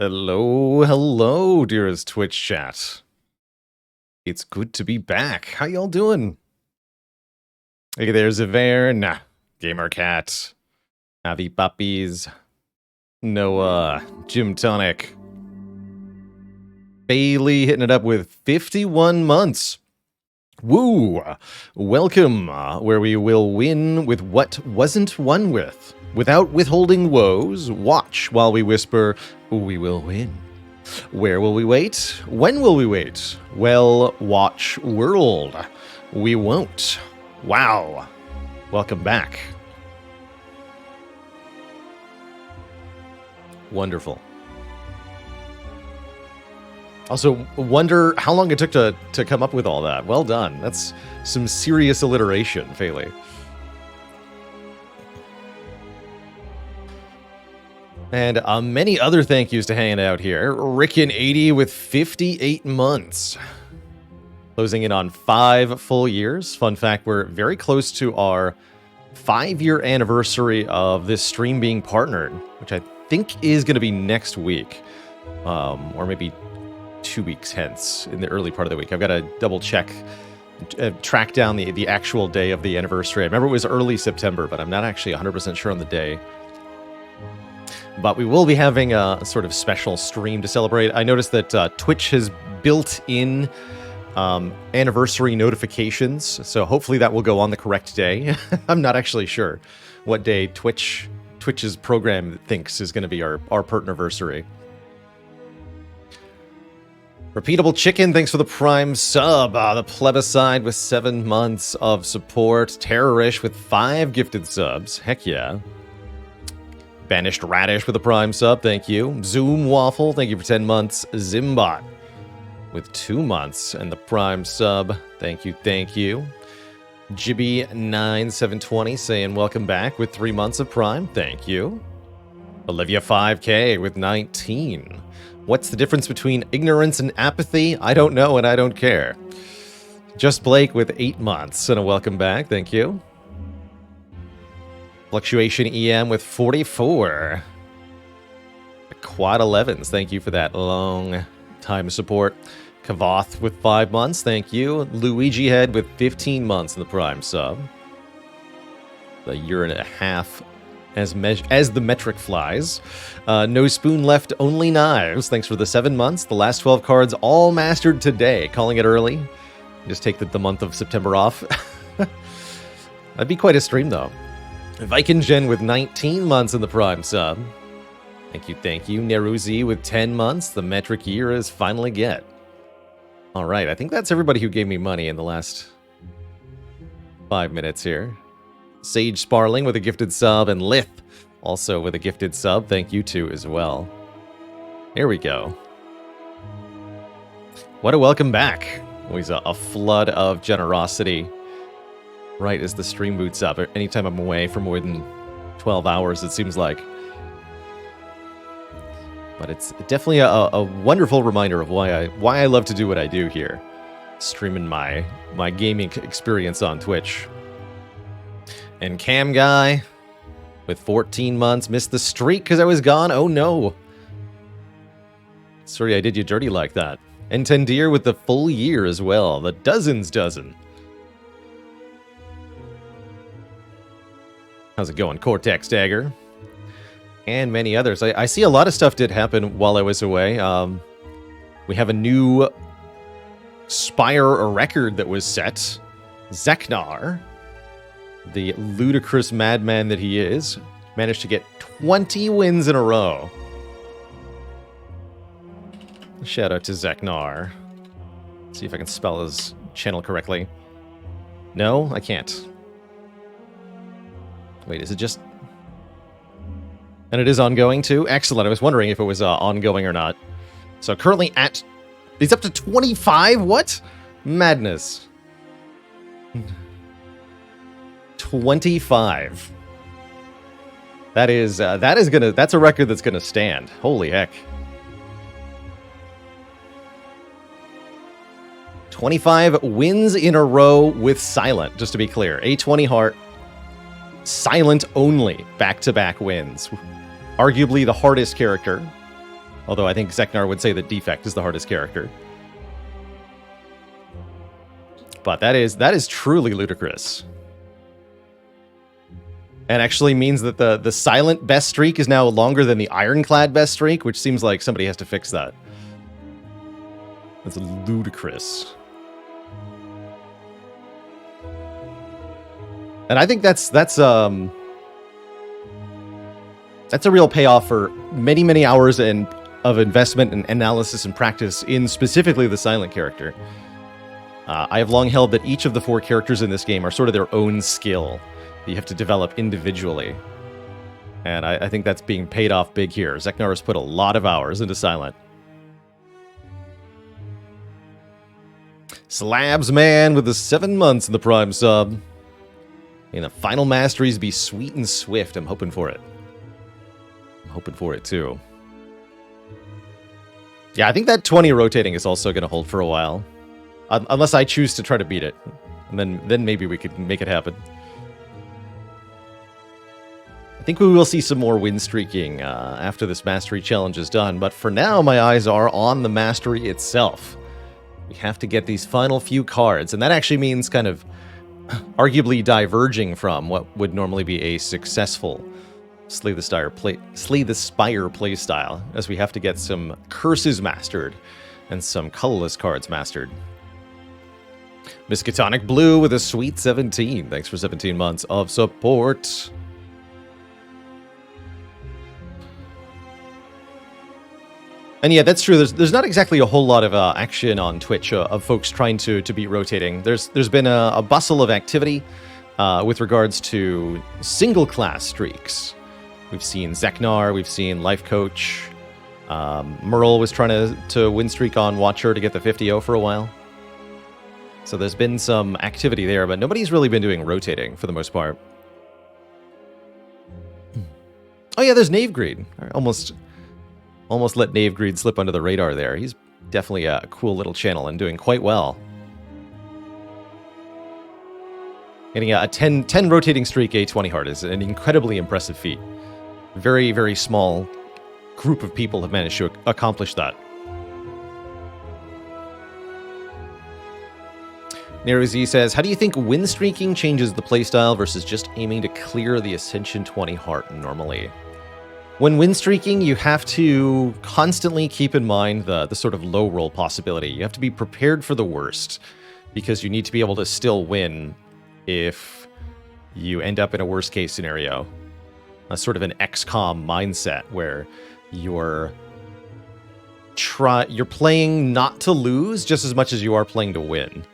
Hello, hello, dearest Twitch chat. It's good to be back. How y'all doing? Hey, there's Avern, Gamer Cat, Avi Puppies, Noah, Jim Tonic, Bailey hitting it up with 51 months. Woo! Welcome, where we will win with what wasn't won with. Without withholding woes, watch while we whisper, we will win. Where will we wait? When will we wait? Well, watch world. We won't. Wow. Welcome back. Wonderful. Also, wonder how long it took to come up with all that. Well done. That's some serious alliteration, Faley. And many other thank yous to hanging out here. Rickin80 with 58 months. Closing in on 5 full years. Fun fact, we're very close to our 5-year anniversary of this stream being partnered, which I think is going to be next week. Or maybe 2 weeks hence in the early part of the week. I've got to double check, track down the actual day of the anniversary. I remember it was early September, but I'm not actually 100% sure on the day. But we will be having a sort of special stream to celebrate. I noticed that Twitch has built in anniversary notifications, so hopefully that will go on the correct day. I'm not actually sure what day Twitch's program thinks is going to be our partnerversary. Repeatable Chicken, thanks for the Prime sub. The Plebiscide with 7 months of support. Terrorish with 5 gifted subs. Heck yeah. Banished Radish with a Prime sub, thank you. Zoom Waffle, thank you for 10 months. Zimbot with 2 months and the Prime sub, thank you, thank you. Jibby9720 saying welcome back with 3 months of Prime, thank you. Olivia 5K with 19. What's the difference between ignorance and apathy? I don't know and I don't care. Just Blake with 8 months and a welcome back, thank you. Fluctuation EM with 44. Quad 11s, thank you for that long time support. Kavoth with 5 months, thank you. Luigi Head with 15 months in the Prime sub. A year and a half as the metric flies. No Spoon Left, Only Knives, thanks for the 7 months. The last 12 cards all mastered today. Calling it early. Just take the month of September off. That'd be quite a stream though. Viking Gen with 19 months in the Prime sub. Thank you, thank you. Neruzi with 10 months. The metric year is finally get. Alright, I think that's everybody who gave me money in the last 5 minutes here. Sage Sparling with a gifted sub, and Lith also with a gifted sub. Thank you too as well. Here we go. What a welcome back. Always a flood of generosity. Right as the stream boots up. Anytime I'm away for more than 12 hours, it seems like. But it's definitely a wonderful reminder of why I love to do what I do here. Streaming my gaming experience on Twitch. And Cam Guy with 14 months. Missed the streak because I was gone. Oh no. Sorry I did you dirty like that. And Tendir with the full year as well. The dozens dozen. How's it going, Cortex Dagger? And many others. I see a lot of stuff did happen while I was away. We have a new Spire record that was set. Zeknar, the ludicrous madman that he is, managed to get 20 wins in a row. Shout out to Zeknar. See if I can spell his channel correctly. No, I can't. Wait, is it just... And it is ongoing too? Excellent. I was wondering if it was ongoing or not. So currently at... He's up to 25? What? Madness. 25. That's a record that's gonna stand. Holy heck. 25 wins in a row with Silent, just to be clear. A20 Heart, Silent only, back-to-back wins. Arguably the hardest character. Although I think Zeknar would say that Defect is the hardest character. But that is truly ludicrous. And actually means that the silent best streak is now longer than the Ironclad best streak, which seems like somebody has to fix that. That's ludicrous. And I think that's a real payoff for many, many hours of investment and analysis and practice in specifically the silent character. I have long held that each of the 4 characters in this game are sort of their own skill that you have to develop individually. And I think that's being paid off big here. Zeknar has put a lot of hours into silent. Slabs Man with the 7 months in the Prime sub. And the final masteries be sweet and swift. I'm hoping for it. I'm hoping for it too. Yeah, I think that 20 rotating is also going to hold for a while. Unless I choose to try to beat it. And then maybe we could make it happen. I think we will see some more win streaking after this mastery challenge is done. But for now, my eyes are on the mastery itself. We have to get these final few cards. And that actually means kind of arguably diverging from what would normally be a successful Slay the Spire playstyle, as we have to get some curses mastered and some colorless cards mastered. Miskatonic Blue with a sweet 17. Thanks for 17 months of support. And yeah, that's true. There's not exactly a whole lot of action on Twitch of folks trying to beat rotating. There's been a bustle of activity with regards to single class streaks. We've seen Zeknar, we've seen Life Coach. Merle was trying to win streak on Watcher to get the 50-0 for a while. So there's been some activity there, but nobody's really been doing rotating for the most part. Oh yeah, there's Knave Greed. Almost let Knave Greed slip under the radar there. He's definitely a cool little channel and doing quite well. Getting a 10 rotating streak A20 heart is an incredibly impressive feat. Very, very small group of people have managed to accomplish that. Nero Z says, how do you think win streaking changes the playstyle versus just aiming to clear the Ascension 20 heart normally? When win streaking, you have to constantly keep in mind the sort of low roll possibility. You have to be prepared for the worst, because you need to be able to still win if you end up in a worst case scenario. A sort of an XCOM mindset where you're playing not to lose just as much as you are playing to win.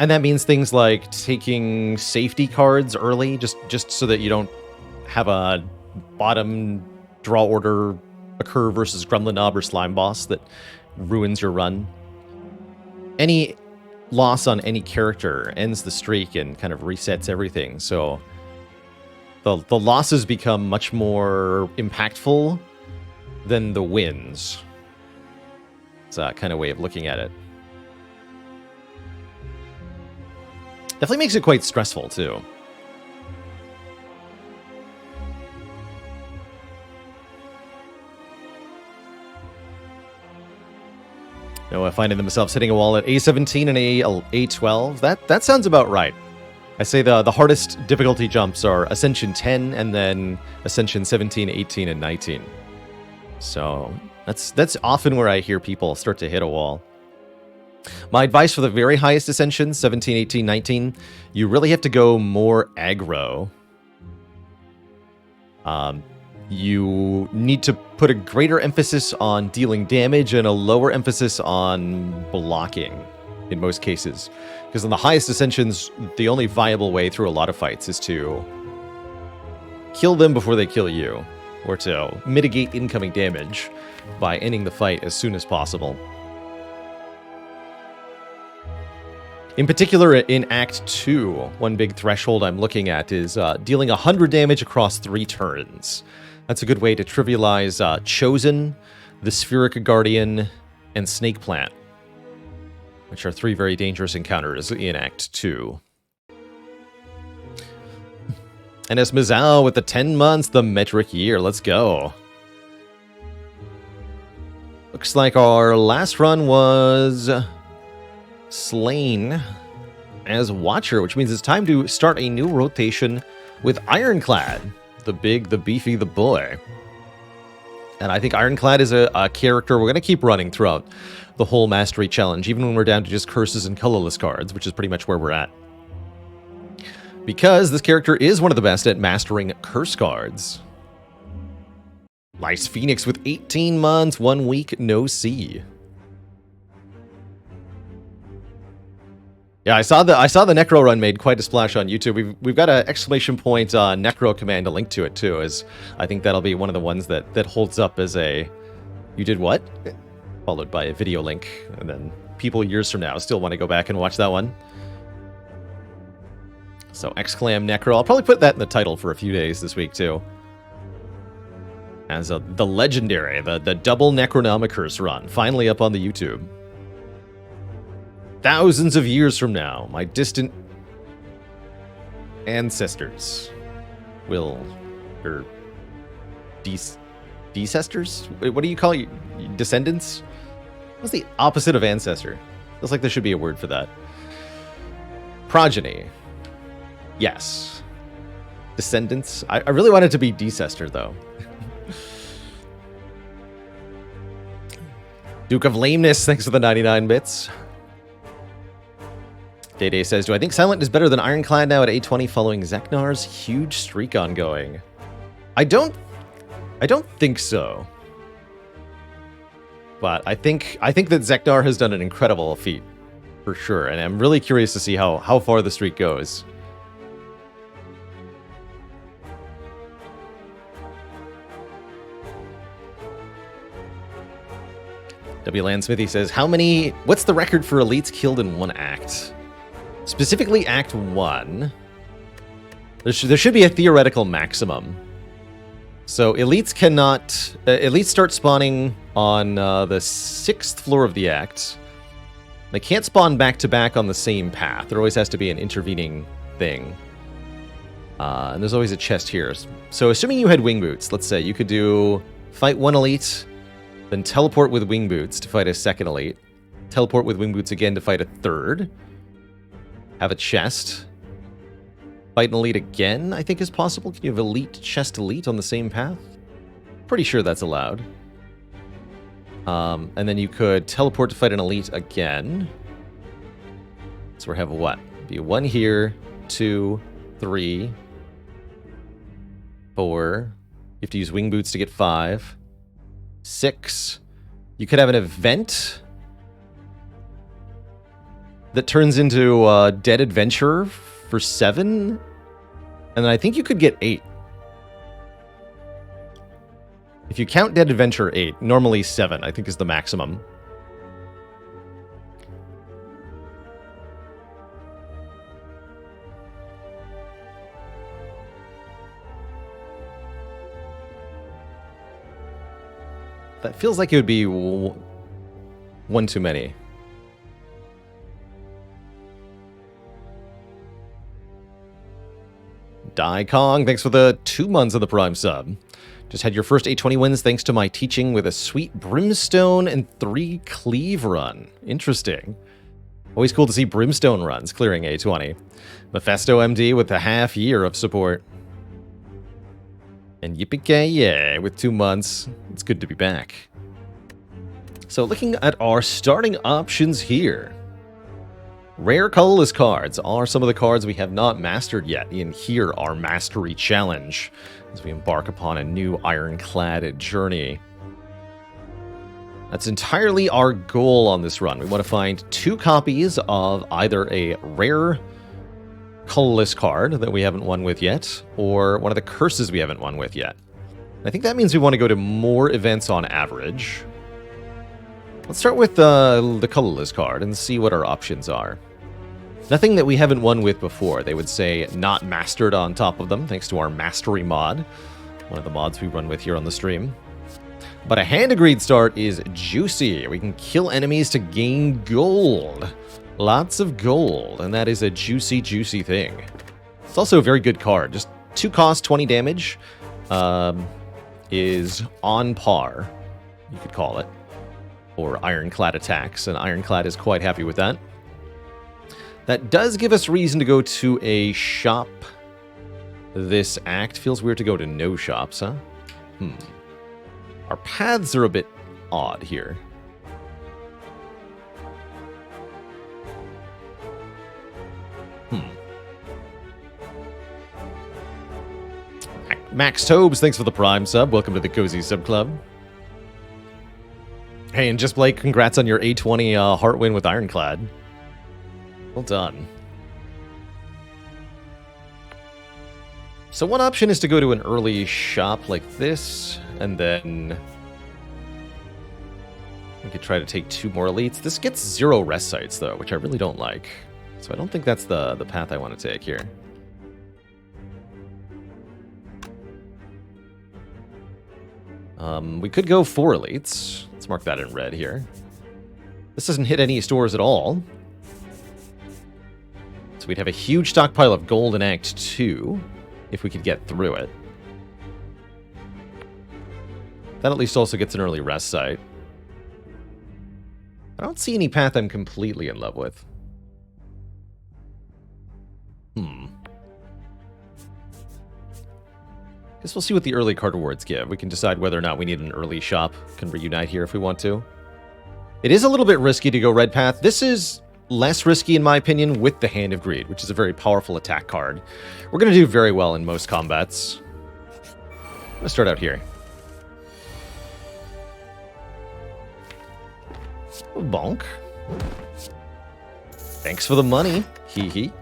And that means things like taking safety cards early, just so that you don't have a bottom draw order occur versus Gremlin Knob or Slime Boss that ruins your run. Any loss on any character ends the streak and kind of resets everything. So the losses become much more impactful than the wins. It's a kind of way of looking at it. Definitely makes it quite stressful, too. Noah finding themselves hitting a wall at A17 and A12. That sounds about right. I say the hardest difficulty jumps are Ascension 10 and then Ascension 17, 18, and 19. So that's often where I hear people start to hit a wall. My advice for the very highest ascensions, 17, 18, 19, you really have to go more aggro. You need to put a greater emphasis on dealing damage and a lower emphasis on blocking in most cases. Because in the highest ascensions, the only viable way through a lot of fights is to kill them before they kill you, or to mitigate incoming damage by ending the fight as soon as possible. In particular, in Act 2, one big threshold I'm looking at is dealing 100 damage across 3 turns. That's a good way to trivialize Chosen, the Spheric Guardian, and Snake Plant. which are 3 very dangerous encounters in Act 2. And it's Mizao with the 10 months, the metric year. Let's go. Looks like our last run was slain as Watcher, which means it's time to start a new rotation with Ironclad. The big, the beefy, the boy. And I think Ironclad is a character we're going to keep running throughout the whole Mastery Challenge, even when we're down to just curses and colorless cards, which is pretty much where we're at. Because this character is one of the best at mastering curse cards. Nice Phoenix with 18 months, 1 week, no see. Yeah, I saw the Necro run made quite a splash on YouTube. We've got an exclamation point Necro command to link to it too, as I think that'll be one of the ones that holds up as a "you did what?" followed by a video link, and then people years from now still want to go back and watch that one. So exclam Necro. I'll probably put that in the title for a few days this week too. As the legendary, the double Necronomicurse run, finally up on the YouTube. Thousands of years from now, my distant ancestors will, or decestors? What do you call it? Descendants? What's the opposite of ancestor? Feels like there should be a word for that. Progeny. Yes. Descendants. I really want it to be decestor, though. Duke of Lameness, thanks for the 99 bits. Day says, do I think Silent is better than Ironclad now at 820 following Zeknar's huge streak ongoing? I don't think so. But I think that Zeknar has done an incredible feat, for sure, and I'm really curious to see how far the streak goes. W. Landsmithy says, what's the record for elites killed in one act? Specifically Act 1. There should be a theoretical maximum. So elites elites start spawning on the 6th floor of the act. They can't spawn back to back on the same path. There always has to be an intervening thing. And there's always a chest here. So assuming you had wing boots, let's say you could do fight 1 elite, then teleport with wing boots to fight a 2nd elite. Teleport with wing boots again to fight a 3rd. Have a chest. Fight an elite again, I think is possible. Can you have elite, chest, elite on the same path? Pretty sure that's allowed. And then you could teleport to fight an elite again. So we have what? Be 1 here, 2, 3, 4. You have to use wing boots to get 5. 6. You could have an event that turns into Dead Adventurer for 7. And then I think you could get 8. If you count Dead Adventurer 8, normally 7, I think is the maximum. That feels like it would be one too many. Die Kong, thanks for the 2 months of the Prime sub. Just had your first 820 wins thanks to my teaching with a sweet Brimstone and 3 Cleave run. Interesting. Always cool to see Brimstone runs clearing 820. Mephisto MD with a half year of support. And yippee-ki-yay with 2 months. It's good to be back. So looking at our starting options here. Rare colorless cards are some of the cards we have not mastered yet in here, our Mastery Challenge, as we embark upon a new Ironclad journey. That's entirely our goal on this run. We want to find 2 copies of either a rare colorless card that we haven't won with yet, or one of the curses we haven't won with yet. I think that means we want to go to more events on average. Let's start with the colorless card and see what our options are. Nothing that we haven't won with before. They would say not mastered on top of them, thanks to our Mastery mod, one of the mods we run with here on the stream. But a Hand of Greed start is juicy. We can kill enemies to gain gold. Lots of gold, and that is a juicy, juicy thing. It's also a very good card. Just 2 cost, 20 damage is on par, you could call it, for Ironclad attacks, and Ironclad is quite happy with that. That does give us reason to go to a shop. This act feels weird to go to no shops, huh? Our paths are a bit odd here. Max Tobes, thanks for the Prime sub. Welcome to the Cozy Sub Club. Hey, and just Blake, congrats on your A20 heart win with Ironclad. Well done. So one option is to go to an early shop like this, and then we could try to take 2 more elites. This gets 0 rest sites, though, which I really don't like. So I don't think that's the path I want to take here. We could go 4 elites. Let's mark that in red here. This doesn't hit any stores at all. So we'd have a huge stockpile of gold in Act 2, if we could get through it. That at least also gets an early rest site. I don't see any path I'm completely in love with. Guess we'll see what the early card rewards give. We can decide whether or not we need an early shop. Can reunite here if we want to. It is a little bit risky to go red path. This is less risky, in my opinion, with the Hand of Greed, which is a very powerful attack card. We're going to do very well in most combats. I'm going to start out here. Bonk. Thanks for the money. Hee hee.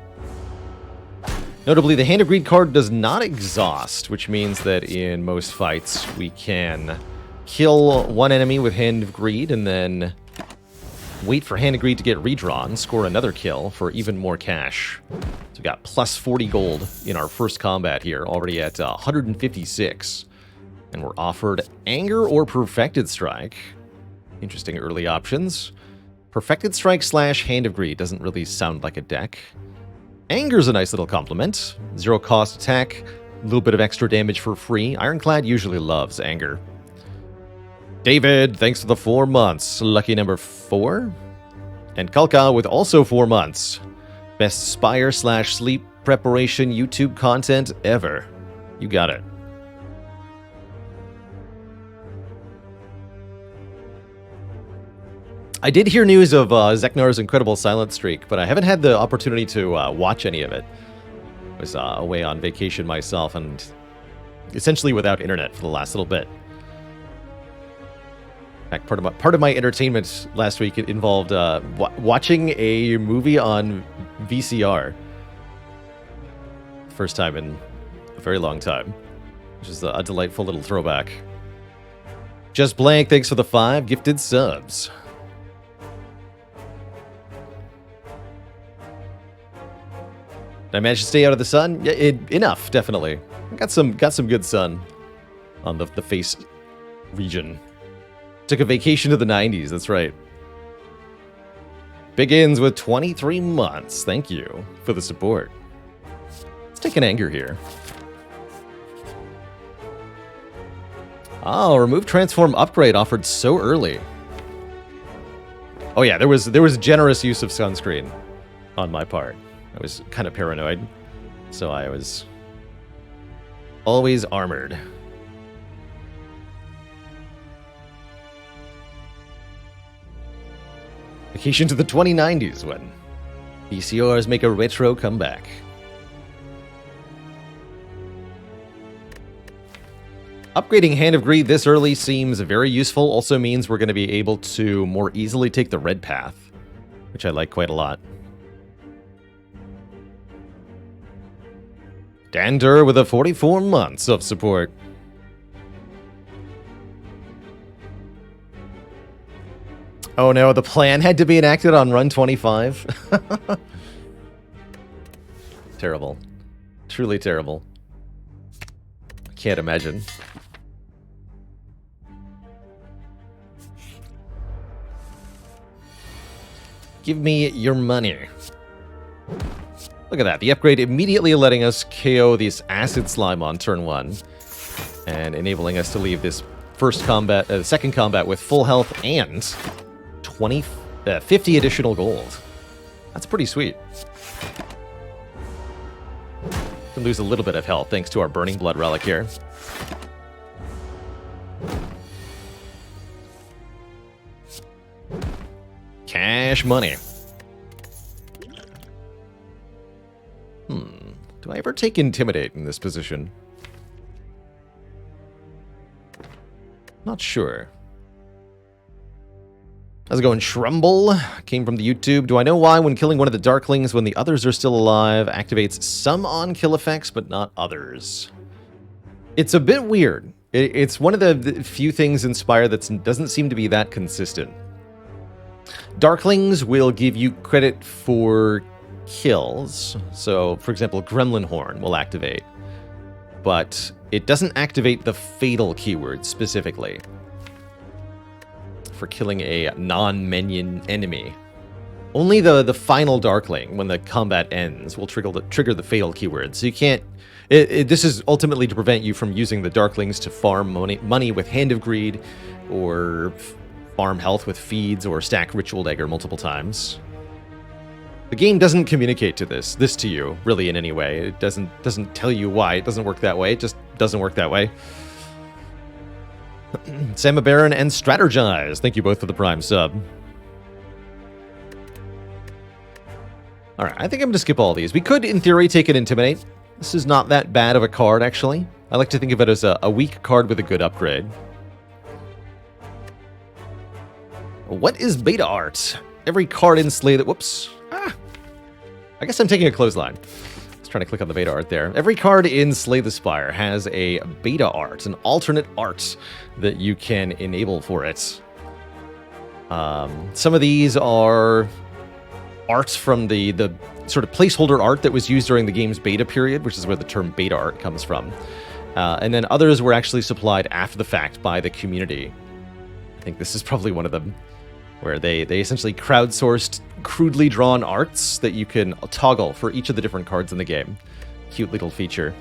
Notably, the Hand of Greed card does not exhaust, which means that in most fights we can kill one enemy with Hand of Greed and then wait for Hand of Greed to get redrawn, score another kill for even more cash. So we got plus 40 gold in our first combat here, already at 156. And we're offered Anger or Perfected Strike. Interesting early options. Perfected Strike / Hand of Greed doesn't really sound like a deck. Anger's a nice little compliment. 0 cost attack, a little bit of extra damage for free. Ironclad usually loves Anger. David, thanks for the 4 months. Lucky number 4. And Kalka with also 4 months. Best Spire / sleep preparation YouTube content ever. You got it. I did hear news of Zeknar's incredible silent streak, but I haven't had the opportunity to watch any of it. I was away on vacation myself and essentially without internet for the last little bit. In fact, part of my entertainment last week involved watching a movie on VCR. First time in a very long time, which is a delightful little throwback. Just Blank, thanks for the 5 gifted subs. Did I manage to stay out of the sun? Yeah, enough, definitely. I got some good sun on the face region. Took a vacation to the 90s, that's right. Begins with 23 months. Thank you for the support. Let's take an Anger here. Oh, remove transform upgrade offered so early. Oh yeah, there was generous use of sunscreen on my part. I was kind of paranoid, so I was always armored. Vacation to the 2090s when VCRs make a retro comeback. Upgrading Hand of Greed this early seems very useful. Also means we're going to be able to more easily take the red path, which I like quite a lot. Dander with a 44 months of support. Oh no, the plan had to be enacted on run 25. Terrible. Truly terrible. I can't imagine. Give me your money. Look at that. The upgrade immediately letting us KO this Acid Slime on turn 1. And enabling us to leave this second combat with full health and 50 additional gold. That's pretty sweet. Can lose a little bit of health thanks to our Burning Blood relic here. Cash money. Do I ever take Intimidate in this position? Not sure. How's it going, Shrumble? Came from the YouTube. Do I know why when killing one of the Darklings when the others are still alive activates some on-kill effects but not others? It's a bit weird. It's one of the few things in Spire that doesn't seem to be that consistent. Darklings will give you credit for kills. So, for example, Gremlin Horn will activate. But it doesn't activate the Fatal keyword specifically for killing a non-minion enemy. Only the final Darkling, when the combat ends, will trigger the Fatal keyword. So you can't... this is ultimately to prevent you from using the Darklings to farm money with Hand of Greed, or farm health with feeds, or stack Ritual Dagger multiple times. The game doesn't communicate to this to you, really, in any way. It doesn't tell you why it doesn't work that way. It just doesn't work that way. Sam Baron and Strategize. Thank you both for the Prime sub. Alright, I think I'm going to skip all these. We could, in theory, take an Intimidate. This is not that bad of a card, actually. I like to think of it as a weak card with a good upgrade. What is Beta Art? Every card in Slay that... Whoops. I guess I'm taking a clothesline. I was trying to click on the beta art there. Every card in Slay the Spire has a beta art, an alternate art that you can enable for it. Some of these are arts from the sort of placeholder art that was used during the game's beta period, which is where the term beta art comes from. And then others were actually supplied after the fact by the community. I think this is probably one of them, where they essentially crowdsourced crudely drawn arts that you can toggle for each of the different cards in the game. Cute little feature.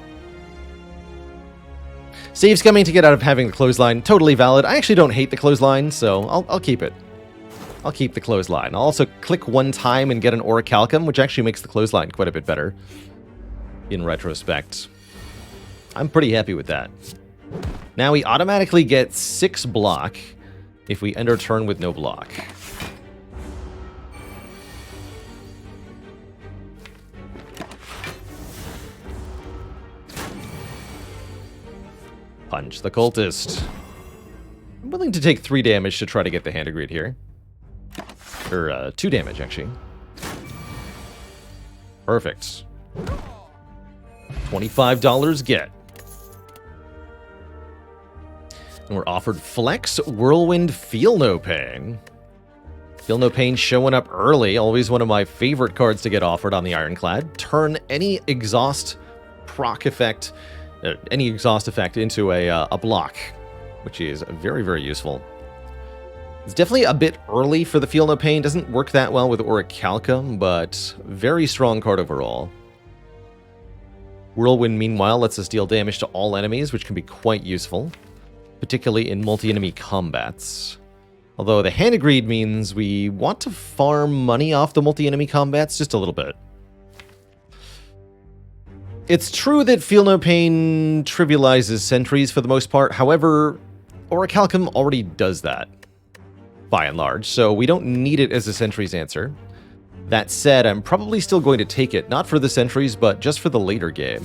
Save's coming to get out of having the clothesline. Totally valid. I actually don't hate the clothesline, so I'll keep it. I'll keep the clothesline. I'll also click one time and get an Orichalcum, which actually makes the clothesline quite a bit better in retrospect. I'm pretty happy with that. Now we automatically get 6 block if we end our turn with no block. Punch the Cultist. I'm willing to take 3 damage to try to get the Hand of Greed here. Or 2 damage, actually. Perfect. $25 get. And we're offered Flex, Whirlwind, Feel No Pain. Feel No Pain showing up early. Always one of my favorite cards to get offered on the Ironclad. Turn any exhaust proc effect, any exhaust effect into a block, which is very, very useful. It's definitely a bit early for the Feel No Pain. Doesn't work that well with Orichalcum, but very strong card overall. Whirlwind, meanwhile, lets us deal damage to all enemies, which can be quite useful, particularly in multi-enemy combats. Although the Hand of Greed means we want to farm money off the multi-enemy combats just a little bit. It's true that Feel No Pain trivializes sentries for the most part. However, Orichalcum already does that, by and large, so we don't need it as a sentries answer. That said, I'm probably still going to take it, not for the sentries, but just for the later game,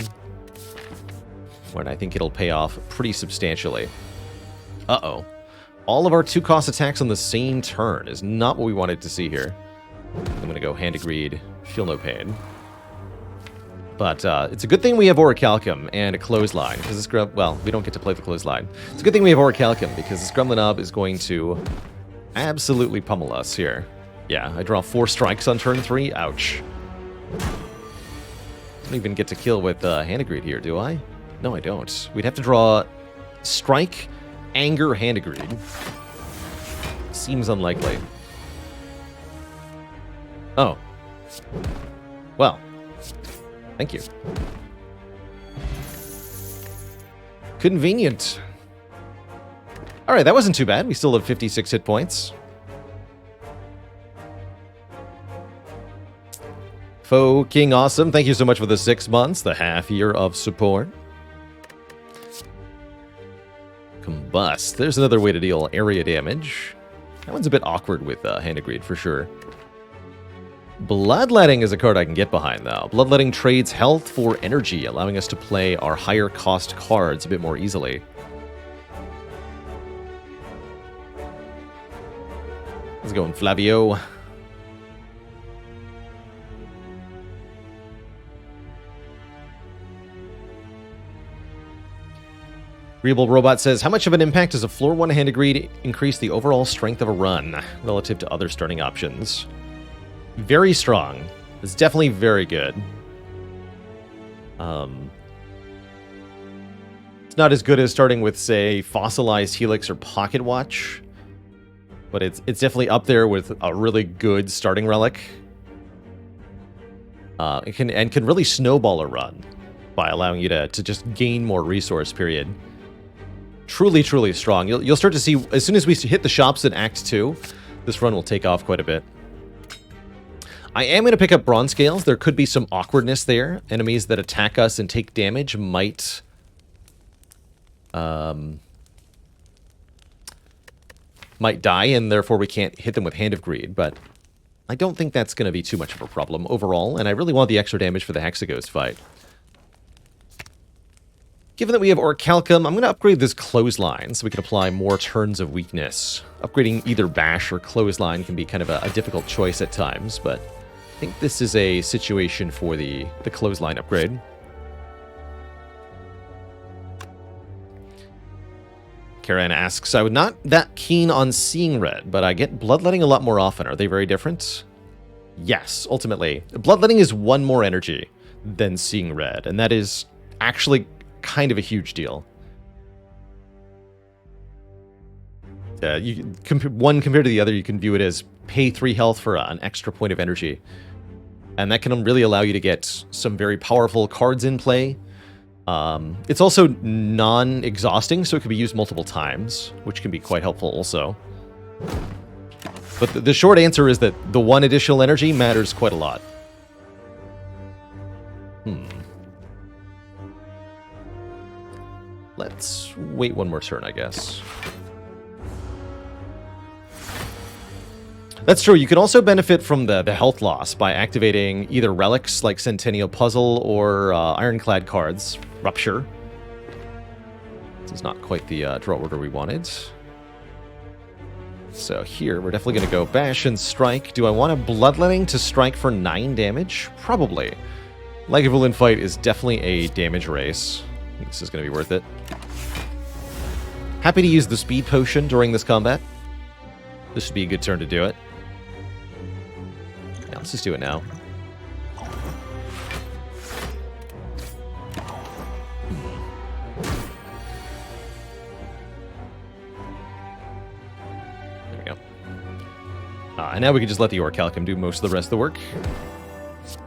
when I think it'll pay off pretty substantially. Uh-oh. All of our 2-cost attacks on the same turn is not what we wanted to see here. I'm going to go Hand of Greed, Feel No Pain. But it's a good thing we have Orichalcum and a Clothesline, because this well, we don't get to play the Clothesline. It's a good thing we have Orichalcum, because this Gremlinob is going to absolutely pummel us here. Yeah, I draw 4 strikes on turn 3. Ouch. I don't even get to kill with Hand of Greed here, do I? No, I don't. We'd have to draw Strike, Anger, Hand of Greed. Seems unlikely. Oh. Well. Thank you. Convenient. Alright, that wasn't too bad. We still have 56 hit points. Faux King Awesome, thank you so much for the 6 months, the half year of support. Combust. There's another way to deal area damage. That one's a bit awkward with Hand of Greed, for sure. Bloodletting is a card I can get behind, though. Bloodletting trades health for energy, allowing us to play our higher cost cards a bit more easily. Let's go in Flavio. Reable Robot says, how much of an impact does a floor 1 Hand of Greed increase the overall strength of a run relative to other starting options? Very strong. It's definitely very good. It's not as good as starting with, say, Fossilized Helix or Pocket Watch, but it's definitely up there with a really good starting relic. It can really snowball a run by allowing you to just gain more resource, period. Truly, truly strong. You'll start to see, as soon as we hit the shops in Act 2, this run will take off quite a bit. I am going to pick up Bronze Scales. There could be some awkwardness there. Enemies that attack us and take damage might... might die, and therefore we can't hit them with Hand of Greed, but I don't think that's going to be too much of a problem overall, and I really want the extra damage for the Hexaghost fight. Given that we have Orichalcum, I'm going to upgrade this Clothesline so we can apply more turns of weakness. Upgrading either Bash or Clothesline can be kind of a difficult choice at times, but I think this is a situation for the Clothesline upgrade. Karen asks, I was not that keen on Seeing Red, but I get Bloodletting a lot more often. Are they very different? Yes, ultimately. Bloodletting is 1 more energy than Seeing Red, and that is actually kind of a huge deal. One compared to the other, you can view it as pay 3 health for an extra point of energy. And that can really allow you to get some very powerful cards in play. It's also non-exhausting, so it can be used multiple times, which can be quite helpful also. But the short answer is that the 1 additional energy matters quite a lot. Let's wait 1 more turn, I guess. That's true. You can also benefit from the health loss by activating either relics like Centennial Puzzle or Ironclad cards. Rupture. This is not quite the draw order we wanted. So here, we're definitely going to go Bash and Strike. Do I want a Bloodletting to strike for 9 damage? Probably. Lagavulin fight is definitely a damage race. I think this is going to be worth it. Happy to use the Speed Potion during this combat. This should be a good turn to do it. Yeah, let's just do it now. There we go. And now we can just let the Orichalcum do most of the rest of the work.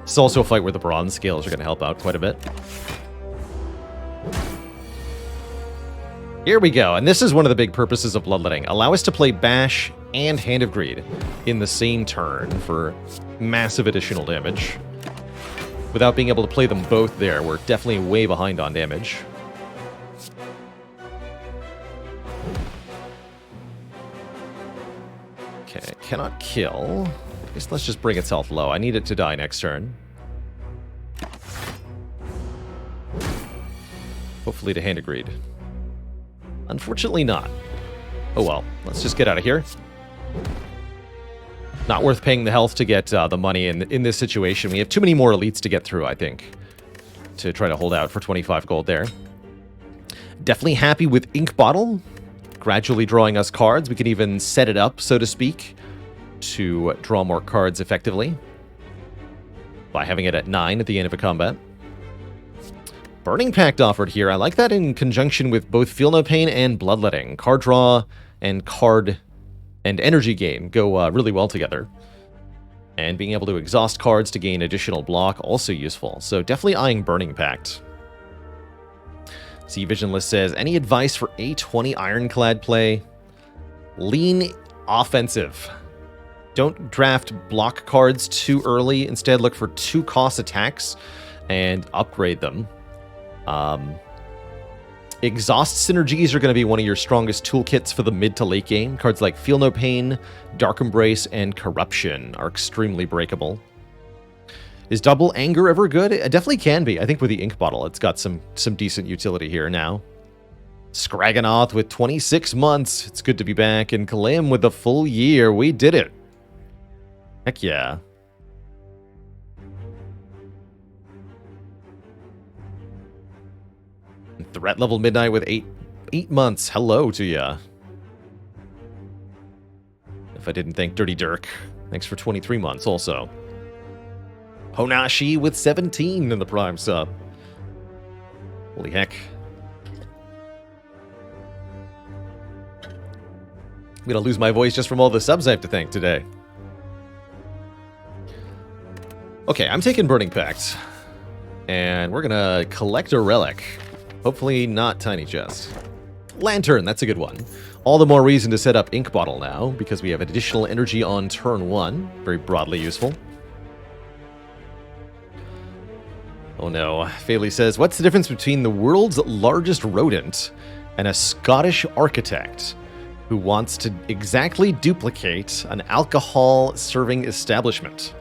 It's also a fight where the Bronze Scales are going to help out quite a bit. Here we go, and this is one of the big purposes of Bloodletting. Allow us to play Bash and Hand of Greed in the same turn for massive additional damage. Without being able to play them both there, we're definitely way behind on damage. Okay, cannot kill. I guess let's just bring its health low. I need it to die next turn. Hopefully to Hand of Greed. Unfortunately not. Oh well, let's just get out of here. Not worth paying the health to get the money in this situation. We have too many more elites to get through, I think, to try to hold out for 25 gold there. Definitely happy with Ink Bottle, gradually drawing us cards. We can even set it up, so to speak, to draw more cards effectively by having it at 9 at the end of a combat. Burning Pact offered here. I like that in conjunction with both Feel No Pain and Bloodletting. Card draw and card and energy gain go really well together. And being able to exhaust cards to gain additional block, also useful. So definitely eyeing Burning Pact. See, Visionless says, any advice for A20 Ironclad play? Lean offensive. Don't draft block cards too early. Instead, look for 2-cost attacks and upgrade them. Exhaust synergies are going to be one of your strongest toolkits for the mid to late game. Cards like Feel No Pain, Dark Embrace, and Corruption are extremely breakable. Is Double Anger ever good? It definitely can be. I think with the Ink Bottle, it's got some decent utility here now. Scragganoth with 26 months. It's good to be back. And Kalim with the full year. We did it. Heck yeah. Threat Level Midnight with 8 months. Hello to ya. If I didn't thank Dirty Dirk. Thanks for 23 months also. Honashi with 17 in the Prime sub. Holy heck. I'm gonna lose my voice just from all the subs I have to thank today. Okay, I'm taking Burning Pact. And we're gonna collect a relic. Hopefully not Tiny Chest. Lantern, that's a good one. All the more reason to set up Ink Bottle now, because we have additional energy on turn 1. Very broadly useful. Oh no. Faley says, what's the difference between the world's largest rodent and a Scottish architect who wants to exactly duplicate an alcohol-serving establishment?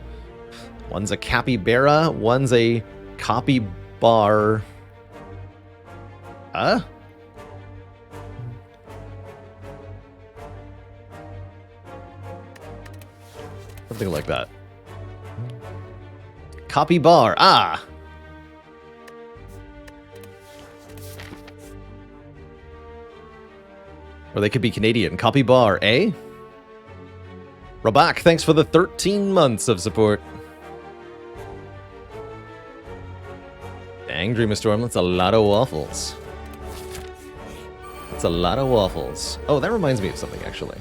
One's a capybara, one's a copy bar. Something like that. Copy bar. Ah! Or they could be Canadian. Copy bar, eh? Rabak, thanks for the 13 months of support. Dang, Dreamer Storm, that's a lot of waffles. That's a lot of waffles. Oh, that reminds me of something, actually.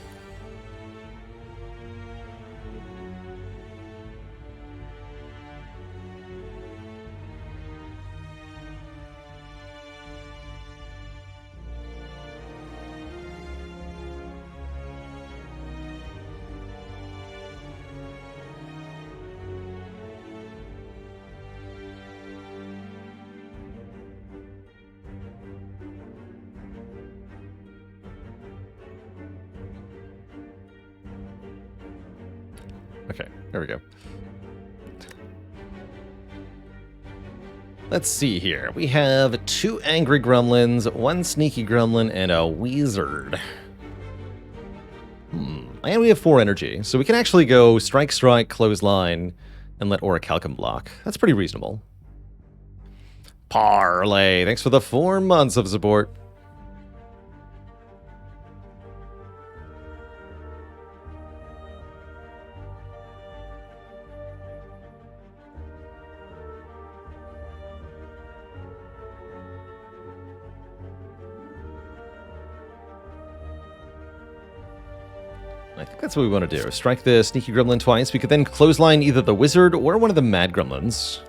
Okay, there we go. Let's see here. We have 2 Angry Gremlins, 1 Sneaky Gremlin, and a Wizard. And we have 4 energy, so we can actually go Strike, Strike, Clothesline, and let Orichalcum block. That's pretty reasonable. Parlay, thanks for the 4 months of support. I think that's what we want to do. Strike the Sneaky Gremlin twice. We could then clothesline either the Wizard or one of the Mad Gremlins.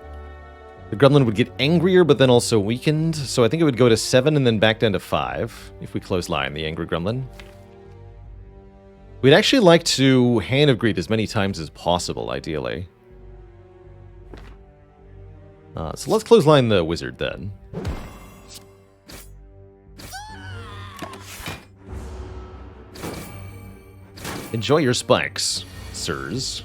The Gremlin would get angrier, but then also weakened. So I think it would go to 7 and then back down to 5 if we clothesline the Angry Gremlin. We'd actually like to Hand of Greed as many times as possible, ideally. So let's clothesline the Wizard then. Enjoy your spikes, sirs.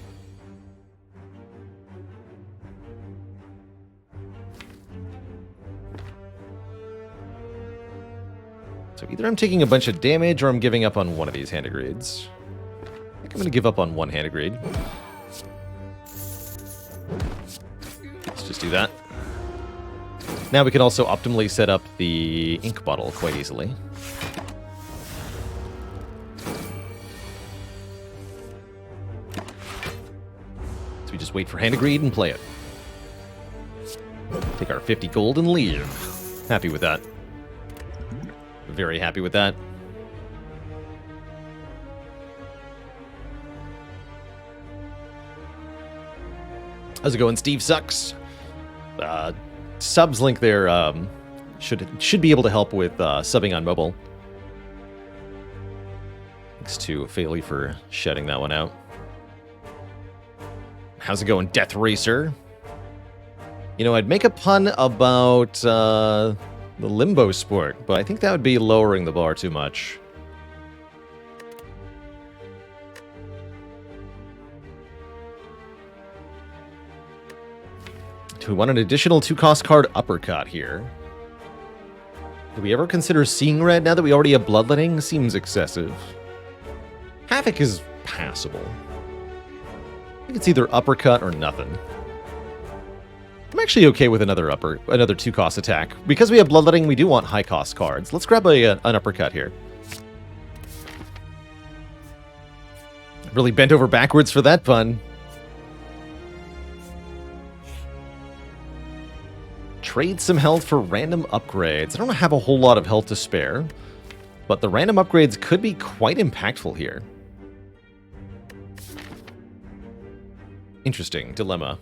So either I'm taking a bunch of damage or I'm giving up on one of these Hand of Greeds. I think I'm going to give up on 1 Hand of Greed. Let's just do that. Now we can also optimally set up the Ink Bottle quite easily. So we just wait for Hand of Greed and play it. Take our 50 gold and leave. Happy with that. Very happy with that. How's it going, Steve Sucks? Subs link there should be able to help with subbing on mobile. Thanks to Failey for shutting that one out. How's it going, Death Racer? You know, I'd make a pun about the limbo sport, but I think that would be lowering the bar too much. Do we want an additional 2-cost card uppercut here? Do we ever consider Seeing Red now that we already have Bloodletting? Seems excessive. Havoc is passable. I think it's either uppercut or nothing. I'm actually okay with another 2-cost attack. Because we have Bloodletting, we do want high-cost cards. Let's grab an uppercut here. Really bent over backwards for that pun. Trade some health for random upgrades. I don't have a whole lot of health to spare, but the random upgrades could be quite impactful here. Interesting dilemma.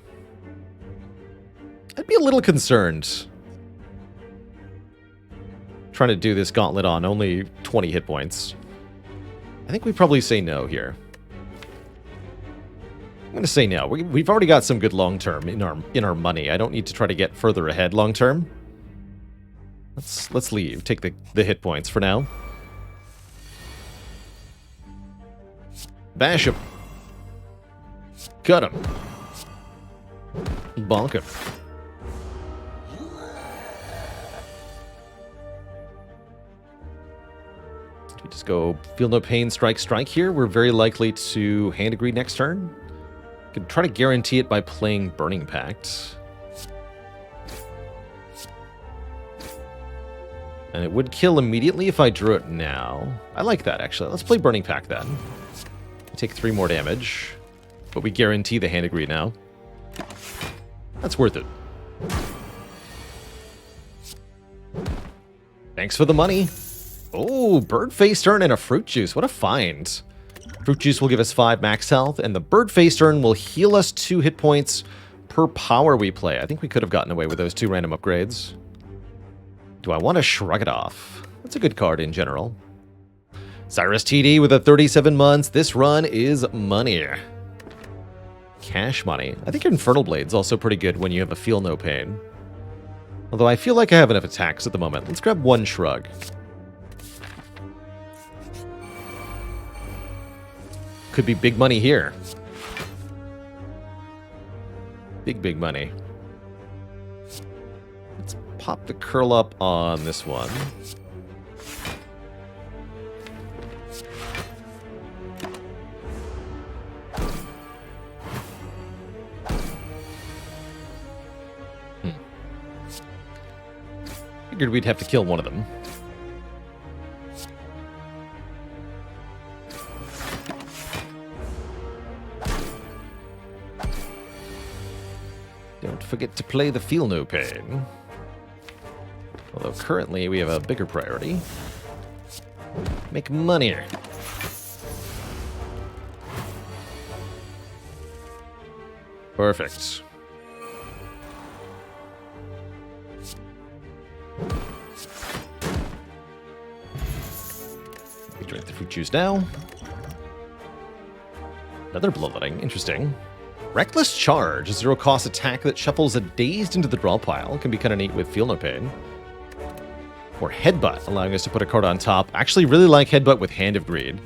I'd be a little concerned trying to do this gauntlet on only 20 hit points. I think we probably say no here. I'm going to say no. We've already got some good long-term in our money. I don't need to try to get further ahead long-term. Let's leave. Take the hit points for now. Bash him. Cut him. Bonk him. Do we just go feel no pain, strike, strike here? We're very likely to hand agree next turn. Could try to guarantee it by playing Burning Pact. And it would kill immediately if I drew it now. I like that, actually. Let's play Burning Pact then. Take 3 more damage. But we guarantee the hand agree now. That's worth it. Thanks for the money. Oh, Bird Face Turn and a Fruit Juice. What a find. Fruit Juice will give us 5 max health, and the Bird Face Turn will heal us 2 hit points per power we play. I think we could have gotten away with those 2 random upgrades. Do I want to shrug it off? That's a good card in general. Cyrus TD with a 37 months. This run is money. Cash money. I think Infernal Blade's also pretty good when you have a Feel No Pain. Although I feel like I have enough attacks at the moment. Let's grab 1 Shrug. Could be big money here. Big money. Let's pop the curl up on this one. Figured we'd have to kill one of them. Don't forget to play the Feel No Pain. Although currently we have a bigger priority. Make money. Perfect. We drink the fruit juice now. Another bloodletting. Interesting. Reckless Charge, a 0-cost attack that shuffles a Dazed into the draw pile. Can be kind of neat with Feel No Pain. Or Headbutt, allowing us to put a card on top. Actually really like Headbutt with Hand of Greed,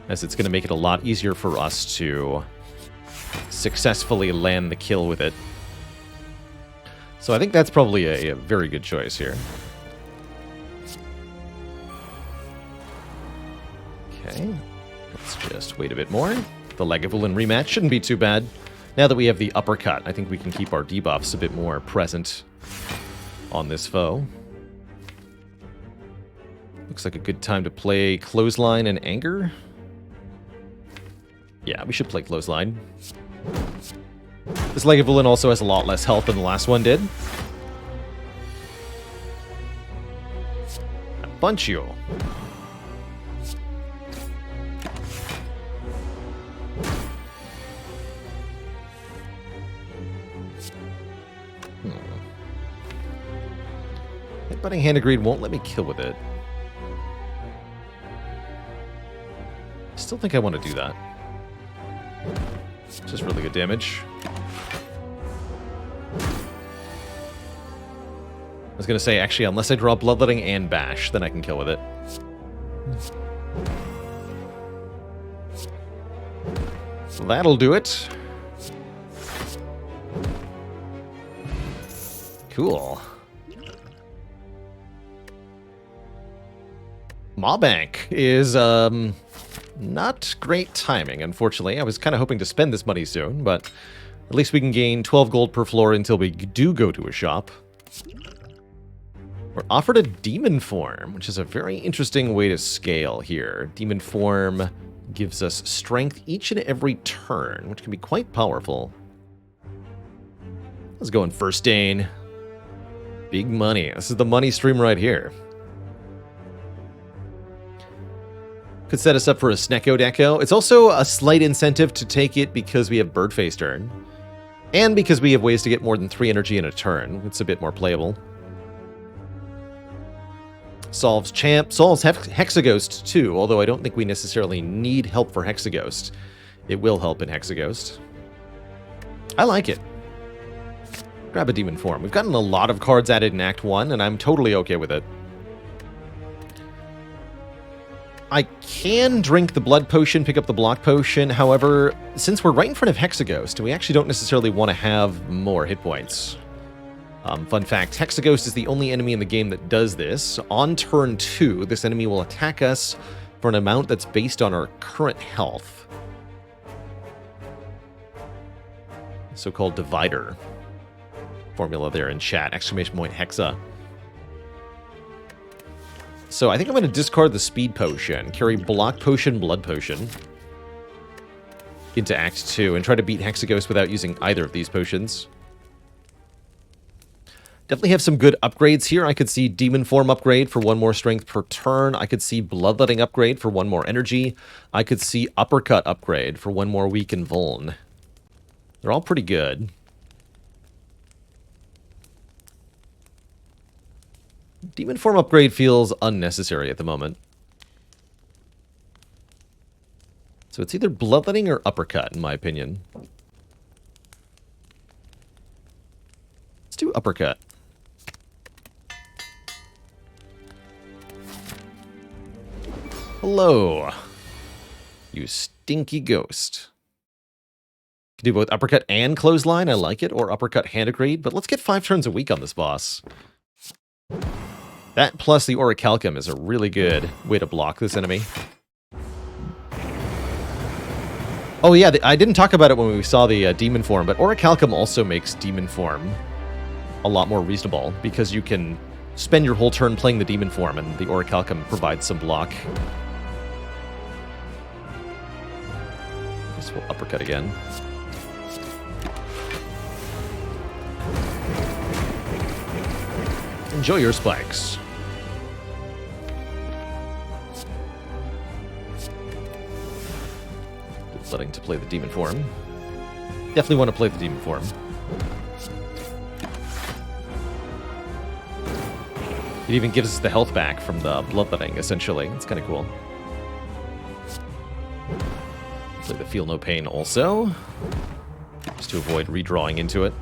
as it's going to make it a lot easier for us to successfully land the kill with it. So I think that's probably a very good choice here. Okay, let's just wait a bit more. The Lagavulin rematch shouldn't be too bad. Now that we have the uppercut, I think we can keep our debuffs a bit more present on this foe. Looks like a good time to play Clothesline and Anger. Yeah, we should play Clothesline. This Lagavulin also has a lot less health than the last one did. Punch you. Fighting Hand of Greed won't let me kill with it. I still think I want to do that. It's just really good damage. I was going to say, actually, unless I draw Bloodletting and Bash, then I can kill with it. So that'll do it. Cool. Mawbank is, not great timing, unfortunately. I was kind of hoping to spend this money soon, but at least we can gain 12 gold per floor until we do go to a shop. We're offered a demon form, which is a very interesting way to scale here. Demon form gives us strength each and every turn, which can be quite powerful. Let's go in First Dane. Big money. This is the money stream right here. Could set us up for a Snecko Deco. It's also a slight incentive to take it because we have Birdface turn. And because we have ways to get more than 3 energy in a turn. It's a bit more playable. Solves Hexaghost too, although I don't think we necessarily need help for Hexaghost. It will help in Hexaghost. I like it. Grab a demon form. We've gotten a lot of cards added in Act 1, and I'm totally okay with it. I can drink the blood potion, pick up the block potion. However, since we're right in front of Hexaghost, we actually don't necessarily want to have more hit points. Fun fact, Hexaghost is the only enemy in the game that does this. On turn 2, this enemy will attack us for an amount that's based on our current health. So-called divider. Formula there in chat, exclamation point Hexa. So I think I'm going to discard the speed potion, carry block potion, blood potion into Act 2, and try to beat Hexaghost without using either of these potions. Definitely have some good upgrades here. I could see Demon Form upgrade for 1 more strength per turn. I could see Bloodletting upgrade for 1 more energy. I could see Uppercut upgrade for 1 more weak and vuln. They're all pretty good. Demon Form upgrade feels unnecessary at the moment. So it's either Bloodletting or Uppercut, in my opinion. Let's do Uppercut. Hello, you stinky ghost. Can do both Uppercut and Clothesline, I like it, or Uppercut Hand of Greed, but let's get 5 turns a week on this boss. That plus the Orichalcum is a really good way to block this enemy. Oh yeah, I didn't talk about it when we saw the Demon Form, but Orichalcum also makes Demon Form a lot more reasonable, because you can spend your whole turn playing the Demon Form, and the Orichalcum provides some block. I guess we'll Uppercut again. Enjoy your spikes. Letting to play the Demon Form. Definitely want to play the Demon Form. It even gives us the health back from the Bloodletting, essentially. It's kind of cool. Play the Feel No Pain also, just to avoid redrawing into it.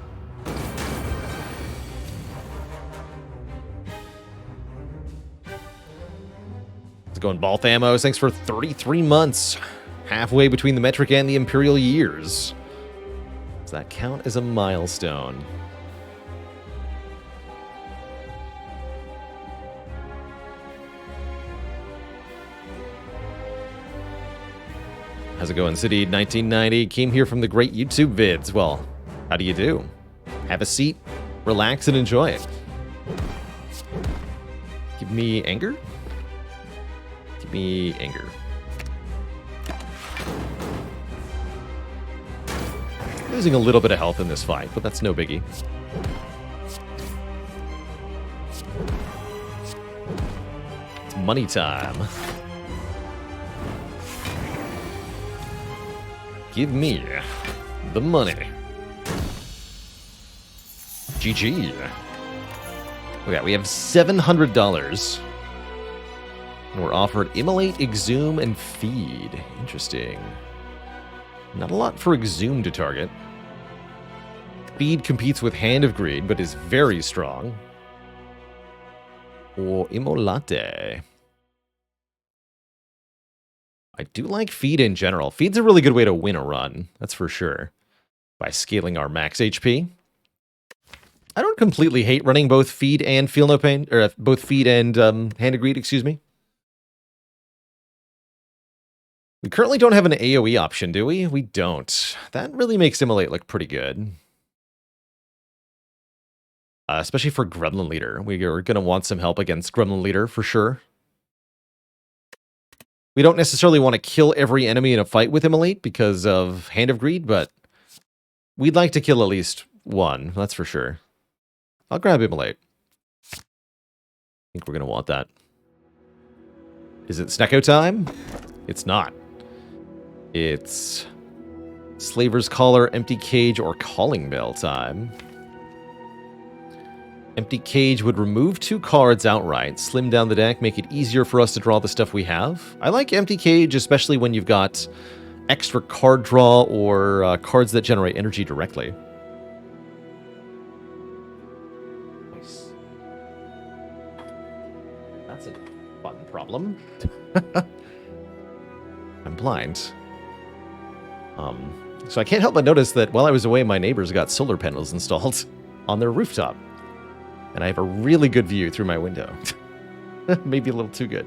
Let's go in Balthamos. Thanks for 33 months. Halfway between the metric and the imperial years. Does that count as a milestone? How's it going, City 1990? Came here from the great YouTube vids. Well, how do you do? Have a seat, relax, and enjoy it. Give me anger? Give me anger. Losing a little bit of health in this fight, but that's no biggie. It's money time. Give me the money. GG. Okay, we have $700. And we're offered Immolate, Exhume, and Feed. Interesting. Not a lot for Exhume to target. Feed competes with Hand of Greed, but is very strong. Or Immolate. I do like Feed in general. Feed's a really good way to win a run, that's for sure. By scaling our max HP. I don't completely hate running both Feed and Feel No Pain, or both Feed and Hand of Greed, excuse me. We currently don't have an AoE option, do we? We don't. That really makes Immolate look pretty good. Especially for Gremlin Leader. We are going to want some help against Gremlin Leader, for sure. We don't necessarily want to kill every enemy in a fight with Immolate because of Hand of Greed, but we'd like to kill at least one, that's for sure. I'll grab Immolate. I think we're going to want that. Is it Snecko time? It's not. It's Slaver's Collar, Empty Cage, or Calling Bell time. Empty Cage would remove 2 cards outright, slim down the deck, make it easier for us to draw the stuff we have. I like Empty Cage, especially when you've got extra card draw or cards that generate energy directly. Nice. That's a fun problem. I'm blind. So I can't help but notice that while I was away, my neighbors got solar panels installed on their rooftop. And I have a really good view through my window. Maybe a little too good.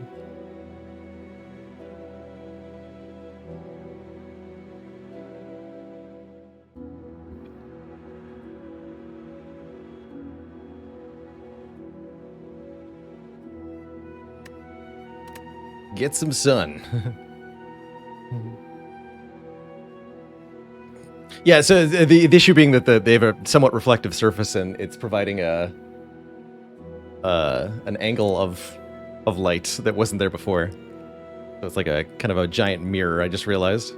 Get some sun. Yeah, so the issue being that they have a somewhat reflective surface and it's providing an angle of light that wasn't there before. So it's like a kind of a giant mirror, I just realized.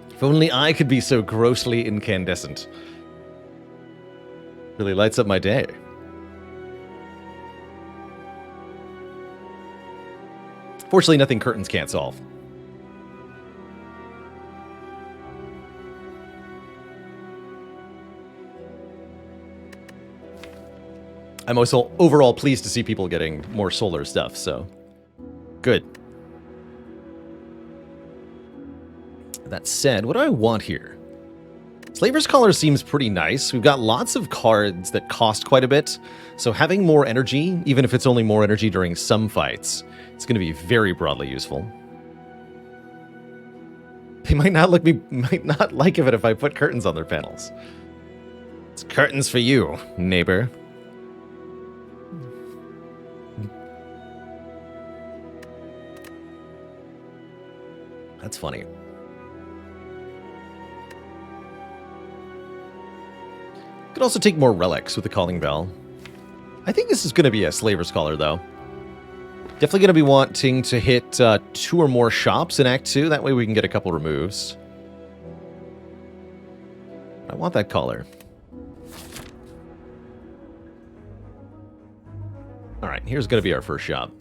If only I could be so grossly incandescent. Really lights up my day. Fortunately, nothing curtains can't solve. I'm also overall pleased to see people getting more solar stuff, so good. That said, what do I want here? Slaver's Collar seems pretty nice. We've got lots of cards that cost quite a bit, so having more energy, even if it's only more energy during some fights, it's going to be very broadly useful. They might not like it if I put curtains on their panels. It's curtains for you, neighbor. That's funny. Could also take more relics with the Calling Bell. I think this is going to be a Slaver's Collar, though. Definitely going to be wanting to hit 2 or more shops in Act 2. That way we can get a couple removes. I want that collar. Alright, here's going to be our first shop.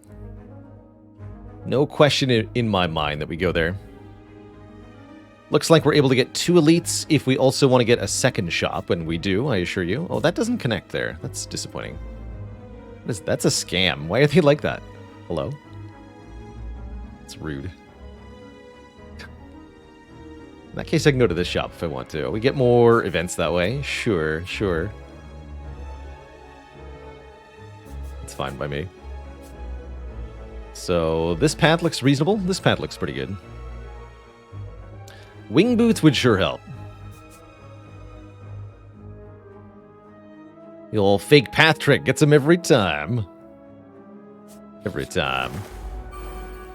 No question in my mind that we go there. Looks like we're able to get 2 elites if we also want to get a second shop, and we do, I assure you. Oh, that doesn't connect there. That's disappointing. That's a scam. Why are they like that? Hello? It's rude. In that case, I can go to this shop if I want to. We get more events that way. Sure, sure. It's fine by me. So, this path looks reasonable. This path looks pretty good. Wing boots would sure help. The old fake path trick gets them every time. Every time.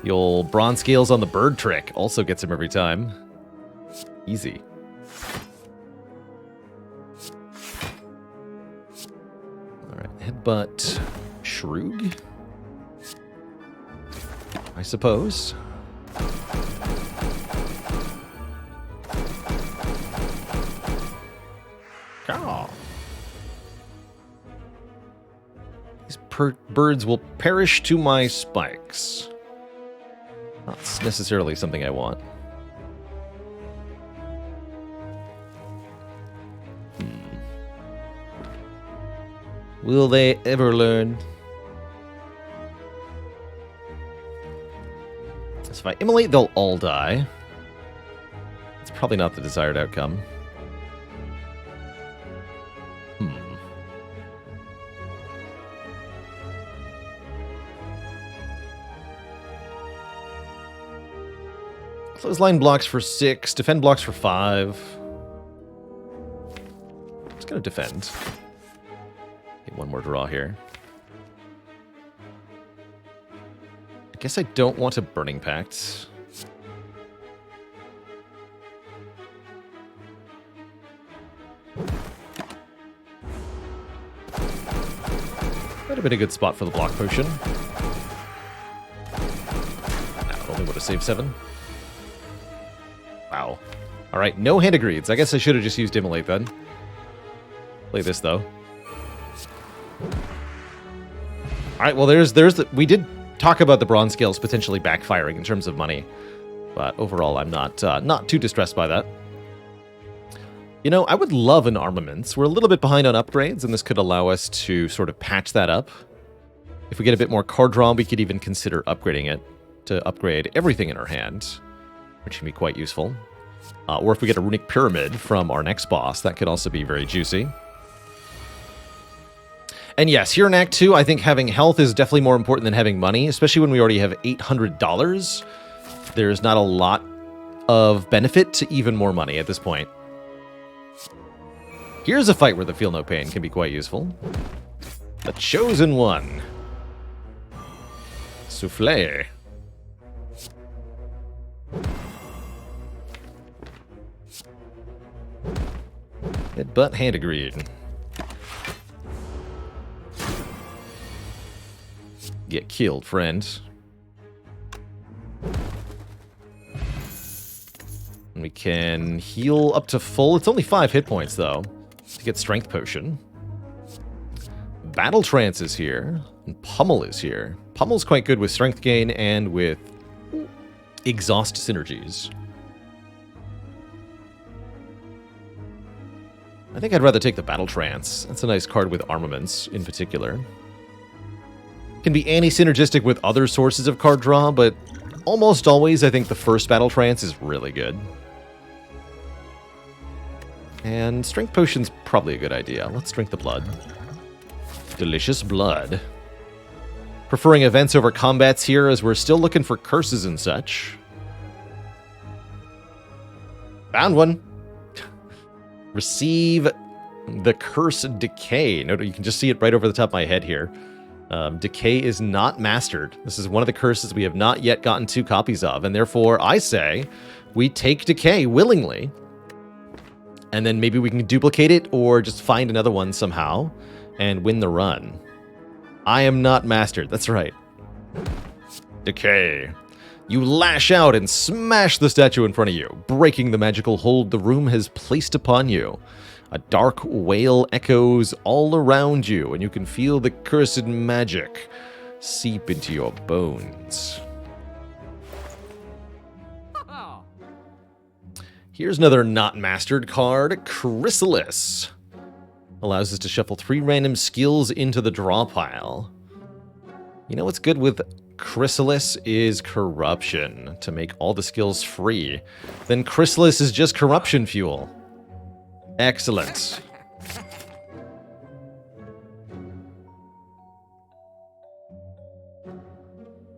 The old bronze scales on the bird trick also gets him every time. Easy. Alright, headbutt Shroog, I suppose. Oh. birds will perish to my spikes. Not necessarily something I want. Will they ever learn? So if I immolate, they'll all die. It's probably not the desired outcome. Clothesline blocks for 6, defend blocks for 5. It's gonna defend. Get one more draw here. I guess I don't want a Burning Pact. Might have been a good spot for the block potion. It only would have saved 7. Wow. Alright, no Hand of Greeds. I guess I should have just used Immolate then. Play this though. Alright, well we did talk about the bronze scales potentially backfiring in terms of money. But overall I'm not too distressed by that. You know, I would love an armaments. We're a little bit behind on upgrades, and this could allow us to sort of patch that up. If we get a bit more card draw, we could even consider upgrading it to upgrade everything in our hand, which can be quite useful. Or if we get a Runic Pyramid from our next boss, that could also be very juicy. And yes, here in Act 2, I think having health is definitely more important than having money, especially when we already have $800. There's not a lot of benefit to even more money at this point. Here's a fight where the Feel No Pain can be quite useful. The Chosen One. Souffle. Headbutt, Hand of Greed. Get killed, friend. And we can heal up to full. It's only 5 hit points, though, to get Strength Potion. Battle Trance is here, and Pummel is here. Pummel's quite good with Strength Gain and with Exhaust synergies. I think I'd rather take the Battle Trance. That's a nice card with armaments, in particular. Can be anti-synergistic with other sources of card draw, but almost always I think the first Battle Trance is really good. And Strength Potion's probably a good idea. Let's drink the blood. Delicious blood. Preferring events over combats here, as we're still looking for curses and such. Found one. Receive the Curse Decay. No, you can just see it right over the top of my head here. Decay is not mastered. This is one of the curses we have not yet gotten 2 copies of, and therefore I say we take Decay willingly, and then maybe we can duplicate it or just find another one somehow and win the run. I am not mastered. That's right. Decay. You lash out and smash the statue in front of you, breaking the magical hold the room has placed upon you. A dark wail echoes all around you, and you can feel the cursed magic seep into your bones. Here's another not mastered card, Chrysalis. Allows us to shuffle 3 random skills into the draw pile. You know what's good with Chrysalis is corruption, to make all the skills free. Then Chrysalis is just corruption fuel. Excellent.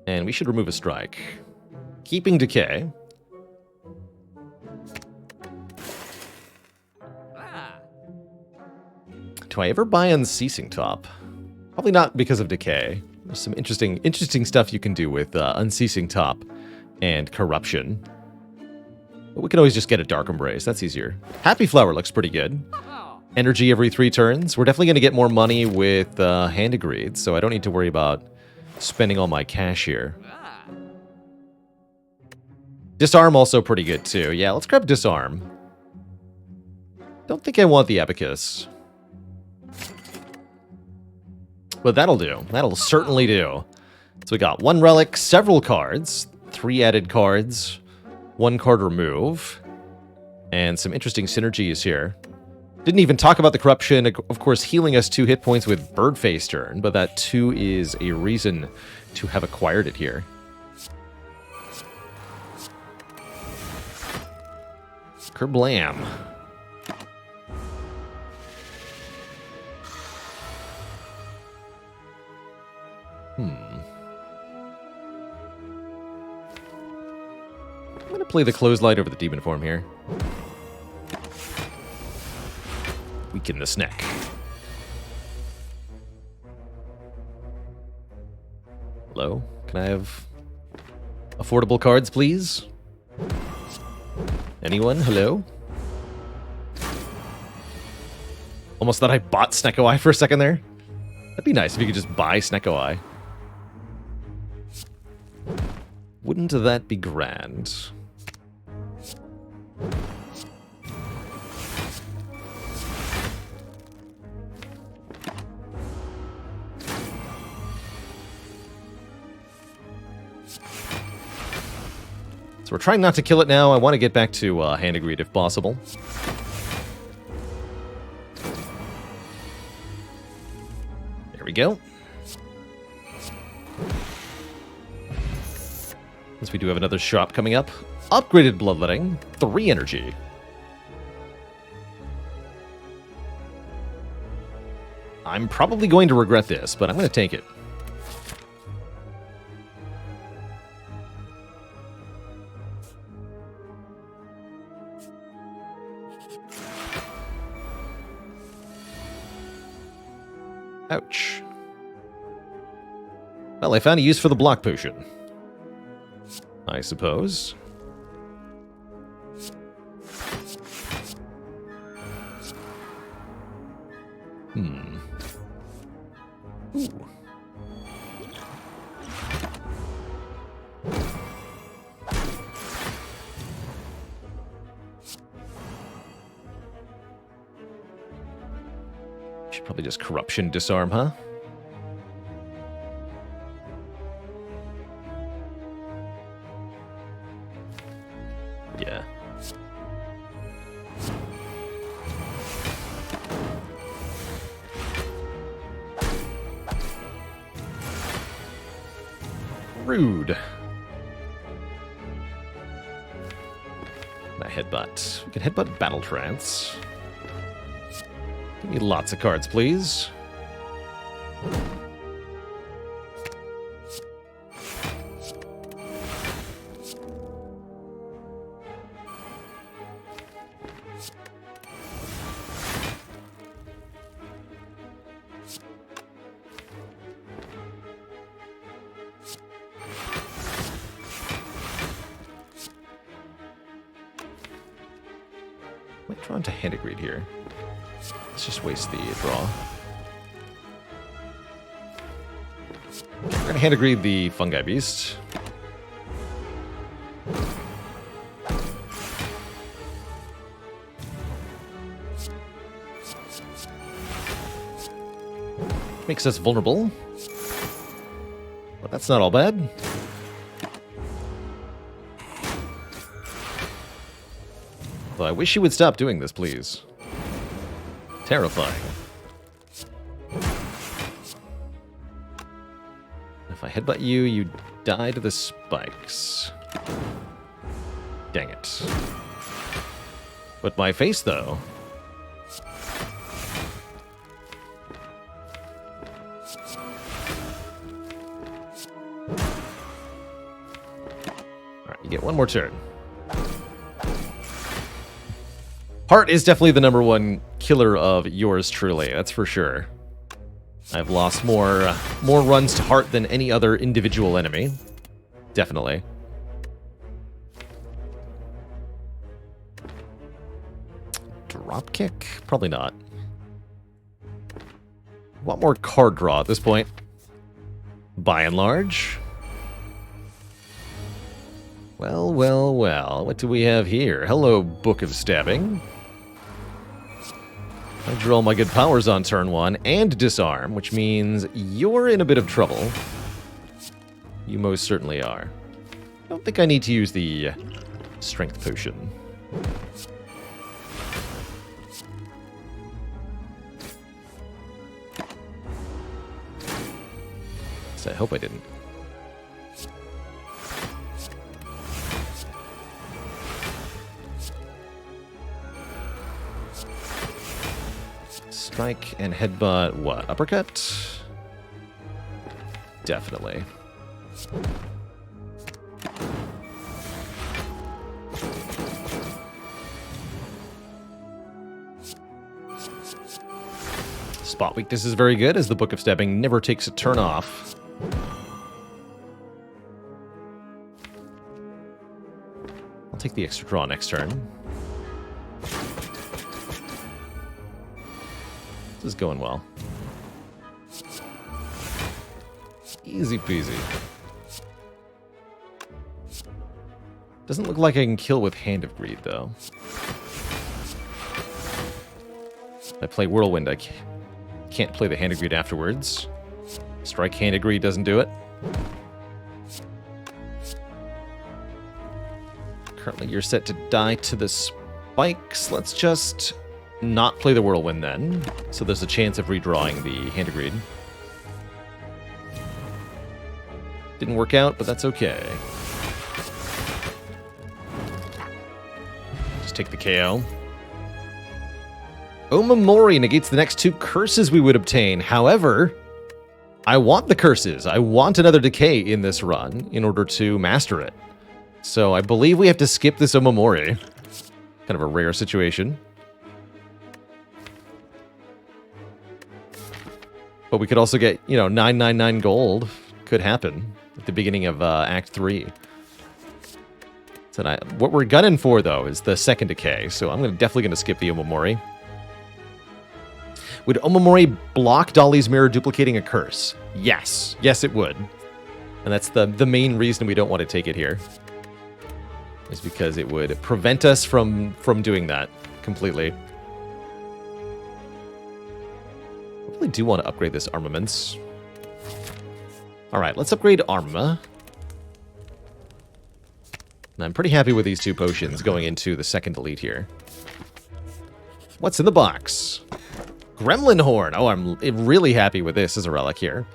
And we should remove a strike. Keeping Decay. Do I ever buy Unceasing Top? Probably not because of Decay. There's some interesting stuff you can do with Unceasing Top and Corruption. But we can always just get a Dark Embrace. That's easier. Happy Flower looks pretty good. Energy every 3 turns. We're definitely going to get more money with Hand of Greed, so I don't need to worry about spending all my cash here. Disarm also pretty good, too. Yeah, let's grab Disarm. Don't think I want the Abacus. But that'll do. That'll certainly do. So we got 1 relic, several cards, 3 added cards, 1 card remove, and some interesting synergies here. Didn't even talk about the corruption, of course, healing us 2 hit points with Birdface turn, but that 2 is a reason to have acquired it here. Kerblam. I'm gonna play the Clothesline over the Demon Form here. Weaken this neck. Hello? Can I have affordable cards, please? Anyone? Hello? Almost thought I bought Snecko Eye for a second there. That'd be nice if you could just buy Snecko Eye. Wouldn't that be grand? So we're trying not to kill it now. I want to get back to Hand of Greed if possible. There we go. Since we do have another shop coming up. Upgraded Bloodletting, 3 energy. I'm probably going to regret this, but I'm going to take it. Ouch. Well, I found a use for the block potion. I suppose. Ooh. Should probably just corruption disarm, huh? Yeah. Rude. My headbutt. We can headbutt Battle Trance. Give me lots of cards, please. Might draw into Hand of Greed here. Let's just waste the draw. Okay, we're gonna Hand of Greed the Fungi Beast. Makes us vulnerable. But that's not all bad. But I wish you would stop doing this, please. Terrifying. If I headbutt you, you die to the spikes. Dang it. But my face, though. Alright, you get one more turn. Heart is definitely the #1 killer of yours truly, that's for sure. I've lost more runs to Heart than any other individual enemy. Definitely. Dropkick? Probably not. Want more card draw at this point. By and large. Well, well, well. What do we have here? Hello, Book of Stabbing. I draw my good powers on turn 1 and disarm, which means you're in a bit of trouble. You most certainly are. I don't think I need to use the strength potion. So I hope I didn't. Strike and headbutt, what? Uppercut? Definitely. Spot weakness is very good, as the Book of Stepping never takes a turn off. I'll take the extra draw next turn. This is going well. Easy peasy. Doesn't look like I can kill with Hand of Greed, though. If I play Whirlwind, I can't play the Hand of Greed afterwards. Strike Hand of Greed doesn't do it. Currently, you're set to die to the spikes. Let's just not play the Whirlwind then, so there's a chance of redrawing the Hand of Greed. Didn't work out, but that's okay. Just take the KO. Omamori negates the next 2 curses we would obtain. However, I want the curses. I want another decay in this run in order to master it. So I believe we have to skip this Omamori. Kind of a rare situation. But we could also get, 999 gold. Could happen at the beginning of Act 3. So what we're gunning for, though, is the second decay. So I'm definitely going to skip the Omamori. Would Omamori block Dolly's Mirror duplicating a curse? Yes. Yes, it would. And that's the main reason we don't want to take it here. Is because it would prevent us from doing that completely. I really do want to upgrade this armaments. Alright, let's upgrade Arma. And I'm pretty happy with these 2 potions going into the second elite here. What's in the box? Gremlin Horn. Oh, I'm really happy with this as a relic here.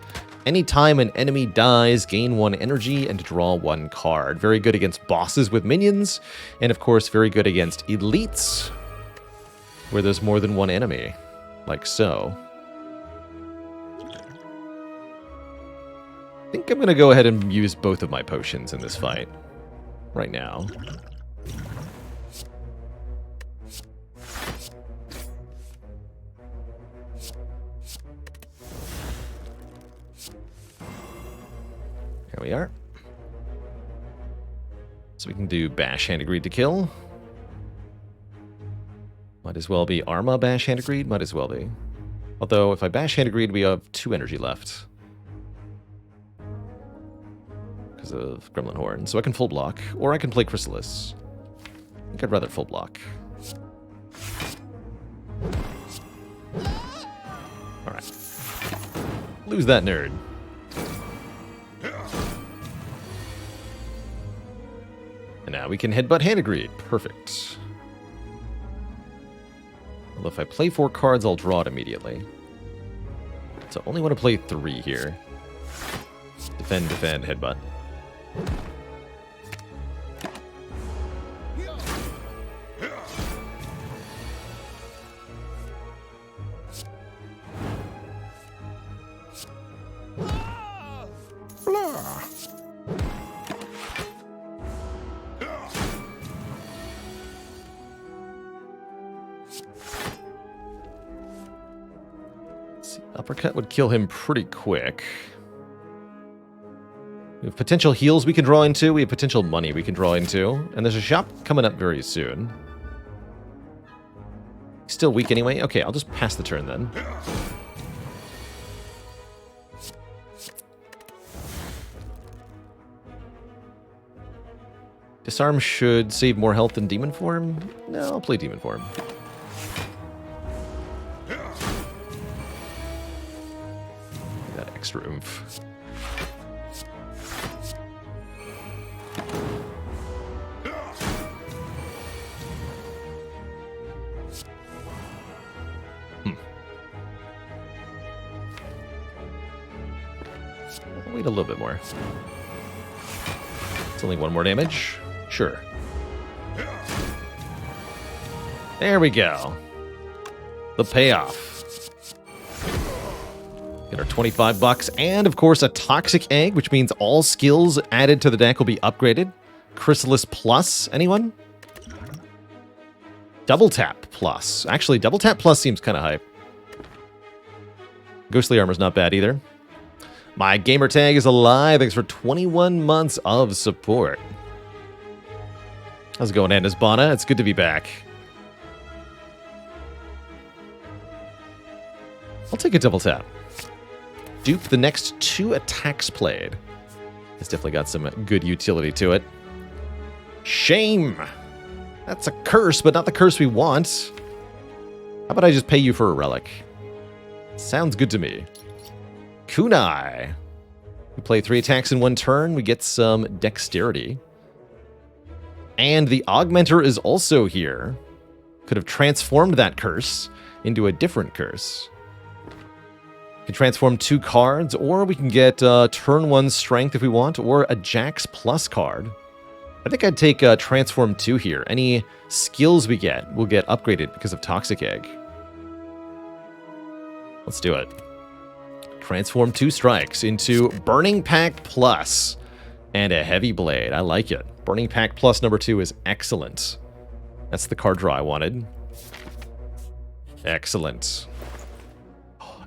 Anytime an enemy dies, gain 1 energy and draw 1 card. Very good against bosses with minions. And of course, very good against elites, where there's more than 1 enemy. Like so. I think I'm going to go ahead and use both of my potions in this fight. Right now. There we are. So we can do Bash Hand of Greed to kill. Might as well be Arma Bash Hand of Greed. Might as well be. Although, if I Bash Hand of Greed, we have 2 energy left. Because of Gremlin Horn. So I can full block, or I can play Chrysalis. I think I'd rather full block. Alright. Lose that nerd. And now we can headbutt Hand of Greed. Perfect. Although if I play 4 cards, I'll draw it immediately. So I only want to play 3 here. Defend, defend, headbutt. Uppercut would kill him pretty quick. We have potential heals we can draw into. We have potential money we can draw into. And there's a shop coming up very soon. Still weak anyway? Okay, I'll just pass the turn then. Disarm should save more health than Demon Form. No, I'll play Demon Form. extra oomph. I'll wait a little bit more. It's only 1 more damage. Sure. There we go. The payoff. Get our 25 bucks, and of course a Toxic Egg, which means all skills added to the deck will be upgraded. Chrysalis Plus, anyone? Double Tap Plus. Actually, Double Tap Plus seems kind of hype. Ghostly Armor's not bad either. My gamer tag is alive. Thanks for 21 months of support. How's it going, Andasbana? It's good to be back. I'll take a double tap. Dupe the next 2 attacks played. It's definitely got some good utility to it. Shame! That's a curse, but not the curse we want. How about I just pay you for a relic? Sounds good to me. Kunai. We play 3 attacks in 1 turn. We get some dexterity. And the Augmenter is also here. Could have transformed that curse into a different curse. We can transform 2 cards, or we can get turn 1 strength if we want, or a Jax Plus card. I think I'd take transform 2 here. Any skills we get will get upgraded because of Toxic Egg. Let's do it. Transform 2 strikes into Burning Pact Plus and a Heavy Blade. I like it. Burning Pact Plus number 2 is excellent. That's the card draw I wanted. Excellent.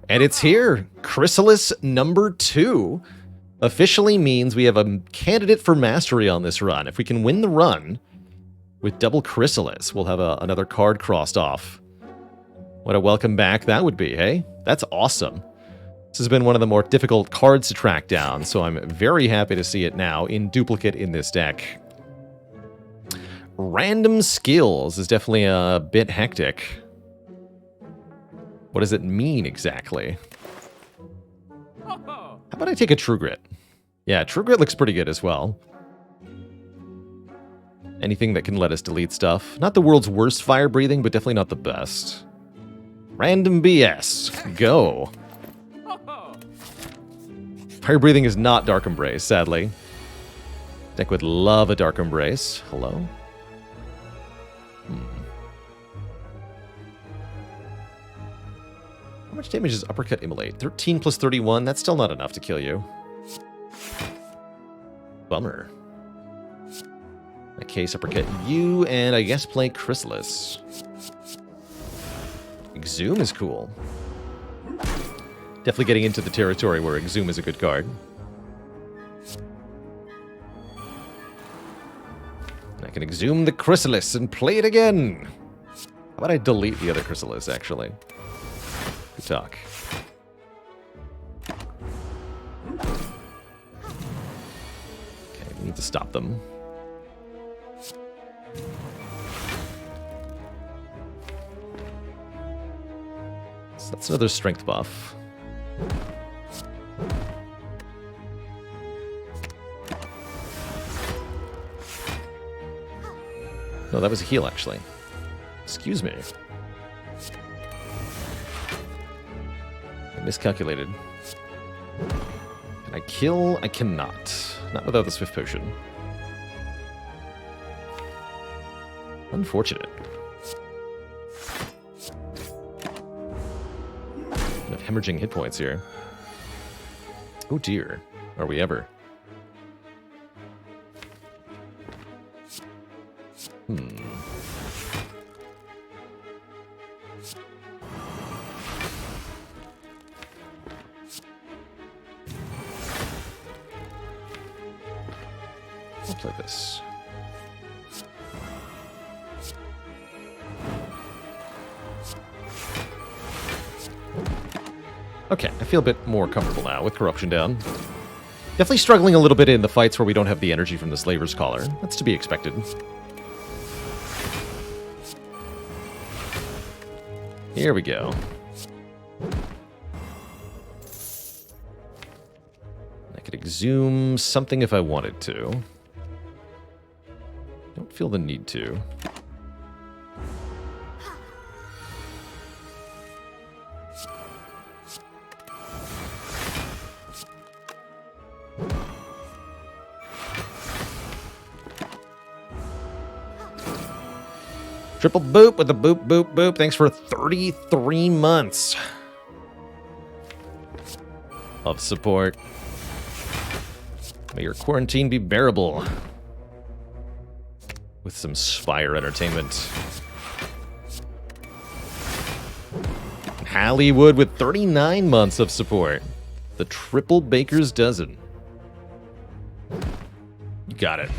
And it's here. Chrysalis number 2 officially means we have a candidate for mastery on this run. If we can win the run with double Chrysalis, we'll have another card crossed off. What a welcome back that would be, hey? That's awesome. This has been one of the more difficult cards to track down, so I'm very happy to see it now in duplicate in this deck. Random skills is definitely a bit hectic. What does it mean exactly? How about I take a True Grit? Yeah, True Grit looks pretty good as well. Anything that can let us delete stuff. Not the world's worst fire breathing, but definitely not the best. Random BS. Go. Fire breathing is not Dark Embrace, sadly. Deck would love a Dark Embrace. Hello? How much damage does Uppercut Immolate? 13 plus 31, that's still not enough to kill you. Bummer. In that case, Uppercut you, and I guess play Chrysalis. Exhume is cool. Definitely getting into the territory where Exhume is a good card. I can Exhume the Chrysalis and play it again. How about I delete the other Chrysalis, actually? Good talk. Okay, we need to stop them. So that's another strength buff. No, that was a heal, actually. Excuse me. I miscalculated. Can I kill? I cannot. Not without the Swift Potion. Unfortunate. I have hemorrhaging hit points here. Oh dear. Are we ever? I'll play this. Okay, I feel a bit more comfortable now with Corruption down. Definitely struggling a little bit in the fights where we don't have the energy from the Slaver's Collar. That's to be expected. Here we go. Could exhume something if I wanted to. Don't feel the need to. Triple boop with the boop, boop, boop. Thanks for 33 months of support. May your quarantine be bearable with some Spire entertainment. Hollywood with 39 months of support. The triple baker's dozen. You got it.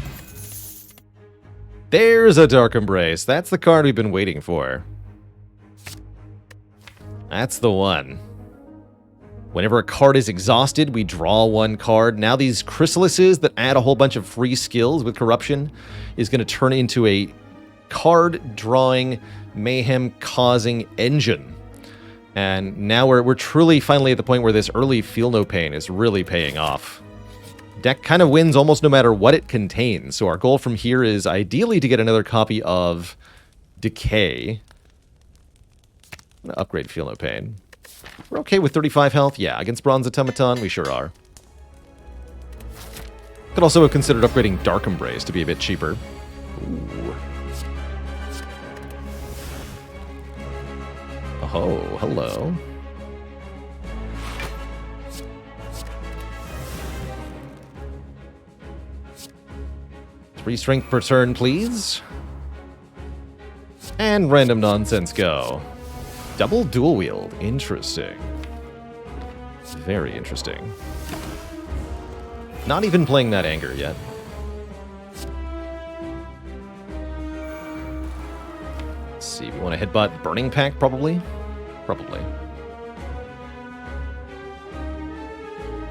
There's a Dark Embrace. That's the card we've been waiting for. That's the one. Whenever a card is exhausted, we draw one card. Now these chrysalises that add a whole bunch of free skills with corruption is going to turn into a card-drawing, mayhem-causing engine. And now we're truly finally at the point where this early Feel No Pain is really paying off. Deck kind of wins almost no matter what it contains. So our goal from here is ideally to get another copy of Decay. I'm going to upgrade Feel No Pain. We're okay with 35 health. Yeah, against Bronze Automaton, we sure are. Could also have considered upgrading Dark Embrace to be a bit cheaper. Ooh. Oh, hello. Three strength per turn, please. And random nonsense go. Double dual wield. Interesting. Very interesting. Not even playing that anger yet. Let's see, we want to headbutt Burning Pact, probably? Probably.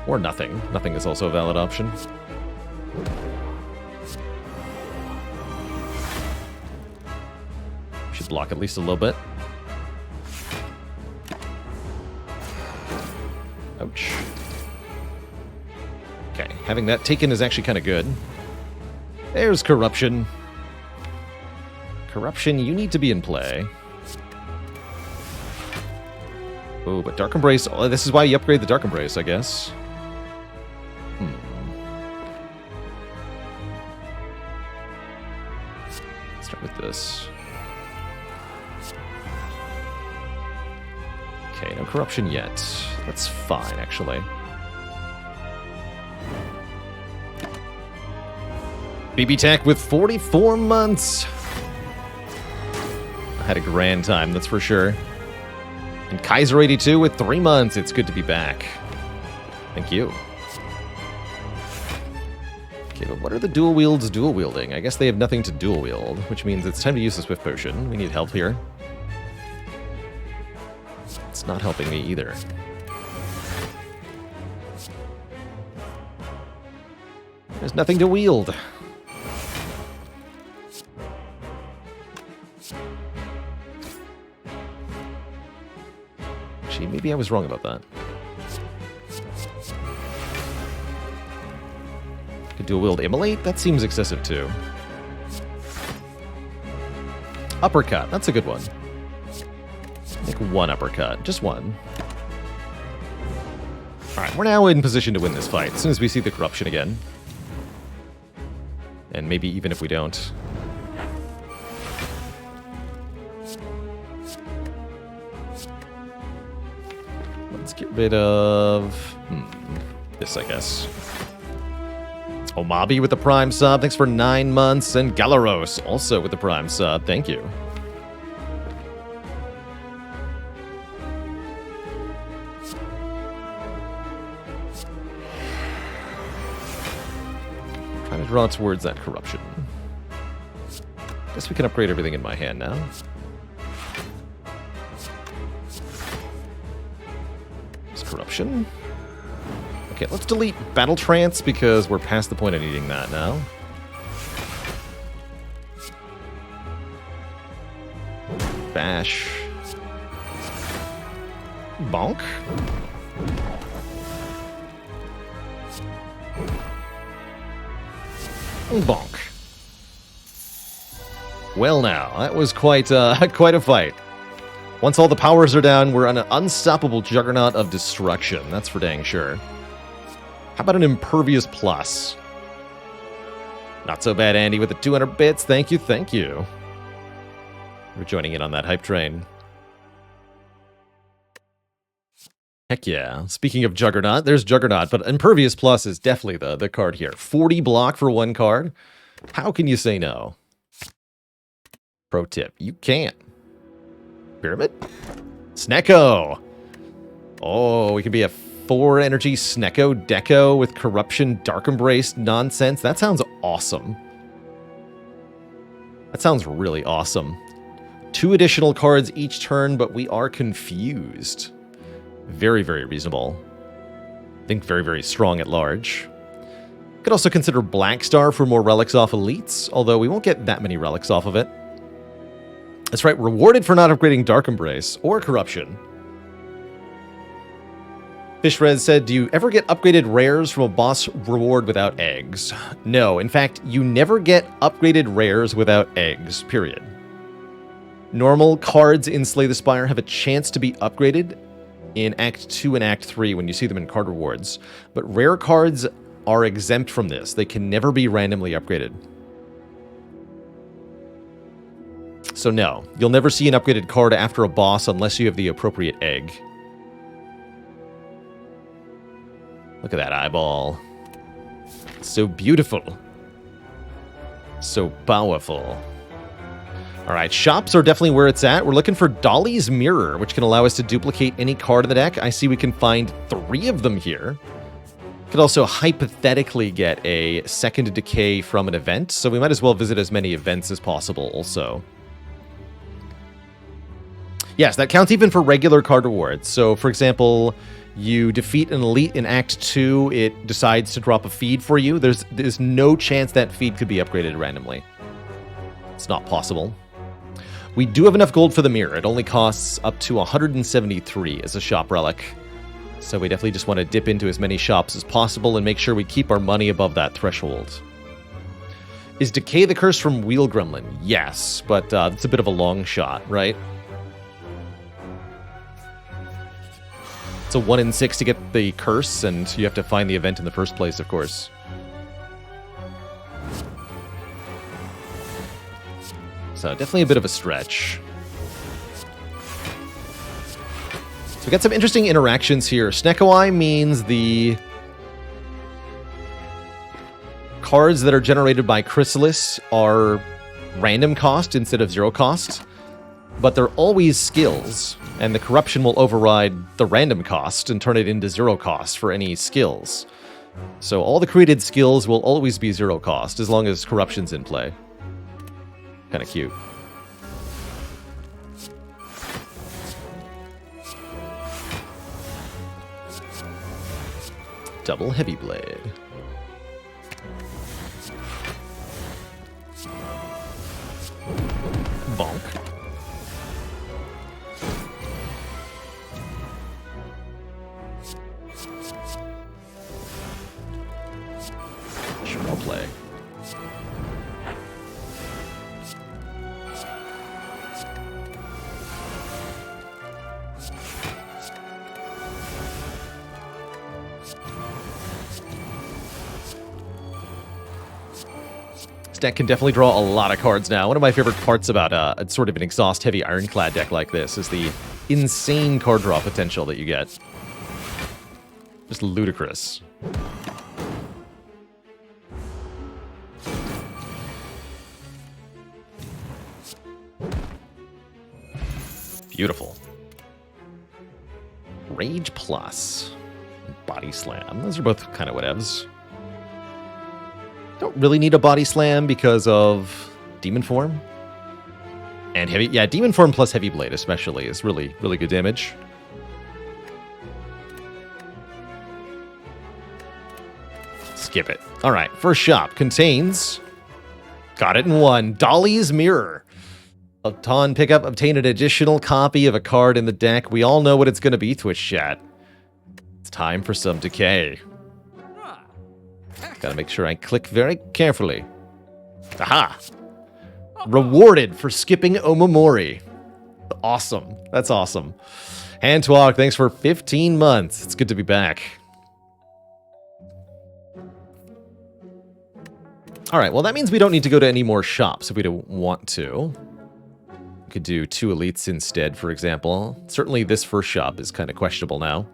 Or nothing. Nothing is also a valid option. Should block at least a little bit. Ouch. Okay, having that taken is actually kind of good. There's Corruption. Corruption, you need to be in play. Oh, but Dark Embrace, oh, this is why you upgrade the Dark Embrace, I guess. Let's start with this. Okay, no Corruption yet. That's fine, actually. BB Tech with 44 months. I had a grand time, that's for sure. And Kaiser 82 with 3 months. It's good to be back. Thank you. Okay, but what are the dual wields dual wielding? I guess they have nothing to dual wield, which means it's time to use the Swift Potion. We need help here. It's not helping me either. There's nothing to wield. Actually, maybe I was wrong about that. Could dual wield Immolate? That seems excessive too. Uppercut, that's a good one. Make one uppercut, just one. Alright, we're now in position to win this fight as soon as we see the Corruption again. And maybe even if we don't. Let's get rid of... this, I guess. Omabi with the Prime sub, thanks for 9 months. And Galaros also with the Prime sub, thank you. Trying to draw towards that Corruption. Guess we can upgrade everything in my hand now. There's Corruption. Okay, let's delete Battle Trance because we're past the point of needing that now. Bash. Bonk. Bonk. Well now, that was quite quite a fight. Once all the powers are down, we're an unstoppable juggernaut of destruction. That's for dang sure. How about an Impervious Plus? Not so bad, Andy, with the 200 bits. Thank you, thank you. We're joining in on that hype train. Heck yeah. Speaking of Juggernaut, there's Juggernaut, but Impervious Plus is definitely the card here. 40 block for one card. How can you say no? Pro tip, you can't. Pyramid? Snecko! Oh, we can be a 4 energy Snecko Deco with Corruption Dark Embrace nonsense. That sounds awesome. That sounds really awesome. 2 additional cards each turn, but we are confused. Very, very reasonable. I think very, very strong at large. Could also consider Black Star for more relics off elites, although we won't get that many relics off of it. That's right, rewarded for not upgrading Dark Embrace or Corruption. Fishrez said, do you ever get upgraded rares from a boss reward without eggs? No, in fact, you never get upgraded rares without eggs, period. Normal cards in Slay the Spire have a chance to be upgraded in Act 2 and Act 3 when you see them in card rewards, but rare cards are exempt from this. They can never be randomly upgraded. So no, you'll never see an upgraded card after a boss unless you have the appropriate egg. Look at that eyeball. So beautiful. So powerful. Alright, shops are definitely where it's at. We're looking for Dolly's Mirror, which can allow us to duplicate any card in the deck. I see we can find 3 of them here. Could also hypothetically get a second decay from an event, so we might as well visit as many events as possible also. Yes, that counts even for regular card rewards. So, for example, you defeat an elite in Act 2, it decides to drop a feed for you. There's no chance that feed could be upgraded randomly. It's not possible. We do have enough gold for the mirror. It only costs up to 173 as a shop relic. So we definitely just want to dip into as many shops as possible and make sure we keep our money above that threshold. Is Decay the curse from Wheel Gremlin? Yes, but it's a bit of a long shot, right? It's a 1 in 6 to get the curse, and you have to find the event in the first place, of course. So definitely a bit of a stretch. So we got some interesting interactions here. Snecko means the cards that are generated by Chrysalis are random cost instead of 0 cost, but they're always skills, and the corruption will override the random cost and turn it into 0 cost for any skills. So all the created skills will always be 0 cost as long as corruption's in play. Kind of cute. Double Heavy Blade. Bonk. Sure, I'll play. Deck can definitely draw a lot of cards now. One of my favorite parts about sort of an exhaust-heavy Ironclad deck like this is the insane card draw potential that you get. Just ludicrous. Beautiful. Rage Plus. Body Slam. Those are both kind of whatevs. Don't really need a body slam because of Demon Form. And heavy, yeah, Demon Form plus Heavy Blade especially is really, really good damage. Skip it. All right, first shop contains, got it in 1, Dolly's Mirror. Upon pickup, obtain an additional copy of a card in the deck. We all know what it's going to be, Twitch chat. It's time for some decay. Gotta make sure I click very carefully. Aha! Rewarded for skipping Omamori. Awesome. That's awesome. Handtwalk, thanks for 15 months. It's good to be back. All right, well, that means we don't need to go to any more shops if we don't want to. We could do 2 elites instead, for example. Certainly this first shop is kind of questionable now.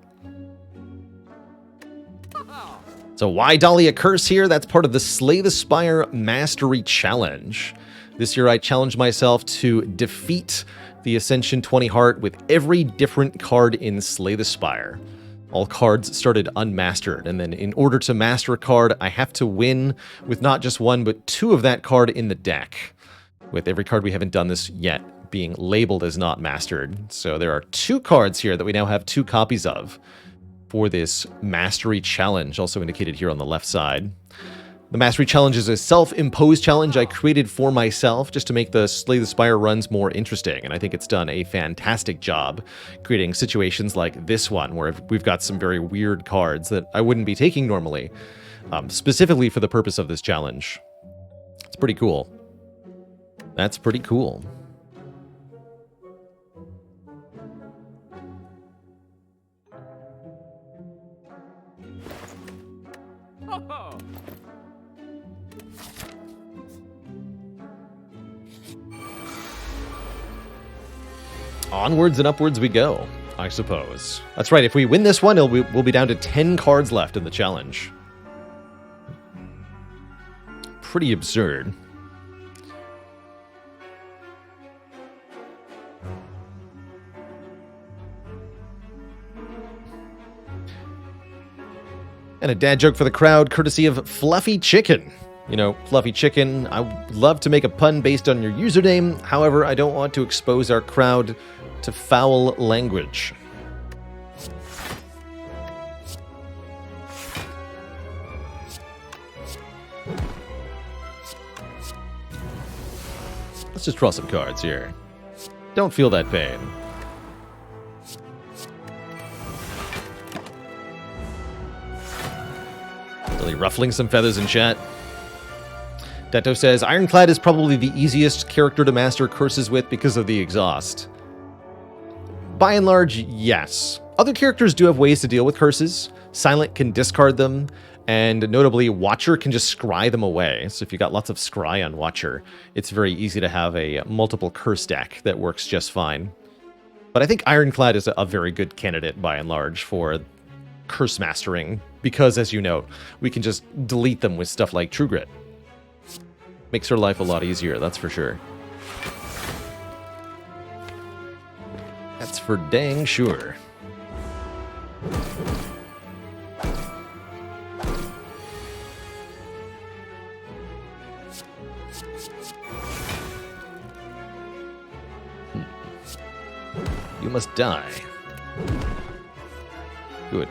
So why Dahlia Curse here? That's part of the Slay the Spire Mastery Challenge. This year I challenged myself to defeat the Ascension 20 Heart with every different card in Slay the Spire. All cards started unmastered, and then in order to master a card, I have to win with not just 1, but 2 of that card in the deck. With every card we haven't done this yet being labeled as not mastered. So there are 2 cards here that we now have 2 copies of for this Mastery Challenge, also indicated here on the left side. The Mastery Challenge is a self-imposed challenge I created for myself just to make the Slay the Spire runs more interesting, and I think it's done a fantastic job creating situations like this one, where we've got some very weird cards that I wouldn't be taking normally, specifically for the purpose of this challenge. It's pretty cool. That's pretty cool. Onwards and upwards we go, I suppose. That's right, if we win this one, we'll be down to 10 cards left in the challenge. Pretty absurd. And a dad joke for the crowd, courtesy of Fluffy Chicken. You know, Fluffy Chicken, I would love to make a pun based on your username. However, I don't want to expose our crowd to foul language. Let's just draw some cards here. Don't feel that pain. Really ruffling some feathers in chat. Detto says, Ironclad is probably the easiest character to master curses with because of the exhaust. By and large, yes. Other characters do have ways to deal with curses. Silent can discard them, and notably, Watcher can just scry them away. So if you got lots of scry on Watcher, it's very easy to have a multiple curse deck that works just fine. But I think Ironclad is a very good candidate, by and large, for curse mastering, because, as you know, we can just delete them with stuff like True Grit. Makes her life a lot easier, that's for sure. That's for dang sure. You must die. Good.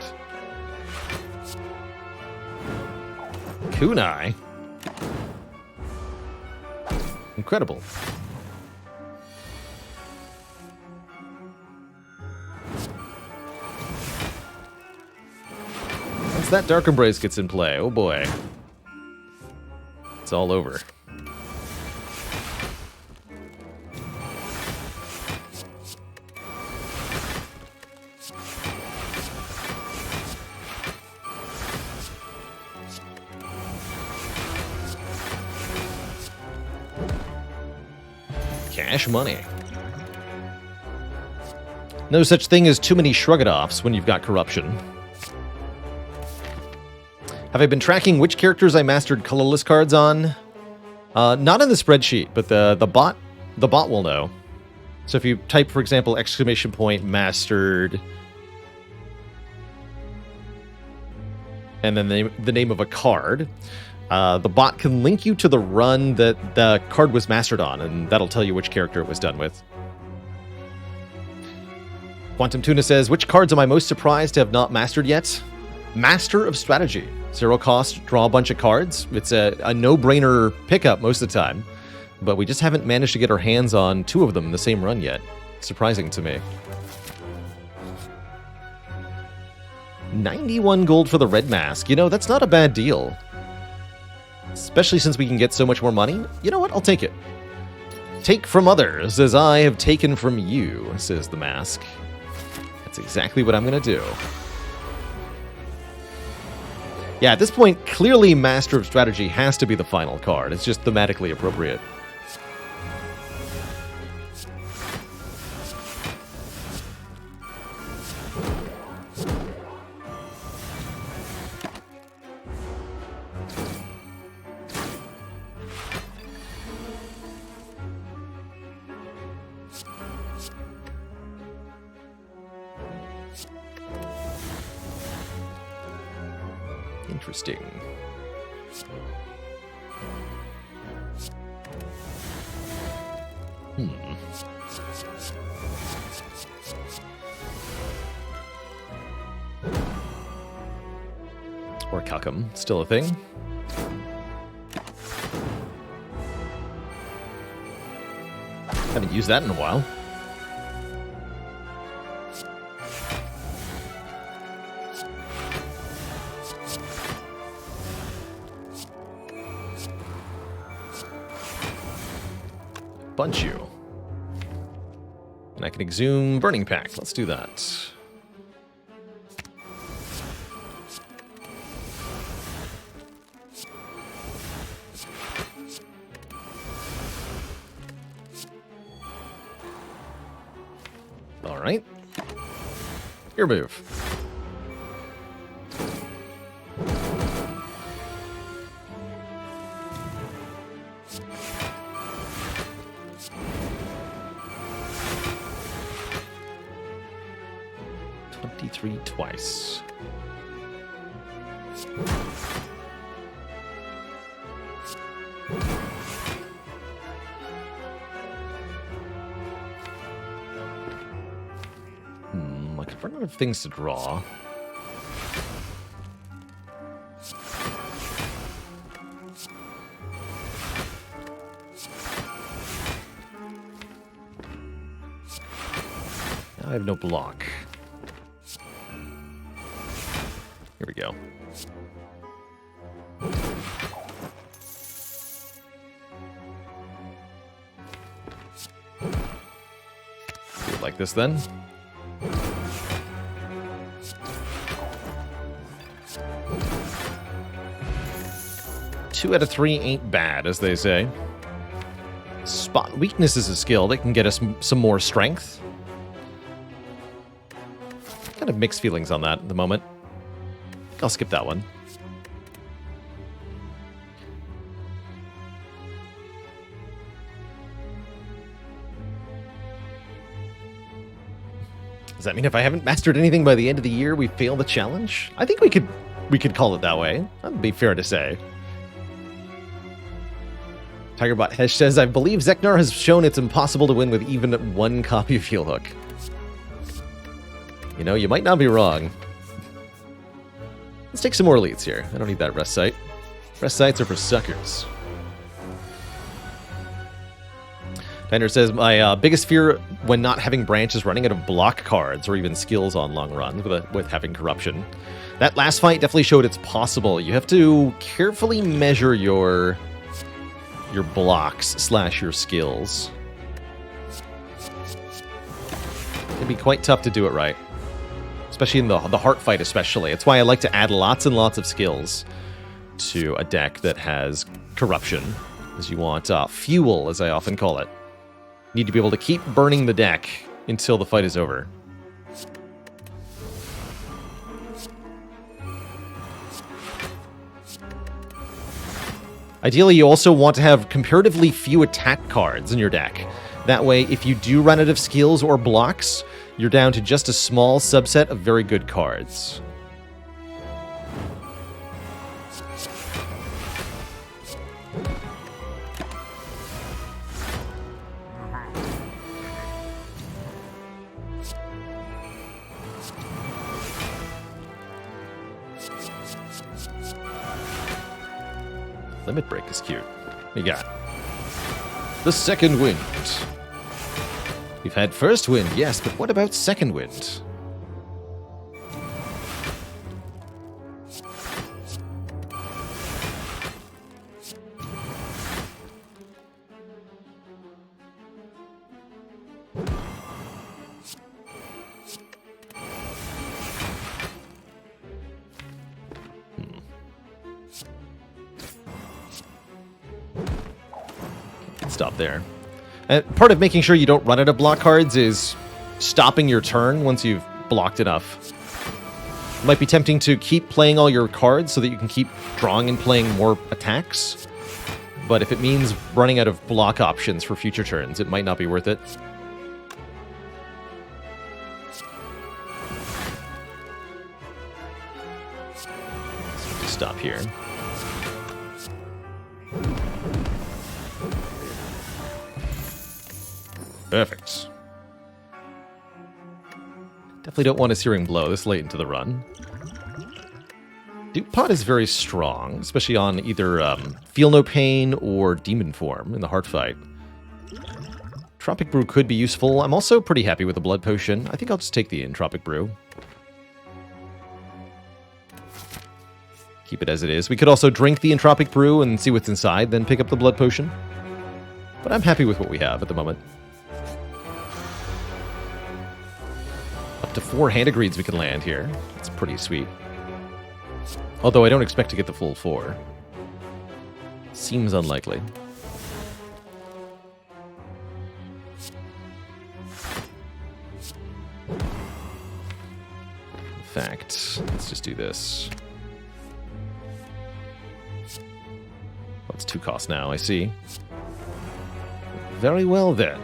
Kunai? Incredible. Once that Dark Embrace gets in play, oh boy. It's all over. Cash money. No such thing as too many shrug-it-offs when you've got corruption. Have I been tracking which characters I mastered colorless cards on? Not in the spreadsheet, but the bot will know. So if you type, for example, exclamation point mastered, and then the name of a card, the bot can link you to the run that the card was mastered on, and that'll tell you which character it was done with. Quantum Tuna says, which cards am I most surprised to have not mastered yet? Master of Strategy. 0 cost, draw a bunch of cards. It's a no-brainer pickup most of the time, but we just haven't managed to get our hands on 2 of them in the same run yet. Surprising to me. 91 gold for the Red Mask. You know, that's not a bad deal. Especially since we can get so much more money. You know what? I'll take it. Take from others as I have taken from you, says the mask. That's exactly what I'm going to do. Yeah, at this point, clearly Master of Strategy has to be the final card. It's just thematically appropriate. Interesting. Or Calcum, still a thing. Haven't used that in a while. Bunch you. And I can exhume Burning Pact. Let's do that. All right. Your move. Twice. I could run out of things to draw. Now I have no block. Here we go. Do it like this then. Two out of 3 ain't bad, as they say. Spot weakness is a skill that can get us some more strength. Kind of mixed feelings on that at the moment. I'll skip that one. Does that mean if I haven't mastered anything by the end of the year, we fail the challenge? I think we could call it that way. That'd be fair to say. Tigerbot Hesh says, I believe Zeknar has shown it's impossible to win with even one copy of Heel Hook. You know, you might not be wrong. Let's take some more elites here. I don't need that rest site. Rest sites are for suckers. Diner says, my biggest fear when not having branch is running out of block cards or even skills on long runs with having corruption. That last fight definitely showed it's possible. You have to carefully measure your blocks / your skills. It'd be quite tough to do it right. Especially in the heart fight especially. It's why I like to add lots and lots of skills to a deck that has corruption. Because you want fuel, as I often call it. You need to be able to keep burning the deck until the fight is over. Ideally, you also want to have comparatively few attack cards in your deck. That way, if you do run out of skills or blocks, you're down to just a small subset of very good cards. Limit Break is cute. What you got? The Second Wind. We've had First Wind, yes, but what about Second Wind? can stop there. And part of making sure you don't run out of block cards is stopping your turn once you've blocked enough. It might be tempting to keep playing all your cards so that you can keep drawing and playing more attacks. But if it means running out of block options for future turns, it might not be worth it. So stop here. Perfect. Definitely don't want a Searing Blow this late into the run. Dupe Pot is very strong, especially on either Feel No Pain or Demon form in the Heart Fight. Tropic Brew could be useful. I'm also pretty happy with the Blood Potion. I think I'll just take the Entropic Brew. Keep it as it is. We could also drink the Entropic Brew and see what's inside, then pick up the Blood Potion. But I'm happy with what we have at the moment. Up to 4 Hand of Greeds we can land here. That's pretty sweet. Although I don't expect to get the full 4. Seems unlikely. In fact, let's just do this. What's 2 cost now? I see. Very well then.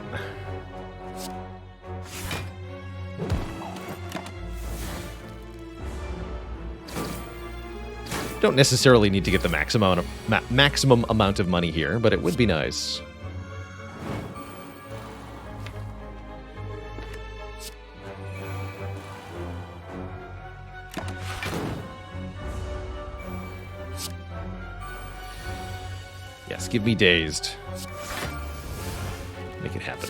Don't necessarily need to get the maximum amount of money here, but it would be nice. Yes, give me Dazed. Make it happen.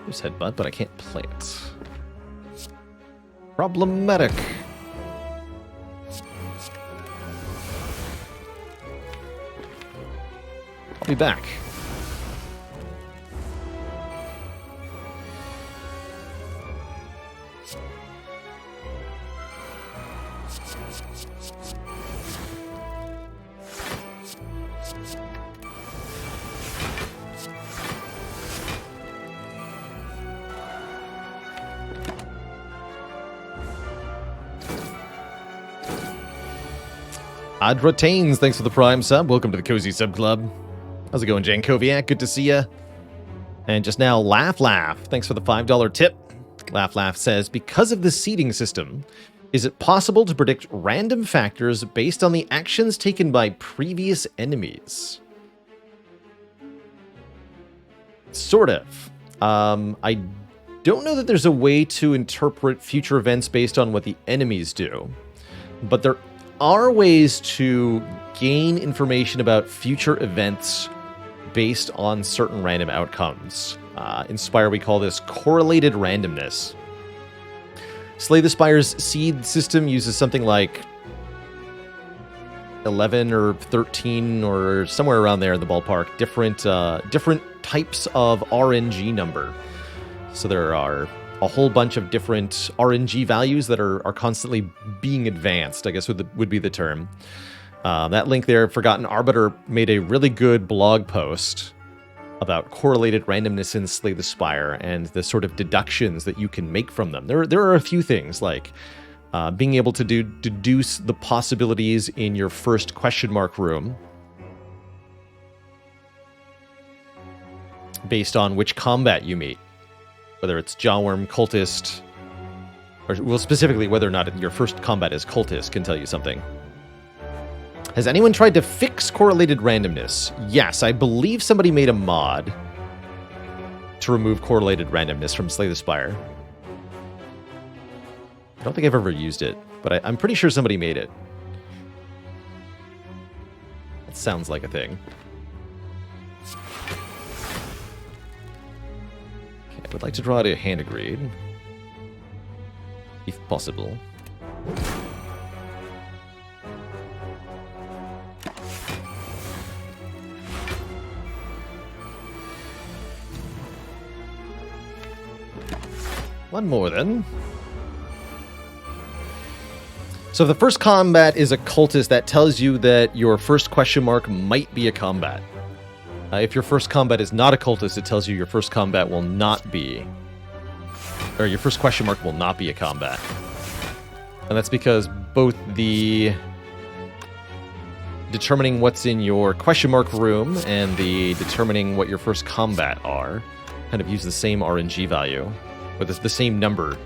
There's Headbutt, but I can't play it. Problematic. I'll be back. Adratains, thanks for the Prime sub. Welcome to the Cozy Sub Club. How's it going, Jankoviak? Good to see ya. And just now, Laugh Laugh. Thanks for the $5 tip. Laugh Laugh says, because of the seeding system, is it possible to predict random factors based on the actions taken by previous enemies? Sort of. I don't know that there's a way to interpret future events based on what the enemies do, but there are ways to gain information about future events based on certain random outcomes. In Spire, we call this correlated randomness. Slay the Spire's seed system uses something like 11 or 13 or somewhere around there in the ballpark, different types of RNG number. So there are a whole bunch of different RNG values that are constantly being advanced, I guess would be the term. That link there, Forgotten Arbiter, made a really good blog post about correlated randomness in Slay the Spire and the sort of deductions that you can make from them. There are a few things, like being able to deduce the possibilities in your first question mark room based on which combat you meet. Whether it's Jawworm, Cultist, or well, specifically whether or not your first combat is Cultist can tell you something. Has anyone tried to fix correlated randomness? Yes, I believe somebody made a mod to remove correlated randomness from Slay the Spire. I don't think I've ever used it, but I'm pretty sure somebody made it. It sounds like a thing. I would like to draw a hand agreed, if possible. One more then. So if the first combat is a cultist, that tells you that your first question mark might be a combat. If your first combat is not a cultist, it tells you your first combat will not be, or your first question mark will not be a combat. And that's because both the determining what's in your question mark room and the determining what your first combat are kind of use the same RNG value, or the same number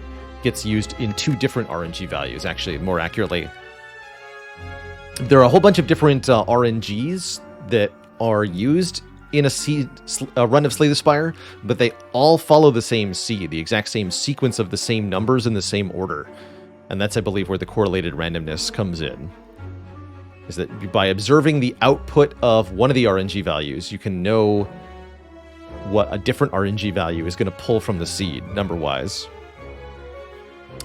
gets used in two different RNG values, actually, more accurately. There are a whole bunch of different RNGs that are used in a run of Slay the Spire, but they all follow the same seed, the exact same sequence of the same numbers in the same order. And that's, I believe, where the correlated randomness comes in. Is that by observing the output of one of the RNG values, you can know what a different RNG value is going to pull from the seed, number-wise.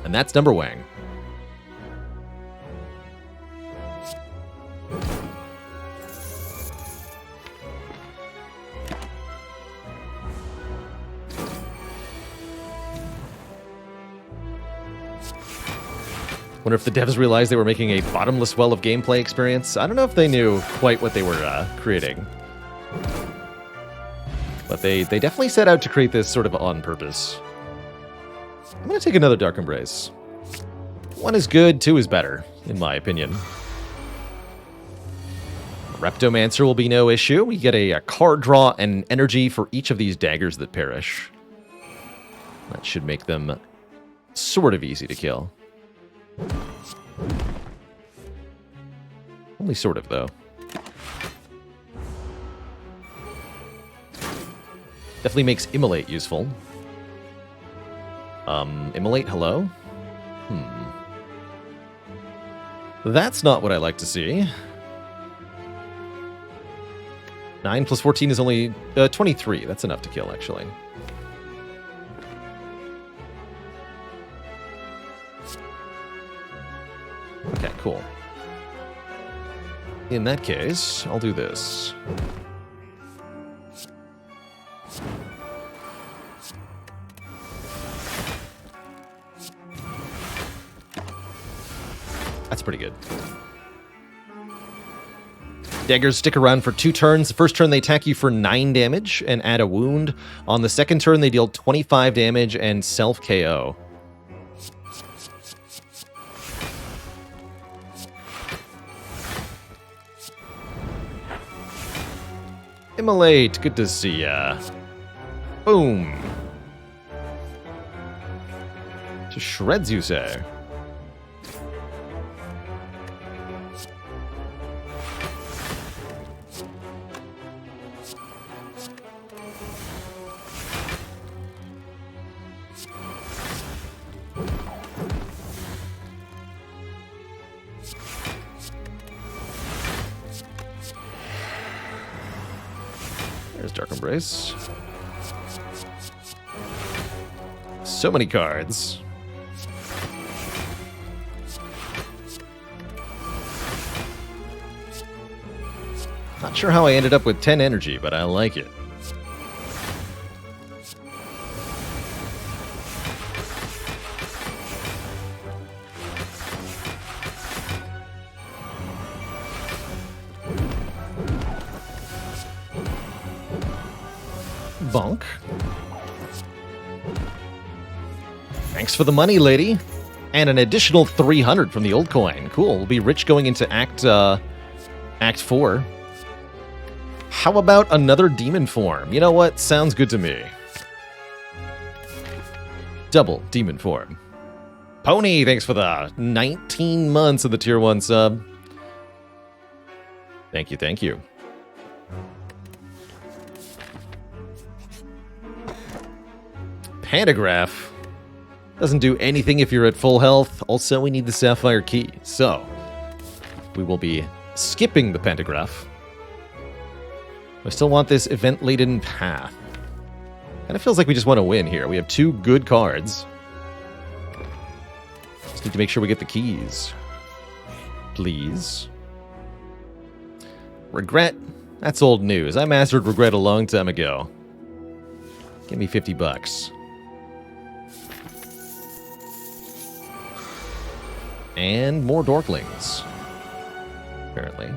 And that's Number Wang. Wonder if the devs realized they were making a bottomless well of gameplay experience. I don't know if they knew quite what they were creating. But they definitely set out to create this sort of on purpose. I'm going to take another Dark Embrace. One is good, two is better, in my opinion. Reptomancer will be no issue. We get a card draw and energy for each of these daggers that perish. That should make them sort of easy to kill. Only sort of, though. Definitely makes Immolate useful. Immolate, hello? That's not what I like to see. 9 plus 14 is only 23. That's enough to kill, actually. Okay, cool. In that case, I'll do this. That's pretty good. Daggers stick around for 2 turns. The first turn they attack you for 9 damage and add a wound. On the second turn they deal 25 damage and self-KO. Immolate, good to see ya. Boom. Just shreds you, say. There's Dark Embrace. So many cards. Not sure how I ended up with 10 energy, but I like it. Bonk. Thanks for the money, lady. And an additional 300 from the old coin. Cool. We'll be rich going into Act 4. How about another demon form? You know what? Sounds good to me. Double demon form. Pony, thanks for the 19 months of the Tier 1 sub. Thank you, thank you. Pantograph doesn't do anything if you're at full health. Also, we need the Sapphire Key. So, we will be skipping the Pantograph. I still want this event-laden path. Kind of feels like we just want to win here. We have 2 good cards. Just need to make sure we get the keys. Please. Regret? That's old news. I mastered regret a long time ago. Give me $50. And more Dorklings. Apparently.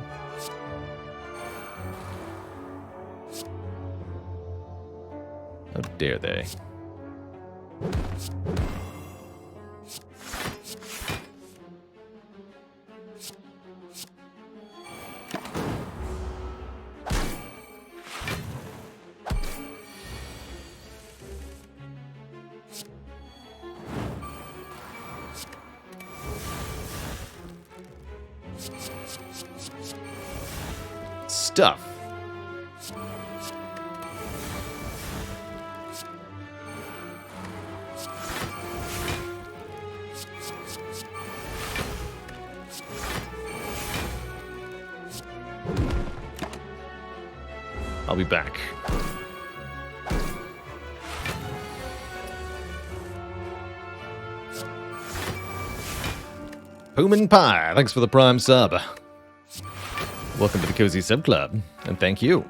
How dare they? Stuff. I'll be back. Puman Pie, thanks for the Prime sub. Welcome to the Cozy Sub Club, and thank you.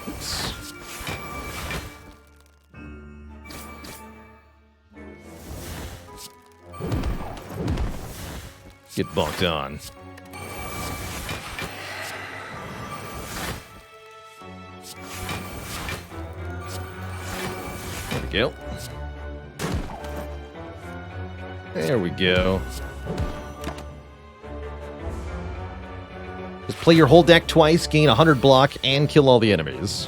Oops. Get bonked on. There we go. There we go. Just play your whole deck twice, gain 100 block, and kill all the enemies.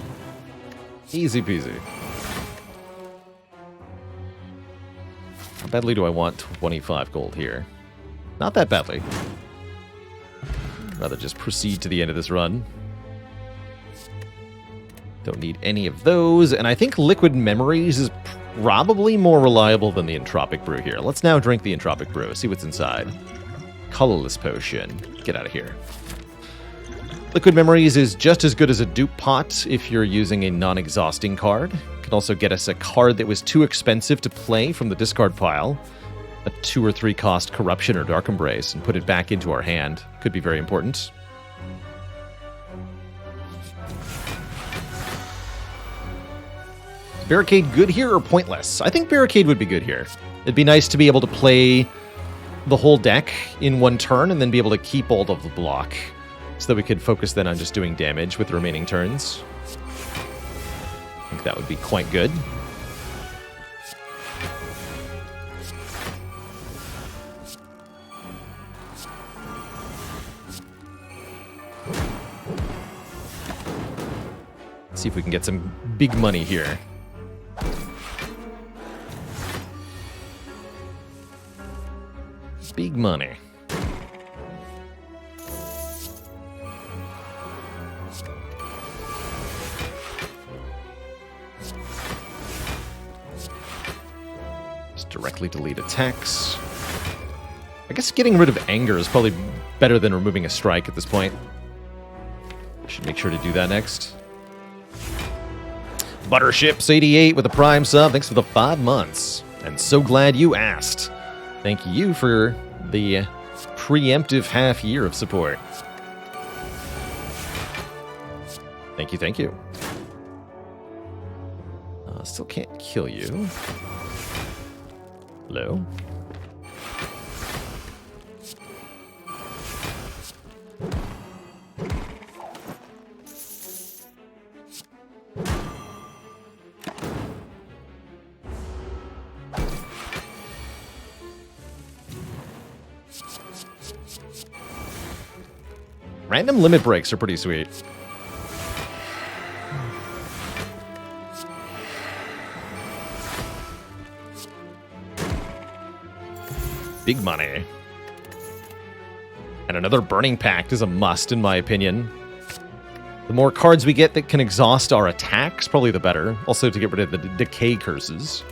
Easy peasy. How badly do I want 25 gold here? Not that badly. Rather just proceed to the end of this run. Don't need any of those, and I think Liquid Memories is probably more reliable than the Entropic Brew here. Let's now drink the Entropic Brew, see what's inside. Colorless Potion. Get out of here. Liquid Memories is just as good as a dupe pot if you're using a non-exhausting card. It can also get us a card that was too expensive to play from the discard pile. A 2 or 3 cost Corruption or Dark Embrace and put it back into our hand. Could be very important. Barricade good here or pointless? I think Barricade would be good here. It'd be nice to be able to play the whole deck in one turn and then be able to keep all of the block so that we could focus then on just doing damage with the remaining turns. I think that would be quite good. Let's see if we can get some big money here. Big money. Just directly delete attacks. I guess getting rid of anger is probably better than removing a strike at this point. I should make sure to do that next. Butterships88 with a Prime sub. Thanks for the 5 months. And so glad you asked. Thank you for the preemptive half year of support. Thank you, thank you. Still can't kill you. Hello? Random limit breaks are pretty sweet. Big money. And another Burning Pact is a must, in my opinion. The more cards we get that can exhaust our attacks, probably the better. Also to get rid of the decay curses.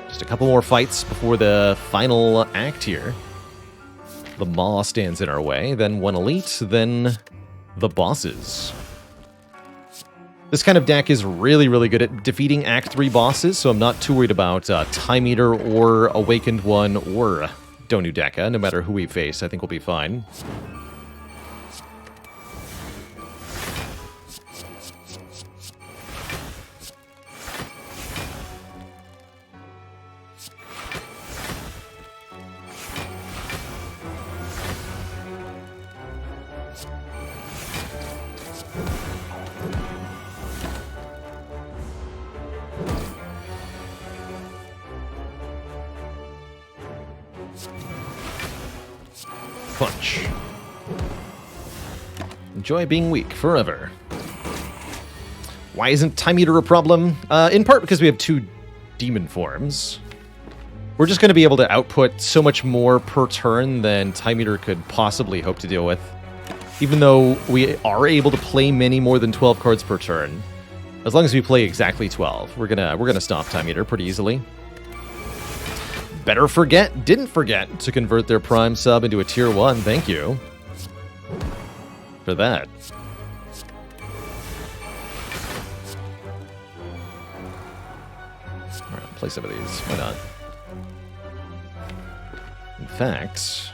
Just a couple more fights before the final act here. The Maw stands in our way, then one Elite, then the bosses. This kind of deck is really, really good at defeating Act 3 bosses, so I'm not too worried about Time Eater or Awakened One or Donu Deka. No matter who we face, I think we'll be fine. Punch. Enjoy being weak forever. Why isn't Time Eater a problem? In part because we have 2 demon forms. We're just going to be able to output so much more per turn than Time Eater could possibly hope to deal with. Even though we are able to play many more than 12 cards per turn. As long as we play exactly 12, we're gonna stop Time Eater pretty easily. Didn't forget to convert their Prime sub into a Tier 1. Thank you for that. Alright, play some of these. Why not? In fact...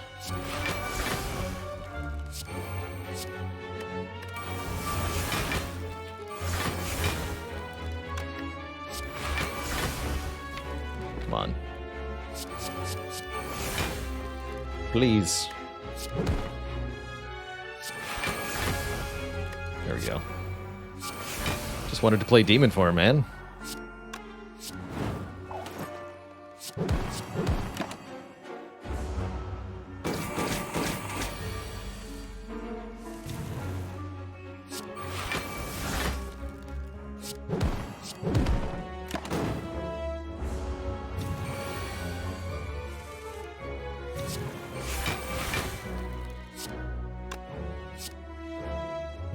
Come on. Please. There we go. Just wanted to play Demon Form, man.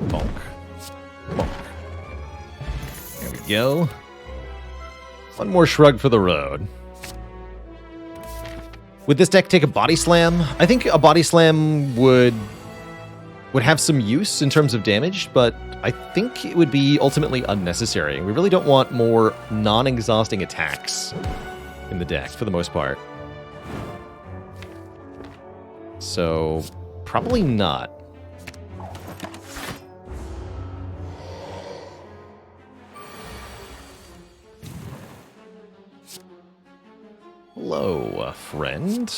Bonk. Bonk. There we go. One more shrug for the road. Would this deck take a Body Slam? I think a Body Slam would have some use in terms of damage, but I think it would be ultimately unnecessary. We really don't want more non-exhausting attacks in the deck, for the most part. So, probably not. Hello, friend.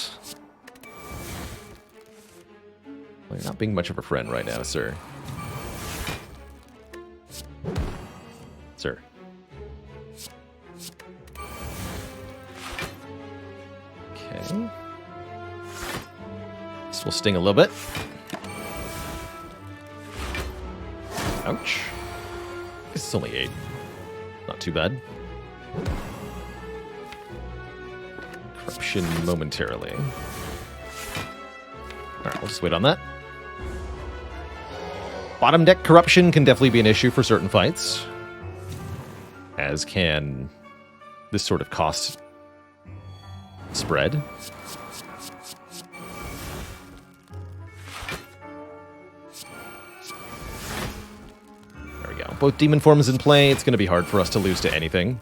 Well, you're not being much of a friend right now, sir. Sir. Okay. This will sting a little bit. Ouch. This is only 8. Not too bad. Corruption momentarily. Alright, we'll just wait on that. Bottom deck corruption can definitely be an issue for certain fights. As can this sort of cost spread. There we go. Both demon forms in play. It's going to be hard for us to lose to anything.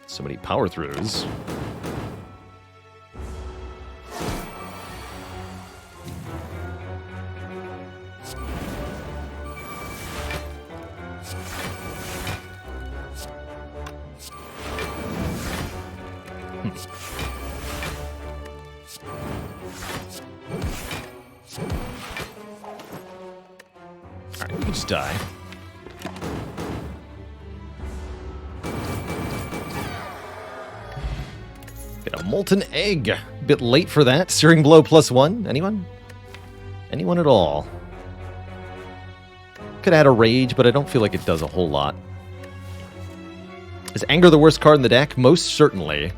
So many power throughs. Alright, you can just die. Get a Molten Egg. Bit late for that. Searing Blow +1. Anyone? Anyone at all? Could add a Rage, but I don't feel like it does a whole lot. Is Anger the worst card in the deck? Most certainly.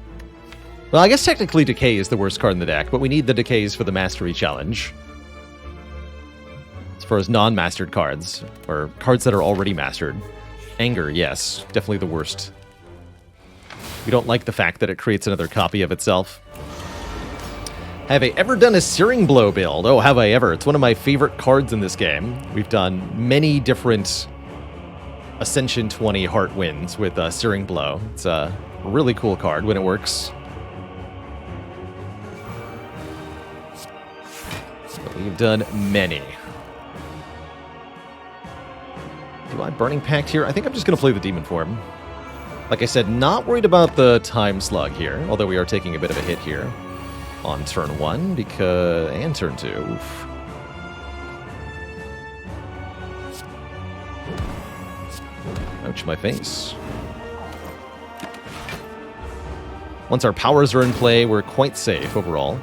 Well, I guess technically Decay is the worst card in the deck, but we need the Decays for the Mastery Challenge. As far as non-mastered cards, or cards that are already mastered. Anger, yes. Definitely the worst. We don't like the fact that it creates another copy of itself. Have I ever done a Searing Blow build? Oh, have I ever? It's one of my favorite cards in this game. We've done many different Ascension 20 Heart wins with Searing Blow. It's a really cool card when it works. But we've done many. Do I Burning Pact here? I think I'm just going to play the Demon form. Like I said, not worried about the Time Slug here, although we are taking a bit of a hit here on turn 1 and turn 2. Oof. Ouch, my face. Once our powers are in play, we're quite safe overall.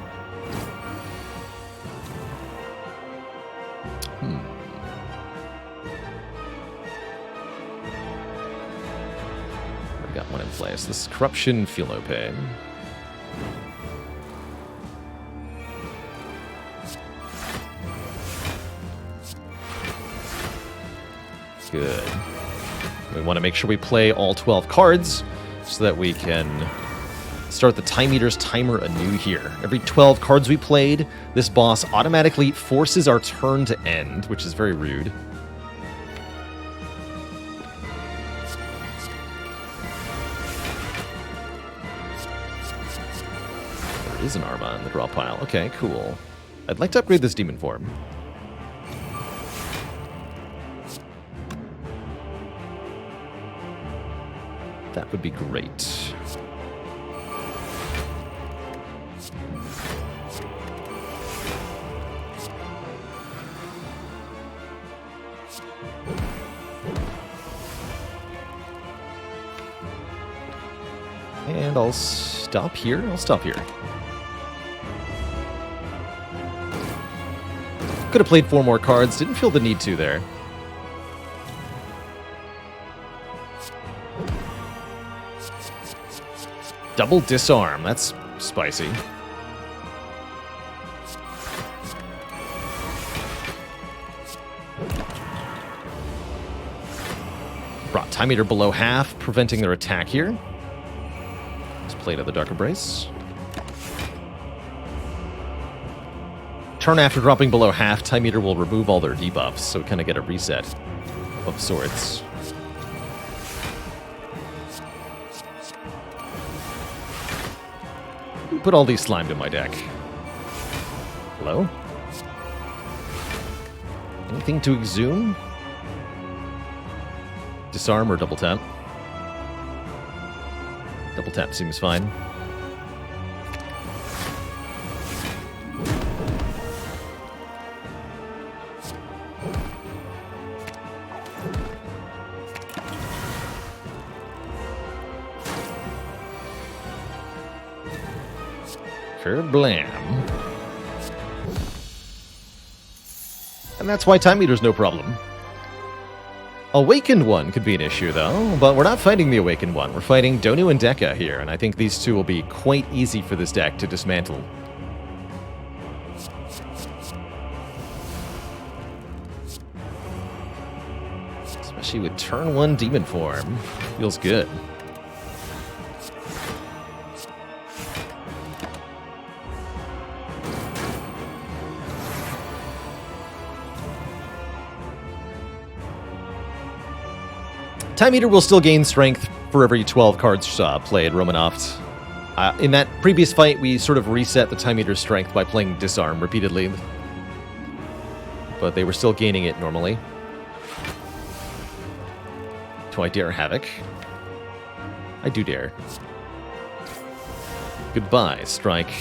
We got one in place. This is Corruption, Feel No Pain. Good. We want to make sure we play all 12 cards so that we can start the Time Eater's timer anew here. Every 12 cards we played, this boss automatically forces our turn to end, which is very rude. There is an Arma in the draw pile. Okay, cool. I'd like to upgrade this Demon form. That would be great. And I'll stop here. I'll stop here. Could have played 4 more cards. Didn't feel the need to there. Double Disarm. That's spicy. Brought Time Eater below half, preventing their attack here. Let's play another Dark Embrace. Turn after dropping below half, Time Eater will remove all their debuffs, so we kind of get a reset of sorts. Put all these slimed in my deck. Hello? Anything to exhume? Disarm or double tap? Double tap seems fine. Kerblam. And that's why Time Eater's no problem. Awakened One could be an issue, though, but we're not fighting the Awakened One. We're fighting Donu and Deka here, and I think these two will be quite easy for this deck to dismantle. Especially with turn 1 Demon form. Feels good. Time Eater will still gain strength for every 12 cards played, Romanoff. In that previous fight, we sort of reset the Time Eater's strength by playing Disarm repeatedly. But they were still gaining it normally. Do I dare Havoc? I do dare. Goodbye, Strike.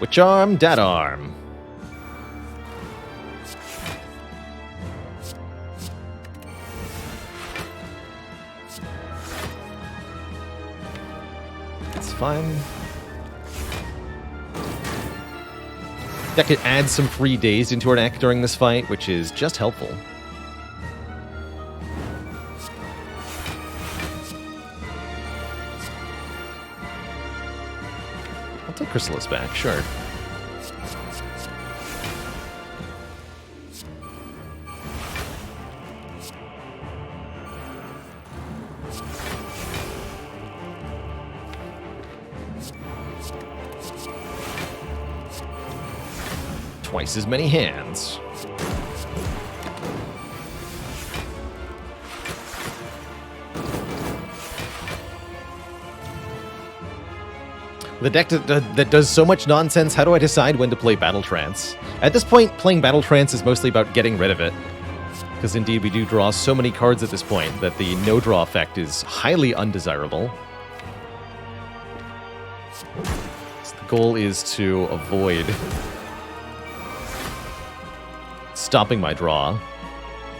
Witch Arm, Dad Arm. That's fine. That could add some free days into our deck during this fight, which is just helpful. I'll take Chrysalis back, sure. Twice as many hands. The deck that does so much nonsense, how do I decide when to play Battle Trance? At this point, playing Battle Trance is mostly about getting rid of it. Because indeed, we do draw so many cards at this point that the no-draw effect is highly undesirable. So the goal is to avoid stopping my draw.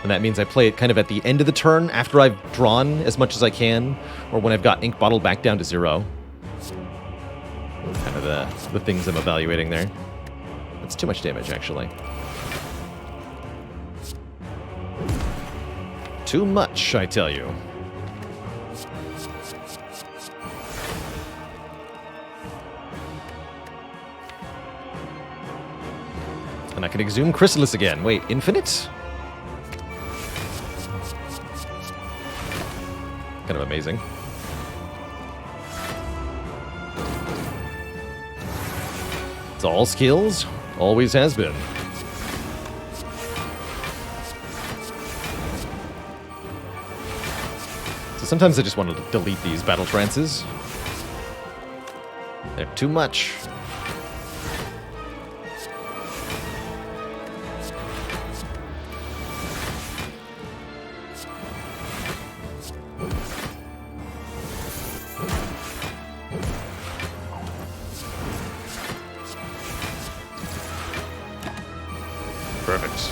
And that means I play it kind of at the end of the turn, after I've drawn as much as I can, or when I've got Ink Bottle back down to 0. Kind of the things I'm evaluating there. That's too much damage, actually. Too much, I tell you. And I can exhume Chrysalis again. Wait, infinite? Kind of amazing. It's all skills, always has been. So sometimes I just want to delete these battle trances. They're too much. Perfect.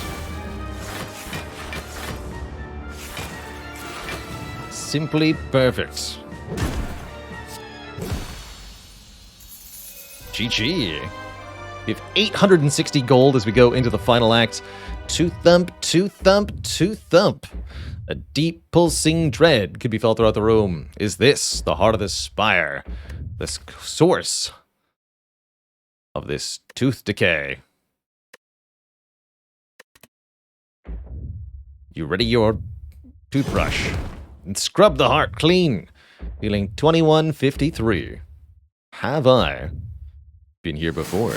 Simply perfect. GG. We have 860 gold as we go into the final act. Two thump, two thump, two thump. A deep pulsing dread could be felt throughout the room. Is this the heart of the Spire? The source of this tooth decay? You ready your toothbrush and scrub the heart clean. Feeling 2153. Have I been here before?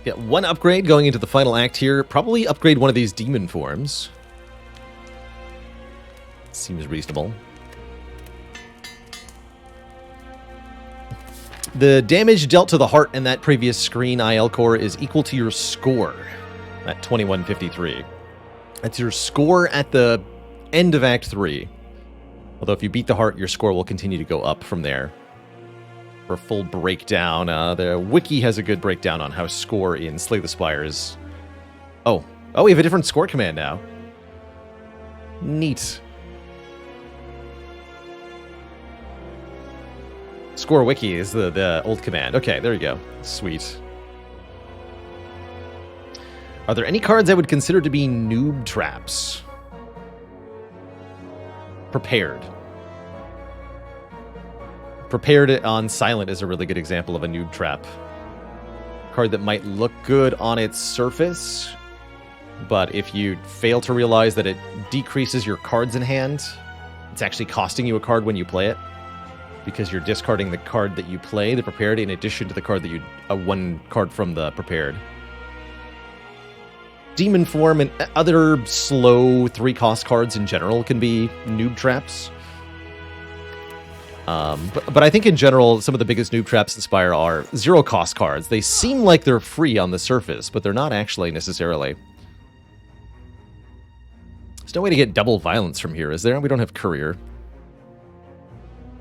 Get one upgrade going into the final act here. Probably upgrade one of these demon forms. Seems reasonable. The damage dealt to the heart in that previous screen IL core is equal to your score at 2153. That's your score at the end of Act 3. Although if you beat the heart, your score will continue to go up from there. For a full breakdown, the wiki has a good breakdown on how score in Slay the Spire is... Oh, we have a different score command now. Neat. Score wiki is the old command. Okay, there you go. Sweet. Are there any cards I would consider to be noob traps? Prepared. Prepared on Silent is a really good example of a noob trap. Card that might look good on its surface, but if you fail to realize that it decreases your cards in hand, it's actually costing you a card when you play it. Because you're discarding the card that you play, the prepared, in addition to the card that you... one card from the prepared. Demon form and other slow 3-cost cards in general can be noob traps. But I think in general, some of the biggest noob traps in Spire are 0-cost cards. They seem like they're free on the surface, but they're not actually necessarily. There's no way to get double violence from here, is there? We don't have Courier.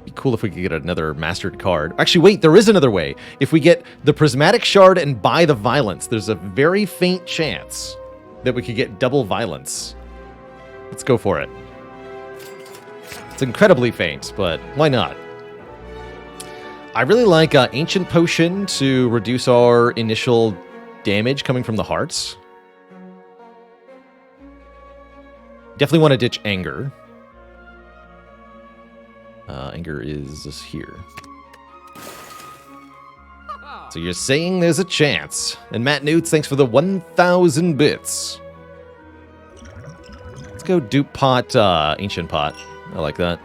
Be cool if we could get another mastered card. Actually, wait, there is another way. If we get the Prismatic Shard and buy the Violence, there's a very faint chance that we could get double Violence. Let's go for it. It's incredibly faint, but why not? I really like Ancient Potion to reduce our initial damage coming from the hearts. Definitely want to ditch Anger. Anger is here. So you're saying there's a chance. And Matt Newts, thanks for the 1,000 bits. Let's go dupe pot, ancient pot. I like that.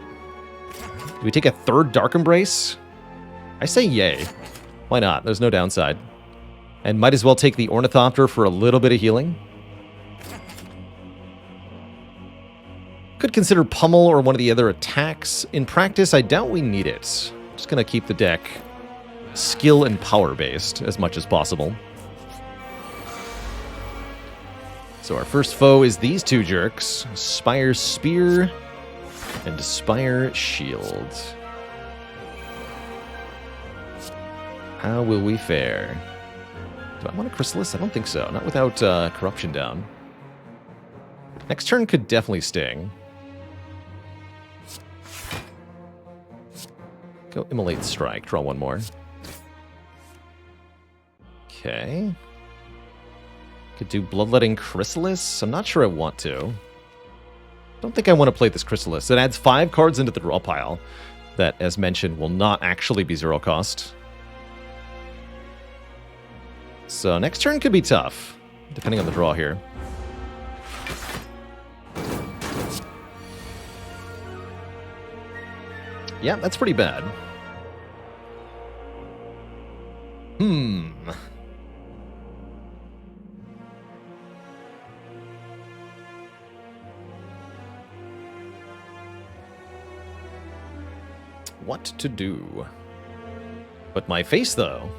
Do we take a third Dark Embrace? I say yay. Why not? There's no downside. And might as well take the Ornithopter for a little bit of healing. Could consider Pummel or one of the other attacks. In practice, I doubt we need it. Just gonna keep the deck skill and power based as much as possible. So our first foe is these two jerks, Spire Spear and Spire Shield. How will we fare? Do I want a Chrysalis? I don't think so. Not without Corruption down. Next turn could definitely sting. Go Immolate Strike. Draw one more. Okay. Could do Bloodletting Chrysalis. I'm not sure I want to. Don't think I want to play this Chrysalis. It adds 5 cards into the draw pile that, as mentioned, will not actually be 0 cost. So next turn could be tough, depending on the draw here. Yeah, that's pretty bad. What to do? But my face, though.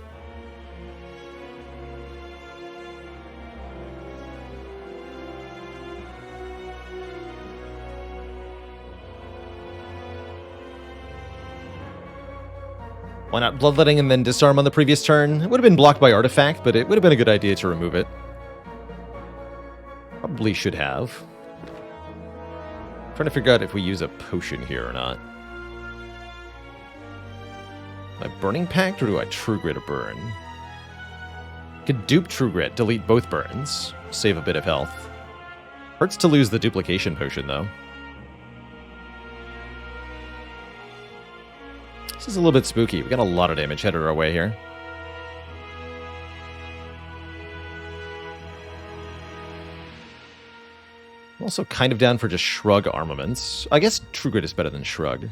Why not Bloodletting and then Disarm on the previous turn? It would have been blocked by Artifact, but it would have been a good idea to remove it. Probably should have. Trying to figure out if we use a potion here or not. Do I Burning Pact or do I True Grit a burn? Could dupe True Grit, delete both burns, save a bit of health. Hurts to lose the duplication potion though. This is a little bit spooky. We got a lot of damage headed our way here. I'm also kind of down for just Shrug armaments. I guess True Grit is better than Shrug.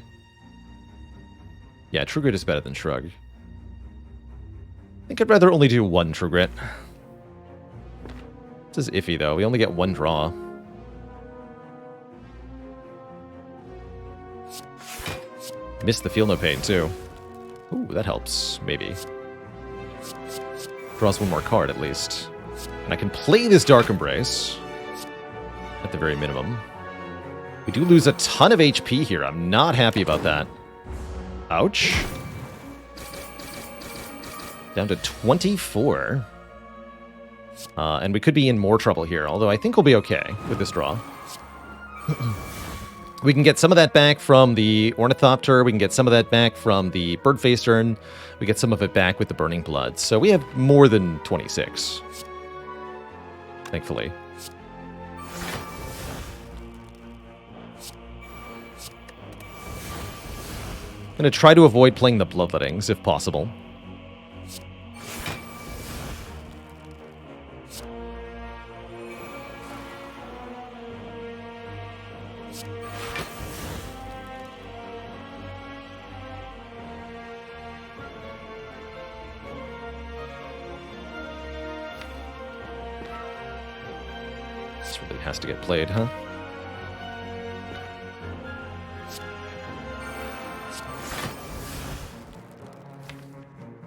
Yeah, True Grit is better than Shrug. I think I'd rather only do 1 True Grit. This is iffy though. We only get 1 draw. Missed the Feel No Pain, too. Ooh, that helps, maybe. Draws 1 more card, at least. And I can play this Dark Embrace. At the very minimum. We do lose a ton of HP here. I'm not happy about that. Ouch. Down to 24. And we could be in more trouble here, although I think we'll be okay with this draw. We can get some of that back from the Ornithopter. We can get some of that back from the Birdface Urn. We get some of it back with the Burning Blood. So we have more than 26. Thankfully. I'm going to try to avoid playing the Bloodlettings if possible. Has to get played, huh?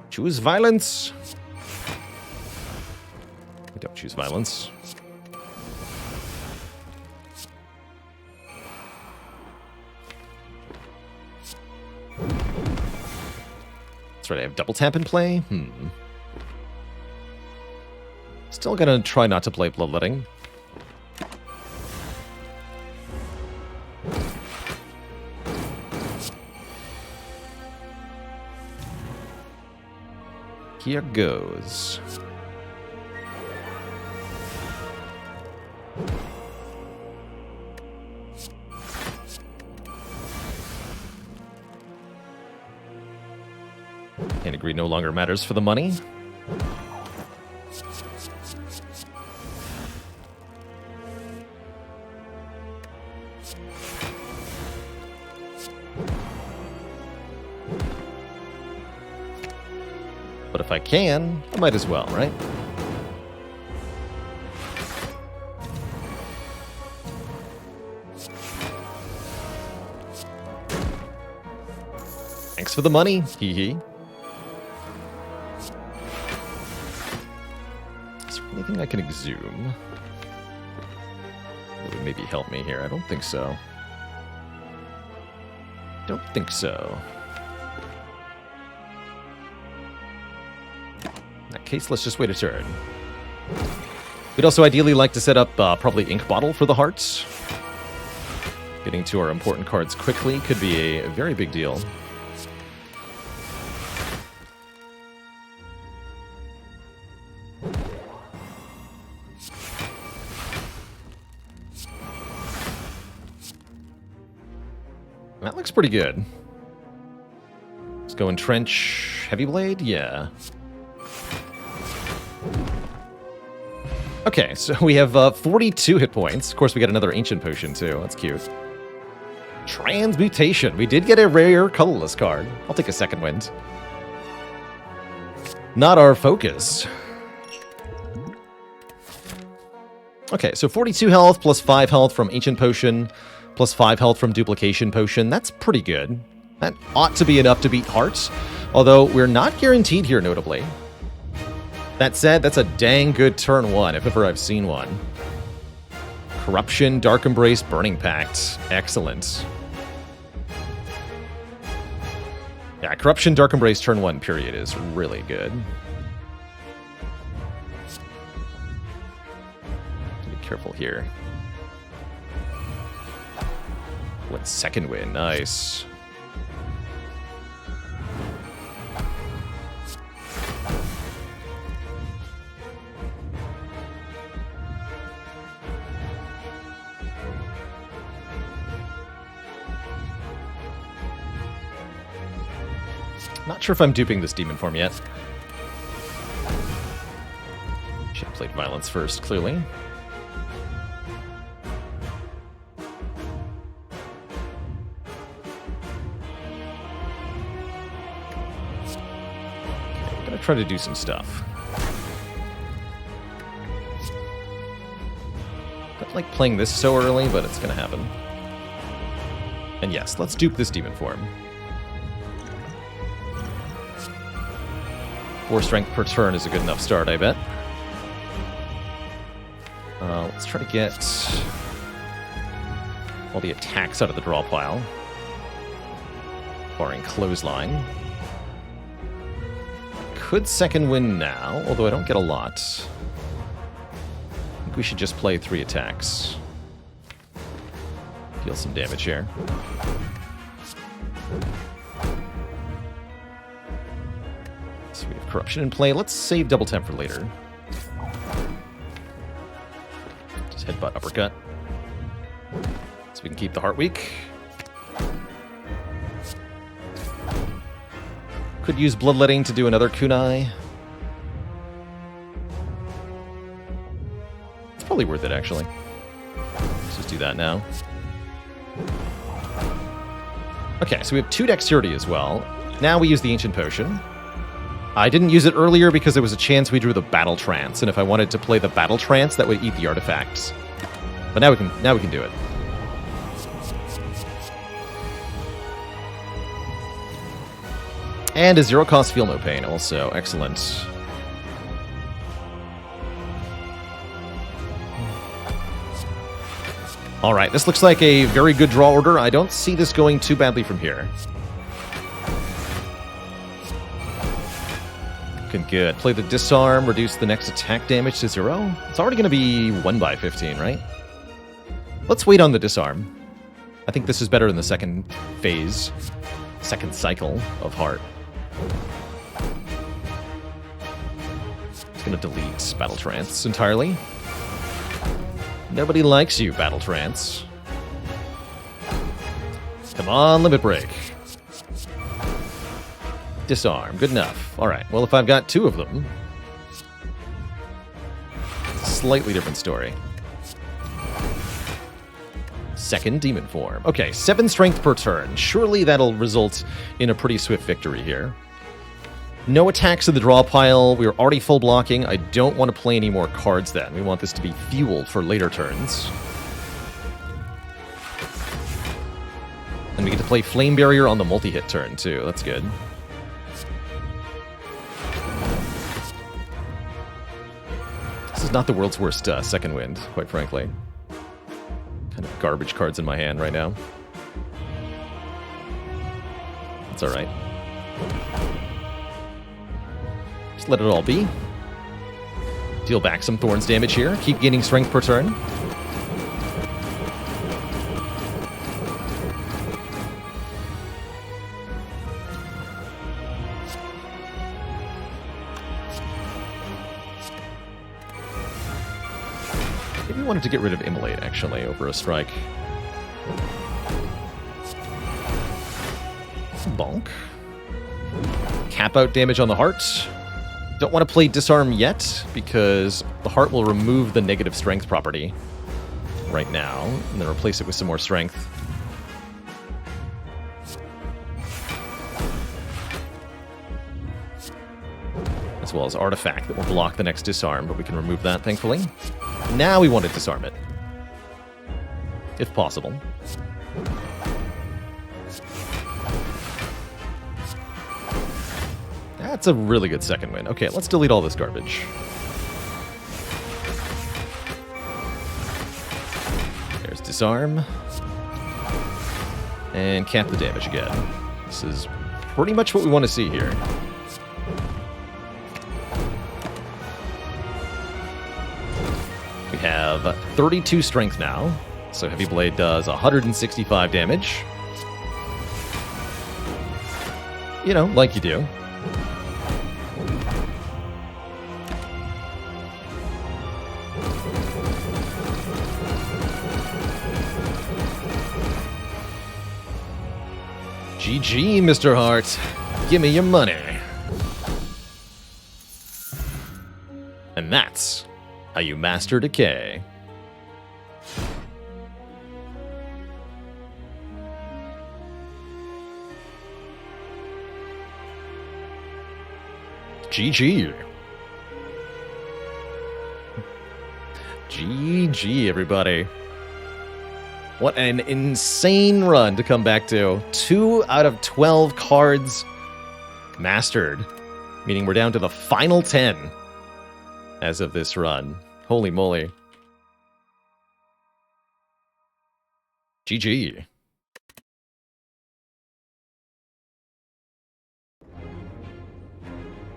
Choose violence. We don't choose violence. That's right, I have double tap in play. Still gonna try not to play Bloodletting. Here goes. Can't agree no longer matters for the money. if I can, I might as well, right? Thanks for the money, hee hee. Is there anything I can exhume that would maybe help me here? I don't think so. Don't think so. In that case, let's just wait a turn. We'd also ideally like to set up probably Ink Bottle for the hearts. Getting to our important cards quickly could be a very big deal. That looks pretty good. Let's go Entrench Heavy Blade, yeah. Okay, so we have 42 hit points. Of course, we got another Ancient Potion, too. That's cute. Transmutation. We did get a rare colorless card. I'll take a second wind. Not our focus. Okay, so 42 health plus 5 health from Ancient Potion, plus 5 health from Duplication Potion. That's pretty good. That ought to be enough to beat Hearts, although we're not guaranteed here, notably. That said, that's a dang good turn 1, if ever I've seen one. Corruption, Dark Embrace, Burning Pact. Excellent. Yeah, Corruption, Dark Embrace, turn 1, period, is really good. Be careful here. What, second win? Nice. Not sure if I'm duping this demon form yet. Should have played Violence first, clearly. I'm gonna try to do some stuff. Don't like playing this so early, but it's gonna happen. And yes, let's dupe this demon form. 4 strength per turn is a good enough start, I bet. Let's try to get all the attacks out of the draw pile. Barring Clothesline. Could second win now, although I don't get a lot. I think we should just play 3 attacks. Deal some damage here. So we have Corruption in play. Let's save Double Temp for later. Just Headbutt Uppercut. So we can keep the Heart weak. Could use Bloodletting to do another Kunai. It's probably worth it, actually. Let's just do that now. Okay, so we have 2 Dexterity as well. Now we use the Ancient Potion. I didn't use it earlier because there was a chance we drew the Battle Trance, and if I wanted to play the Battle Trance, that would eat the artifacts. But now we can do it. And a 0-cost Feel No Pain also. Excellent. Alright, this looks like a very good draw order. I don't see this going too badly from here. Looking good. Play the Disarm, reduce the next attack damage to 0. It's already going to be 1/15, right? Let's wait on the Disarm. I think this is better in the second phase, second cycle of Heart. It's going to delete Battle Trance entirely. Nobody likes you, Battle Trance. Come on, Limit Break. Disarm. Good enough. Alright, well, if I've got 2 of them, it's a slightly different story. Second Demon Form. Okay, 7 strength per turn. Surely that'll result in a pretty swift victory here. No attacks in the draw pile. We were already full blocking. I don't want to play any more cards then. We want this to be fuel for later turns. And we get to play Flame Barrier on the multi-hit turn, too. That's good. This is not the world's worst second wind, quite frankly. Kind of garbage cards in my hand right now. That's alright. Just let it all be. Deal back some Thorns damage here. Keep gaining strength per turn. Maybe we wanted to get rid of Immolate, actually, over a strike. Bonk. Cap out damage on the heart. Don't want to play Disarm yet, because the heart will remove the negative strength property right now, and then replace it with some more strength. As well as Artifact that will block the next Disarm, but we can remove that, thankfully. Now we want to disarm it. If possible. That's a really good second win. Okay, let's delete all this garbage. There's disarm. And cap the damage again. This is pretty much what we want to see here. We have 32 strength now. So Heavy Blade does 165 damage. You know, like you do. GG, Mr. Hart. Give me your money. And that's how you master Decay. GG. GG, everybody. What an insane run to come back to. 2 out of 12 cards mastered. Meaning we're down to the final 10 as of this run. Holy moly. GG.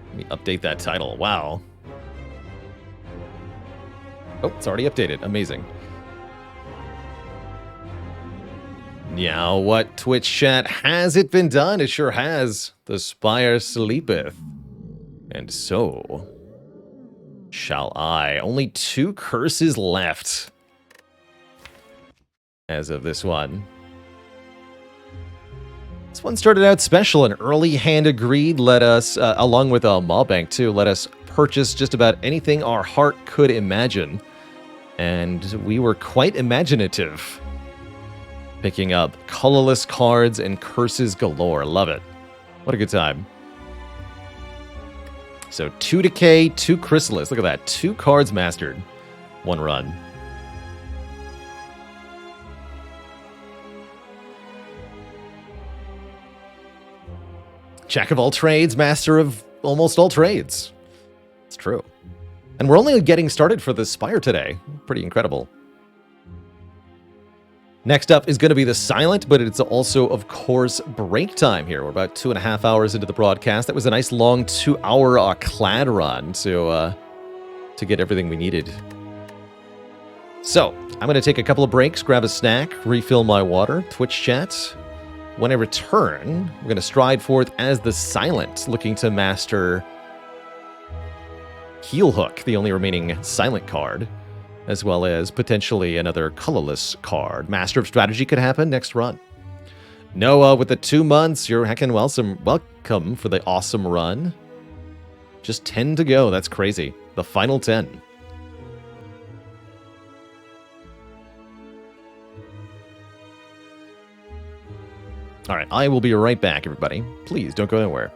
Let me update that title. Wow. Oh, it's already updated. Amazing. Now, what, Twitch chat? Has it been done? It sure has. The Spire sleepeth. And so shall I. Only 2 curses left as of this one. This one started out special. An early hand agreed let us, along with a Maw Bank too, let us purchase just about anything our heart could imagine. And we were quite imaginative. Picking up colorless cards and curses galore. Love it. What a good time. So 2 Decay, 2 Chrysalis. Look at that. 2 cards mastered. 1 run. Jack of all trades, master of almost all trades. It's true. And we're only getting started for the Spire today. Pretty incredible. Next up is going to be the Silent, but it's also, of course, break time here. We're about 2.5 hours into the broadcast. That was a nice long 2-hour Clad run to get everything we needed. So, I'm going to take a couple of breaks, grab a snack, refill my water, Twitch chat. When I return, we're going to stride forth as the Silent, looking to master Heel Hook, the only remaining Silent card, as well as potentially another colorless card. Master of Strategy could happen next run. Noah, with the 2 months, you're heckin' welcome for the awesome run. Just 10 to go. That's crazy. The final 10. All right, I will be right back, everybody. Please don't go anywhere.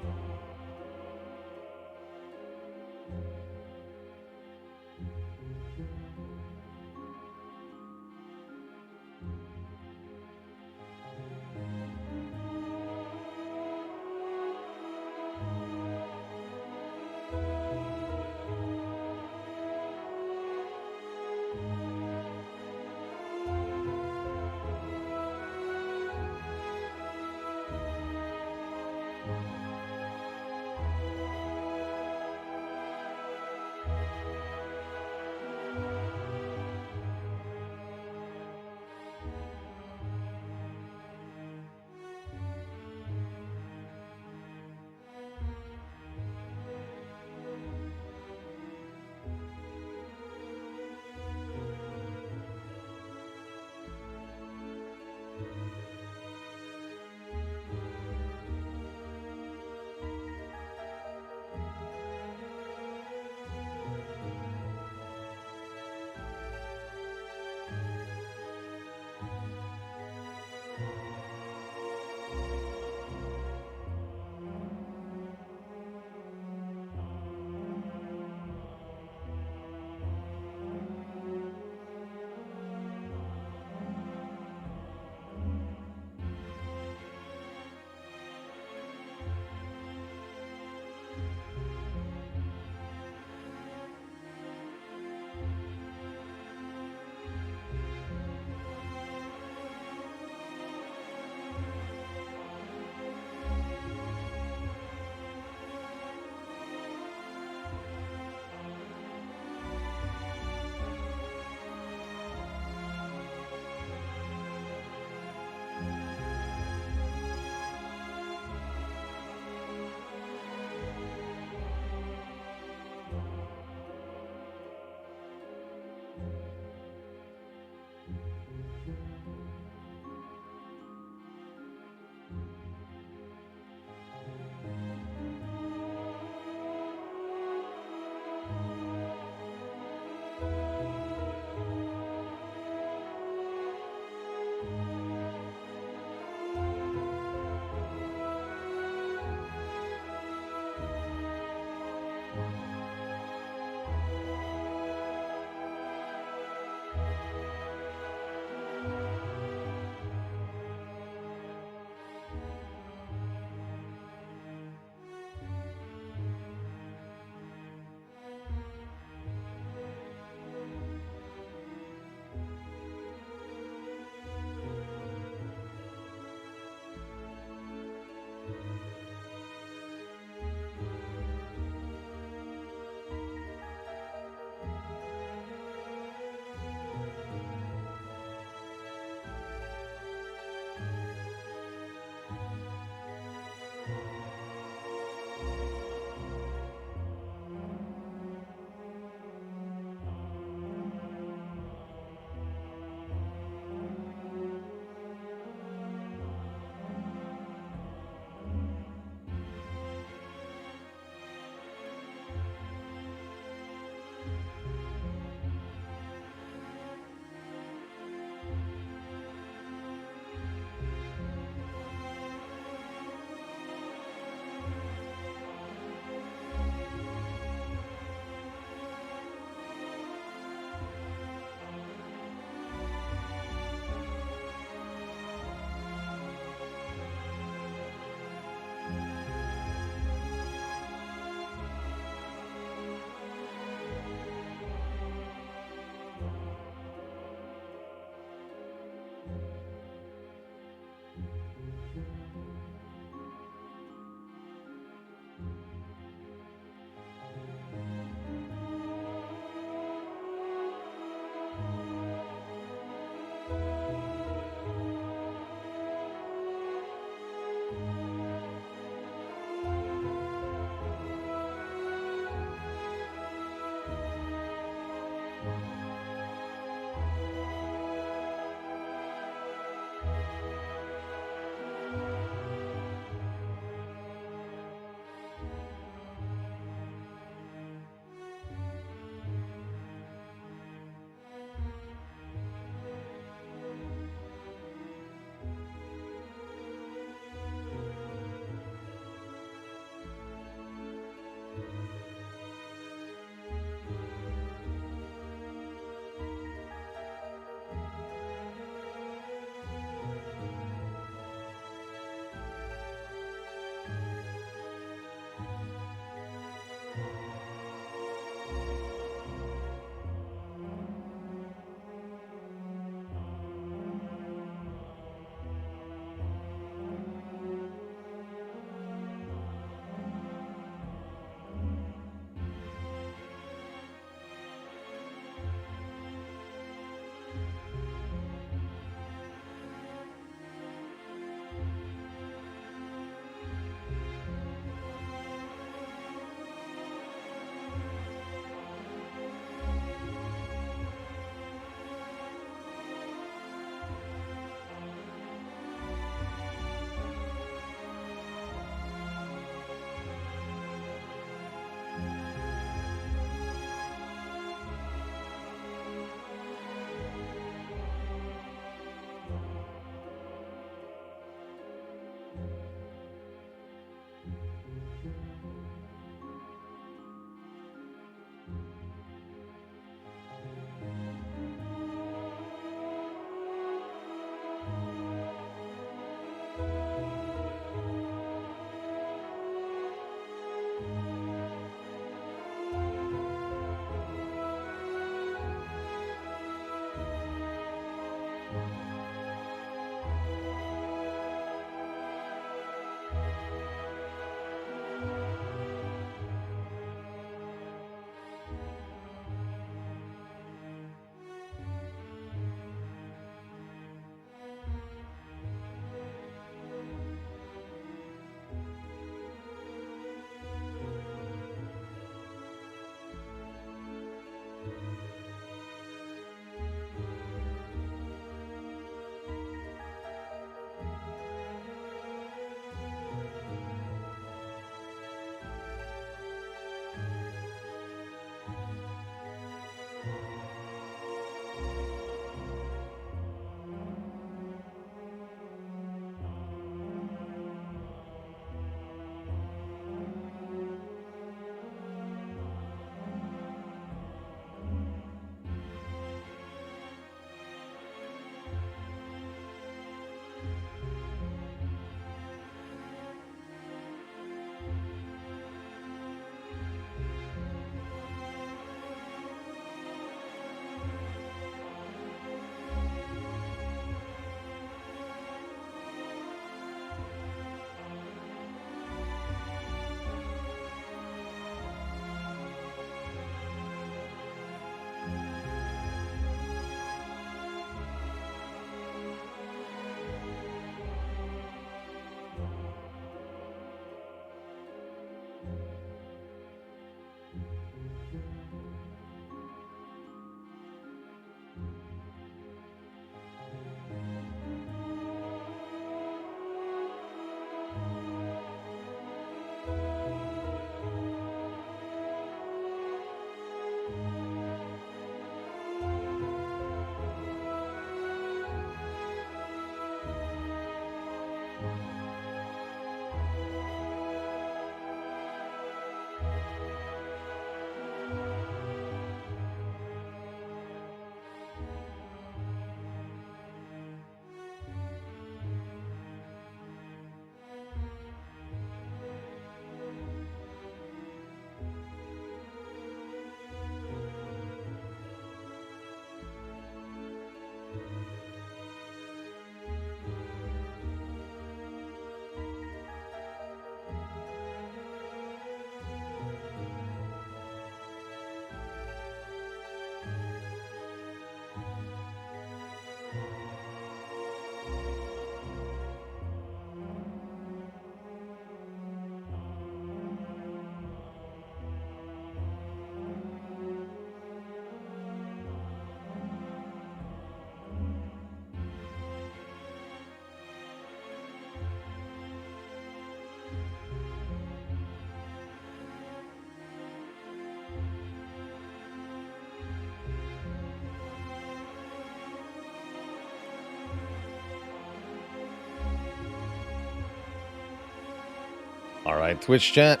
All right, Twitch chat.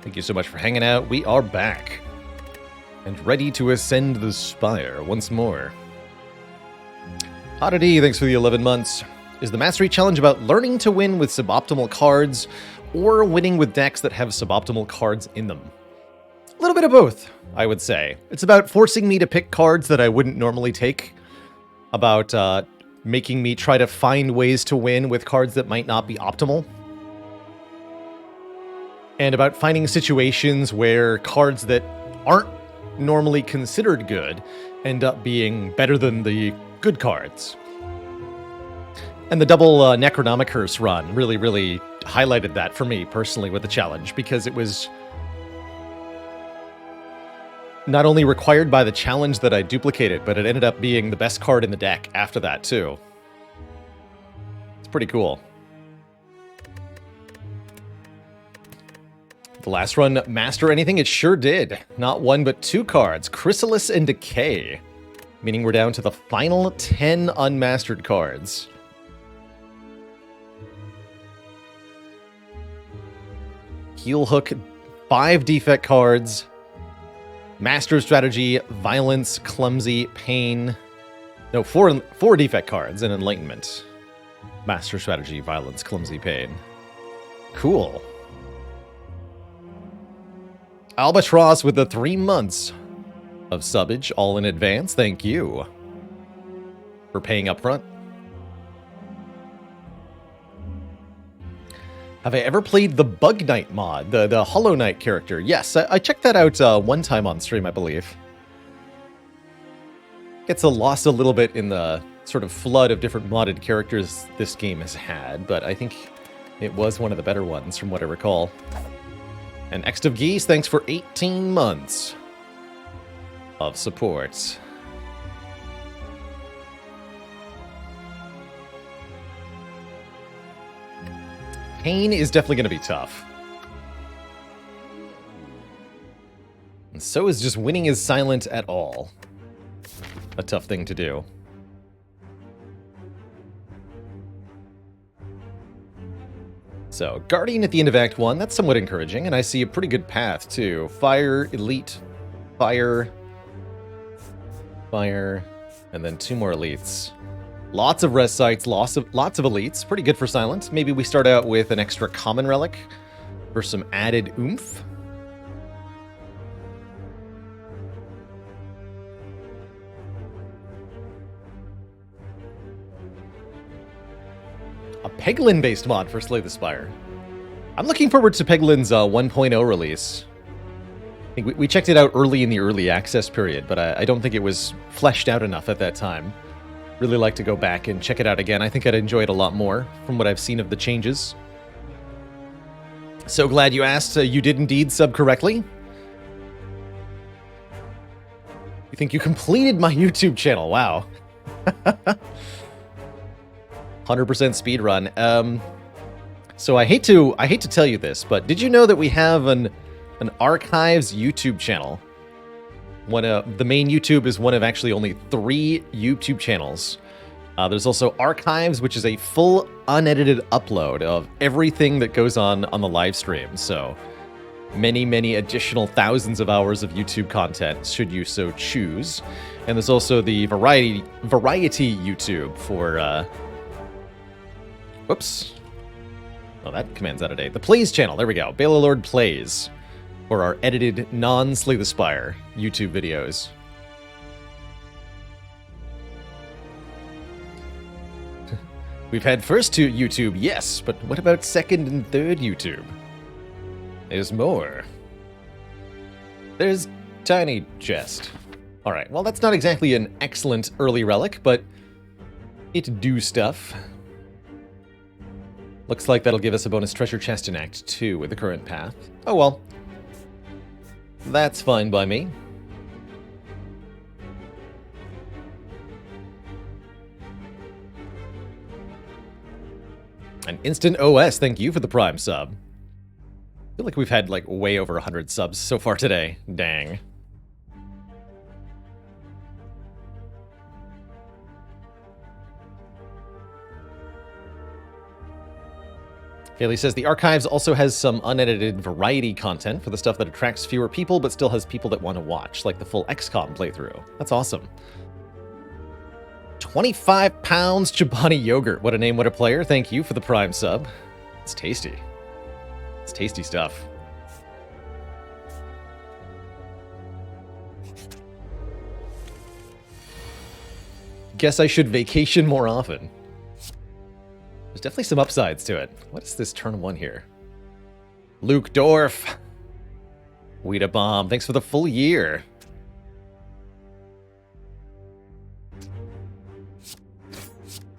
Thank you so much for hanging out. We are back and ready to ascend the Spire once more. Oddity, thanks for the 11 months. Is the Mastery Challenge about learning to win with suboptimal cards or winning with decks that have suboptimal cards in them? A little bit of both, I would say. It's about forcing me to pick cards that I wouldn't normally take, about making me try to find ways to win with cards that might not be optimal, and about finding situations where cards that aren't normally considered good end up being better than the good cards. And the double Necronomicurse run really highlighted that for me personally with the challenge, because it was not only required by the challenge that I duplicated, but it ended up being the best card in the deck after that too. It's pretty cool. The last run master anything? It sure did. Not one, but two cards. Chrysalis and Decay. Meaning we're down to the final 10 unmastered cards. Heel Hook, 5 defect cards. Master Strategy, Violence, Clumsy, Pain. No, 4 defect cards and Enlightenment. Master Strategy, Violence, Clumsy, Pain. Cool. Albatross with the 3 months of subbage, all in advance. Thank you for paying up front. Have I ever played the Bug Knight mod, the Hollow Knight character? Yes, I checked that out one time on stream, I believe. Gets lost a little bit in the sort of flood of different modded characters this game has had, but I think it was one of the better ones from what I recall. And Ext of Geese, thanks for 18 months of support. Pain is definitely going to be tough. And so is just winning is silent at all. A tough thing to do. So, Guardian at the end of Act 1, that's somewhat encouraging, and I see a pretty good path, too. Fire, Elite, Fire, Fire, and then 2 more Elites. Lots of res sites, lots of Elites, pretty good for Silent. Maybe we start out with an extra Common Relic for some added oomph. A Peglin-based mod for Slay the Spire. I'm looking forward to Peglin's 1.0 release. I think we checked it out early in the early access period, but I don't think it was fleshed out enough at that time. Really like to go back and check it out again. I think I'd enjoy it a lot more from what I've seen of the changes. So glad you asked. You did indeed sub correctly. You think you completed my YouTube channel? Wow. 100% speed run. So I hate to tell you this, but did you know that we have an archives YouTube channel? The main YouTube is one of actually only 3 YouTube channels. There's also archives, which is a full unedited upload of everything that goes on the live stream. So many additional thousands of hours of YouTube content should you so choose. And there's also the variety YouTube for whoops. Oh, that command's out of date. The Plays channel, there we go. Balor Plays. For our edited, non-Slay the Spire YouTube videos. We've had first 2 YouTube, yes, but what about second and third YouTube? There's more. There's Tiny Chest. Alright, well that's not exactly an excellent early relic, but it do stuff. Looks like that'll give us a bonus treasure chest in Act 2 with the current path. Oh well. That's fine by me. An Instant OS, thank you for the Prime sub. I feel like we've had like way over 100 subs so far today. Dang. Haley says, the archives also has some unedited variety content for the stuff that attracts fewer people, but still has people that want to watch, like the full XCOM playthrough. That's awesome. 25 pounds Chobani yogurt. What a name, what a player. Thank you for the Prime sub. It's tasty. It's tasty stuff. Guess I should vacation more often. There's definitely some upsides to it. What is this turn 1 here? Luke Dorf. Weeda Bomb. Thanks for the full year.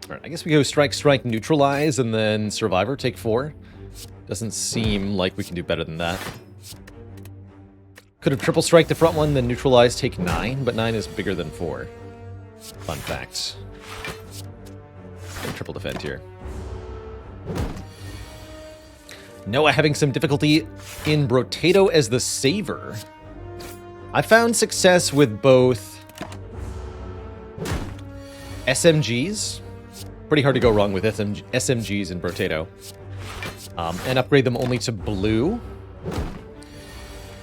Alright, I guess we go Strike, Strike, Neutralize, and then Survivor, take 4. Doesn't seem like we can do better than that. Could have Triple Strike the front one, then Neutralize, take 9, but 9 is bigger than 4. Fun fact. Triple defend here. Noah having some difficulty in Brotato as the saver. I found success with both SMGs. Pretty hard to go wrong with SMGs in Brotato. And upgrade them only to blue.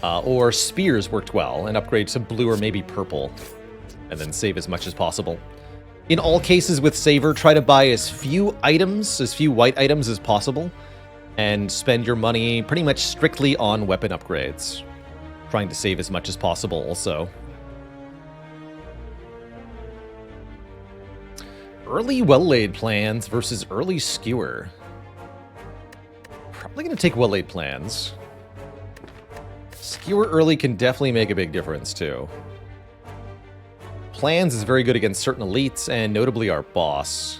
Or spears worked well, and upgrade to blue or maybe purple. And then save as much as possible. In all cases with Saver, try to buy as few items, as few white items as possible, and spend your money pretty much strictly on weapon upgrades. Trying to save as much as possible also. Early well-laid plans versus early skewer. Probably going to take well-laid plans. Skewer early can definitely make a big difference too. Plans is very good against certain elites, and notably our boss.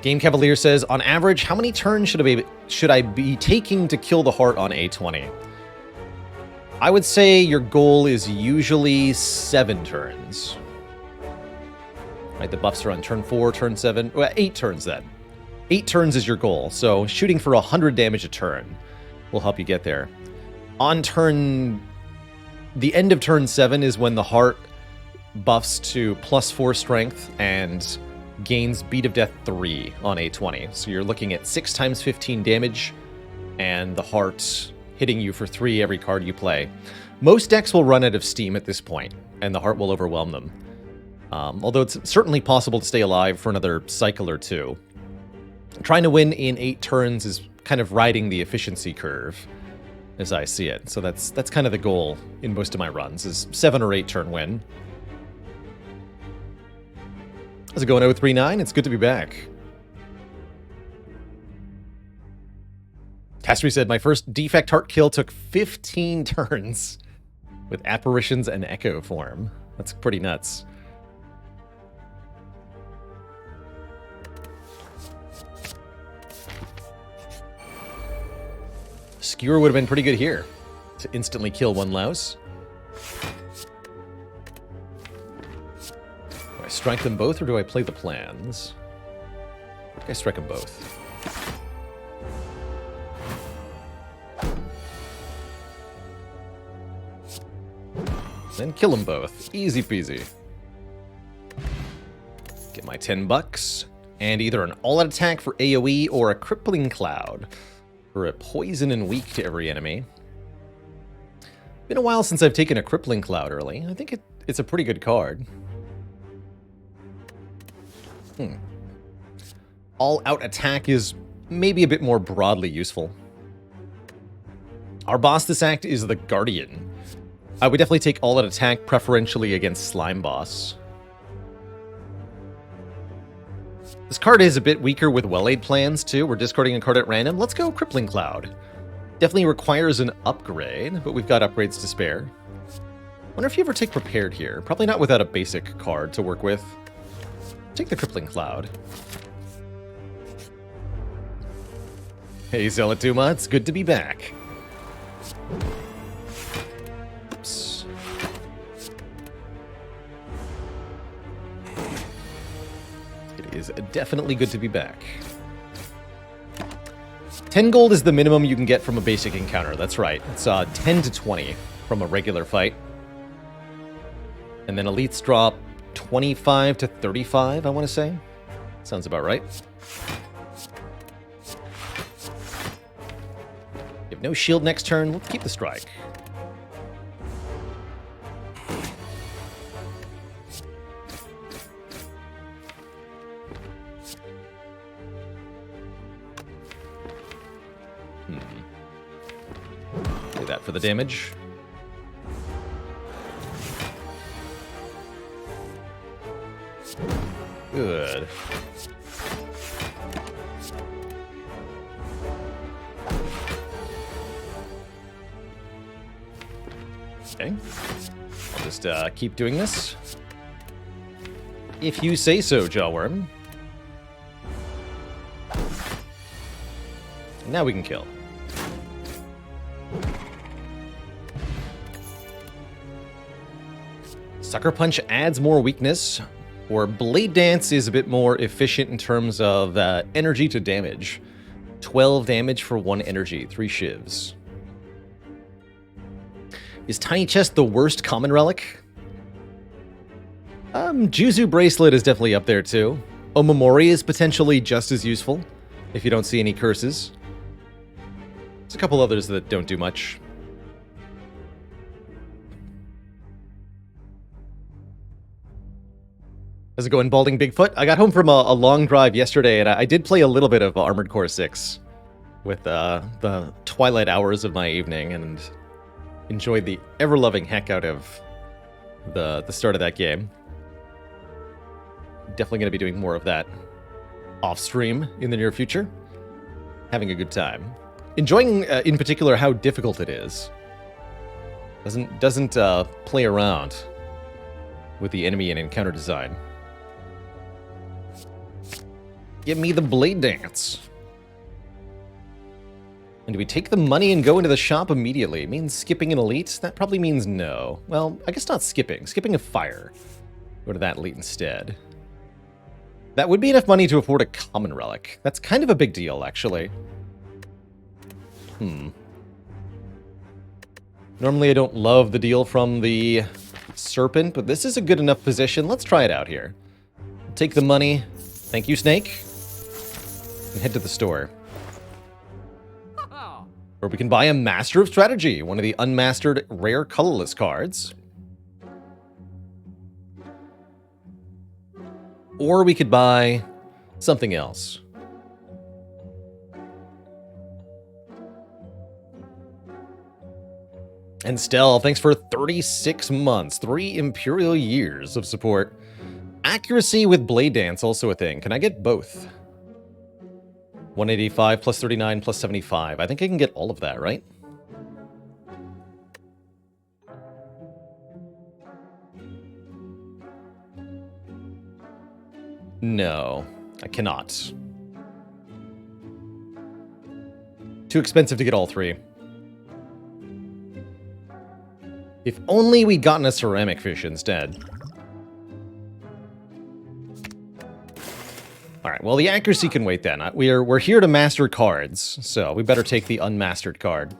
Game Cavalier says, on average, how many turns should I be taking to kill the heart on A20? I would say your goal is usually 7 turns. Right, the buffs are on turn 4, turn 7, well, 8 turns then. 8 turns is your goal, so shooting for 100 damage a turn will help you get there. On the end of turn 7 is when the heart buffs to +4 strength and gains Beat of Death 3 on A20. So you're looking at 6 times 15 damage, and the heart hitting you for 3 every card you play. Most decks will run out of steam at this point, and the heart will overwhelm them. Although it's certainly possible to stay alive for another cycle or 2. Trying to win in 8 turns is kind of riding the efficiency curve, as I see it. So that's kind of the goal in most of my runs, is 7 or 8 turn win. How's it going, 039? It's good to be back. Castry said, my first defect heart kill took 15 turns with apparitions and echo form. That's pretty nuts. Skewer would have been pretty good here to instantly kill one louse. Do I strike them both, or do I play the plans? I think I strike them both. Then kill them both. Easy peasy. Get my $10, and either an all-out attack for AoE or a crippling cloud for a poison and weak to every enemy. Been a while since I've taken a crippling cloud early. I think it's a pretty good card. All-out attack is maybe a bit more broadly useful. Our boss this act is the Guardian. I would definitely take all-out attack, preferentially against Slime Boss. This card is a bit weaker with well-laid plans, too. We're discarding a card at random. Let's go Crippling Cloud. Definitely requires an upgrade, but we've got upgrades to spare. Wonder if you ever take Prepared here. Probably not without a basic card to work with. Take the Crippling Cloud. Hey, Zealotuma, it's good to be back. Oops. It is definitely good to be back. 10 gold is the minimum you can get from a basic encounter. That's right. It's 10 to 20 from a regular fight. And then elites drop 25 to 35, I want to say. Sounds about right. You have no shield next turn. Let's keep the strike. Do that for the damage. Good. Okay. I'll just keep doing this. If you say so, Jawworm. Now we can kill. Sucker Punch adds more weakness, or Blade Dance is a bit more efficient in terms of energy to damage. 12 damage for 1 energy, 3 shivs. Is Tiny Chest the worst common relic? Juzu Bracelet is definitely up there too. Omamori is potentially just as useful, if you don't see any curses. There's a couple others that don't do much. How's it going, Balding Bigfoot? I got home from a long drive yesterday, and I did play a little bit of Armored Core 6 with the twilight hours of my evening, and enjoyed the ever-loving heck out of the start of that game. Definitely going to be doing more of that off-stream in the near future. Having a good time. Enjoying, in particular, how difficult it is. Doesn't play around with the enemy and encounter design. Give me the Blade Dance. And do we take the money and go into the shop immediately? It means skipping an elite? That probably means no. Well, I guess not skipping. Skipping a fire. Go to that elite instead. That would be enough money to afford a common relic. That's kind of a big deal, actually. Normally I don't love the deal from the Serpent, but this is a good enough position. Let's try it out here. Take the money. Thank you, Snake. And head to the store. Or we can buy a Master of Strategy, one of the unmastered rare colorless cards. Or we could buy something else. And Stell, thanks for 36 months, 3 Imperial years of support. Accuracy with Blade Dance, also a thing. Can I get both? 185 plus 39 plus 75. I think I can get all of that, right? No, I cannot. Too expensive to get all 3. If only we'd gotten a ceramic fish instead. Alright, well the accuracy can wait then. We're here to master cards, so we better take the unmastered card.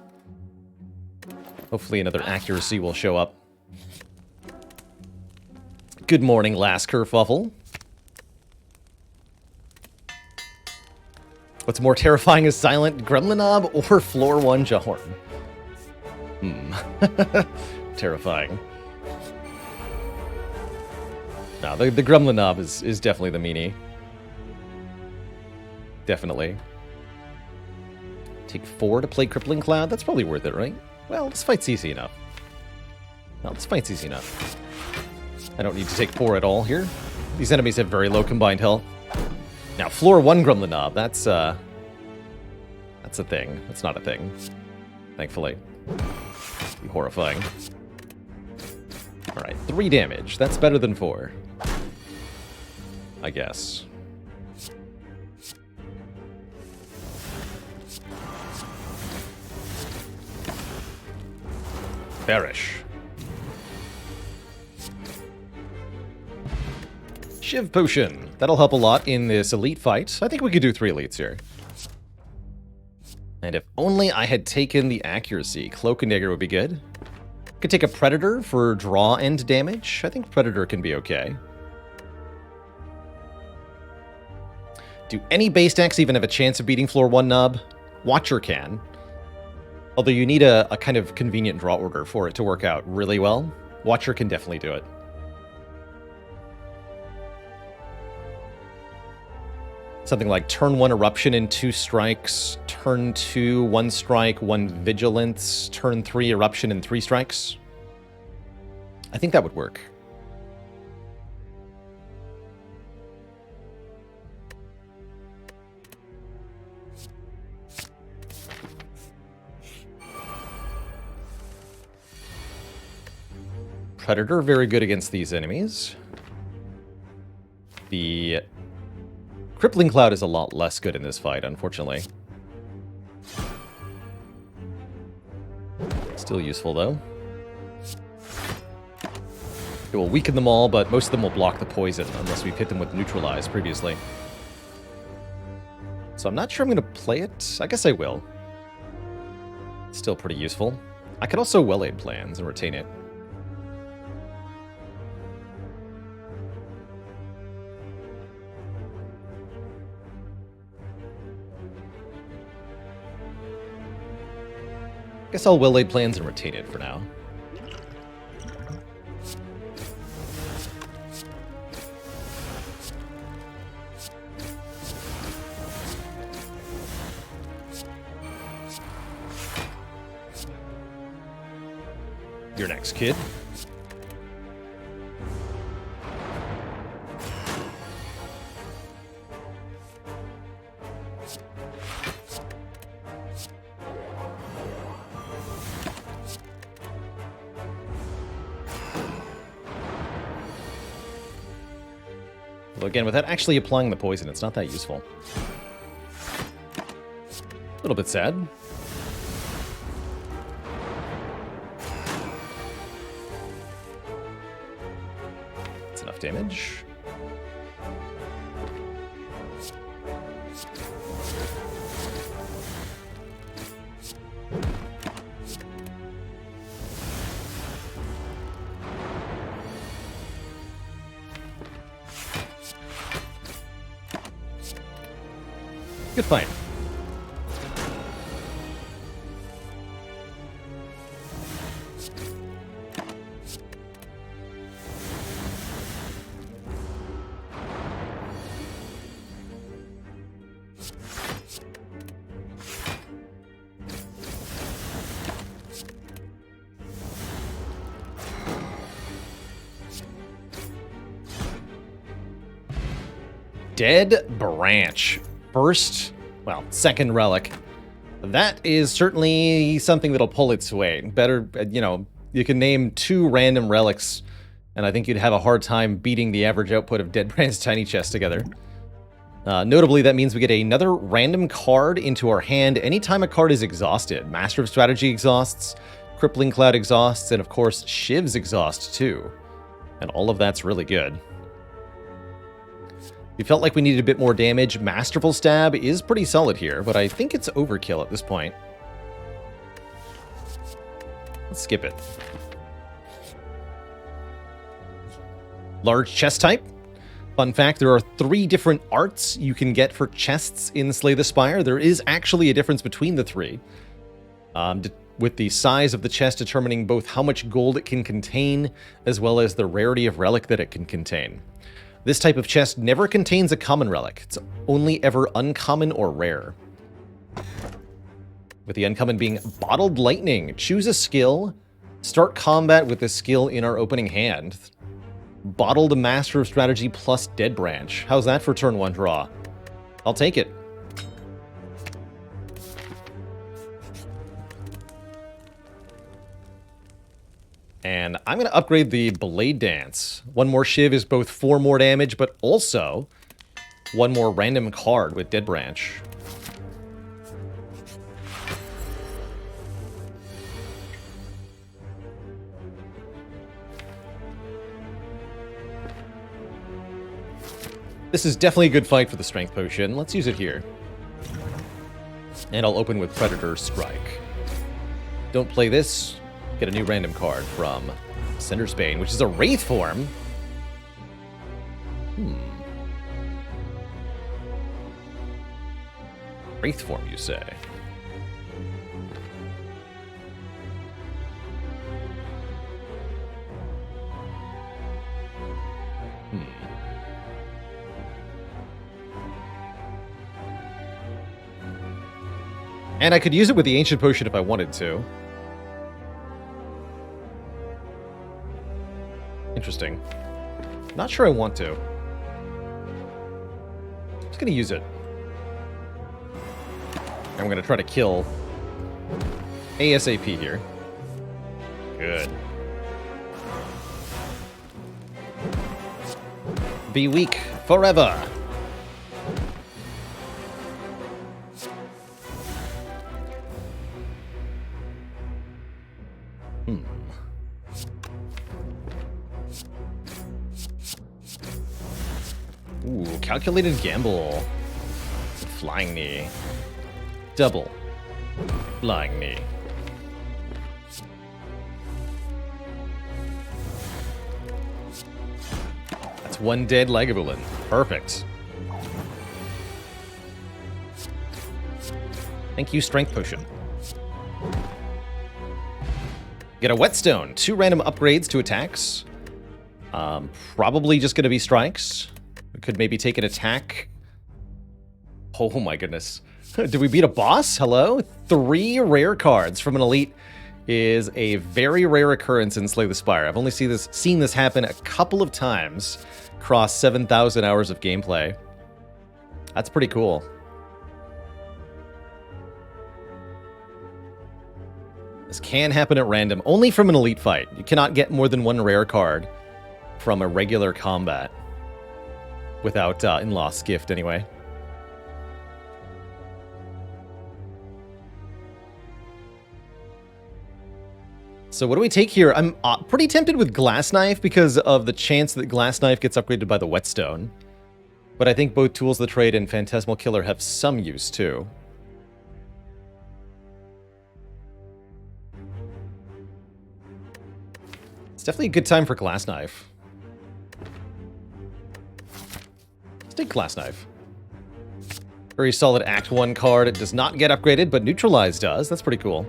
Hopefully another accuracy will show up. Good morning, last kerfuffle. What's more terrifying is Silent Gremlinob or Floor 1 Jahorn? Terrifying. No, the Gremlinob is definitely the meanie. Definitely. Take 4 to play Crippling Cloud? That's probably worth it, right? Well, this fight's easy enough. No, this fight's easy enough. I don't need to take 4 at all here. These enemies have very low combined health. Now, Floor 1 Gremlinob, that's a thing. That's not a thing. Thankfully. Be horrifying. Alright, 3 damage. That's better than 4. I guess. Perish. Shiv Potion. That'll help a lot in this elite fight. I think we could do 3 elites here. And if only I had taken the accuracy. Cloak and Dagger would be good. Could take a Predator for draw and damage. I think Predator can be okay. Do any base decks even have a chance of beating floor 1 nub? Watcher can. Although you need a kind of convenient draw order for it to work out really well. Watcher can definitely do it. Something like turn 1 Eruption and 2 strikes, turn 2 1 strike, 1 Vigilance, turn 3 Eruption and 3 strikes. I think that would work. Predator, very good against these enemies. The Crippling Cloud is a lot less good in this fight, unfortunately. Still useful, though. It will weaken them all, but most of them will block the poison, unless we've hit them with Neutralize previously. So I'm not sure I'm going to play it. I guess I will. Still pretty useful. I could also Well-Aid Plans and retain it. Guess I'll Well-Laid Plans and retain it for now. You're next, kid. Although again, without actually applying the poison, it's not that useful. A little bit sad. That's enough damage. Good fight. Dead Branch. Second relic. That is certainly something that'll pull its weight. Better, you can name 2 random relics, and I think you'd have a hard time beating the average output of Dead Brand's Tiny Chest together. Notably, that means we get another random card into our hand anytime a card is exhausted. Master of Strategy exhausts, Crippling Cloud exhausts, and of course, Shivs exhaust too. And all of that's really good. We felt like we needed a bit more damage. Masterful Stab is pretty solid here, but I think it's overkill at this point. Let's skip it. Large chest type. Fun fact, there are 3 different arts you can get for chests in Slay the Spire. There is actually a difference between the 3. With the size of the chest determining both how much gold it can contain, as well as the rarity of relic that it can contain. This type of chest never contains a common relic. It's only ever uncommon or rare. With the uncommon being Bottled Lightning. Choose a skill. Start combat with the skill in our opening hand. Bottled Master of Strategy plus Dead Branch. How's that for turn 1 draw? I'll take it. And I'm going to upgrade the Blade Dance. 1 more Shiv is both 4 more damage, but also 1 more random card with Dead Branch. This is definitely a good fight for the Strength Potion. Let's use it here. And I'll open with Predator Strike. Don't play this. Get a new random card from Cindersbane, which is a Wraith form. Wraith form, you say? And I could use it with the Ancient Potion if I wanted to. Interesting. Not sure I want to. I'm just going to use it. And I'm going to try to kill ASAP here. Good. Be weak forever. Ooh, calculated gamble. Flying knee. Double. Flying knee. That's one dead Lagavulin. Perfect. Thank you, Strength Potion. Get a Whetstone. 2 random upgrades to attacks. Probably just going to be strikes. We could maybe take an attack. Oh my goodness. Did we beat a boss? Hello? 3 rare cards from an elite is a very rare occurrence in Slay the Spire. I've only seen this happen a couple of times across 7,000 hours of gameplay. That's pretty cool. This can happen at random, only from an elite fight. You cannot get more than 1 rare card from a regular combat. Without In-Law's Gift, anyway. So what do we take here? I'm pretty tempted with Glass Knife because of the chance that Glass Knife gets upgraded by the Whetstone. But I think both Tools of the Trade and Phantasmal Killer have some use, too. It's definitely a good time for Glass Knife. Take Glass Knife. Very solid Act 1 card. It does not get upgraded, but Neutralize does. That's pretty cool.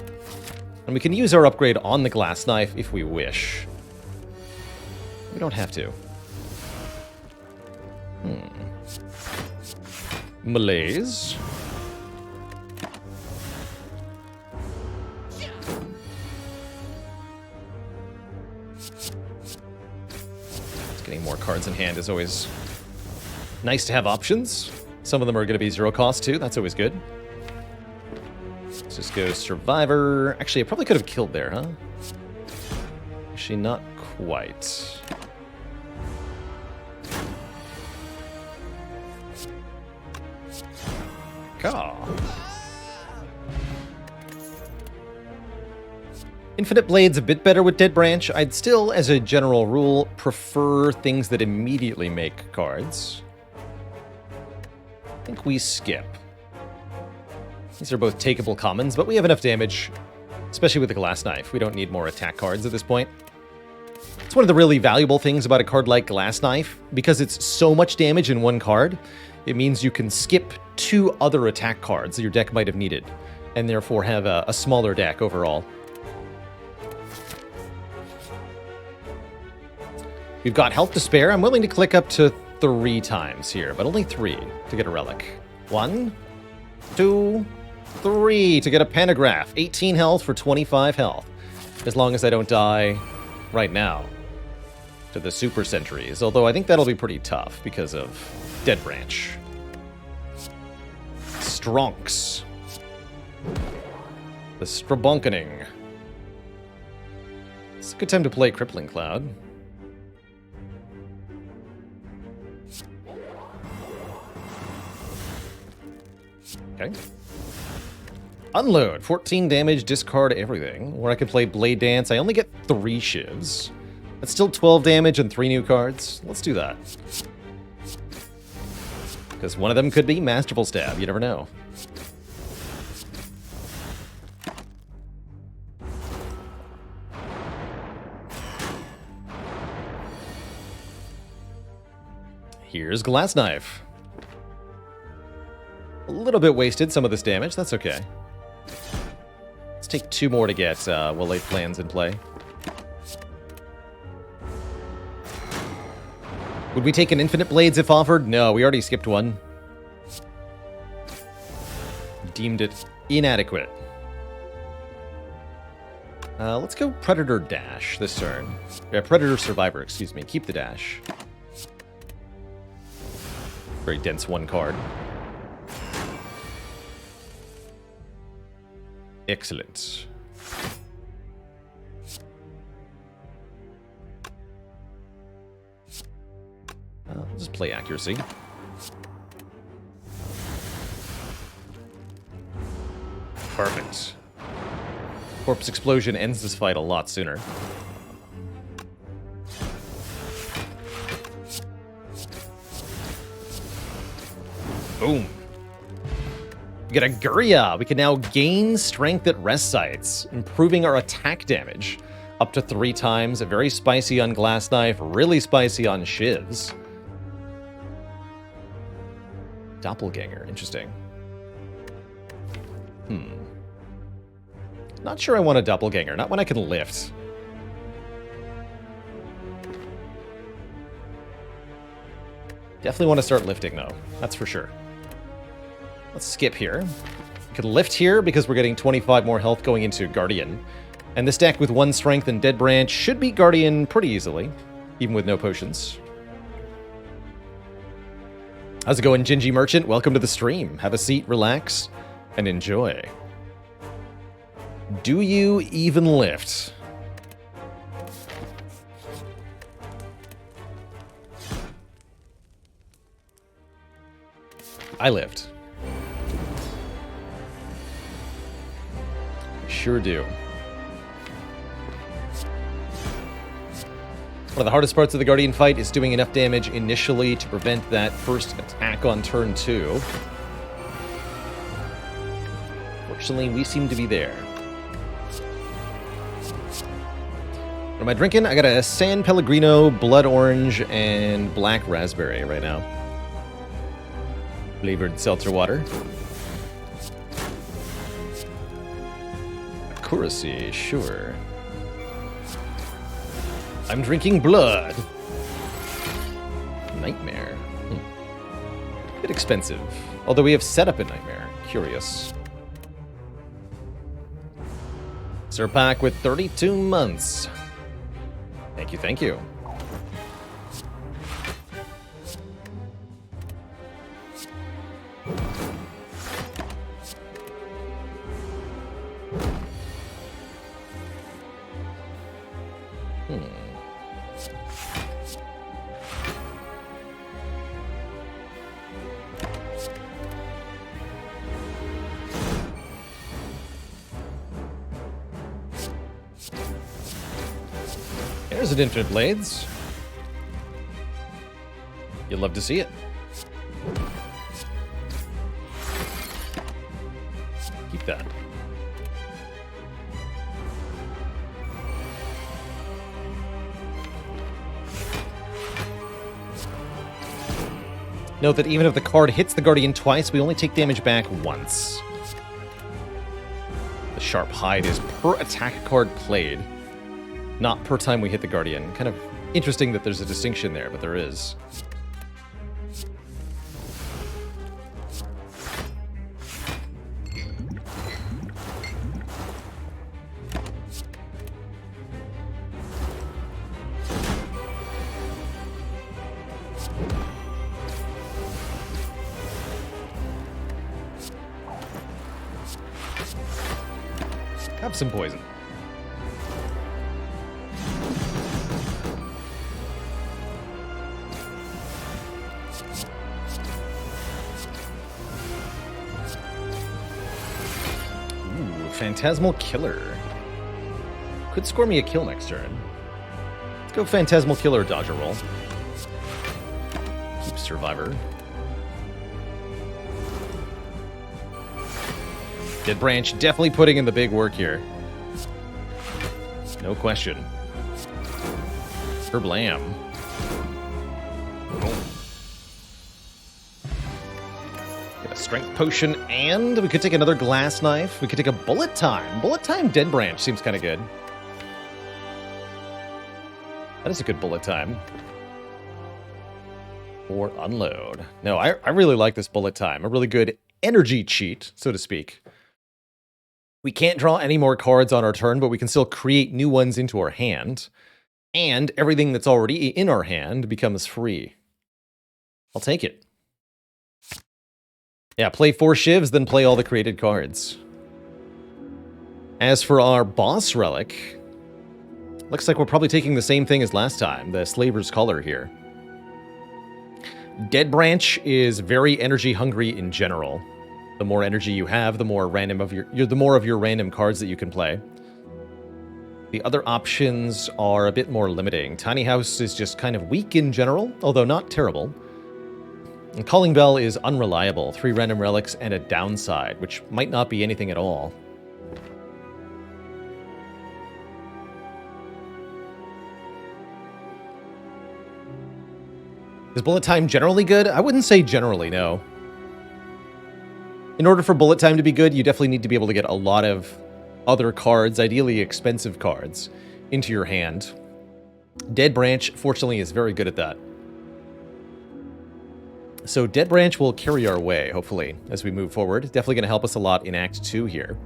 And we can use our upgrade on the Glass Knife if we wish. We don't have to. Malaise. Getting more cards in hand is always nice to have options. Some of them are going to be 0 cost too. That's always good. Let's just go Survivor. Actually, I probably could have killed there, huh? Actually, not quite. Caw. Infinite Blade's a bit better with Dead Branch. I'd still, as a general rule, prefer things that immediately make cards. I think we skip. These are both takeable commons, but we have enough damage, especially with the Glass Knife. We don't need more attack cards at this point. It's one of the really valuable things about a card like Glass Knife. Because it's so much damage in one card, it means you can skip 2 other attack cards that your deck might have needed, and therefore have a smaller deck overall. We've got health to spare. I'm willing to click up to 3 times here, but only 3 to get a relic. 1, 2, 3 to get a pantograph. 18 health for 25 health. As long as I don't die right now to the super sentries. Although I think that'll be pretty tough because of Dead Branch. Stronks. The Strabonkening. It's a good time to play Crippling Cloud. Okay. Unload. 14 damage, discard everything. Or I could play Blade Dance. I only get 3 shivs. That's still 12 damage and 3 new cards. Let's do that. Because one of them could be Masterful Stab. You never know. Here's Glass Knife. A little bit wasted, some of this damage. That's okay. Let's take 2 more to get Well-Laid Plans in play. Would we take an Infinite Blades if offered? No, we already skipped one. Deemed it inadequate. Let's go Predator Dash this turn. Yeah, Predator Survivor, excuse me. Keep the dash. Very dense 1 card. Excellent. Just play accuracy. Perfect. Corpse Explosion ends this fight a lot sooner. Boom. We get a Guria. We can now gain strength at rest sites, improving our attack damage up to 3 times. Very spicy on Glass Knife, really spicy on Shivs. Doppelganger, interesting. Not sure I want a Doppelganger, not when I can lift. Definitely want to start lifting, though. That's for sure. Let's skip here. We can lift here because we're getting 25 more health going into Guardian. And this deck with 1 strength and Dead Branch should beat Guardian pretty easily, even with no potions. How's it going, Gingy Merchant? Welcome to the stream. Have a seat, relax, and enjoy. Do you even lift? I lift. Sure do. One of the hardest parts of the Guardian fight is doing enough damage initially to prevent that first attack on turn 2. Fortunately, we seem to be there. What am I drinking? I got a San Pellegrino, Blood Orange, and Black Raspberry right now. Flavored seltzer water. Accuracy, sure. I'm drinking blood. Nightmare. Bit expensive. Although we have set up a Nightmare. Curious. Sir Pack with 32 months. Thank you, thank you. There's an Infinite Blades. You'd love to see it. Keep that. Note that even if the card hits the Guardian twice, we only take damage back once. The Sharp Hide is per attack card played, not per time we hit the Guardian. Kind of interesting that there's a distinction there, but there is. Have some poison. Phantasmal Killer. Could score me a kill next turn. Let's go Phantasmal Killer dodger roll. Keep Survivor. Dead Branch definitely putting in the big work here. No question. Kerblam. Strength Potion, and we could take another Glass Knife. We could take a Bullet Time. Bullet Time Dead Branch seems kind of good. That is a good Bullet Time. Or Unload. No, I really like this Bullet Time. A really good energy cheat, so to speak. We can't draw any more cards on our turn, but we can still create new ones into our hand. And everything that's already in our hand becomes free. I'll take it. Yeah, play 4 shivs, then play all the created cards. As for our boss relic, looks like we're probably taking the same thing as last time, the Slaver's Collar here. Dead Branch is very energy hungry in general. The more energy you have, the more of your random cards that you can play. The other options are a bit more limiting. Tiny House is just kind of weak in general, although not terrible. And Calling Bell is unreliable. 3 random relics and a downside, which might not be anything at all. Is Bullet Time generally good? I wouldn't say generally, no. In order for Bullet Time to be good, you definitely need to be able to get a lot of other cards, ideally expensive cards, into your hand. Dead Branch, fortunately, is very good at that. So Dead Branch will carry our way, hopefully, as we move forward. Definitely going to help us a lot in Act 2 here.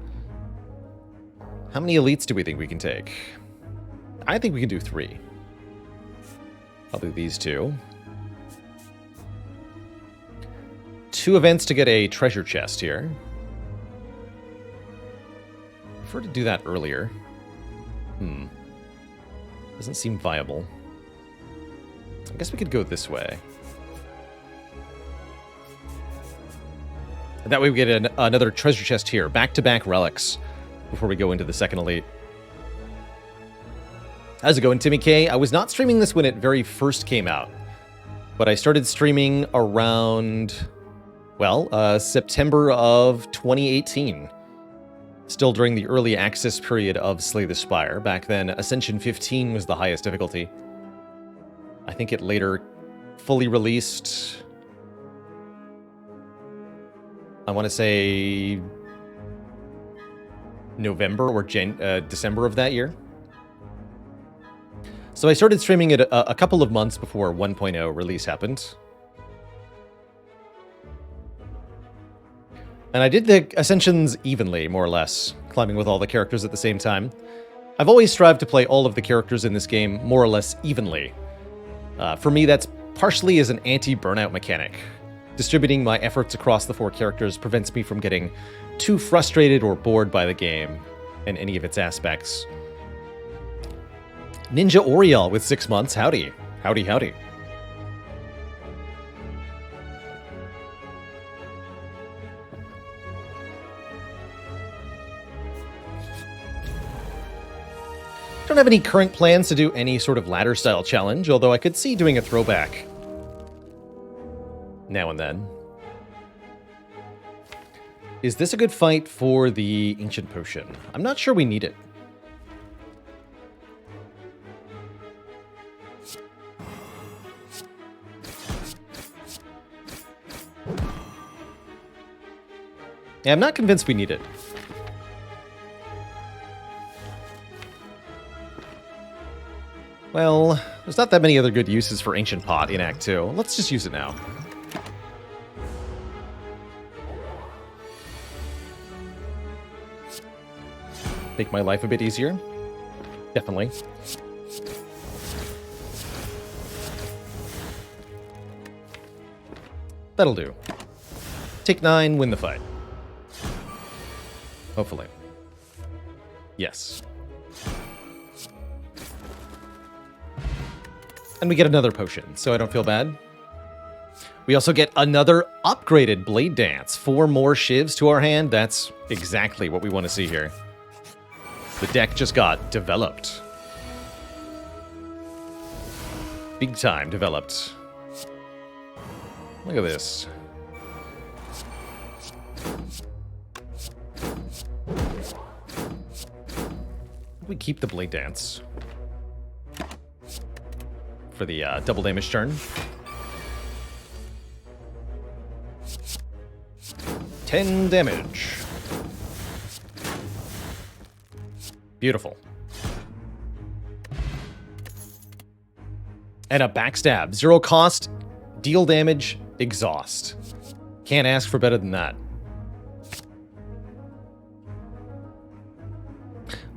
How many elites do we think we can take? I think we can do 3. I'll do these 2. 2 events to get a treasure chest here. I prefer to do that earlier. Doesn't seem viable. I guess we could go this way. And that way we get another treasure chest here. Back-to-back relics before we go into the second elite. How's it going, Timmy K? I was not streaming this when it very first came out. But I started streaming around, well, September of 2018. Still during the early access period of Slay the Spire. Back then, Ascension 15 was the highest difficulty. I think it later fully released, I want to say November or December of that year. So I started streaming it a couple of months before 1.0 release happened. And I did the Ascensions evenly, more or less, climbing with all the characters at the same time. I've always strived to play all of the characters in this game more or less evenly. For me, that's partially as an anti-burnout mechanic. Distributing my efforts across the 4 characters prevents me from getting too frustrated or bored by the game and any of its aspects. Ninja Oriel with 6 months. Howdy. Howdy, howdy. Don't have any current plans to do any sort of ladder-style challenge, although I could see doing a throwback now and then. Is this a good fight for the Ancient Potion? I'm not sure we need it. Yeah, I'm not convinced we need it. Well, there's not that many other good uses for Ancient Pot in Act 2. Let's just use it now. Make my life a bit easier. Definitely. That'll do. Take 9, win the fight. Hopefully. Yes. And we get another potion, so I don't feel bad. We also get another upgraded Blade Dance. 4 more shivs to our hand. That's exactly what we want to see here. The deck just got developed. Big time developed. Look at this. We keep the Blade Dance for the double damage turn. 10 damage. Beautiful. And a backstab. 0 cost, deal damage, exhaust. Can't ask for better than that.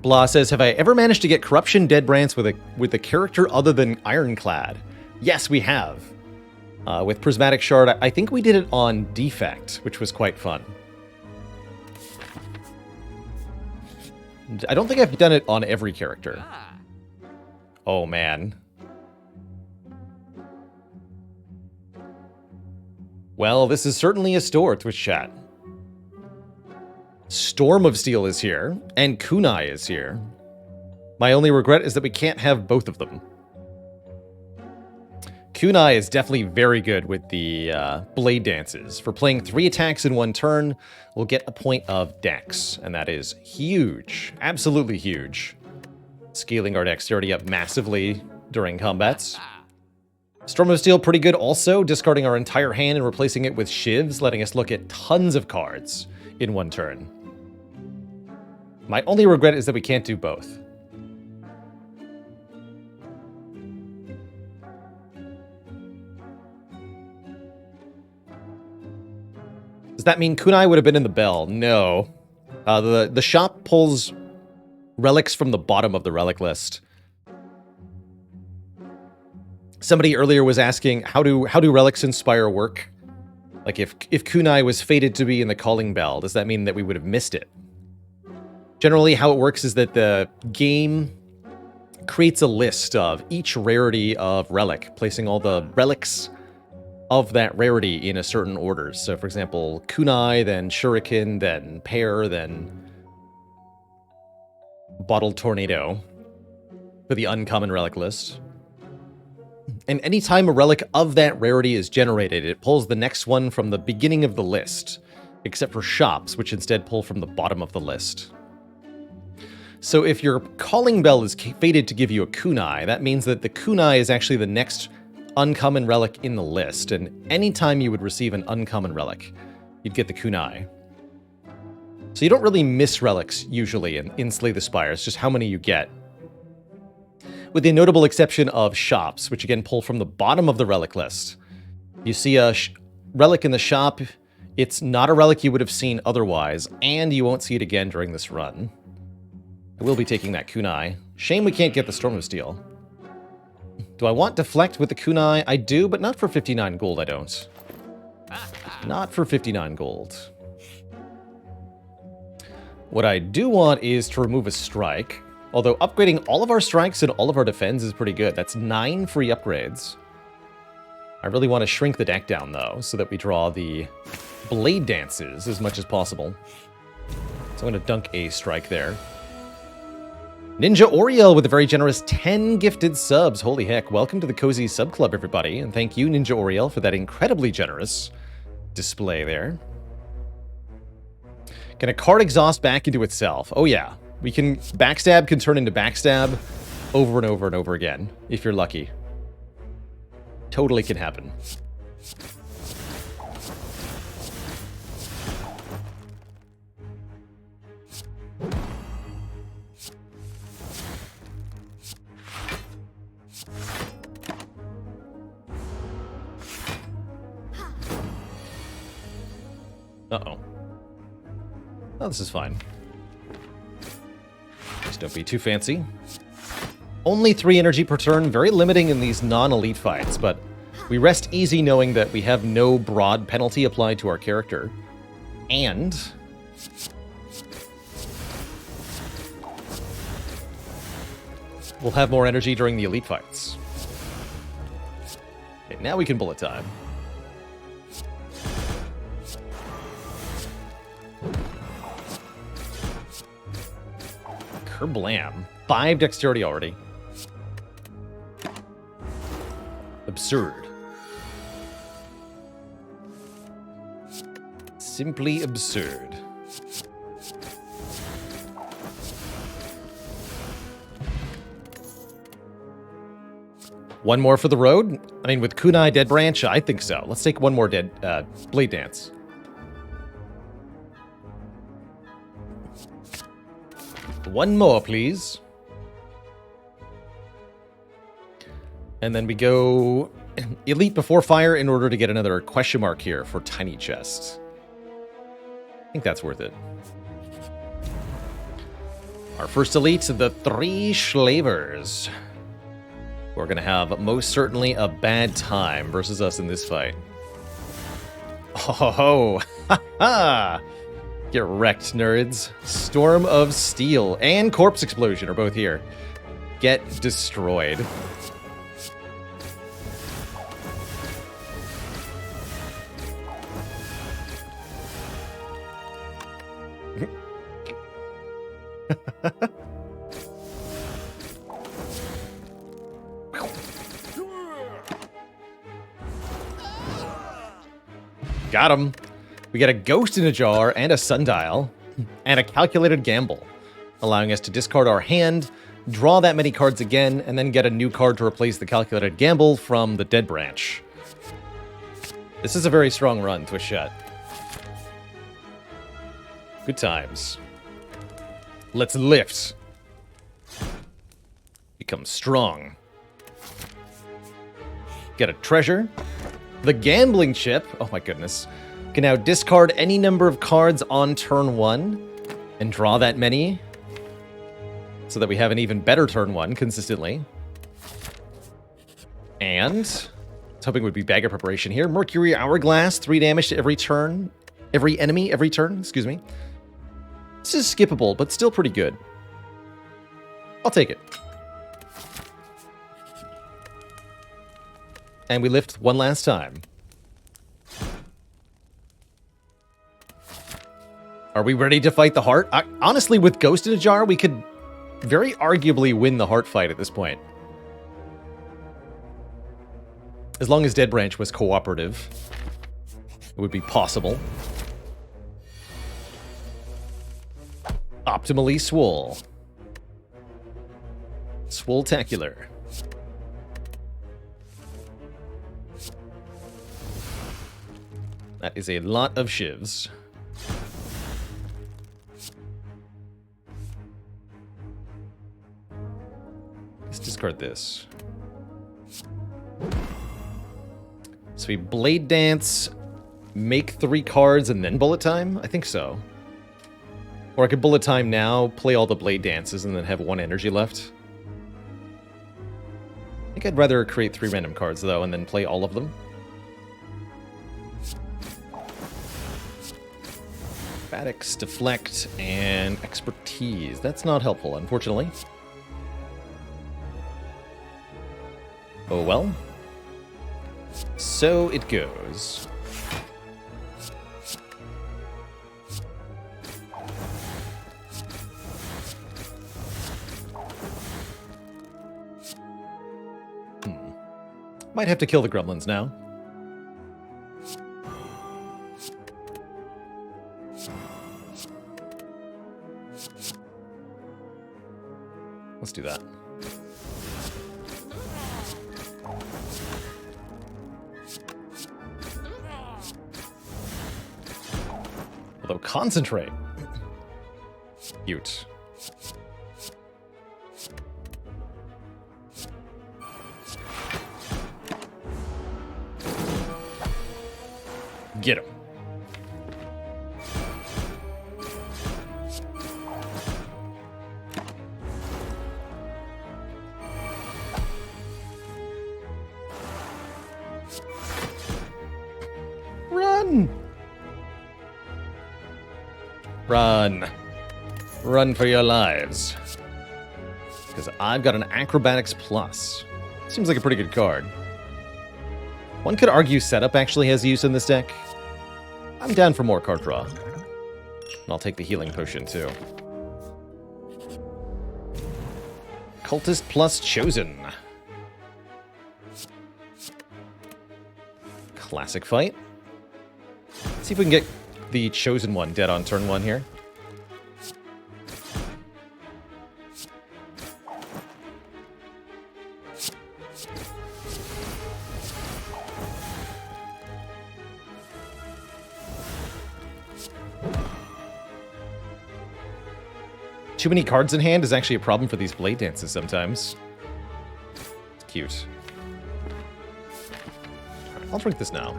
Blah says, have I ever managed to get Corruption Dead Brance with a character other than Ironclad? Yes, we have. With Prismatic Shard, I think we did it on Defect, which was quite fun. I don't think I've done it on every character. Oh, man. Well, this is certainly a store, Twitch chat. Storm of Steel is here, and Kunai is here. My only regret is that we can't have both of them. Kunai is definitely very good with the blade dances. For playing 3 attacks in 1 turn, we'll get a point of dex, and that is huge. Absolutely huge. Scaling our dexterity up massively during combats. Storm of Steel, pretty good also, discarding our entire hand and replacing it with shivs, letting us look at tons of cards in 1 turn. My only regret is that we can't do both. Does that mean Kunai would have been in the bell? No. The shop pulls relics from the bottom of the relic list. Somebody earlier was asking, how do relics in Spire work? Like, if Kunai was fated to be in the calling bell, does that mean that we would have missed it? Generally, how it works is that the game creates a list of each rarity of relic, placing all the relics of that rarity in a certain order. So, for example, Kunai, then Shuriken, then Pear, then Bottled Tornado for the uncommon relic list. And anytime a relic of that rarity is generated, it pulls the next one from the beginning of the list, except for shops, which instead pull from the bottom of the list. So if your calling bell is fated to give you a Kunai, that means that the Kunai is actually the next uncommon relic in the list, and anytime you would receive an uncommon relic, you'd get the Kunai. So you don't really miss relics, usually, in Slay the Spire. It's just how many you get. With the notable exception of shops, which again pull from the bottom of the relic list. You see a relic in the shop, it's not a relic you would have seen otherwise, and you won't see it again during this run. I will be taking that Kunai. Shame we can't get the Storm of Steel. Do I want Deflect with the Kunai? I do, but not for 59 gold, I don't. Not for 59 gold. What I do want is to remove a strike, although upgrading all of our strikes and all of our defense is pretty good. That's 9 free upgrades. I really want to shrink the deck down, though, so that we draw the blade dances as much as possible. So I'm going to dunk a strike there. Ninja Oriel with a very generous 10 gifted subs. Holy heck, welcome to the Cozy Sub Club, everybody. And thank you, Ninja Oriel, for that incredibly generous display there. Can a card exhaust back into itself? Oh yeah. We can... Backstab can turn into backstab over and over and over again, if you're lucky. Totally can happen. Uh-oh. Oh, this is fine. Just don't be too fancy. Only 3 energy per turn, very limiting in these non-elite fights, but we rest easy knowing that we have no broad penalty applied to our character. And... we'll have more energy during the elite fights. Okay, now we can bullet time. Kerblam. 5 dexterity already. Absurd. Simply absurd. One more for the road? I mean, with Kunai Dead Branch, I think so. Let's take one more Blade Dance. One more, please. And then we go Elite before Fire in order to get another question mark here for Tiny Chest. I think that's worth it. Our first Elite, the 3 Slavers. We're going to have most certainly a bad time versus us in this fight. Oh, ha ha! Get wrecked, nerds. Storm of Steel and Corpse Explosion are both here. Get destroyed. Got him. We got a Ghost in a Jar and a Sundial, and a Calculated Gamble, allowing us to discard our hand, draw that many cards again, and then get a new card to replace the Calculated Gamble from the Dead Branch. This is a very strong run, Twist Chat. Good times. Let's lift. Become strong. Get a treasure. The Gambling Chip, oh my goodness, can now discard any number of cards on turn 1 and draw that many so that we have an even better turn 1 consistently. And I was hoping it would be Bag of Preparation here. Mercury Hourglass, 3 damage to every turn. Every enemy, every turn, excuse me. This is skippable, but still pretty good. I'll take it. And we lift one last time. Are we ready to fight the heart? Honestly, with Ghost in a Jar, we could very arguably win the heart fight at this point. As long as Dead Branch was cooperative, it would be possible. Optimally Swole. Swole-tacular. That is a lot of shivs. Let's discard this. So we Blade Dance, make 3 cards, and then Bullet Time? I think so. Or I could Bullet Time now, play all the Blade Dances, and then have 1 energy left. I think I'd rather create 3 random cards, though, and then play all of them. Acrobatics, Deflect, and Expertise. That's not helpful, unfortunately. Oh well. So it goes. Might have to kill the gremlins now. Let's do that. Although concentrate. Cute. Get him. Run! Run. Run for your lives. Because I've got an Acrobatics Plus. Seems like a pretty good card. One could argue Setup actually has use in this deck. I'm down for more card draw. And I'll take the Healing Potion, too. Cultist plus Chosen. Classic fight. Let's see if we can get the Chosen one dead on turn 1 here. too many cards in hand is actually a problem for these blade dances sometimes. It's cute. I'll drink this now.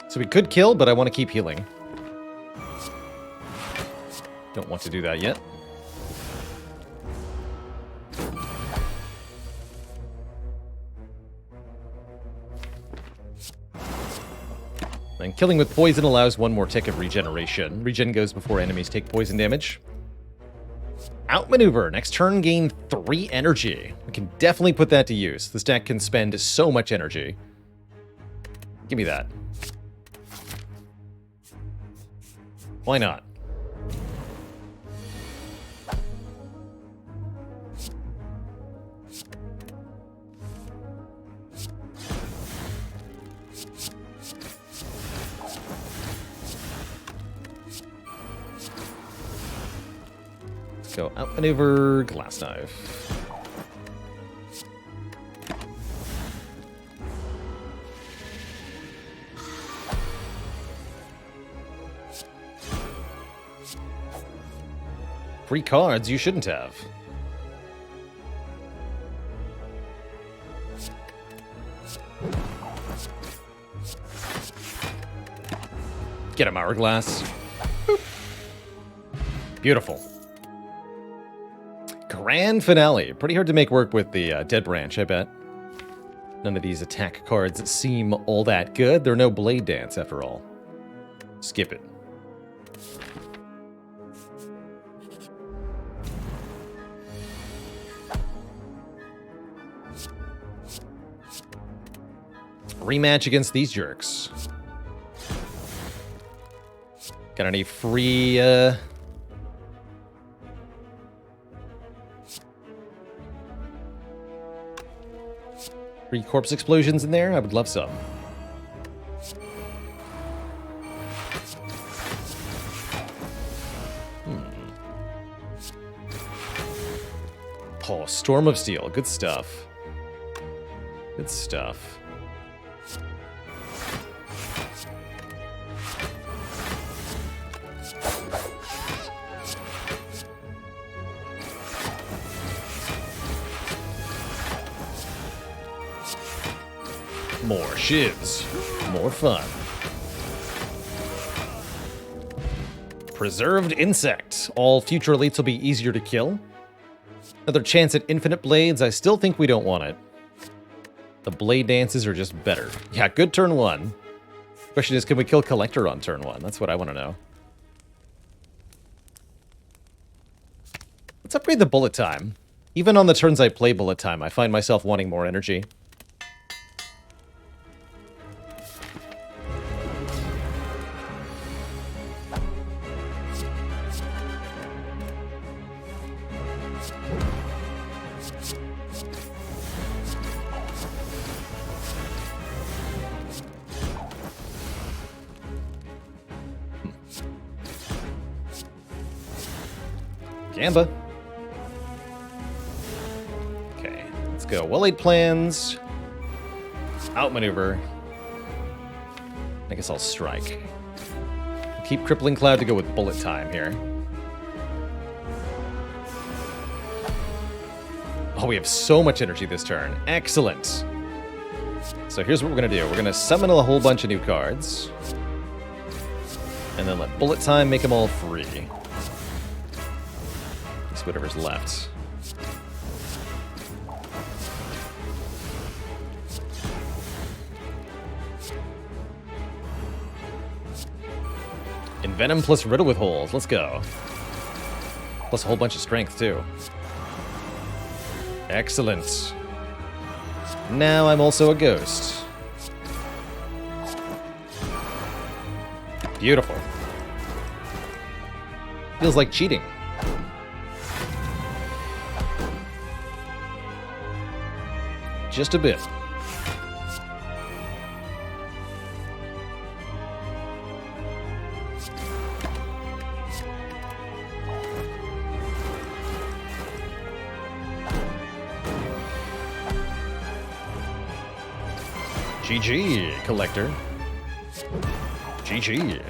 So we could kill, but I want to keep healing. Don't want to do that yet. And killing with poison allows one more tick of regeneration. Regen goes before enemies take poison damage. Outmaneuver. Next turn, gain 3 energy. We can definitely put that to use. This deck can spend so much energy. Give me that. Why not? Let's go outmaneuver, glass knife. Free cards you shouldn't have. Get him, Hourglass. Boop. Beautiful. Grand Finale. Pretty hard to make work with the Dead Branch, I bet. None of these attack cards seem all that good. They're no Blade Dance, after all. Skip it. Rematch against these jerks. Got any free, free corpse explosions in there? I would love some. Oh, Storm of Steel. Good stuff. Good stuff. More shivs. More fun. Preserved Insect. All future elites will be easier to kill. Another chance at infinite blades. I still think we don't want it. The blade dances are just better. Yeah, good turn 1. Question is, can we kill Collector on turn 1? That's what I want to know. Let's upgrade the bullet time. Even on the turns I play bullet time, I find myself wanting more energy. Gamba. Okay, let's go. Well-laid plans. Outmaneuver. I guess I'll strike. Keep Crippling Cloud to go with bullet time here. Oh, we have so much energy this turn. Excellent. So here's what we're going to do. We're going to summon a whole bunch of new cards. And then let bullet time make them all free. Whatever's left. Envenom plus Riddle with Holes. Let's go. Plus a whole bunch of strength, too. Excellent. Now I'm also a ghost. Beautiful. Feels like cheating. Just a bit. GG, collector. GG.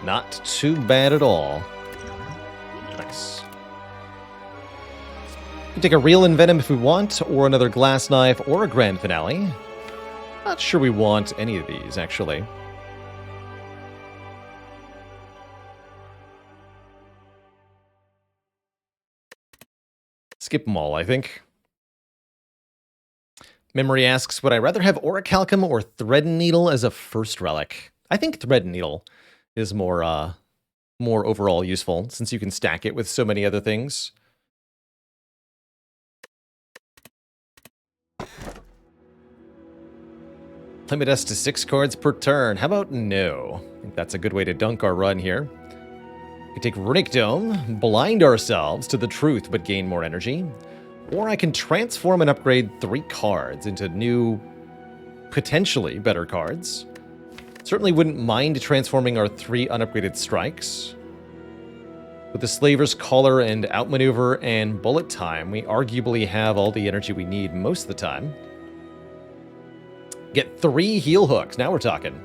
Not too bad at all. Nice. We can take a real Envenom if we want, or another Glass Knife, or a Grand Finale. Not sure we want any of these, actually. Skip them all, I think. Memory asks, would I rather have Orichalcum or Thread and Needle as a first relic? I think Thread and Needle is more overall useful, since you can stack it with so many other things. Limit us to 6 cards per turn. How about no? I think that's a good way to dunk our run here. I can take Runic Dome, blind ourselves to the truth but gain more energy. Or I can transform and upgrade 3 cards into new, potentially better cards. Certainly wouldn't mind transforming our 3 unupgraded strikes. With the Slaver's Collar and Outmaneuver and Bullet Time, we arguably have all the energy we need most of the time. Get 3 heal hooks, now we're talking.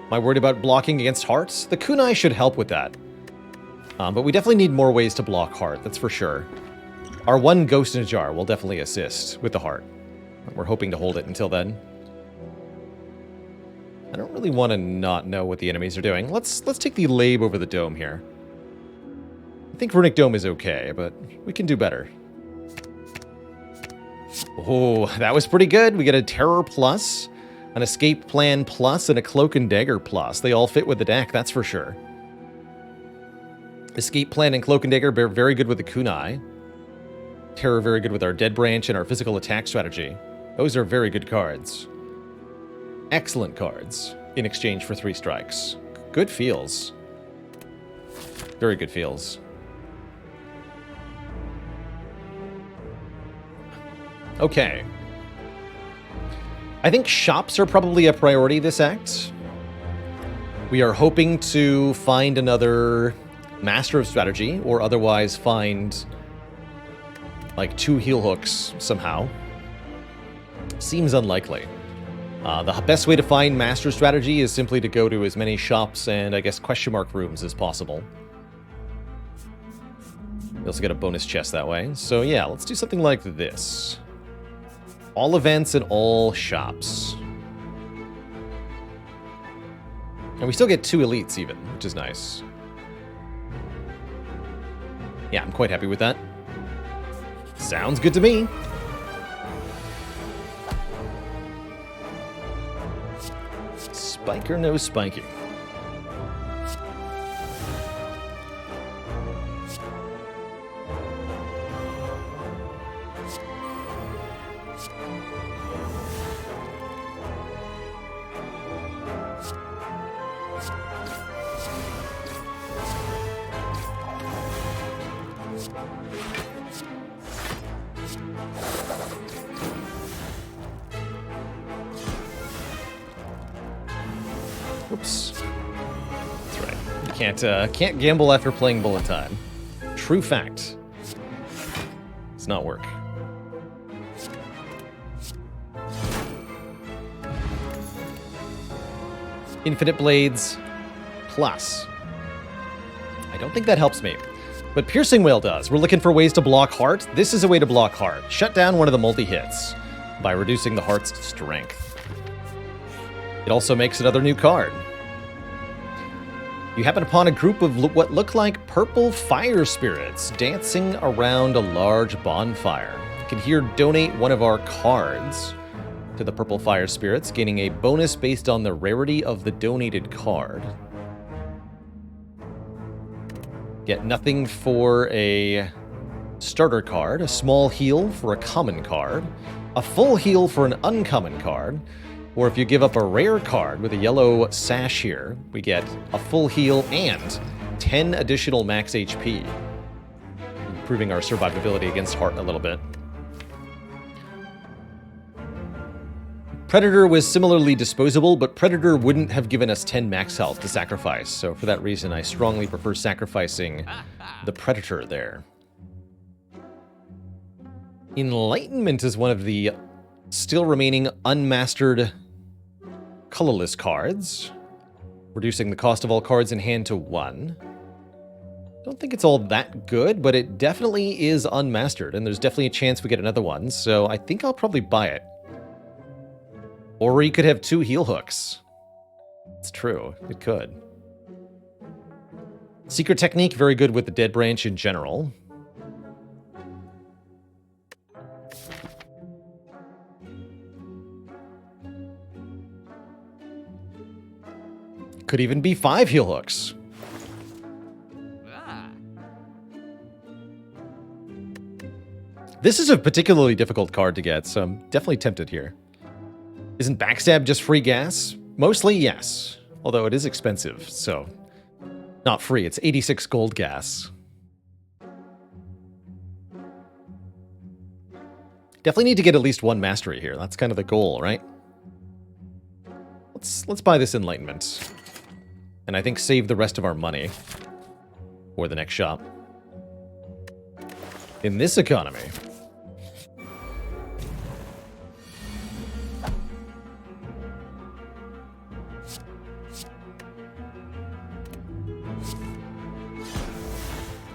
Am I worried about blocking against hearts? The Kunai should help with that. But we definitely need more ways to block heart, that's for sure. Our 1 Ghost in a Jar will definitely assist with the heart. We're hoping to hold it until then. I don't really want to not know what the enemies are doing. Let's take the Labe over the Dome here. I think Runic Dome is okay, but we can do better. Oh, that was pretty good. We get a Terror Plus, an Escape Plan Plus, and a Cloak and Dagger Plus. They all fit with the deck, that's for sure. Escape Plan and Cloak and Dagger are very good with the Kunai. Terror very good with our Dead Branch and our physical attack strategy. Those are very good cards. Excellent cards in exchange for 3 strikes. Good feels. Very good feels. Okay. I think shops are probably a priority this act. We are hoping to find another Master of Strategy, or otherwise find like 2 heal hooks somehow. Seems unlikely. The best way to find Master Strategy is simply to go to as many shops and, I guess, question mark rooms as possible. You also get a bonus chest that way. So yeah, let's do something like this. All events and all shops. And we still get 2 elites even, which is nice. Yeah, I'm quite happy with that. Sounds good to me. Spike or no spiking? Oops. That's right. You can't gamble after playing Bullet Time. True fact. Does not work. Infinite Blades plus. I don't think that helps me. But Piercing Wail does. We're looking for ways to block heart. This is a way to block heart. Shut down one of the multi-hits by reducing the heart's strength. It also makes another new card. You happen upon a group of what look like purple fire spirits dancing around a large bonfire. You can here donate one of our cards to the purple fire spirits, gaining a bonus based on the rarity of the donated card. Get nothing for a starter card, a small heal for a common card, a full heal for an uncommon card, or if you give up a rare card with a yellow sash here, we get a full heal and 10 additional max HP, improving our survivability against Heart a little bit. Predator was similarly disposable, but Predator wouldn't have given us 10 max health to sacrifice, so for that reason I strongly prefer sacrificing the Predator there. Enlightenment is one of the still remaining unmastered colorless cards, reducing the cost of all cards in hand to 1. Don't think it's all that good, but it definitely is unmastered, and there's definitely a chance we get another one, so I think I'll probably buy it. Or we could have 2 heal hooks. It's true, it could. Secret Technique, very good with the Dead Branch in general. Could even be 5 heal hooks. This is a particularly difficult card to get, so I'm definitely tempted here. Isn't Backstab just free gas? Mostly, yes. Although it is expensive, so... not free, it's 86 gold gas. Definitely need to get at least 1 mastery here. That's kind of the goal, right? Let's buy this Enlightenment. And I think save the rest of our money for the next shop. In this economy.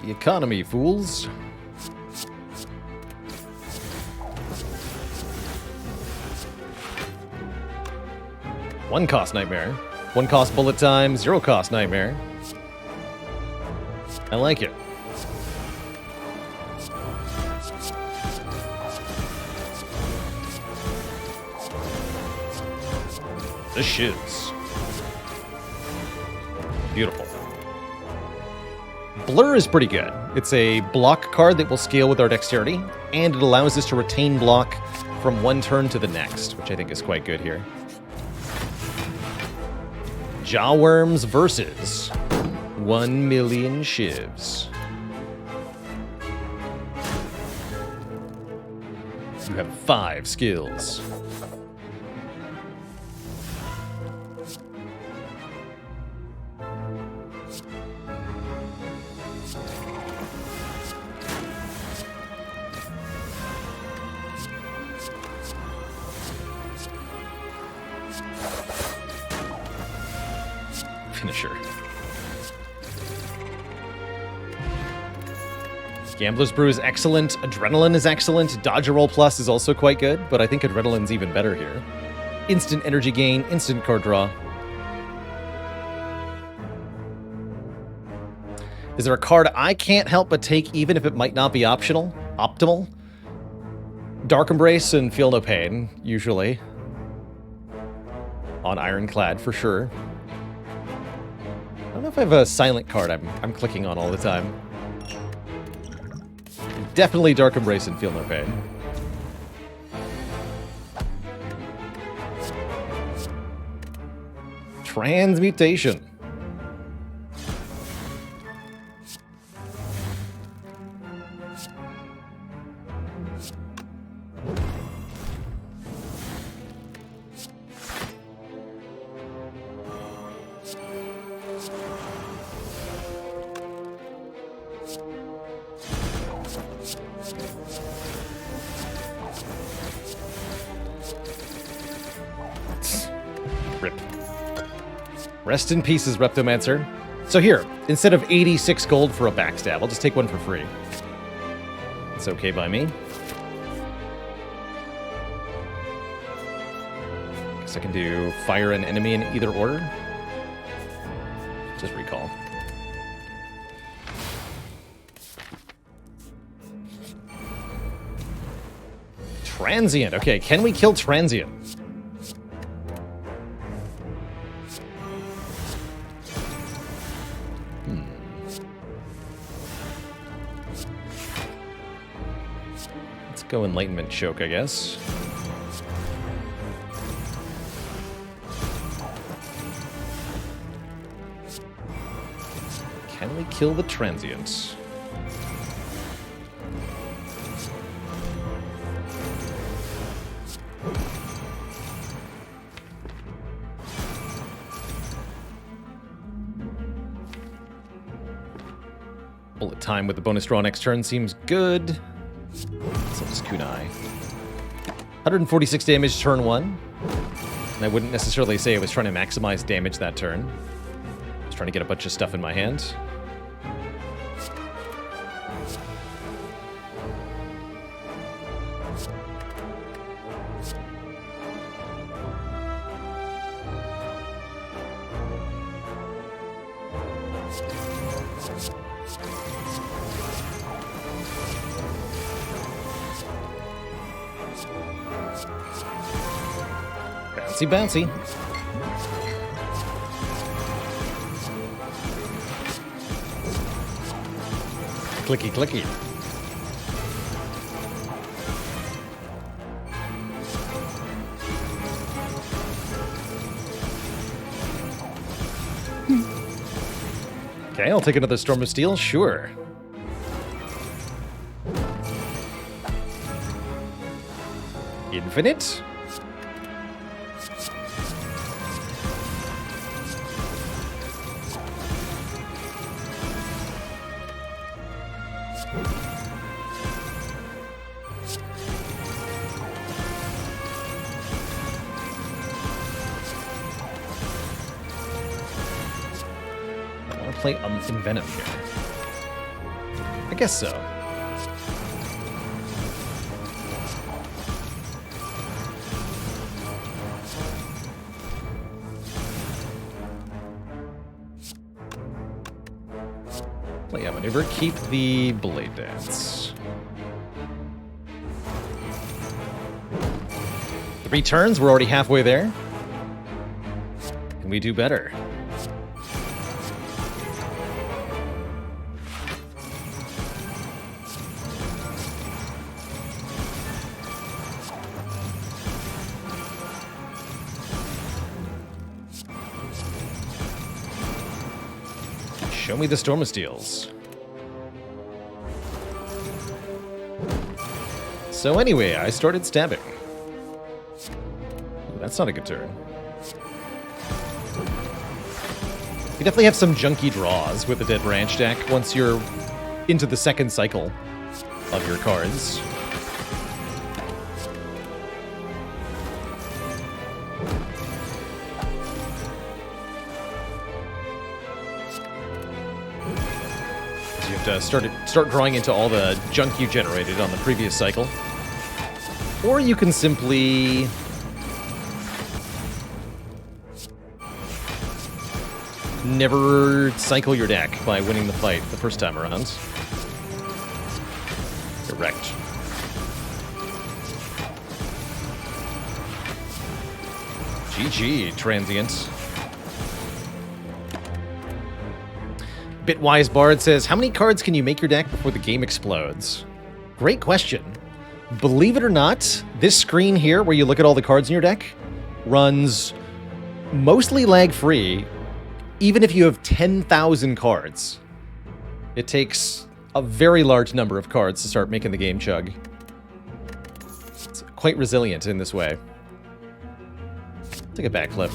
The economy, fools. One cost Nightmare. 1 cost Bullet Time, 0 cost Nightmare. I like it. The shiz. Beautiful. Blur is pretty good. It's a block card that will scale with our dexterity, and it allows us to retain block from one turn to the next, which I think is quite good here. Jawworms versus 1 million shivs. You have 5 skills. Finisher. Gambler's Brew is excellent. Adrenaline is excellent. Dodge Roll Plus is also quite good, but I think Adrenaline's even better here. Instant energy gain, instant card draw. Is there a card I can't help but take even if it might not be optional? Optimal? Dark Embrace and Feel No Pain, usually. On Ironclad, for sure. I don't know if I have a silent card I'm clicking on all the time. Definitely Dark Embrace and Feel No Pain. Transmutation. Rip. Rest in pieces, Reptomancer. So here, instead of 86 gold for a backstab, I'll just take one for free. It's okay by me. Guess I can do fire an enemy in either order. Just recall. Transient. Okay, can we kill Transient? Let's go Enlightenment Choke, I guess. Can we kill the transient? Bullet time with the bonus draw next turn seems good. So does Kunai. 146 damage turn 1. And I wouldn't necessarily say I was trying to maximize damage that turn. I was trying to get a bunch of stuff in my hand. Bouncy, bouncy. Clicky, clicky. Okay, I'll take another Storm of Steel, sure. Infinite? Play Envenom here. I guess so. Play a maneuver, keep the Blade Dance. 3 turns, we're already halfway there. Can we do better? Show me the Storm of Steels. So anyway, I started stabbing. Ooh, that's not a good turn. You definitely have some junky draws with the Dead Branch deck once you're into the second cycle of your cards. Start drawing into all the junk you generated on the previous cycle. Or you can simply never cycle your deck by winning the fight the first time around. Correct. GG, Transient. Bitwise Bard says, how many cards can you make your deck before the game explodes? Great question. Believe it or not, this screen here, where you look at all the cards in your deck, runs mostly lag-free, even if you have 10,000 cards. It takes a very large number of cards to start making the game chug. It's quite resilient in this way. Take a backflip.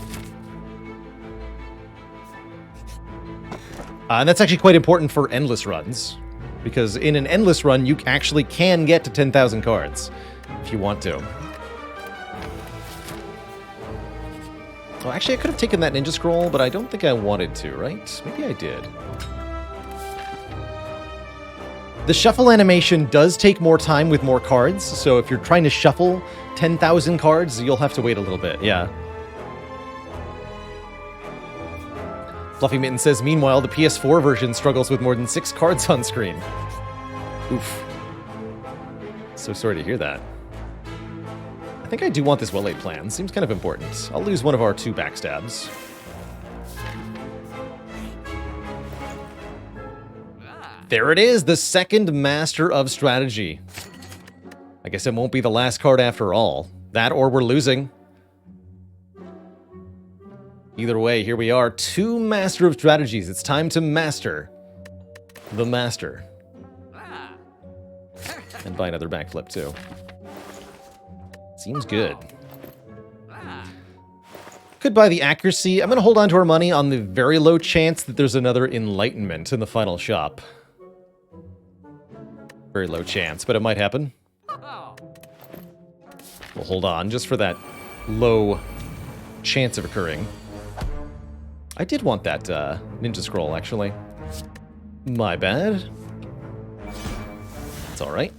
And that's actually quite important for endless runs, because in an endless run, you actually can get to 10,000 cards if you want to. Oh, actually, I could have taken that Ninja Scroll, but I don't think I wanted to, right? Maybe I did. The shuffle animation does take more time with more cards, so if you're trying to shuffle 10,000 cards, you'll have to wait a little bit, yeah. Fluffy Mitten says, meanwhile, the PS4 version struggles with more than 6 cards on screen. Oof. So sorry to hear that. I think I do want this well-laid plan. Seems kind of important. I'll lose one of our 2 backstabs. There it is, the second Master of Strategy. I guess it won't be the last card after all. That or we're losing. Either way, here we are, 2 Master of Strategies. It's time to master the master. And buy another backflip, too. Seems good. Could buy the accuracy. I'm going to hold on to our money on the very low chance that there's another enlightenment in the final shop. Very low chance, but it might happen. We'll hold on just for that low chance of occurring. I did want that ninja scroll, actually. My bad. It's alright.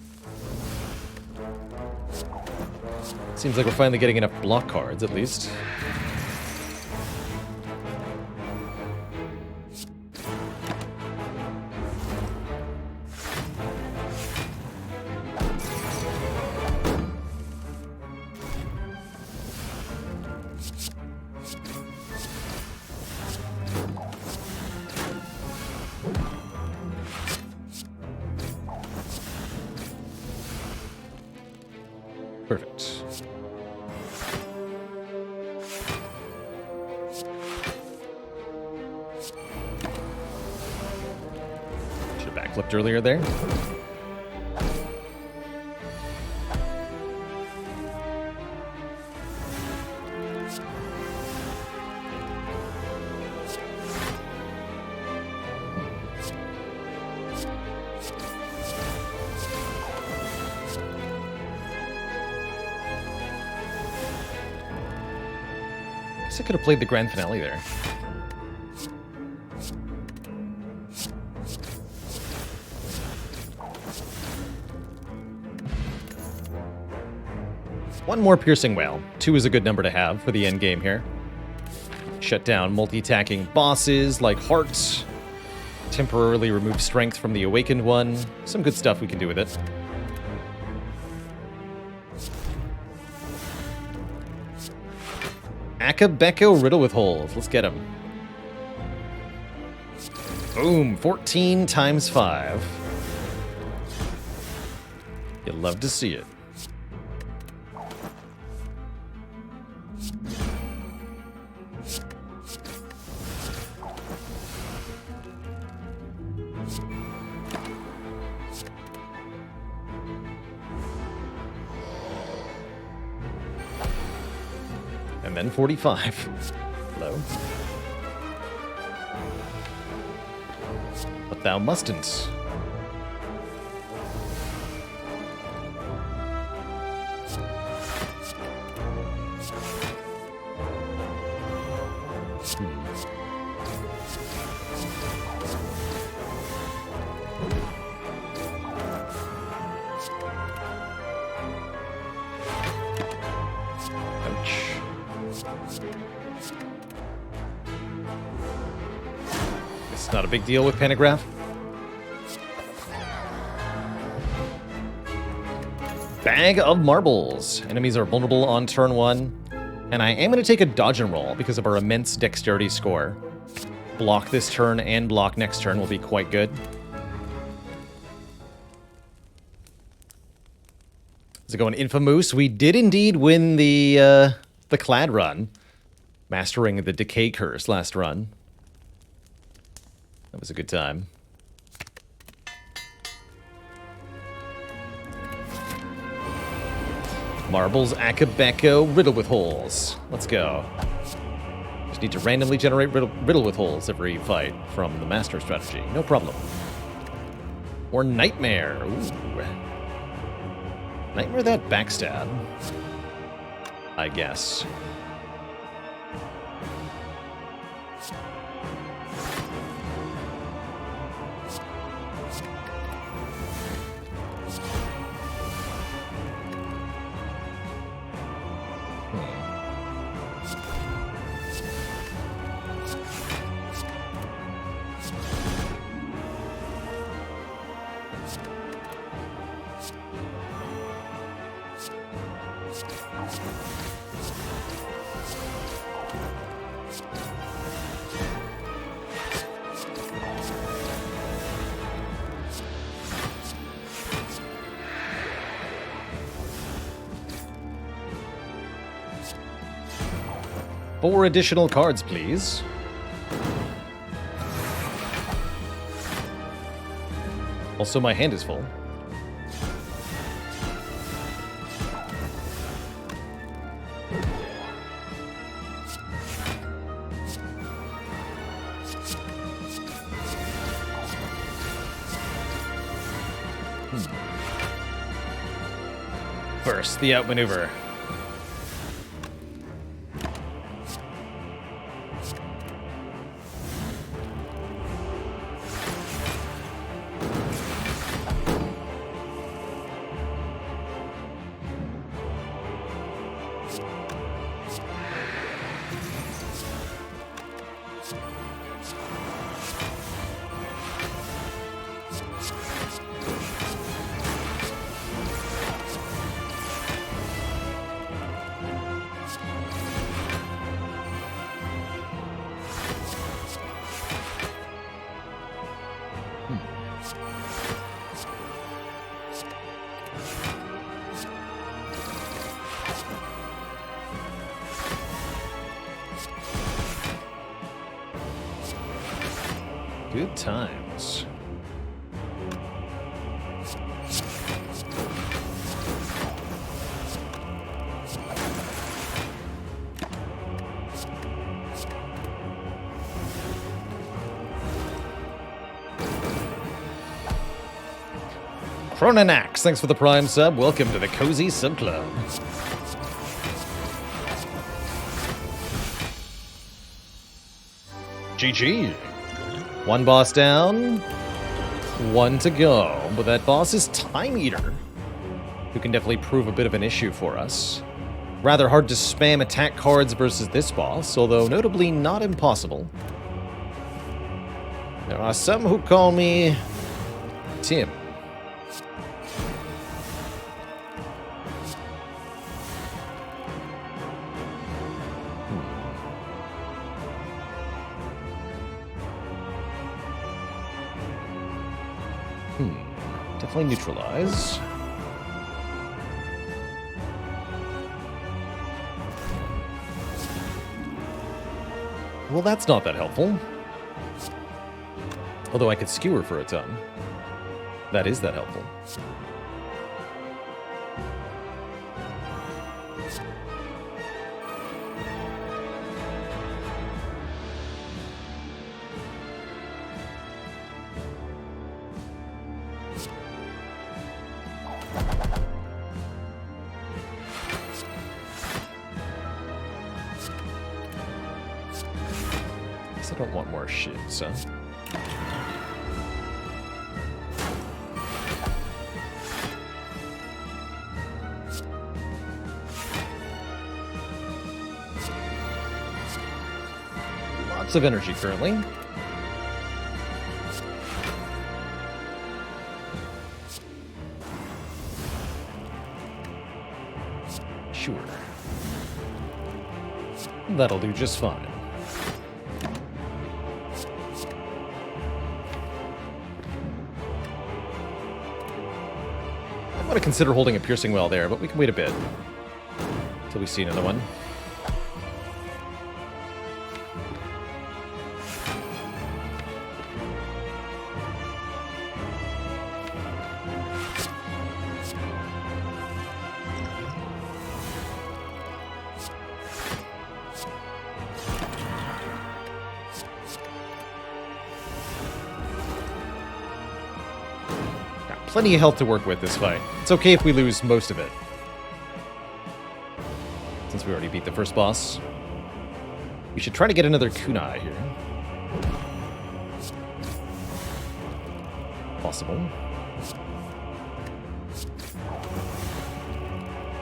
Seems like we're finally getting enough block cards, at least. Perfect. Should have backflipped earlier there. I could have played the grand finale there. One more piercing whale. 2 is a good number to have for the end game here. Shut down multi-attacking bosses like Heart. Temporarily remove strength from the awakened one. Some good stuff we can do with it. Akabeko Riddle with Holes. Let's get him. Boom. 14 times 5. You'd love to see it. And then 45. Hello. But thou mustn't. It's not a big deal with Pantograph. Bag of Marbles. Enemies are vulnerable on turn 1. And I am going to take a dodge and roll because of our immense dexterity score. Block this turn and block next turn will be quite good. Is it going Infamous? We did indeed win the Clad run. Mastering the Decay Curse last run. That was a good time. Marbles, Akabeko, Riddle with Holes. Let's go. Just need to randomly generate riddle with Holes every fight from the Master strategy. No problem. Or Nightmare. Ooh. Nightmare that backstab. I guess. Four additional cards, please. Also, my hand is full. First, the outmaneuver. Good times. Chronanax, thanks for the Prime sub. Welcome to the Cozy Sub Club. GG. One boss down, one to go. But that boss is Time Eater, who can definitely prove a bit of an issue for us. Rather hard to spam attack cards versus this boss, although notably not impossible. There are some who call me Tim. Definitely neutralize. Well, that's not that helpful. Although I could skewer for a ton. That is that helpful. I don't want more shit, so. Lots of energy currently. Sure. That'll do just fine. I'm going to consider holding a piercing well there, but we can wait a bit until we see another one. Plenty of health to work with this fight. It's okay if we lose most of it, since we already beat the first boss. We should try to get another kunai here. Possible.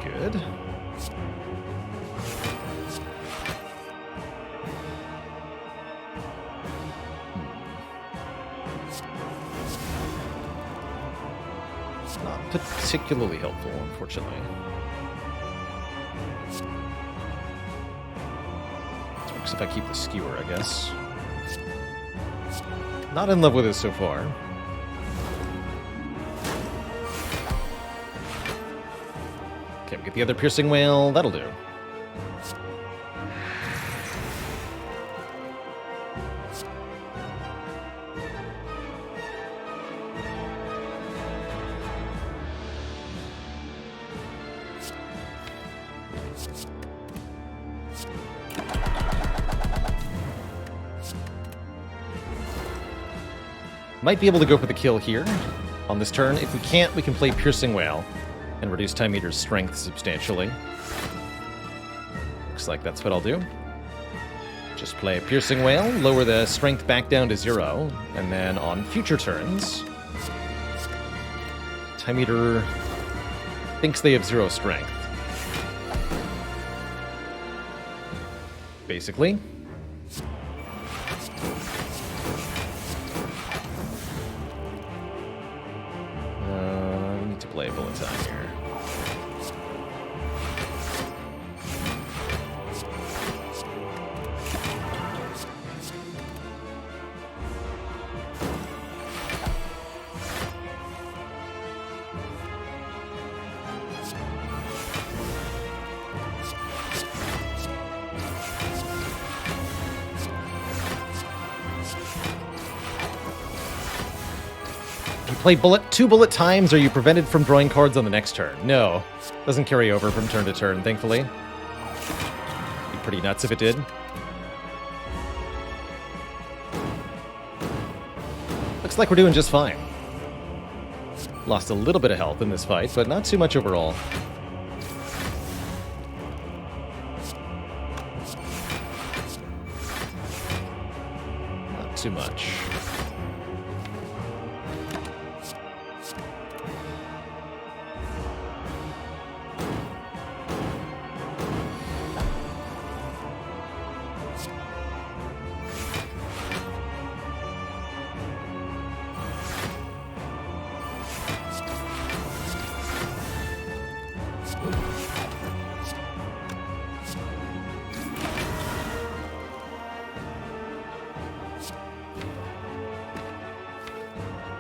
Good. Not particularly helpful, unfortunately. It works if I keep the skewer, I guess. Not in love with it so far. Okay, we get the other piercing whale. That'll do. Might be able to go for the kill here on this turn. If we can't, we can play Piercing Wail and reduce Time Eater's strength substantially. Looks like that's what I'll do. Just play Piercing Wail, lower the strength back down to 0, and then on future turns, Time Eater thinks they have 0 strength. Basically. We need to play Bullet Time here. Play two bullet times, are you prevented from drawing cards on the next turn? No. Doesn't carry over from turn to turn, thankfully. Be pretty nuts if it did. Looks like we're doing just fine. Lost a little bit of health in this fight, but not too much overall. Not too much.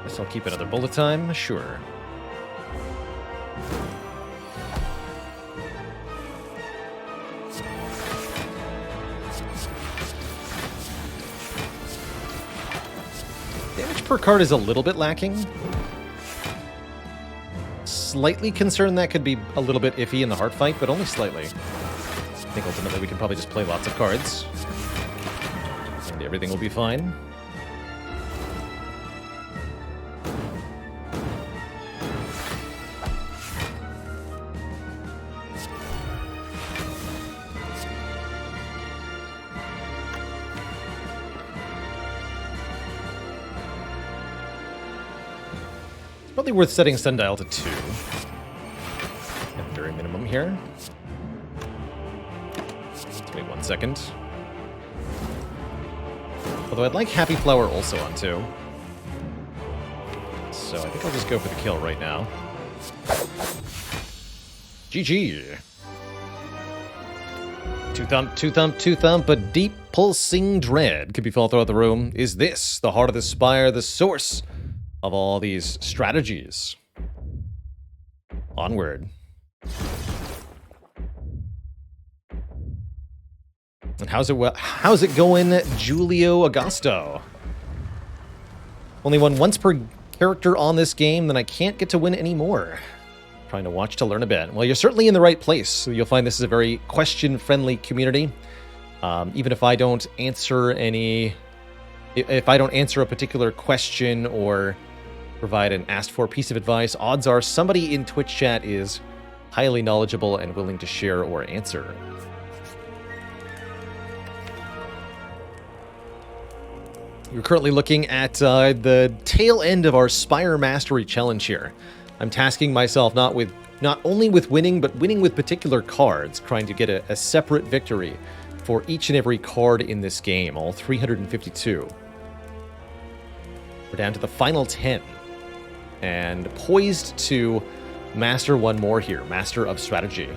Guess I'll keep another bullet time, sure. Damage per card is a little bit lacking. Slightly concerned that could be a little bit iffy in the heart fight, but only slightly. I think ultimately we can probably just play lots of cards. And everything will be fine. Probably worth setting Sundial to 2. At the very minimum here. Let's wait 1 second. Although I'd like Happy Flower also on 2. So I think I'll just go for the kill right now. GG. Two thump, two thump, two thump, a deep pulsing dread could be felt throughout the room. Is this the heart of the Spire, the source of all these strategies? Onward. And how's it going, Julio Agosto? Only won once per character on this game, then I can't get to win anymore. Trying to watch to learn a bit. Well, you're certainly in the right place. So you'll find this is a very question-friendly community. Even if I don't answer if I don't answer a particular question or provide an asked-for piece of advice, odds are somebody in Twitch chat is highly knowledgeable and willing to share or answer. We're currently looking at the tail end of our Spire Mastery Challenge here. I'm tasking myself not only with winning, but winning with particular cards, trying to get a separate victory for each and every card in this game, all 352. We're down to the final 10, and poised to master one more here, Master of Strategy.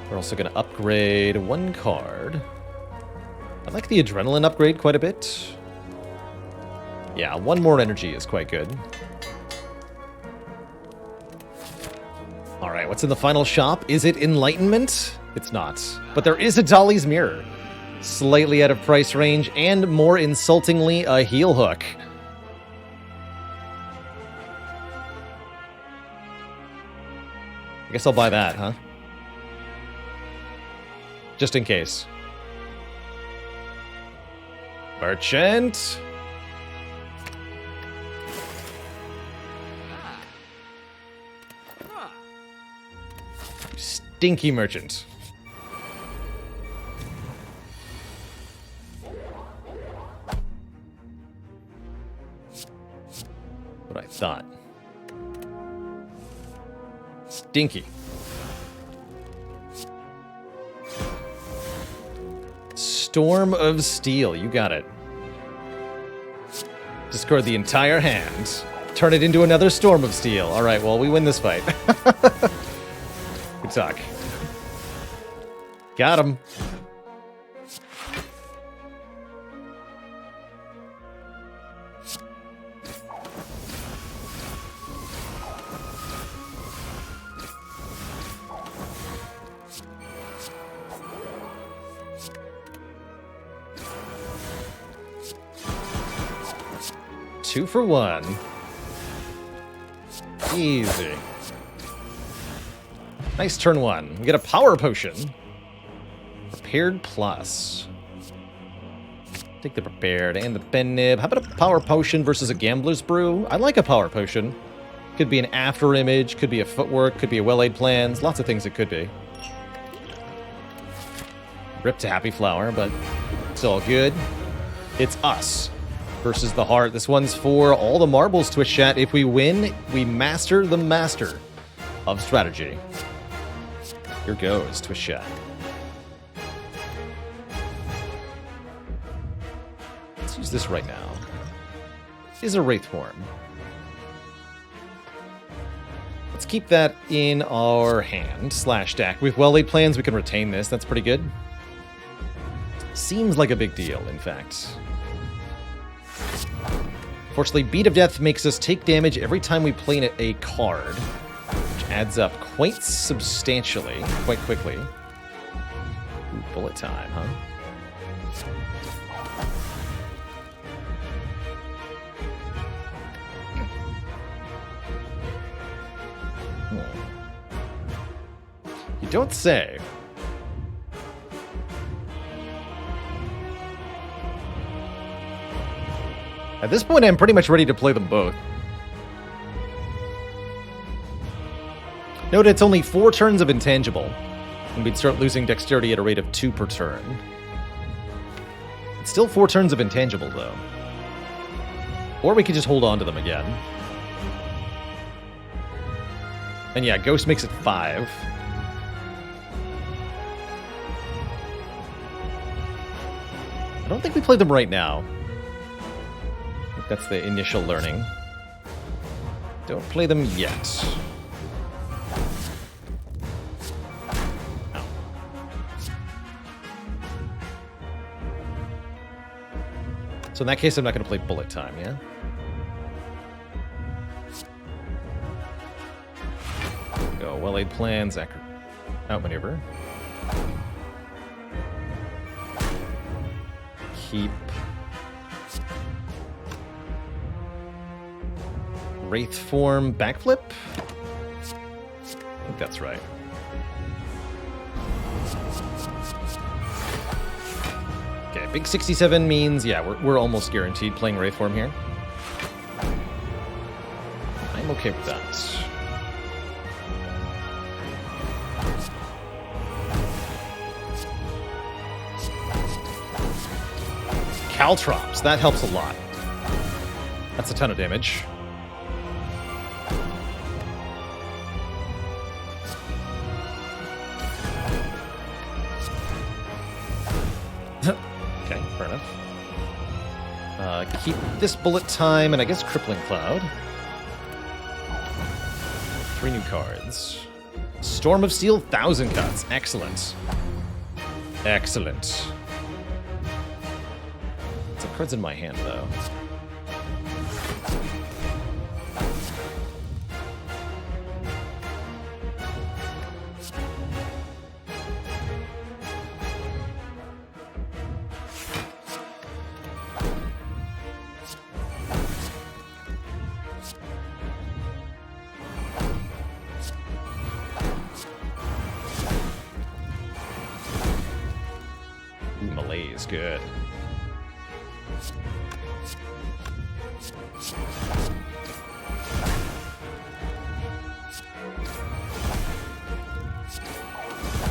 We're also going to upgrade one card. I like the Adrenaline upgrade quite a bit. Yeah, one more energy is quite good. All right, what's in the final shop? Is it Enlightenment? It's not. But there is a Dolly's Mirror. Slightly out of price range, and more insultingly, a heel hook. I guess I'll buy that, huh? just in case. Merchant. Stinky merchant. What I thought. Stinky. Storm of Steel. You got it. Discard the entire hand. Turn it into another Storm of Steel. All right, well, we win this fight. Good talk. Got him. Two for one. Easy. Nice turn one. We get a power potion. Prepared plus. Take the prepared and the bend nib. How about a power potion versus a gambler's brew? I like a power potion. Could be an after image, could be a footwork, could be a well-laid plans. Lots of things it could be. Rip to Happy Flower, but it's all good. It's us versus the heart. This one's for all the marbles, Twitch chat. If we win, we master the master of strategy. Here goes, Twitch chat. Let's use this right now. Is a Wraith form. Let's keep that in our hand / stack. With well-laid plans, we can retain this. That's pretty good. Seems like a big deal, in fact. Fortunately, Beat of Death makes us take damage every time we play a card, which adds up quite substantially, quite quickly. Ooh, bullet time, huh? You don't say. At this point, I'm pretty much ready to play them both. Note it's only 4 turns of intangible, and we'd start losing dexterity at a rate of 2 per turn. It's still 4 turns of intangible, though. Or we could just hold on to them again. And yeah, Ghost makes it 5. I don't think we play them right now. That's the initial learning. Don't play them yet. Ow. So in that case, I'm not going to play bullet time, yeah? Go well-laid plans, outmaneuver. Keep Wraith form backflip? I think that's right. Okay, big 67 means, yeah, we're almost guaranteed playing Wraith form here. I'm okay with that. Caltrops, that helps a lot. That's a ton of damage. Okay, fair enough. Keep this bullet time, and I guess Crippling Cloud. 3 new cards. Storm of Steel, 1,000 cuts. Excellent. Excellent. Some cards in my hand, though. malaise. Good.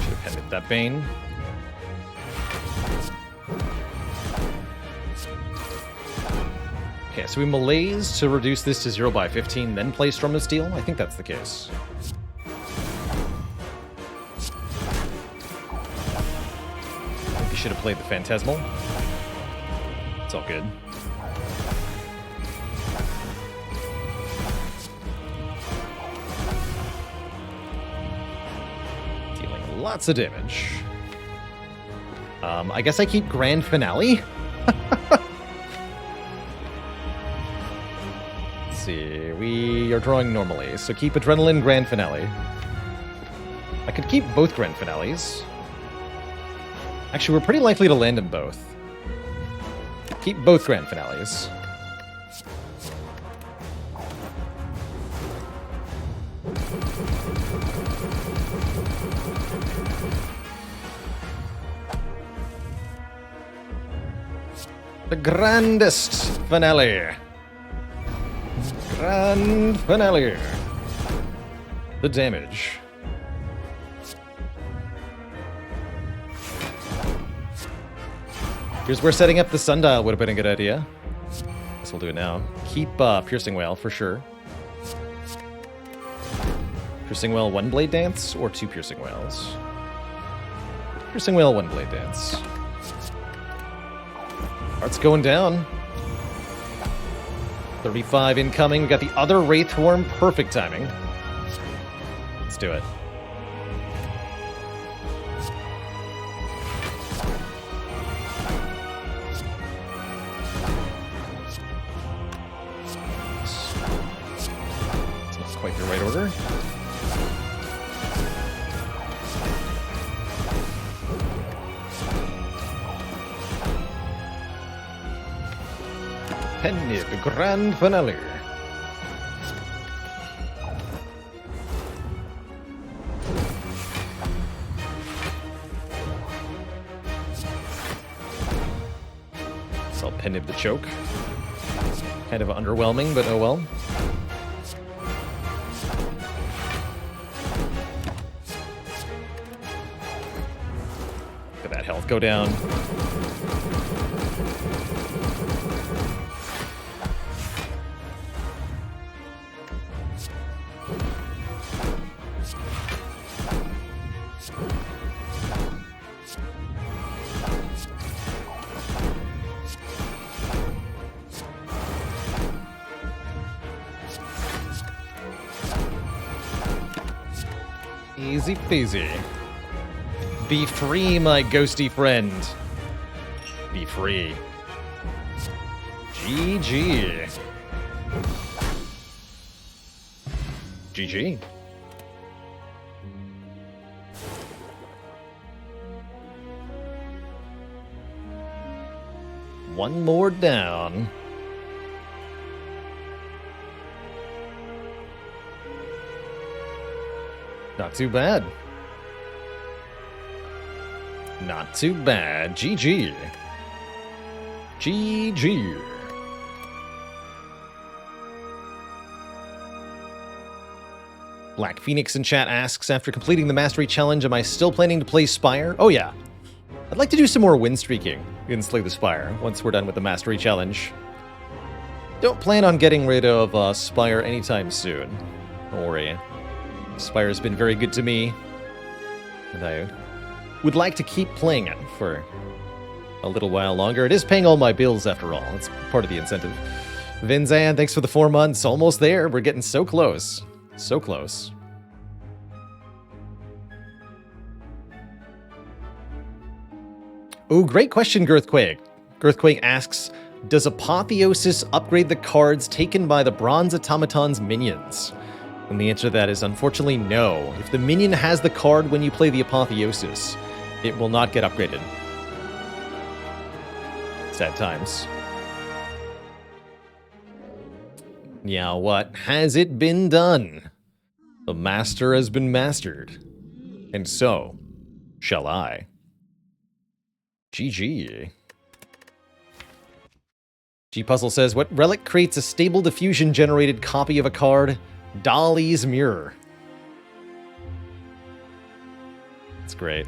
Should have pended that Bane. Okay, so we malaise to reduce this to 0 by 15, then play Storm of Steel? I think that's the case. You should have played the Phantasmal. It's all good. Dealing lots of damage. I guess I keep Grand Finale? Let's see, we are drawing normally, so keep Adrenaline Grand Finale. I could keep both Grand Finales. Actually, we're pretty likely to land them both. Keep both Grand Finales. The grandest finale. Grand finale. The damage. Here's where setting up the sundial would have been a good idea. Guess we'll do it now. Keep Piercing Wail for sure. Piercing Wail, 1 Blade Dance, or 2 Piercing Wails? Piercing Wail, 1 Blade Dance. Heart's going down. 35 incoming. We got the other Wraithworm. Perfect timing. Let's do it. It's not quite the right order. Penny, the grand finale. So I'll Penny the choke. Kind of underwhelming, but oh well. Look at that health go down. Easy peasy. Be free, my ghosty friend. Be free. GG. GG. One more down. Not too bad. Not too bad. GG. GG. Black Phoenix in chat asks, after completing the Mastery Challenge, am I still planning to play Spire? Oh yeah. I'd like to do some more win streaking in Slay the Spire once we're done with the Mastery Challenge. Don't plan on getting rid of Spire anytime soon. Don't worry. Spire's been very good to me, and I would like to keep playing it for a little while longer. It is paying all my bills, after all. It's part of the incentive. Vinzan, thanks for the 4 months. Almost there. We're getting so close. So close. Ooh, great question, Girthquake. Girthquake asks, does Apotheosis upgrade the cards taken by the Bronze Automaton's minions? And the answer to that is unfortunately no. If the minion has the card when you play the Apotheosis, it will not get upgraded. Sad times. Yeah, what? Has it been done? The master has been mastered. And so, shall I. GG. G-Puzzle says, what relic creates a stable diffusion-generated copy of a card? Dolly's Mirror. That's great.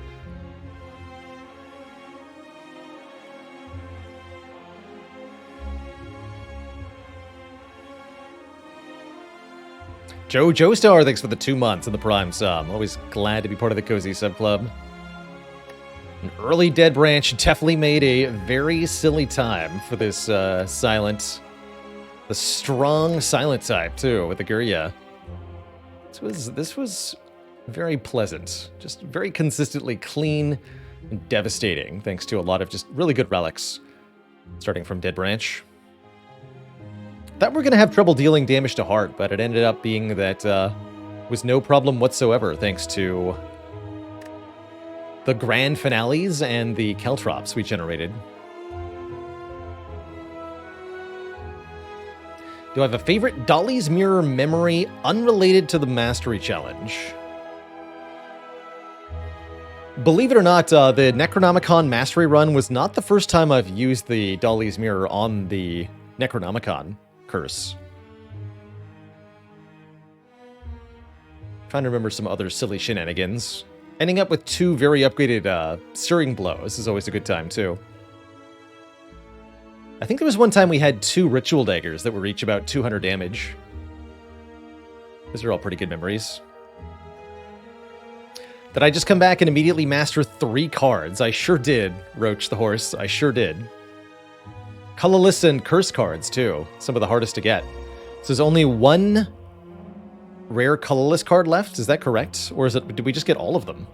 Joe Joestar, thanks for the 2 months in the Prime sub. Always glad to be part of the Cozy Sub Club. An early Dead Branch definitely made a very silly time for this silent... The strong silent type, too, with the Gurya. This was very pleasant. Just very consistently clean and devastating, thanks to a lot of just really good relics. Starting from Dead Branch. Thought we were going to have trouble dealing damage to Heart, but it ended up being that was no problem whatsoever, thanks to the grand finales and the Caltrops we generated. Do I have a favorite Dolly's Mirror memory unrelated to the Mastery Challenge? Believe it or not, the Necronomicon Mastery Run was not the first time I've used the Dolly's Mirror on the Necronomicon curse. Trying to remember some other silly shenanigans. Ending up with 2 very upgraded Searing Blows is always a good time, too. I think there was one time we had 2 Ritual Daggers that were each about 200 damage. Those are all pretty good memories. Did I just come back and immediately master 3 cards? I sure did, Roach the Horse. I sure did. Colorless and curse cards, too. Some of the hardest to get. So there's only 1 rare colorless card left? Is that correct? Or did we just get all of them?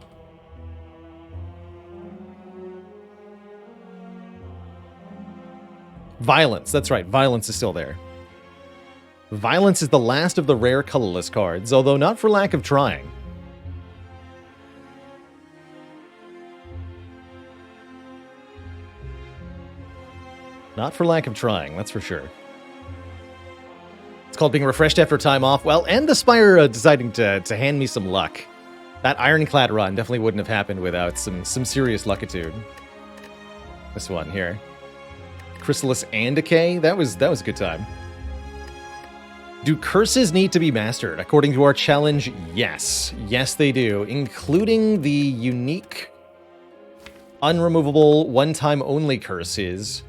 Violence, that's right. Violence is still there. Violence is the last of the rare colorless cards, although not for lack of trying. Not for lack of trying, that's for sure. It's called being refreshed after time off. Well, and the Spire deciding to hand me some luck. That Ironclad run definitely wouldn't have happened without some serious luckitude. This one here. Chrysalis and Decay, that was a good time. Do curses need to be mastered? According to our challenge, yes. Yes, they do, including the unique, unremovable, one-time only curses,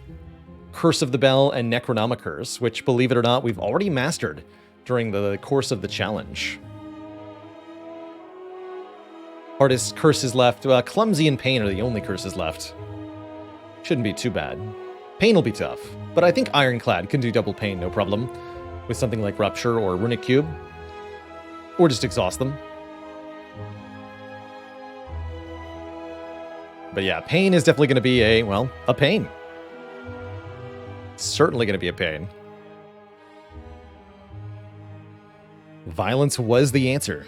Curse of the Bell and Necronomicurse, which, believe it or not, we've already mastered during the course of the challenge. Hardest curses left. Clumsy and Pain are the only curses left. Shouldn't be too bad. Pain will be tough, but I think Ironclad can do double Pain no problem with something like Rupture or Runic Cube. Or just exhaust them. But yeah, Pain is definitely going to be a pain. Certainly going to be a pain. Violence was the answer.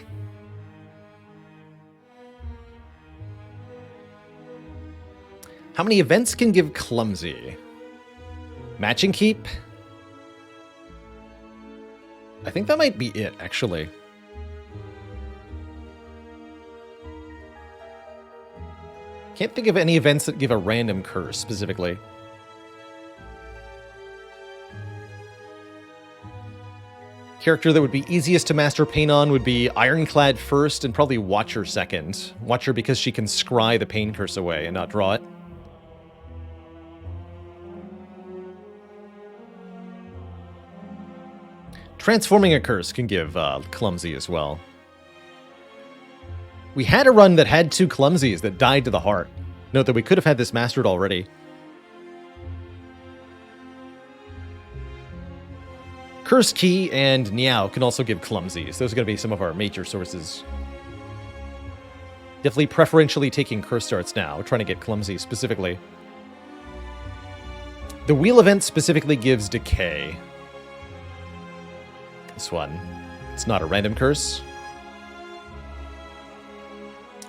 How many events can give Clumsy? Matching Keep? I think that might be it, actually. Can't think of any events that give a random curse, specifically. Character that would be easiest to master Pain on would be Ironclad first and probably Watcher second. Watcher because she can scry the Pain curse away and not draw it. Transforming a curse can give Clumsy as well. We had a run that had 2 Clumsies that died to the heart. Note that we could have had this mastered already. Curse Key and Niao can also give Clumsies. Those are going to be some of our major sources. Definitely preferentially taking Curse Starts now, trying to get Clumsy specifically. The Wheel event specifically gives Decay. This one. It's not a random curse.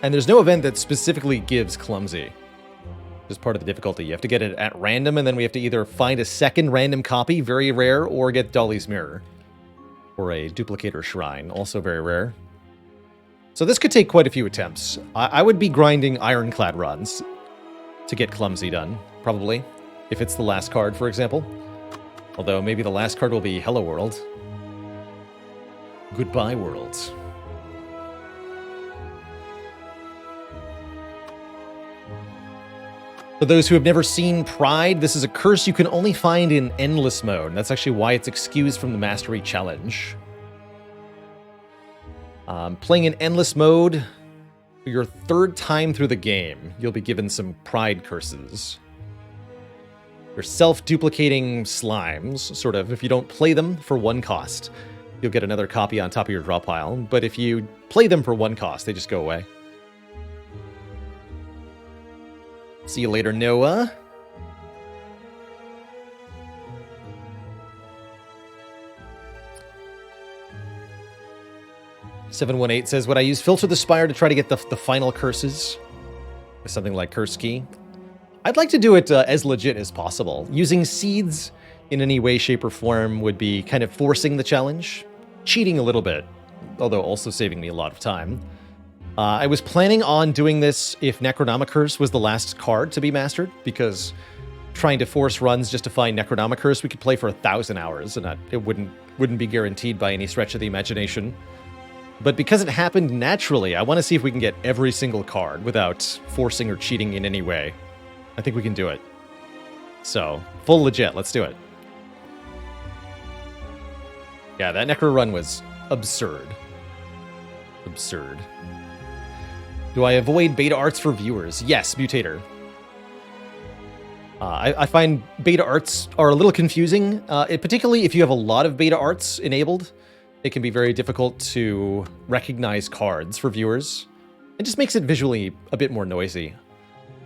And there's no event that specifically gives Clumsy. Just part of the difficulty. You have to get it at random, and then we have to either find a second random copy, very rare, or get Dolly's Mirror. Or a Duplicator Shrine, also very rare. So this could take quite a few attempts. I would be grinding Ironclad runs to get Clumsy done, probably. If it's the last card, for example. Although maybe the last card will be Hello World. Goodbye, World. For those who have never seen Pride, this is a curse you can only find in Endless mode. That's actually why it's excused from the Mastery Challenge. Playing in Endless mode, for your third time through the game, you'll be given some Pride curses. They're self-duplicating slimes, sort of. If you don't play them for 1 cost, you'll get another copy on top of your draw pile. But if you play them for 1 cost, they just go away. See you later, Noah. "718 says, would I use Filter the Spire to try to get the final curses? With something like Curse Key? I'd like to do it as legit as possible. Using seeds in any way, shape, or form would be kind of forcing the challenge. Cheating a little bit, although also saving me a lot of time. I was planning on doing this if Necronomicurse was the last card to be mastered, because trying to force runs just to find Necronomicurse, we could play for 1,000 hours, and it wouldn't be guaranteed by any stretch of the imagination. But because it happened naturally, I want to see if we can get every single card without forcing or cheating in any way. I think we can do it. So, full legit, let's do it. Yeah, that Necro run was absurd. Absurd. Do I avoid beta arts for viewers? Yes, Mutator. I find beta arts are a little confusing, particularly if you have a lot of beta arts enabled. It can be very difficult to recognize cards for viewers. It just makes it visually a bit more noisy.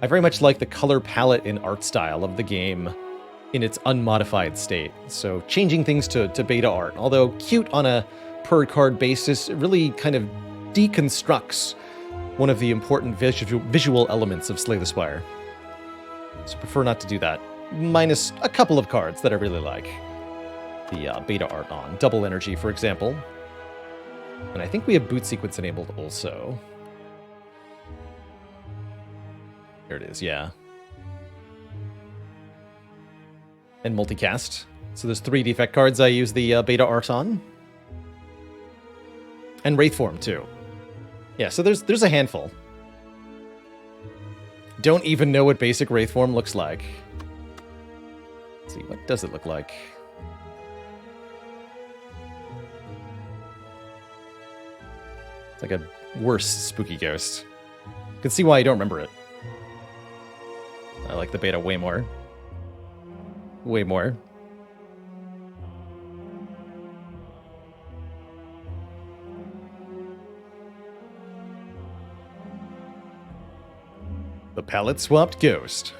I very much like the color palette and art style of the game in its unmodified state. So changing things to beta art, although cute on a per card basis, it really kind of deconstructs one of the important visual elements of Slay the Spire. So prefer not to do that. Minus a couple of cards that I really like. The beta art on. Double Energy, for example. And I think we have Boot Sequence enabled also. There it is, yeah. And Multicast. So there's 3 defect cards I use the beta art on. And Wraithform, too. Yeah, so there's a handful. Don't even know what basic Wraithform looks like. Let's see, what does it look like? It's like a worse spooky ghost. You can see why I don't remember it. I like the beta way more. Way more. The palette swapped ghost.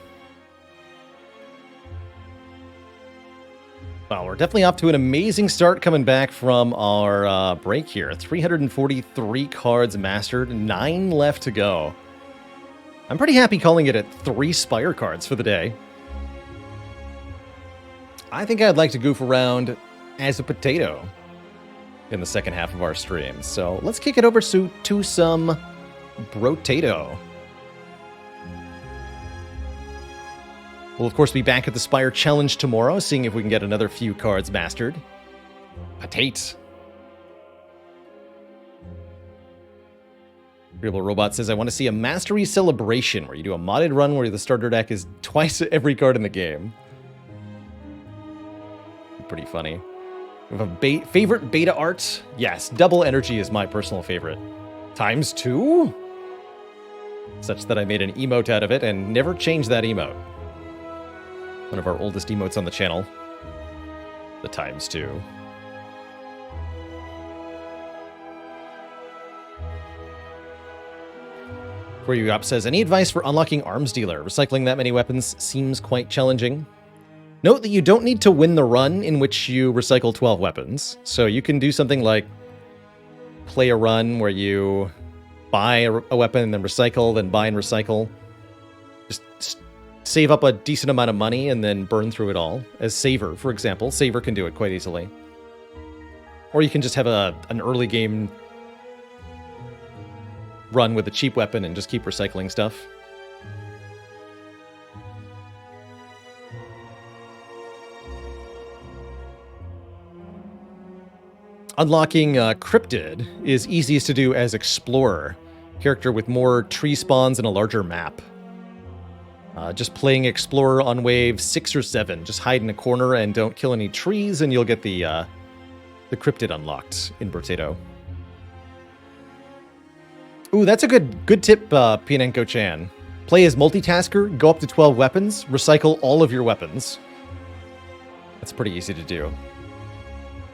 Wow, we're definitely off to an amazing start coming back from our break here. 343 cards mastered, 9 left to go. I'm pretty happy calling it at 3 Spire cards for the day. I think I'd like to goof around as a potato in the second half of our stream. So let's kick it over to some Brotato. We'll, of course, be back at the Spire Challenge tomorrow, seeing if we can get another few cards mastered. Potate. Agreeable Robot says, I want to see a Mastery Celebration, where you do a modded run where the starter deck is twice every card in the game. Pretty funny. We have a favorite beta art? Yes, Double Energy is my personal favorite. ×2? Such that I made an emote out of it and never changed that emote. One of our oldest emotes on the channel. The ×2. For You Up says, any advice for unlocking Arms Dealer? Recycling that many weapons seems quite challenging. Note that you don't need to win the run in which you recycle 12 weapons. So you can do something like play a run where you buy a weapon and then recycle, then buy and recycle. Just save up a decent amount of money and then burn through it all. As Saver, for example. Saver can do it quite easily. Or you can just have an early game run with a cheap weapon and just keep recycling stuff. Unlocking Cryptid is easiest to do as Explorer, character with more tree spawns and a larger map. Just playing Explorer on wave 6 or 7. Just hide in a corner and don't kill any trees, and you'll get the Cryptid unlocked in Brotato. Ooh, that's a good tip, Pianenko-chan. Play as multitasker, go up to 12 weapons, recycle all of your weapons. That's pretty easy to do.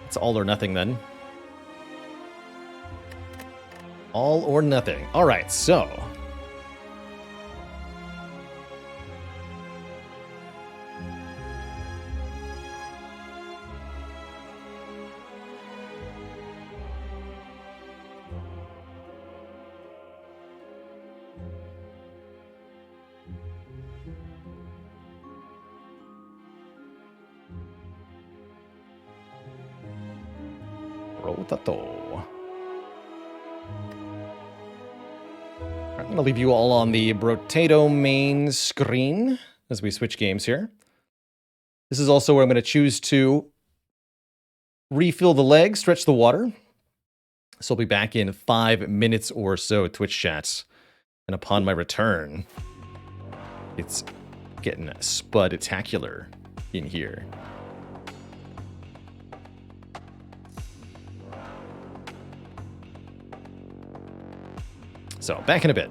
It's all or nothing then. All or nothing. All right, so Brotato. I'm going to leave you all on the Brotato main screen as we switch games here. This is also where I'm going to choose to refill the leg, stretch the water. So I'll be back in 5 minutes or so, Twitch chats. And upon my return, it's getting spud-tacular in here. So, back in a bit.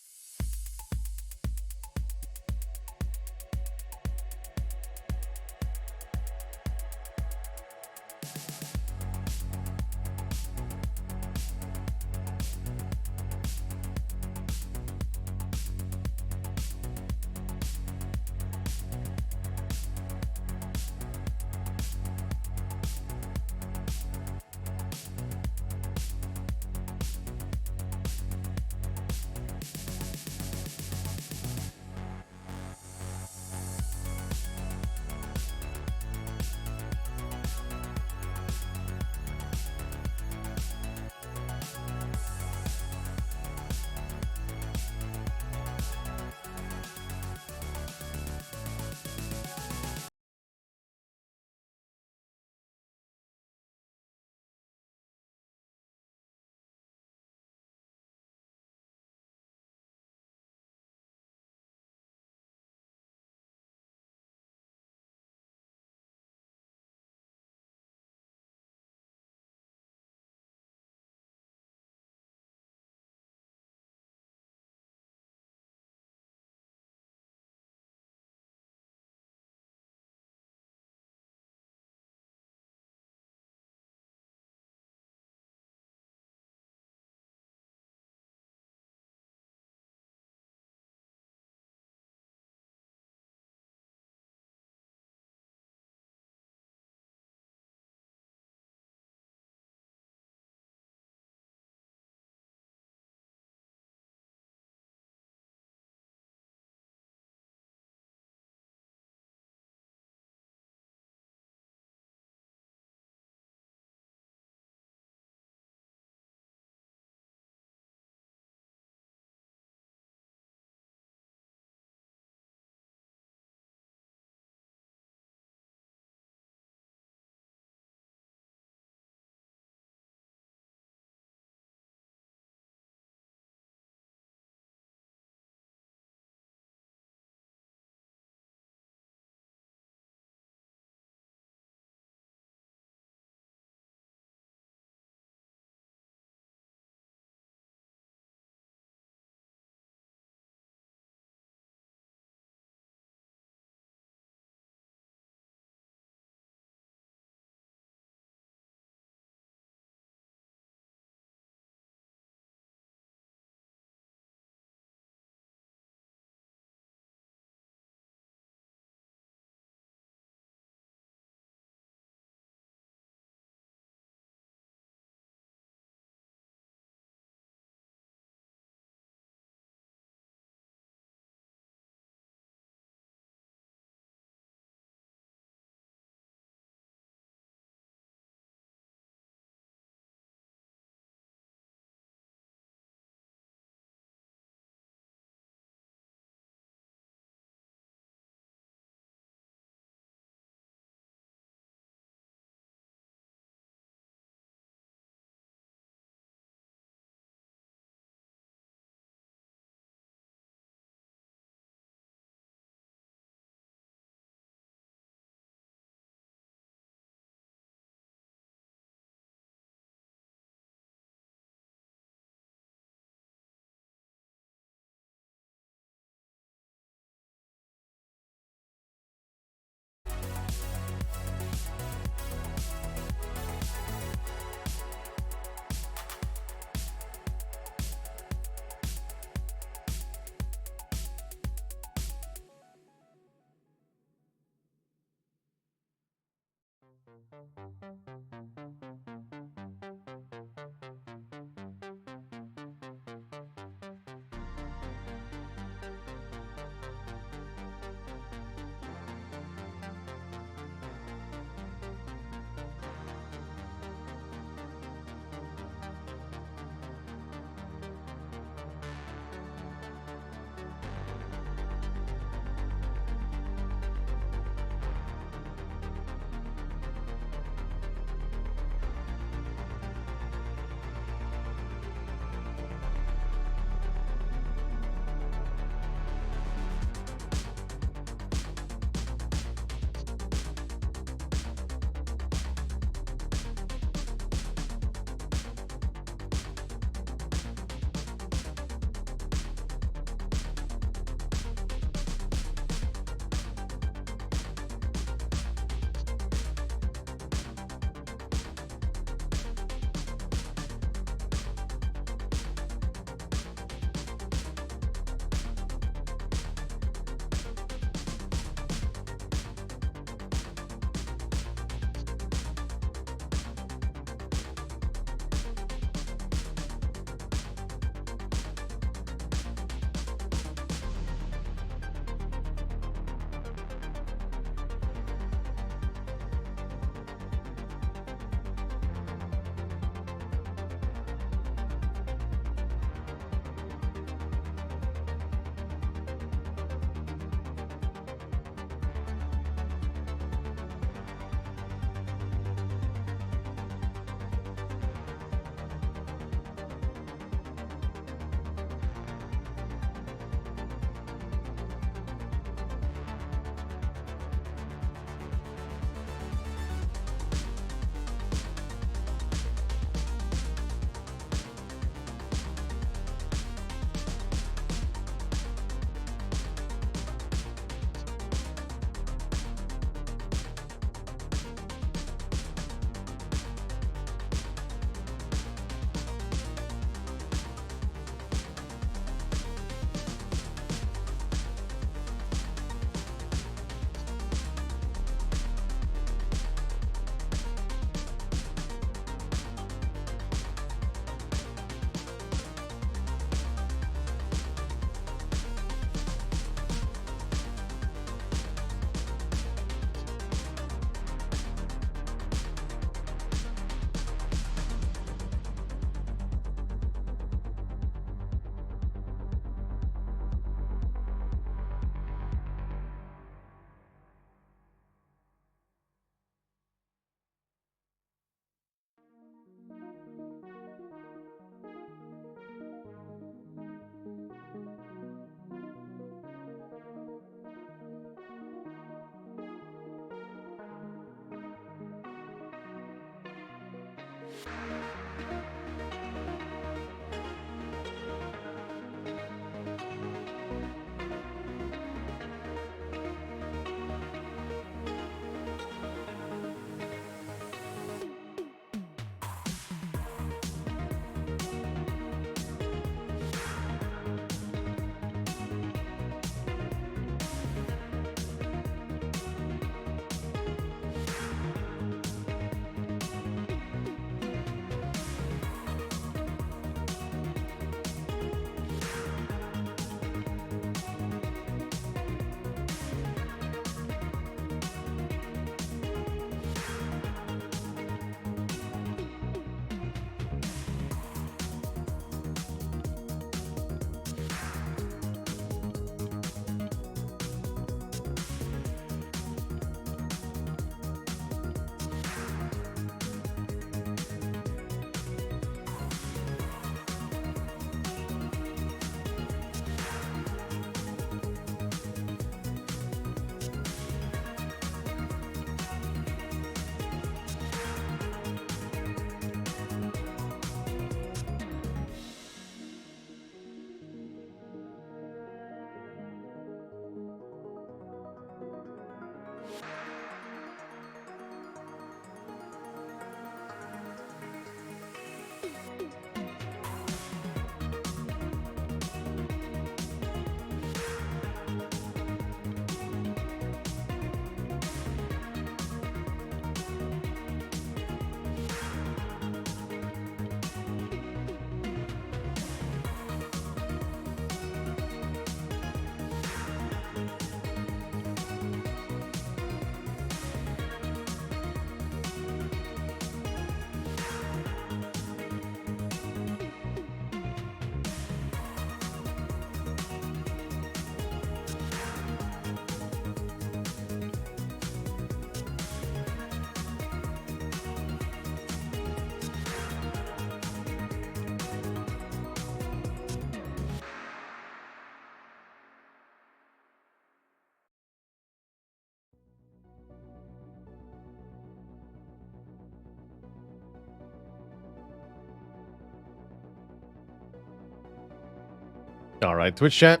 All right, Twitch chat.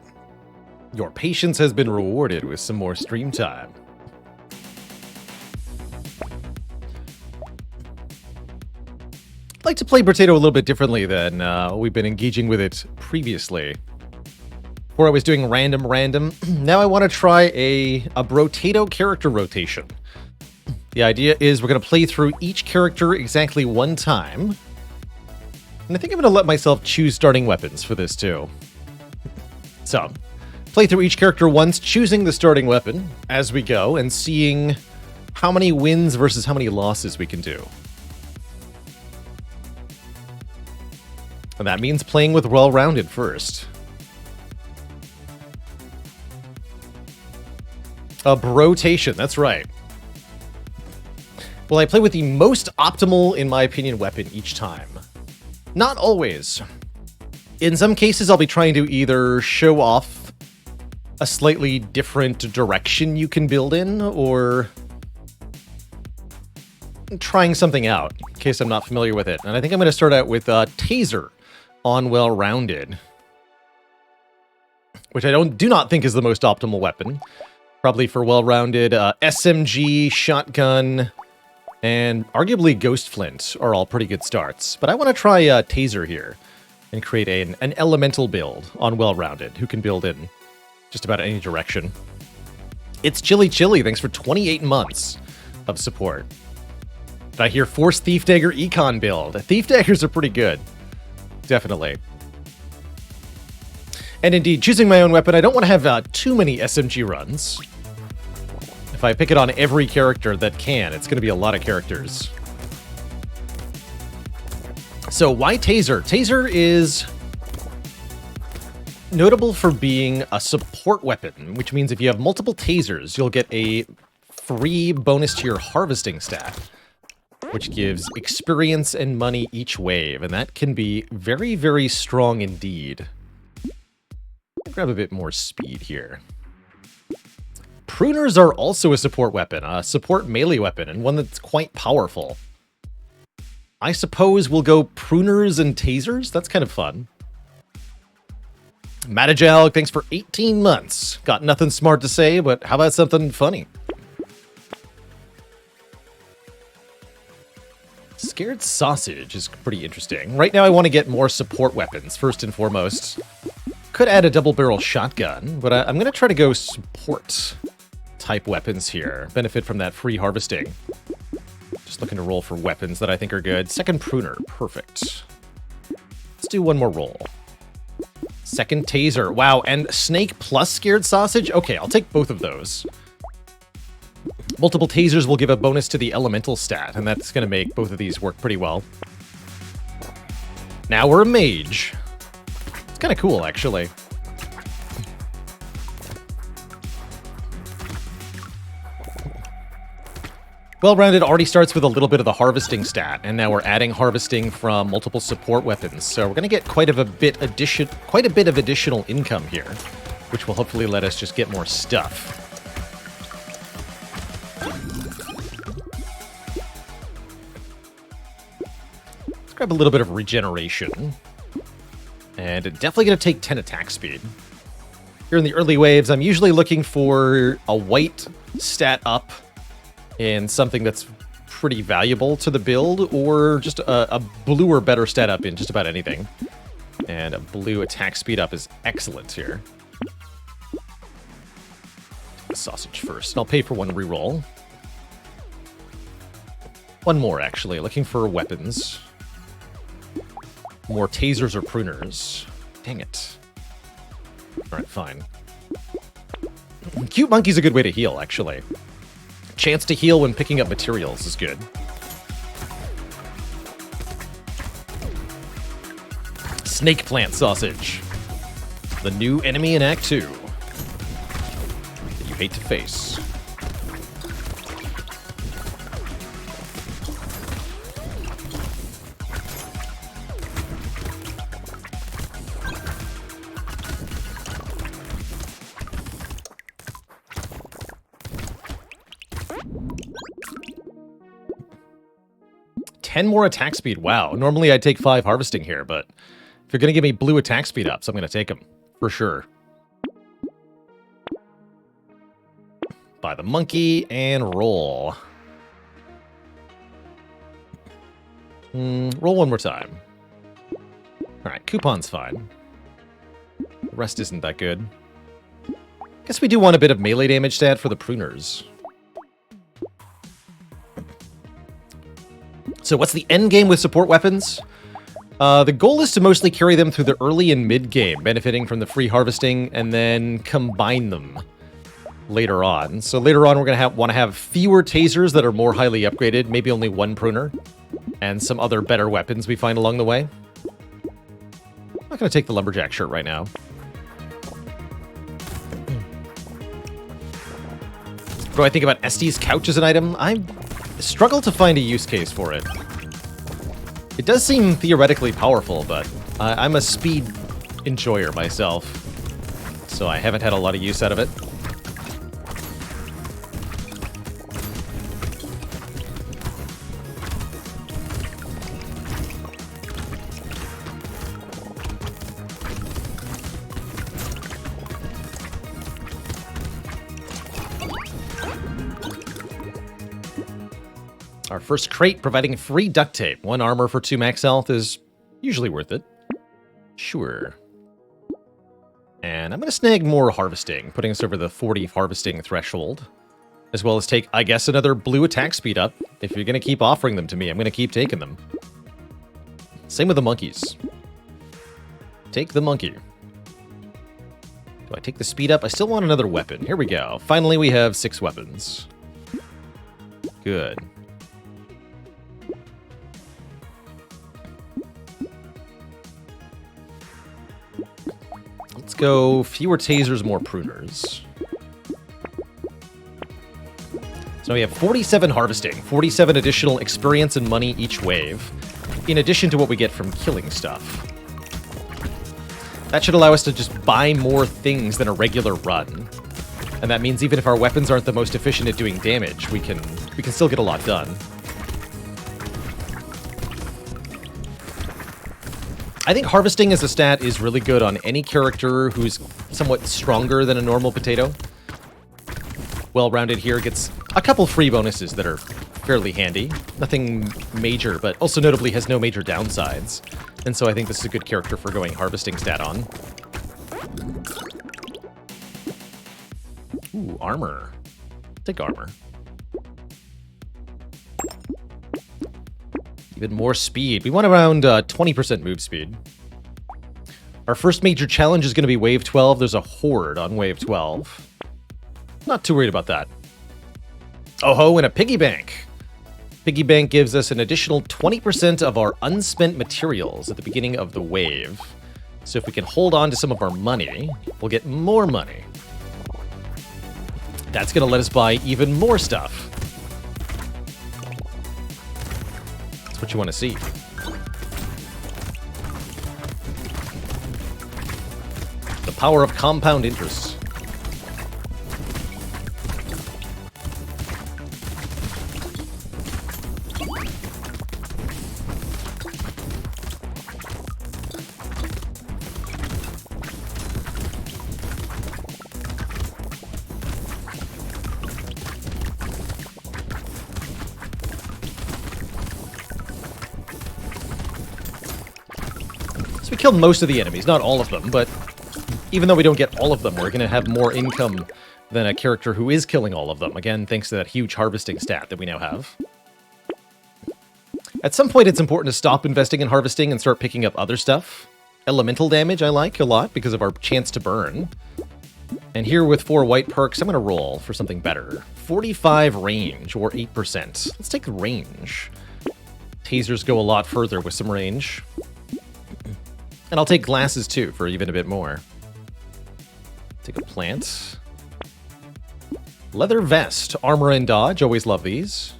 Your patience has been rewarded with some more stream time. I'd like to play Brotato a little bit differently than we've been engaging with it previously. Where I was doing random. Now I want to try a Brotato character rotation. The idea is we're going to play through each character exactly one time. And I think I'm going to let myself choose starting weapons for this too. So, play through each character once, choosing the starting weapon as we go, and seeing how many wins versus how many losses we can do. And that means playing with well-rounded first. A Brotation, that's right. Well, I play with the most optimal, in my opinion, weapon each time. Not always. In some cases, I'll be trying to either show off a slightly different direction you can build in, or trying something out, in case I'm not familiar with it. And I think I'm going to start out with Taser on Well-Rounded, which I do not think is the most optimal weapon. Probably for Well-Rounded, SMG, Shotgun, and arguably Ghost Flint are all pretty good starts. But I want to try Taser here and create an elemental build on Well-Rounded, who can build in just about any direction. It's Chili, thanks for 28 months of support. Did I hear Force Thief Dagger Econ build? Thief Daggers are pretty good. Definitely. And indeed, choosing my own weapon, I don't want to have too many SMG runs. If I pick it on every character that can, it's going to be a lot of characters. So why Taser? Taser is notable for being a support weapon, which means if you have multiple tasers, you'll get a free bonus to your harvesting stat, which gives experience and money each wave, and that can be very, very strong indeed. Grab a bit more speed here. Pruners are also a support weapon, a support melee weapon, and one that's quite powerful. I suppose we'll go Pruners and Tasers? That's kind of fun. Matajal, thanks for 18 months. Got nothing smart to say, but how about something funny? Scared Sausage is pretty interesting. Right now I want to get more support weapons, first and foremost. Could add a double-barrel shotgun, but I'm going to try to go support-type weapons here. Benefit from that free harvesting. Just looking to roll for weapons that I think are good. Second Pruner, perfect. Let's do one more roll. Second Taser, wow, and Snake plus Scared Sausage? Okay, I'll take both of those. Multiple Tasers will give a bonus to the elemental stat, and that's going to make both of these work pretty well. Now we're a mage. It's kind of cool, actually. Well-Rounded already starts with a little bit of the harvesting stat, and now we're adding harvesting from multiple support weapons. So we're going to get quite a bit of additional income here, which will hopefully let us just get more stuff. Let's grab a little bit of regeneration. And definitely going to take 10 attack speed. Here in the early waves, I'm usually looking for a white stat up and something that's pretty valuable to the build, or just a blue or better stat up in just about anything. And a blue attack speed up is excellent here. Take the sausage first, and I'll pay for one reroll. One more, actually, looking for weapons. More tasers or pruners. Dang it. Alright, fine. Cute Monkey's a good way to heal, actually. Chance to heal when picking up materials is good. Snake Plant Sausage. The new enemy in Act 2. That you hate to face. Ten more attack speed. Wow. Normally I'd take 5 harvesting here, but if you're going to give me blue attack speed ups, I'm going to take them. for sure. Buy the monkey and roll. Roll one more time. Alright, coupon's fine. The rest isn't that good. Guess we do want a bit of melee damage stat for the pruners. So what's the end game with support weapons? The goal is to mostly carry them through the early and mid game, benefiting from the free harvesting, and then combine them later on. So later on, we're going to want to have fewer tasers that are more highly upgraded, maybe only one pruner, and some other better weapons we find along the way. I'm not going to take the lumberjack shirt right now. What do I think about Estee's couch as an item? I struggle to find a use case for it. It does seem theoretically powerful, but I'm a speed enjoyer myself, so I haven't had a lot of use out of it. Our first crate providing free duct tape. 1 armor for 2 max health is usually worth it. Sure. And I'm going to snag more harvesting, putting us over the 40 harvesting threshold. As well as take, I guess, another blue attack speed up. If you're going to keep offering them to me, I'm going to keep taking them. Same with the monkeys. Take the monkey. Do I take the speed up? I still want another weapon. Here we go. Finally, we have 6 weapons. Good. Let's go fewer tasers, more pruners. So we have 47 harvesting, 47 additional experience and money each wave, in addition to what we get from killing stuff. That should allow us to just buy more things than a regular run. And that means even if our weapons aren't the most efficient at doing damage, we can still get a lot done. I think harvesting as a stat is really good on any character who's somewhat stronger than a normal potato. Well-rounded here gets a couple free bonuses that are fairly handy. Nothing major, but also notably has no major downsides. And so I think this is a good character for going harvesting stat on. Ooh, armor. Take armor. Even more speed. We want around 20% move speed. Our first major challenge is going to be Wave 12. There's a horde on Wave 12. Not too worried about that. Oh ho, and a piggy bank. Piggy bank gives us an additional 20% of our unspent materials at the beginning of the wave. So if we can hold on to some of our money, we'll get more money. That's going to let us buy even more stuff. That's what you want to see. The power of compound interest. So we killed most of the enemies, not all of them, but even though we don't get all of them, we're going to have more income than a character who is killing all of them. Again, thanks to that huge harvesting stat that we now have. At some point, it's important to stop investing in harvesting and start picking up other stuff. Elemental damage I like a lot because of our chance to burn. And here with 4 white perks, I'm going to roll for something better. 45 range, or 8%. Let's take range. Tasers go a lot further with some range. And I'll take glasses, too, for even a bit more. Take a plant. Leather vest, armor and dodge. Always love these.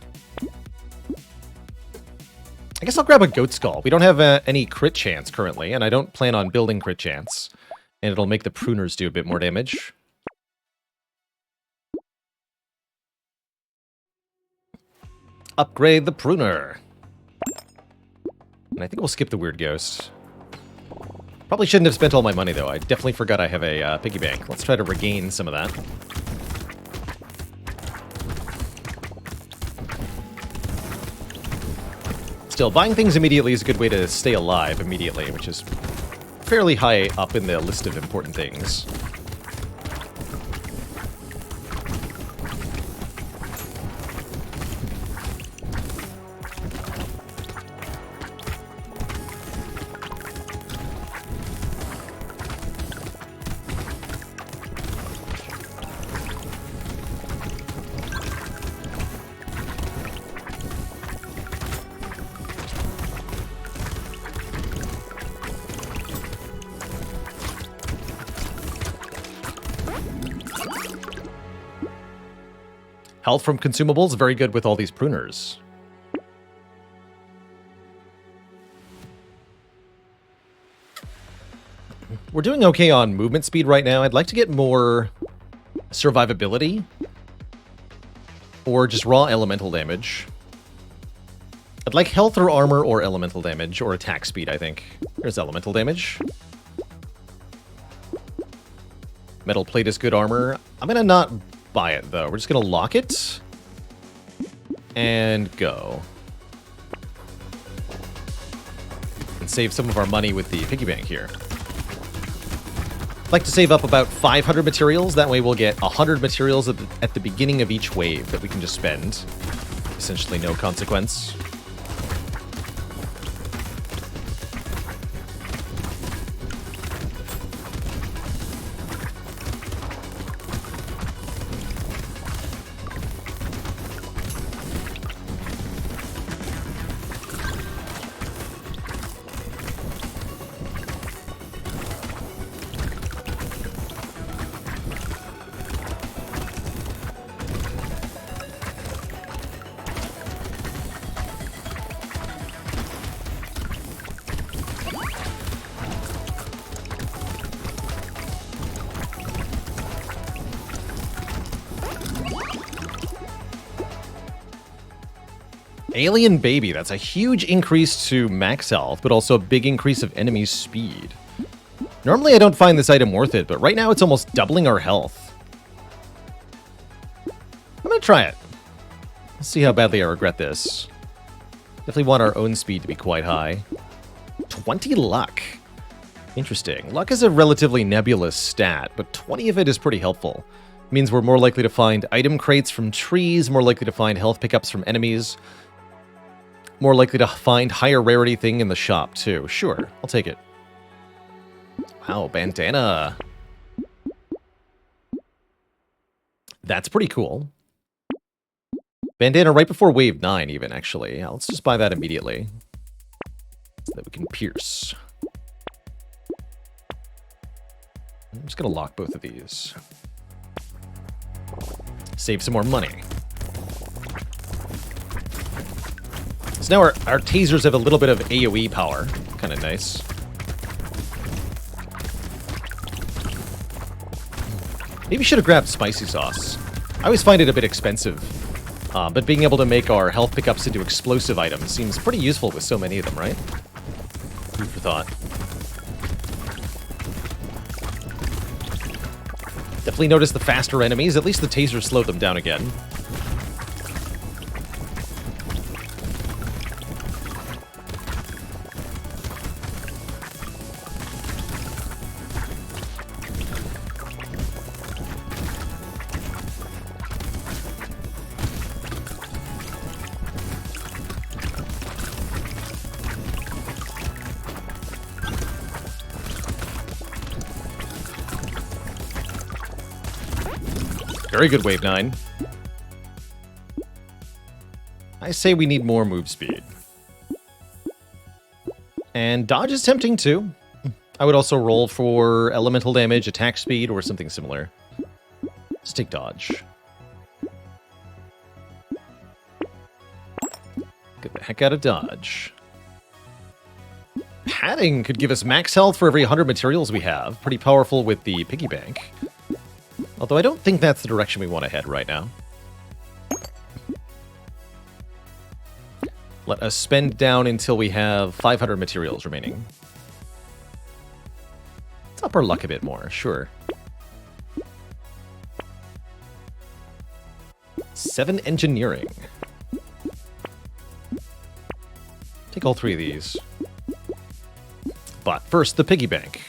I guess I'll grab a goat skull. We don't have any crit chance currently, and I don't plan on building crit chance. And it'll make the pruners do a bit more damage. Upgrade the pruner. And I think we'll skip the weird ghost. Probably shouldn't have spent all my money, though. I definitely forgot I have a piggy bank. Let's try to regain some of that. Still, buying things immediately is a good way to stay alive immediately, which is fairly high up in the list of important things. Health from consumables, very good with all these pruners. We're doing okay on movement speed right now. I'd like to get more survivability. Or just raw elemental damage. I'd like health or armor or elemental damage, or attack speed, I think. There's elemental damage. Metal plate is good armor. I'm gonna not buy it, though. We're just gonna lock it. And go. And save some of our money with the piggy bank here. I'd like to save up about 500 materials. That way we'll get 100 materials at the beginning of each wave that we can just spend. Essentially no consequence. Alien Baby, that's a huge increase to max health, but also a big increase of enemy speed. Normally I don't find this item worth it, but right now it's almost doubling our health. I'm gonna try it. Let's see how badly I regret this. Definitely want our own speed to be quite high. 20 luck. Interesting. Luck is a relatively nebulous stat, but 20 of it is pretty helpful. It means we're more likely to find item crates from trees, more likely to find health pickups from enemies, more likely to find higher rarity thing in the shop, too. Sure, I'll take it. Wow, bandana. That's pretty cool. Bandana right before wave 9, even, actually. Yeah, let's just buy that immediately. So that we can pierce. I'm just going to lock both of these. Save some more money. So now our tasers have a little bit of AoE power. Kind of nice. Maybe we should have grabbed spicy sauce. I always find it a bit expensive. But being able to make our health pickups into explosive items seems pretty useful with so many of them, right? Food for thought. Definitely notice the faster enemies. At least the tasers slow them down again. Very good, Wave 9. I say we need more move speed. And dodge is tempting, too. I would also roll for elemental damage, attack speed, or something similar. Let's take dodge. Get the heck out of dodge. Padding could give us max health for every 100 materials we have. Pretty powerful with the piggy bank. Although I don't think that's the direction we want to head right now. Let us spend down until we have 500 materials remaining. our luck a bit more, sure. 7 engineering. Take all 3 of these. But first, the piggy bank.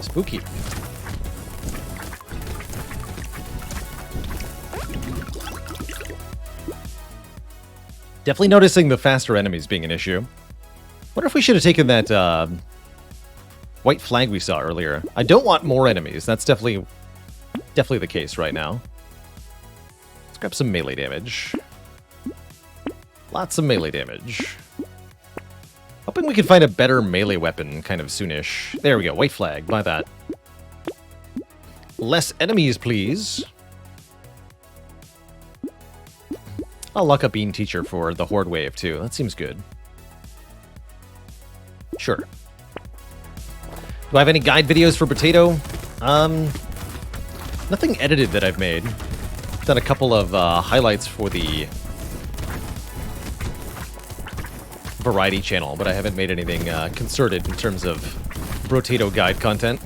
Spooky. Definitely noticing the faster enemies being an issue. Wonder if we should have taken that white flag we saw earlier. I don't want more enemies. That's definitely the case right now. Let's grab some melee damage. Lots of melee damage. Hoping we can find a better melee weapon kind of soonish. There we go, white flag, buy that. Less enemies, please. I'll lock up Bean Teacher for the Horde wave, too. That seems good. Sure. Do I have any guide videos for Brotato? Nothing edited that I've made. Done a couple of highlights for the variety channel, but I haven't made anything concerted in terms of Brotato guide content.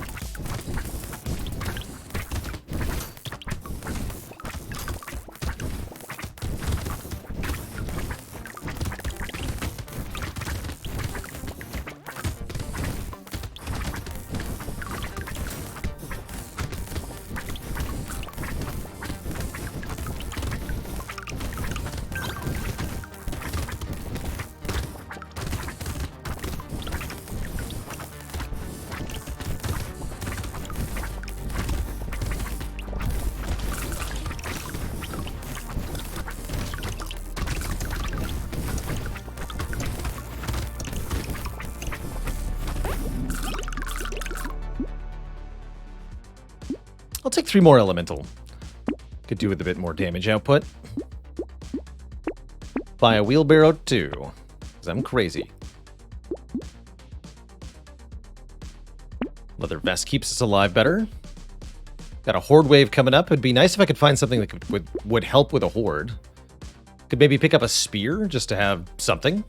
I'll take 3 more elemental. Could do with a bit more damage output. Buy a wheelbarrow too, because I'm crazy. Leather vest keeps us alive better. Got a horde wave coming up. It'd be nice if I could find something that would help with a horde. Could maybe pick up a spear just to have something.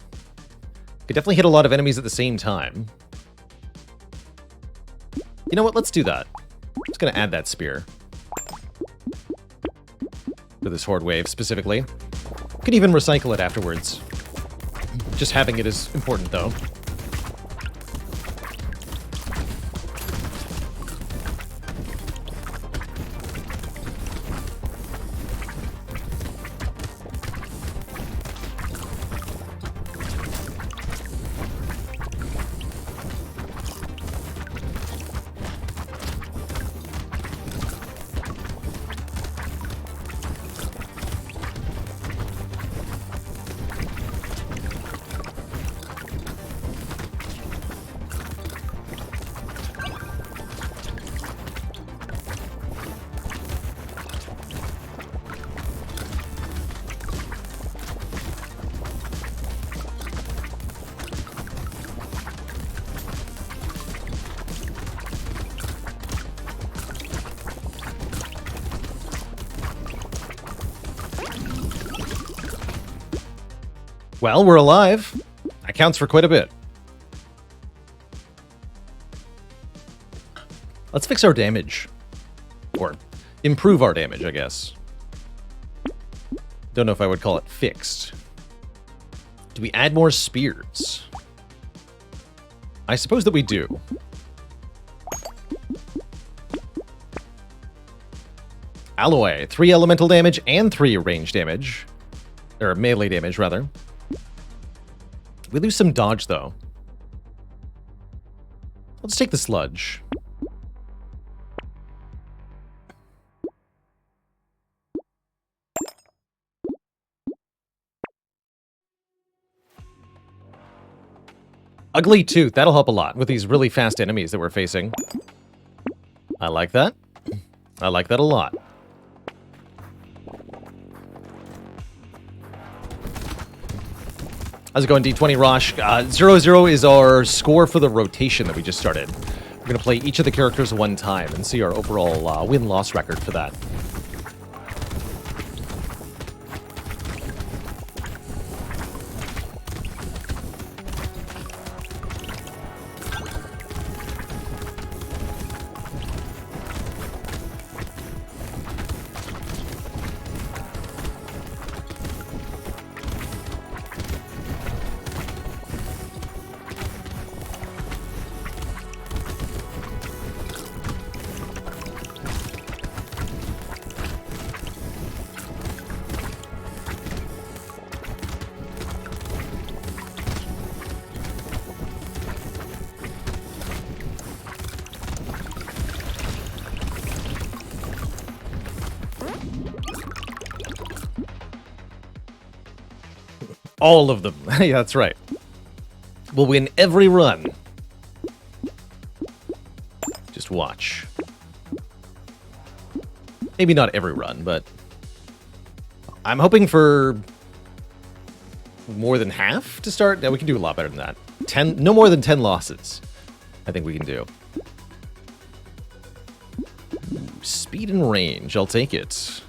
Could definitely hit a lot of enemies at the same time. You know what? Let's do that. I'm just going to add that spear. For this horde wave, specifically. Could even recycle it afterwards. Just having it is important, though. Well, we're alive. That counts for quite a bit. Let's fix our damage. Or improve our damage, I guess. Don't know if I would call it fixed. Do we add more spears? I suppose that we do. Alloy, 3 elemental damage and 3 range damage. Or melee damage, rather. We lose some dodge, though. Let's take the sludge. Ugly Tooth, that'll help a lot with these really fast enemies that we're facing. I like that. I like that a lot. How's it going, D20 Rosh? 0-0 is our score for the rotation that we just started. We're going to play each of the characters one time and see our overall win-loss record for that. All of them. Yeah, that's right. We'll win every run. Just watch. Maybe not every run, but I'm hoping for more than half to start. Yeah, we can do a lot better than that. 10, no more than 10 losses. I think we can do. Speed and range, I'll take it.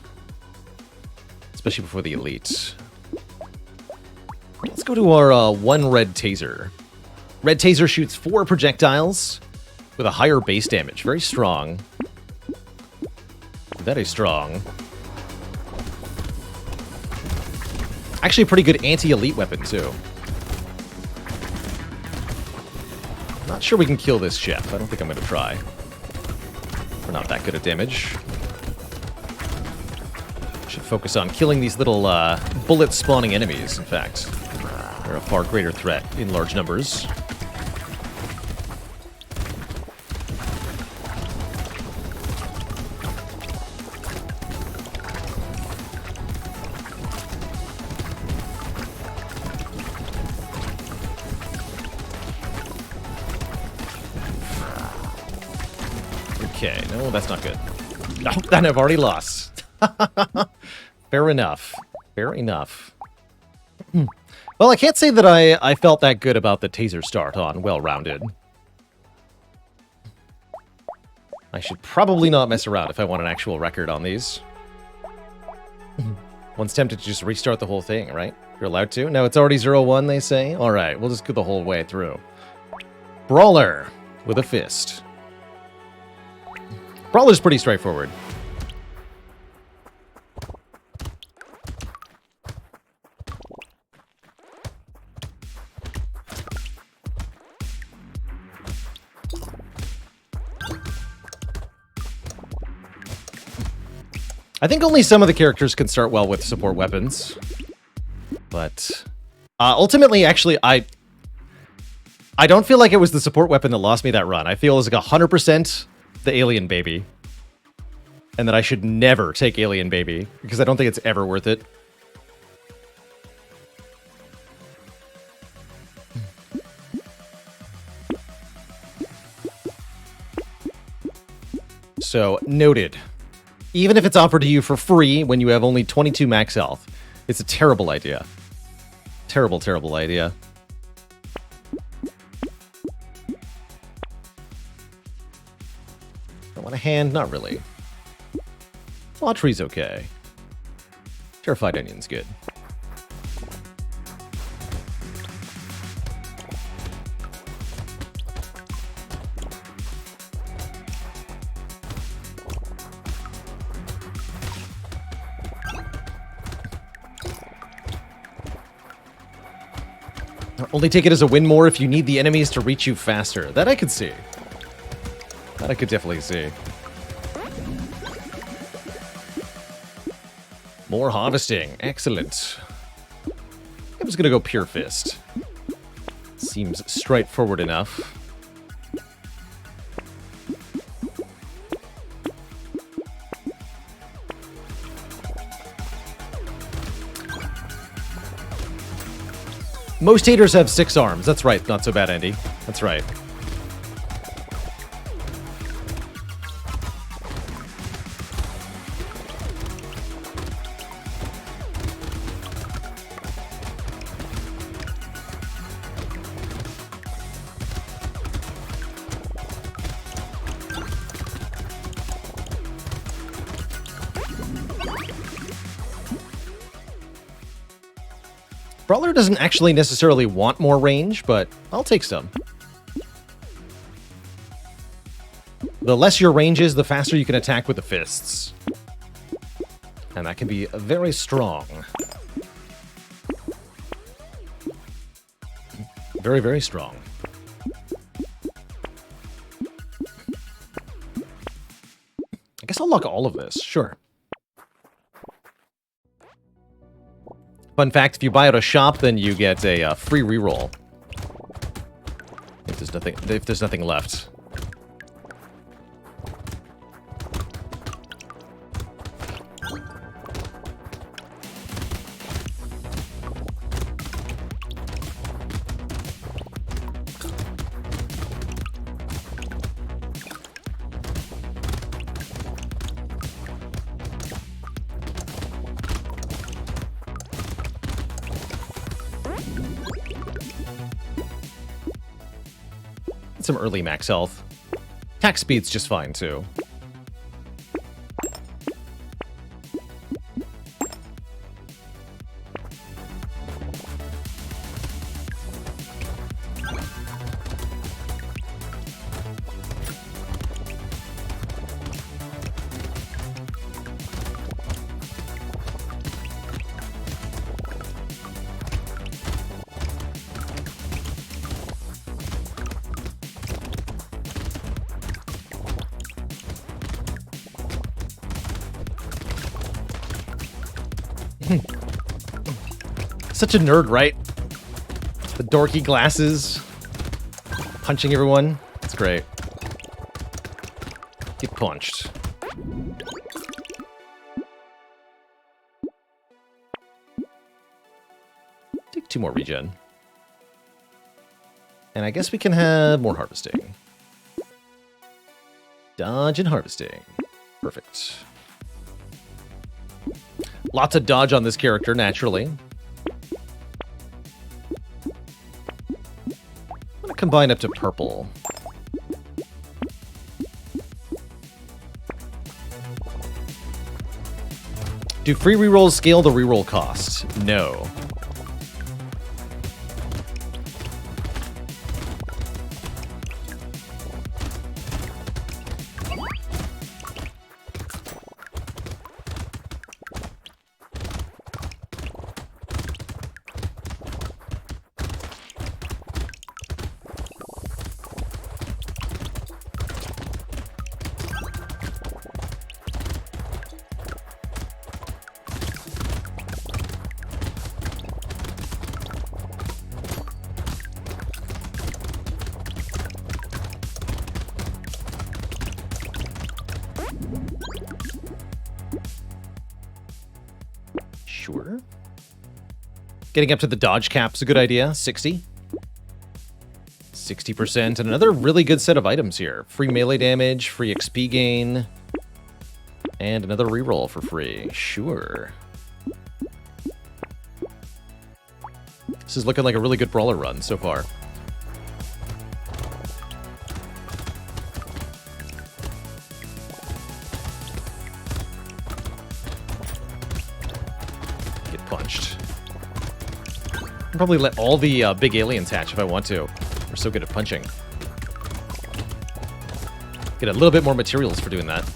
Especially before the elite. Let's go to our one red taser. Red taser shoots 4 projectiles with a higher base damage. Very strong. Very strong. Actually a pretty good anti-elite weapon, too. Not sure we can kill this chef. I don't think I'm going to try. We're not that good at damage. Should focus on killing these little bullet-spawning enemies, in fact. They're a far greater threat in large numbers. Okay, no, that's not good. No, then I've already lost. Fair enough. Fair enough. Well, I can't say that I felt that good about the taser start on well-rounded. I should probably not mess around if I want an actual record on these. One's tempted to just restart the whole thing, right? You're allowed to? No, it's already 0-1, they say? Alright, we'll just go the whole way through. Brawler with a fist. Brawler's pretty straightforward. I think only some of the characters can start well with support weapons. But ultimately, actually, I don't feel like it was the support weapon that lost me that run. I feel it was like 100% the alien baby. And that I should never take alien baby, because I don't think it's ever worth it. So, noted. Even if it's offered to you for free when you have only 22 max health, it's a terrible idea. Terrible, terrible idea. I want a hand? Not really. Law tree's okay. Terrified onion's good. Only take it as a win more if you need the enemies to reach you faster. That I could see. That I could definitely see. More harvesting. Excellent. I'm just going to go Pure Fist. Seems straightforward enough. Most haters have 6 arms. That's right. Not so bad, Andy. That's right. Brawler doesn't actually necessarily want more range, but I'll take some. The less your range is, the faster you can attack with the fists. And that can be very strong. Very, very strong. I guess I'll lock all of this, sure. Fun fact, if you buy at a shop, then you get a free reroll. If there's nothing left. Some early max health. Attack speed's just fine, too. Such a nerd, right? The dorky glasses. Punching everyone. It's great. Get punched. Take 2 more regen. And I guess we can have more harvesting. Dodge and harvesting. Perfect. Lots of dodge on this character, naturally. Combine up to purple. Do free rerolls scale the reroll cost? No. Sure. Getting up to the dodge cap's a good idea. 60. 60%. And another really good set of items here. Free melee damage, free XP gain, and another reroll for free. Sure. This is looking like a really good brawler run so far. Probably let all the big aliens hatch if I want to. We're so good at punching. Get a little bit more materials for doing that.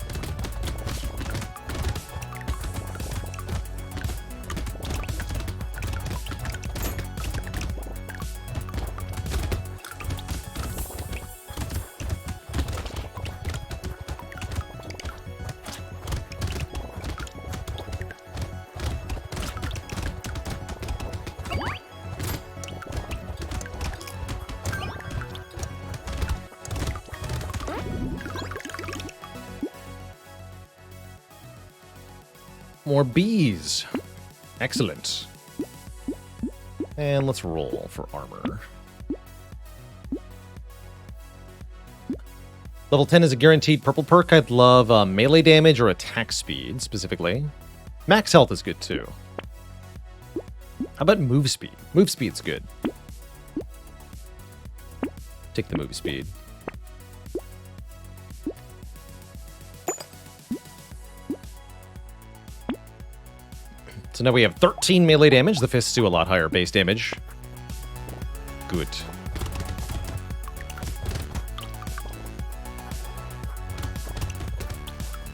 more bees. Excellent. And let's roll for armor. Level 10 is a guaranteed purple perk. I'd love melee damage or attack speed, specifically. Max health is good, too. How about move speed? Move speed's good. Take the move speed. So now we have 13 melee damage. The fists do a lot higher base damage. Good.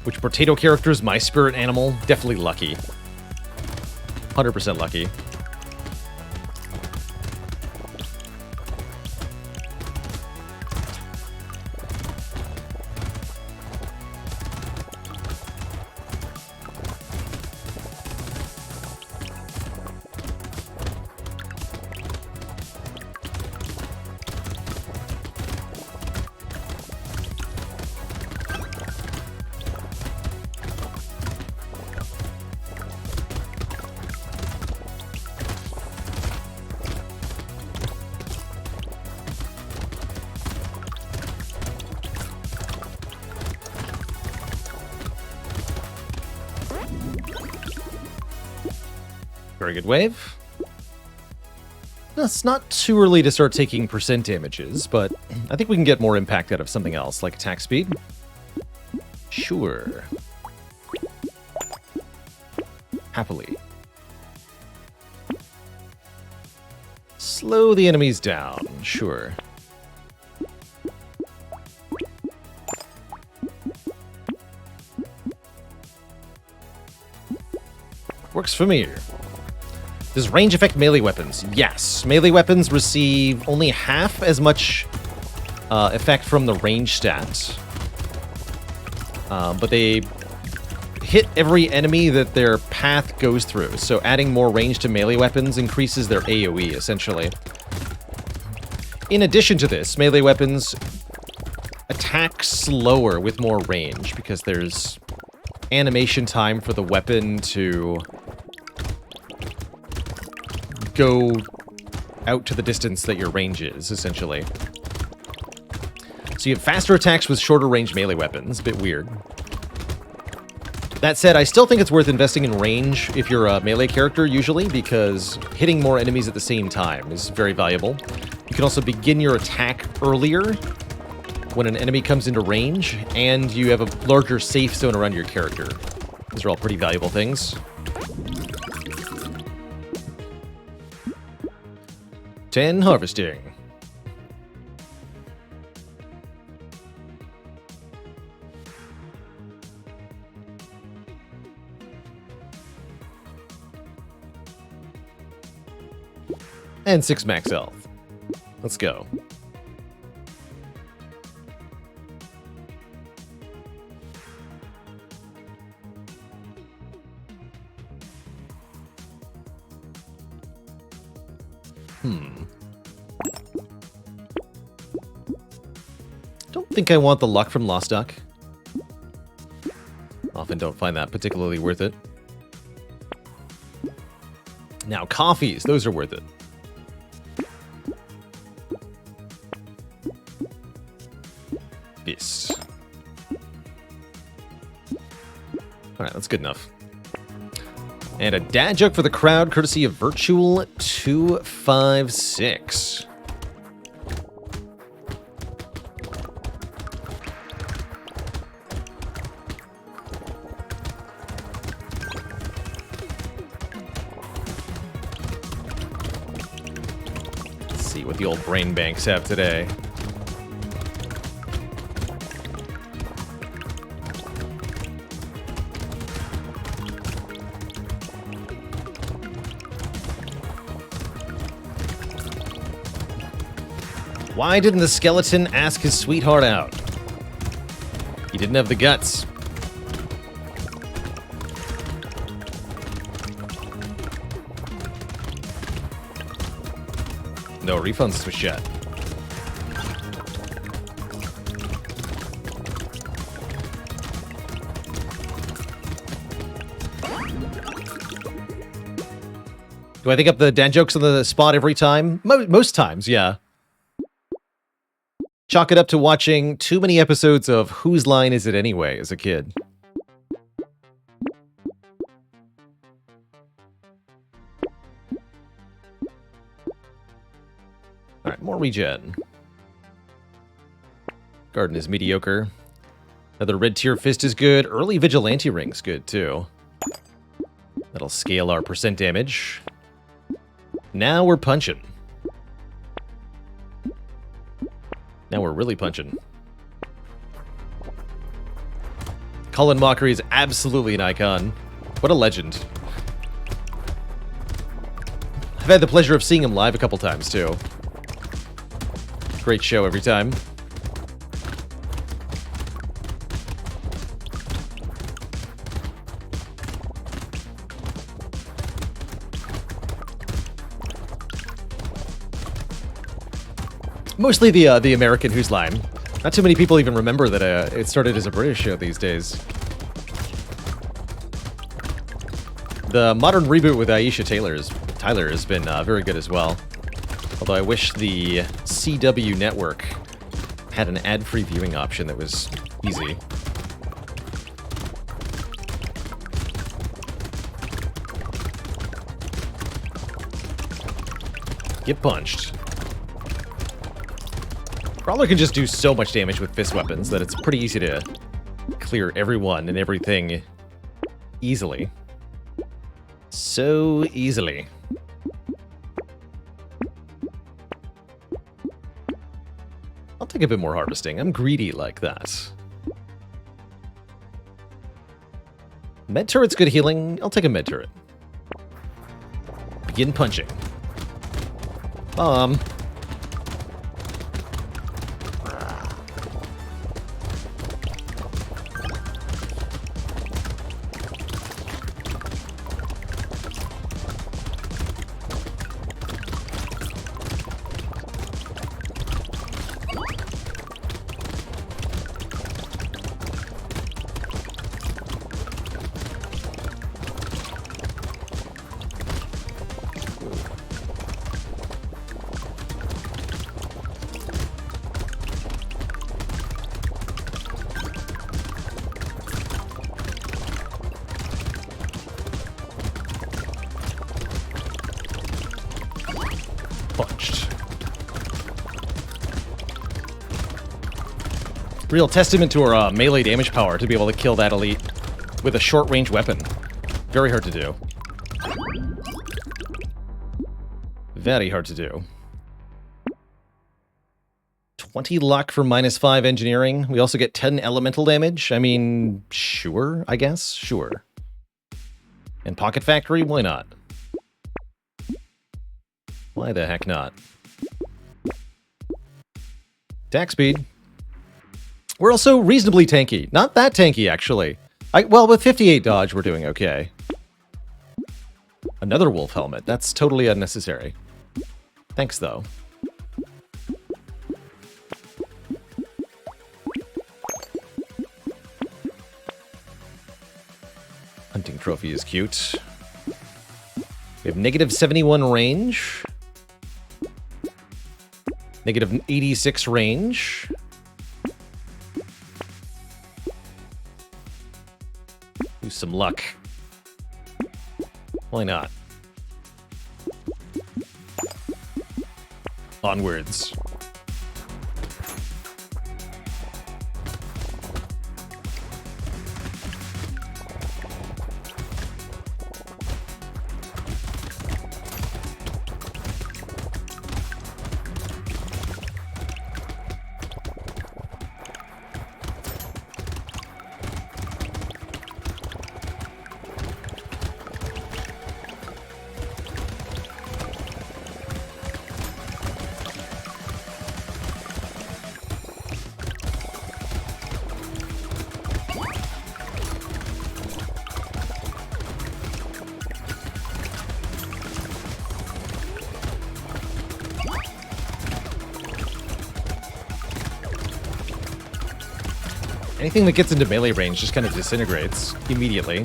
Which Brotato character is my spirit animal? Definitely lucky. 100% lucky. Very good wave. It's not too early to start taking percent damages, but I think we can get more impact out of something else, like attack speed. Sure. Happily. Slow the enemies down. Sure. Works for me. Does range affect melee weapons? Yes. Melee weapons receive only half as much effect from the range stat. But they hit every enemy that their path goes through. So adding more range to melee weapons increases their AoE, essentially. In addition to this, melee weapons attack slower with more range because there's animation time for the weapon to go out to the distance that your range is, essentially. So you have faster attacks with shorter range melee weapons. A bit weird. That said, I still think it's worth investing in range if you're a melee character, usually, because hitting more enemies at the same time is very valuable. You can also begin your attack earlier when an enemy comes into range, and you have a larger safe zone around your character. These are all pretty valuable things. 10 harvesting. And 6 max health. Let's go. Don't think I want the luck from Lost Duck. Often don't find that particularly worth it. Now, coffees, those are worth it. Yes. Alright, that's good enough. And a dad joke for the crowd, courtesy of Virtual 256. Let's see what the old brain banks have today. Why didn't the skeleton ask his sweetheart out? He didn't have the guts. No refunds for shit. Do I think up the dad jokes on the spot every time? Most times, yeah. Chalk it up to watching too many episodes of Whose Line Is It Anyway as a kid. Alright, more regen. Garden is mediocre. Another red tier fist is good. Early vigilante ring's good too. That'll scale our percent damage. Now we're punching. Now we're really punching. Cullen Mockery is absolutely an icon. What a legend. I've had the pleasure of seeing him live a couple times too. Great show every time. Mostly the American Whose Line. Not too many people even remember that it started as a British show these days. The modern reboot with Aisha Tyler has been very good as well. Although I wish the CW network had an ad-free viewing option that was easy. Get punched. Brawler can just do so much damage with fist weapons that it's pretty easy to clear everyone and everything easily. So easily. I'll take a bit more harvesting. I'm greedy like that. Med turret's good healing. I'll take a med turret. Begin punching. Bomb. Punched. Real testament to our melee damage power to be able to kill that elite with a short-range weapon. Very hard to do. Very hard to do. 20 luck for -5 engineering. We also get 10 elemental damage. I mean, sure, I guess. Sure. And Pocket Factory? Why not? Why the heck not? Attack speed. We're also reasonably tanky. Not that tanky, actually. Well, with 58 dodge, we're doing okay. Another wolf helmet. That's totally unnecessary. Thanks, though. Hunting trophy is cute. We have -71 range. -86 range. Do some luck. Why not? Onwards. Anything that gets into melee range just kind of disintegrates immediately.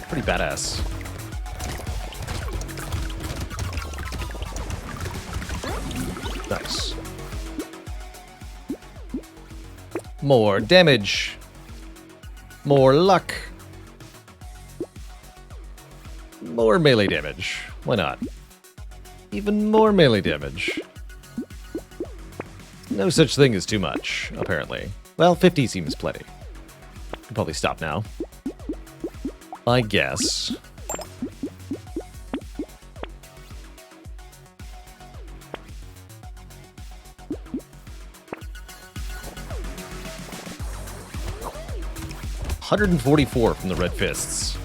Pretty badass. More damage. More luck. More melee damage. Why not? Even more melee damage. No such thing as too much, apparently. Well, 50 seems plenty. Can probably stop now. I guess. $144 from the Red Fists.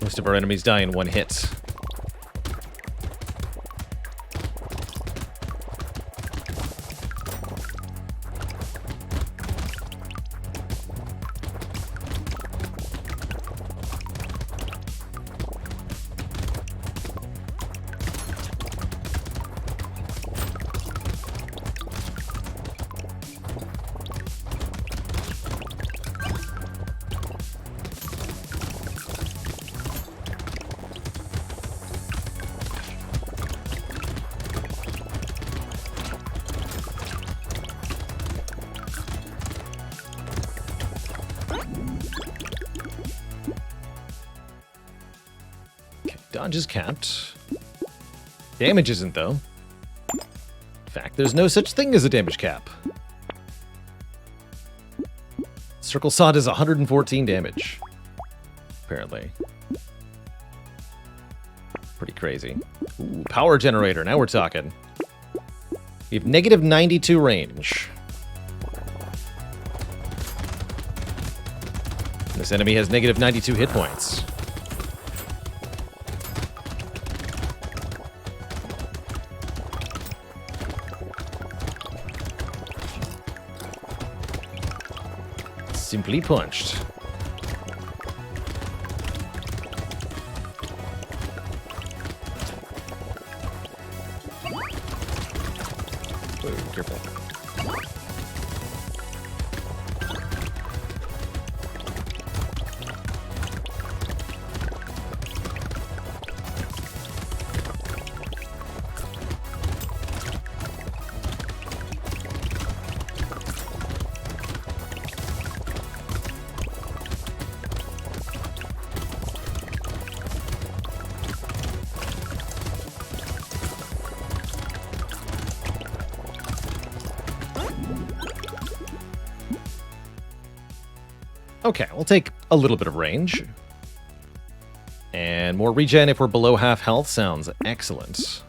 Most of our enemies die in one hit. Dodge is capped. Damage isn't, though. In fact, there's no such thing as a damage cap. Circle Saw does 114 damage. Apparently. Pretty crazy. Ooh, power generator, now we're talking. We have negative 92 range. This enemy has negative 92 hit points. Simply punched. Whoa, careful. Okay, we'll take a little bit of range. And more regen if we're below half health sounds excellent.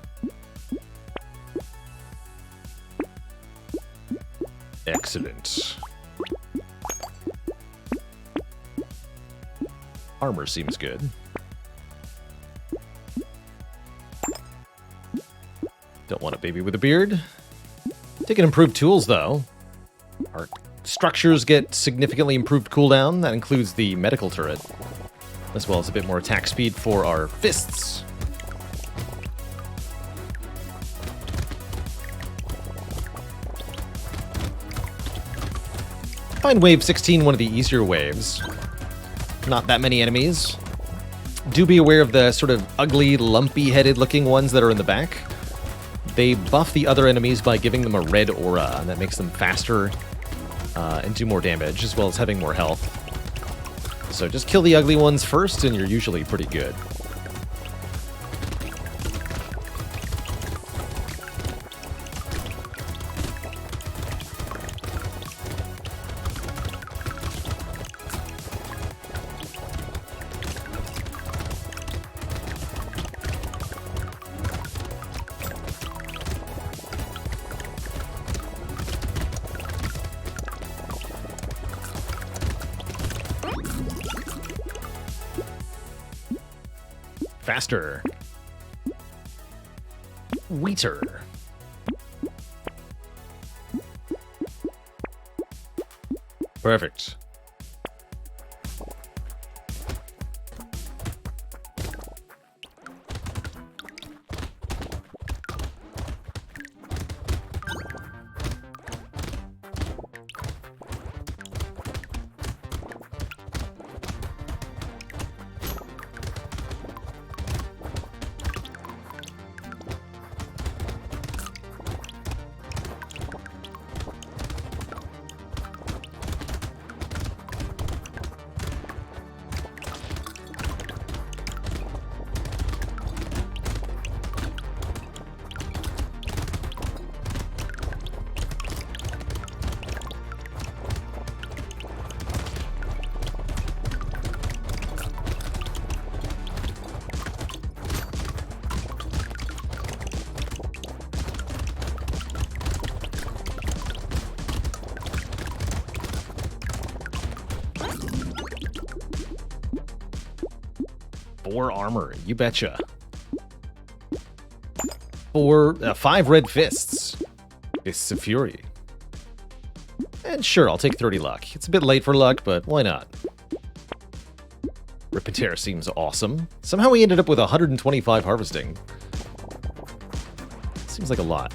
Excellent. Armor seems good. Don't want a baby with a beard. Taking improved tools, though. Our structures get significantly improved cooldown. That includes the medical turret, as well as a bit more attack speed for our fists. I find wave 16 one of the easier waves. Not that many enemies. Do be aware of the sort of ugly, lumpy-headed looking ones that are in the back. They buff the other enemies by giving them a red aura, and that makes them faster and do more damage, as well as having more health. So just kill the ugly ones first, and you're usually pretty good. Faster. Wheater. Perfect. 4 armor. You betcha. 5 red fists. Fists of Fury. And sure, I'll take 30 luck. It's a bit late for luck, but why not? Rip and Tear seems awesome. Somehow we ended up with 125 harvesting. Seems like a lot.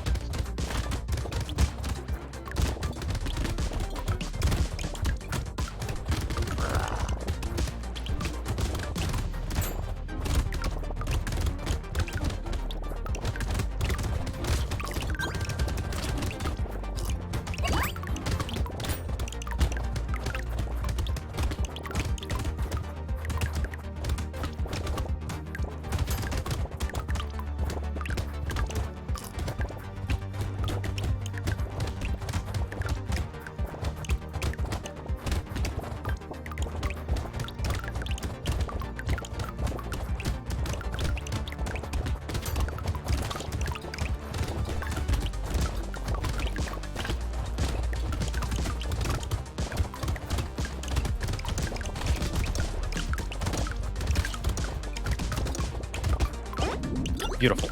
Beautiful.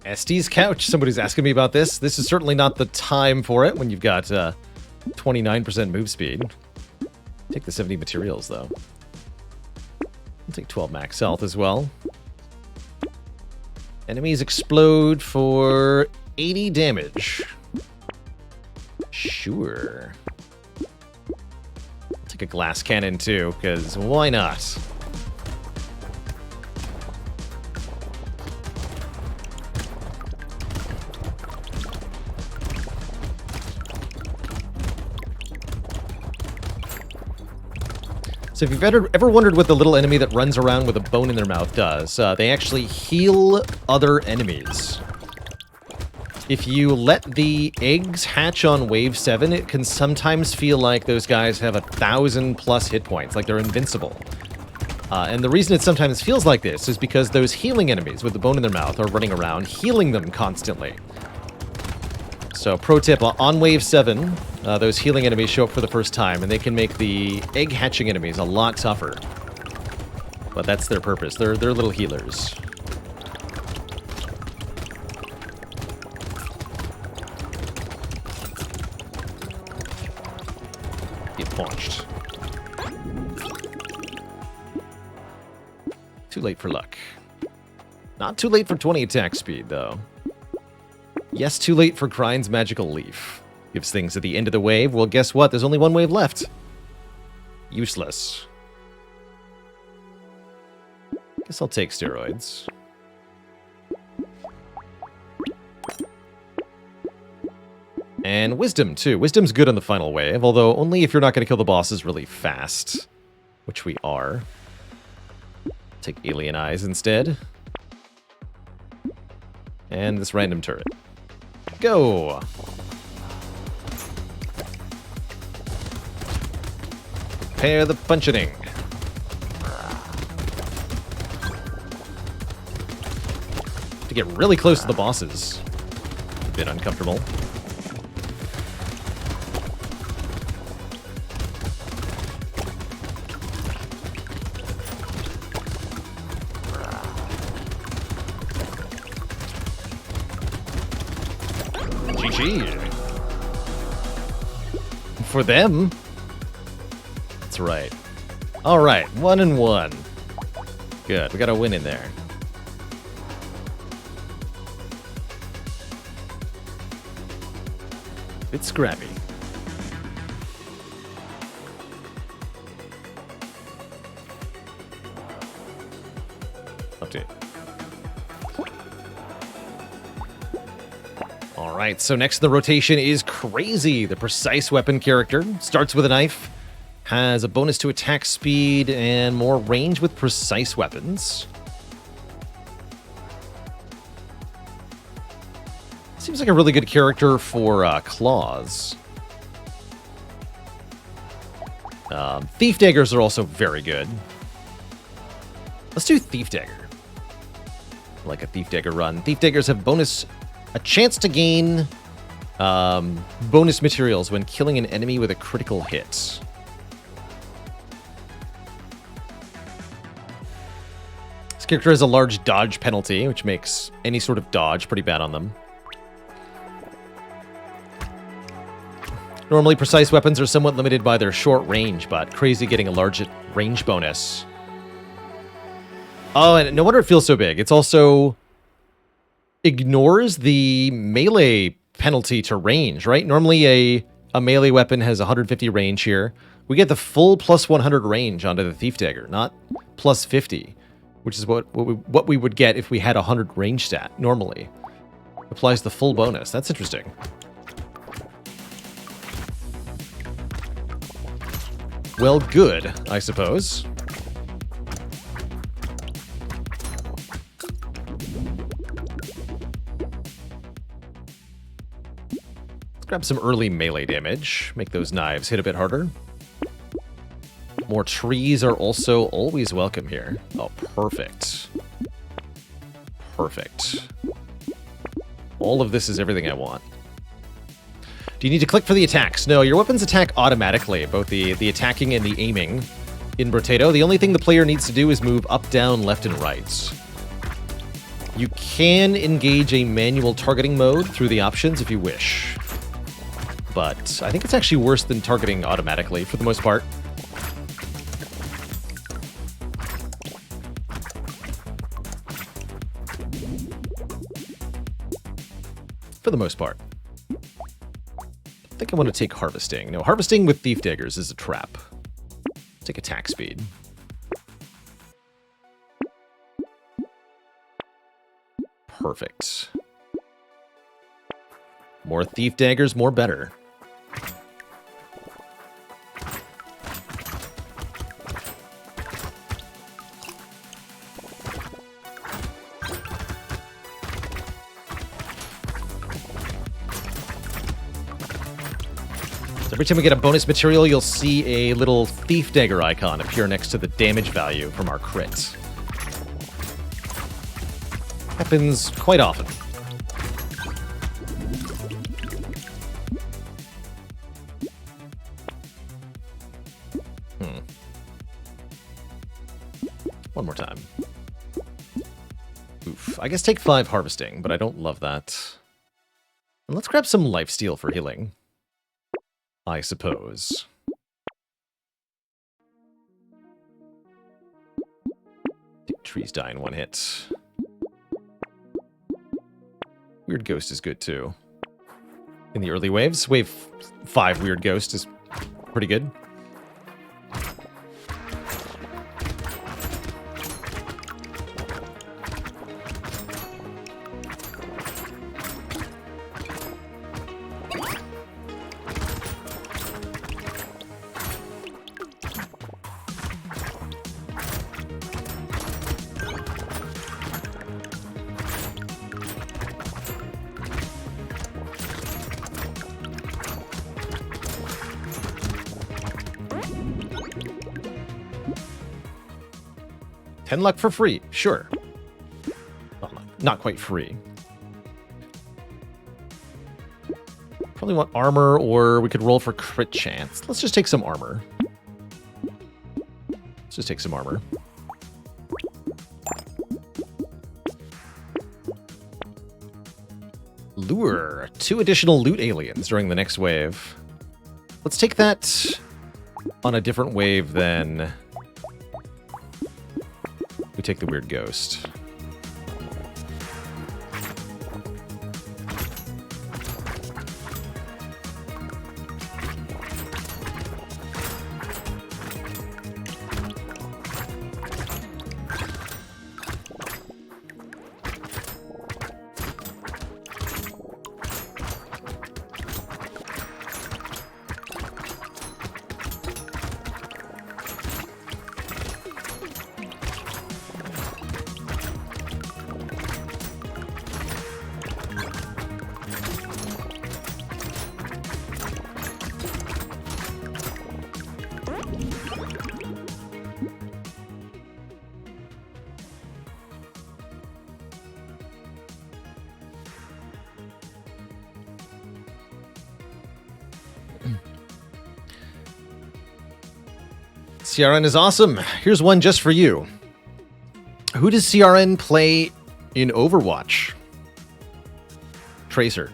Estes Couch. Somebody's asking me about this. This is certainly not the time for it when you've got 29% move speed. Take the 70 materials, though. I'll take 12 max health as well. Enemies explode for 80 damage. Sure. I'll take a glass cannon, too, because why not? So if you've ever wondered what the little enemy that runs around with a bone in their mouth does, they actually heal other enemies. If you let the eggs hatch on wave 7, it can sometimes feel like those guys have 1,000+ hit points, like they're invincible. And the reason it sometimes feels like this is because those healing enemies with the bone in their mouth are running around healing them constantly. So pro tip, on wave 7, those healing enemies show up for the first time, and they can make the egg hatching enemies a lot tougher. But that's their purpose. They're little healers. Get launched. Too late for luck. Not too late for 20 attack speed, though. Yes, too late for Krine's Magical Leaf. Gives things at the end of the wave. Well, guess what? There's only one wave left. Useless. Guess I'll take steroids. And Wisdom, too. Wisdom's good on the final wave, although only if you're not going to kill the bosses really fast. Which we are. Take Alien Eyes instead. And this random turret. Go! Prepare the puncheting. To get really close to the bosses. A bit uncomfortable. GG. For them. That's right. All right, 1-1. Good, we got a win in there. Bit scrappy. Update. Alright, so next in the rotation is Crazy, the precise weapon character. Starts with a knife, has a bonus to attack speed, and more range with precise weapons. Seems like a really good character for claws. Thief Daggers are also very good. Let's do Thief Dagger. I like a Thief Dagger run. Thief Daggers have a chance to gain bonus materials when killing an enemy with a critical hit. This character has a large dodge penalty, which makes any sort of dodge pretty bad on them. Normally, precise weapons are somewhat limited by their short range, but crazy getting a large range bonus. Oh, and no wonder it feels so big. It's also ignores the melee penalty to range, right? Normally, a melee weapon has 150 range here. We get the full plus 100 range onto the Thief Dagger, not plus 50, which is what we would get if we had a 100 range stat normally. Applies the full bonus. That's interesting. Well, good, I suppose. Let's grab some early melee damage. Make those knives hit a bit harder. More trees are also always welcome here. Oh, perfect. Perfect. All of this is everything I want. Do you need to click for the attacks? No, your weapons attack automatically, both the attacking and the aiming in Brotato. The only thing the player needs to do is move up, down, left, and right. You can engage a manual targeting mode through the options if you wish. But I think it's actually worse than targeting automatically for the most part. For the most part. I think I want to take Harvesting. No, Harvesting with Thief Daggers is a trap. Take attack speed. Perfect. More Thief Daggers, more better. Every time we get a bonus material, you'll see a little Thief Dagger icon appear next to the damage value from our crits. Happens quite often. One more time. Oof. I guess take 5 Harvesting, but I don't love that. And let's grab some Lifesteal for healing. I suppose. Trees die in one hit. Weird Ghost is good too. In the early waves, wave 5 Weird Ghost is pretty good. Luck for free, sure. Well, not quite free. Probably want armor, or we could roll for crit chance. Let's just take some armor. Let's just take some armor. Lure. 2 additional loot aliens during the next wave. Let's take that on a different wave than... we take the Weird Ghost. CRN is awesome. Here's one just for you. Who does CRN play in Overwatch? Tracer.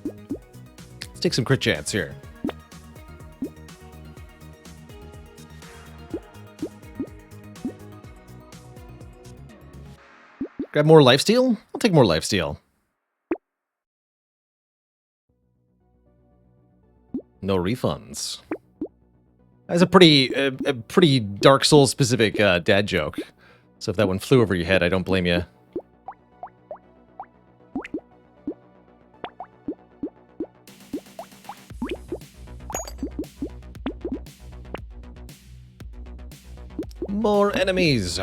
Let's take some crit chance here. Grab more lifesteal? I'll take more lifesteal. No refunds. That's a pretty Dark Souls specific dad joke. So if that one flew over your head, I don't blame you. More enemies.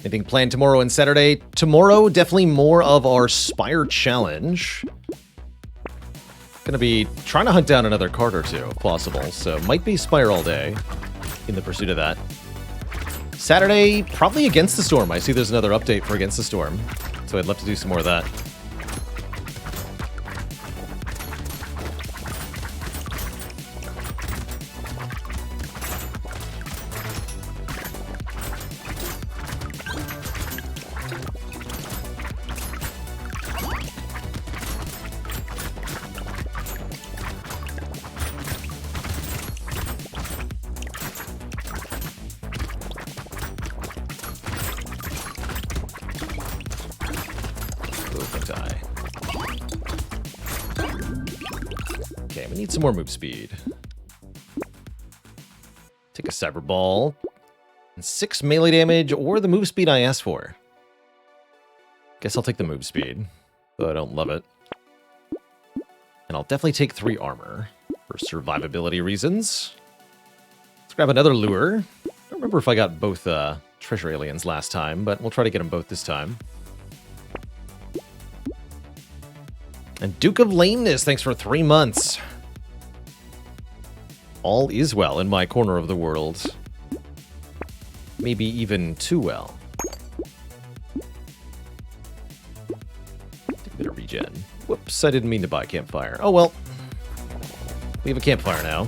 Anything planned tomorrow and Saturday? Tomorrow, definitely more of our Spire challenge. Gonna be trying to hunt down another card or two, if possible. So might be Spire all day in the pursuit of that. Saturday, probably Against the Storm. I see there's another update for Against the Storm. So I'd love to do some more of that. Okay, we need some more move speed. Take a Cyber Ball. And 6 melee damage or the move speed I asked for. Guess I'll take the move speed, though I don't love it. And I'll definitely take 3 armor for survivability reasons. Let's grab another lure. I don't remember if I got both treasure aliens last time, but we'll try to get them both this time. And Duke of Lameness, thanks for 3 months. All is well in my corner of the world. Maybe even too well. Take a bit of regen. Whoops, I didn't mean to buy a campfire. Oh well. We have a campfire now.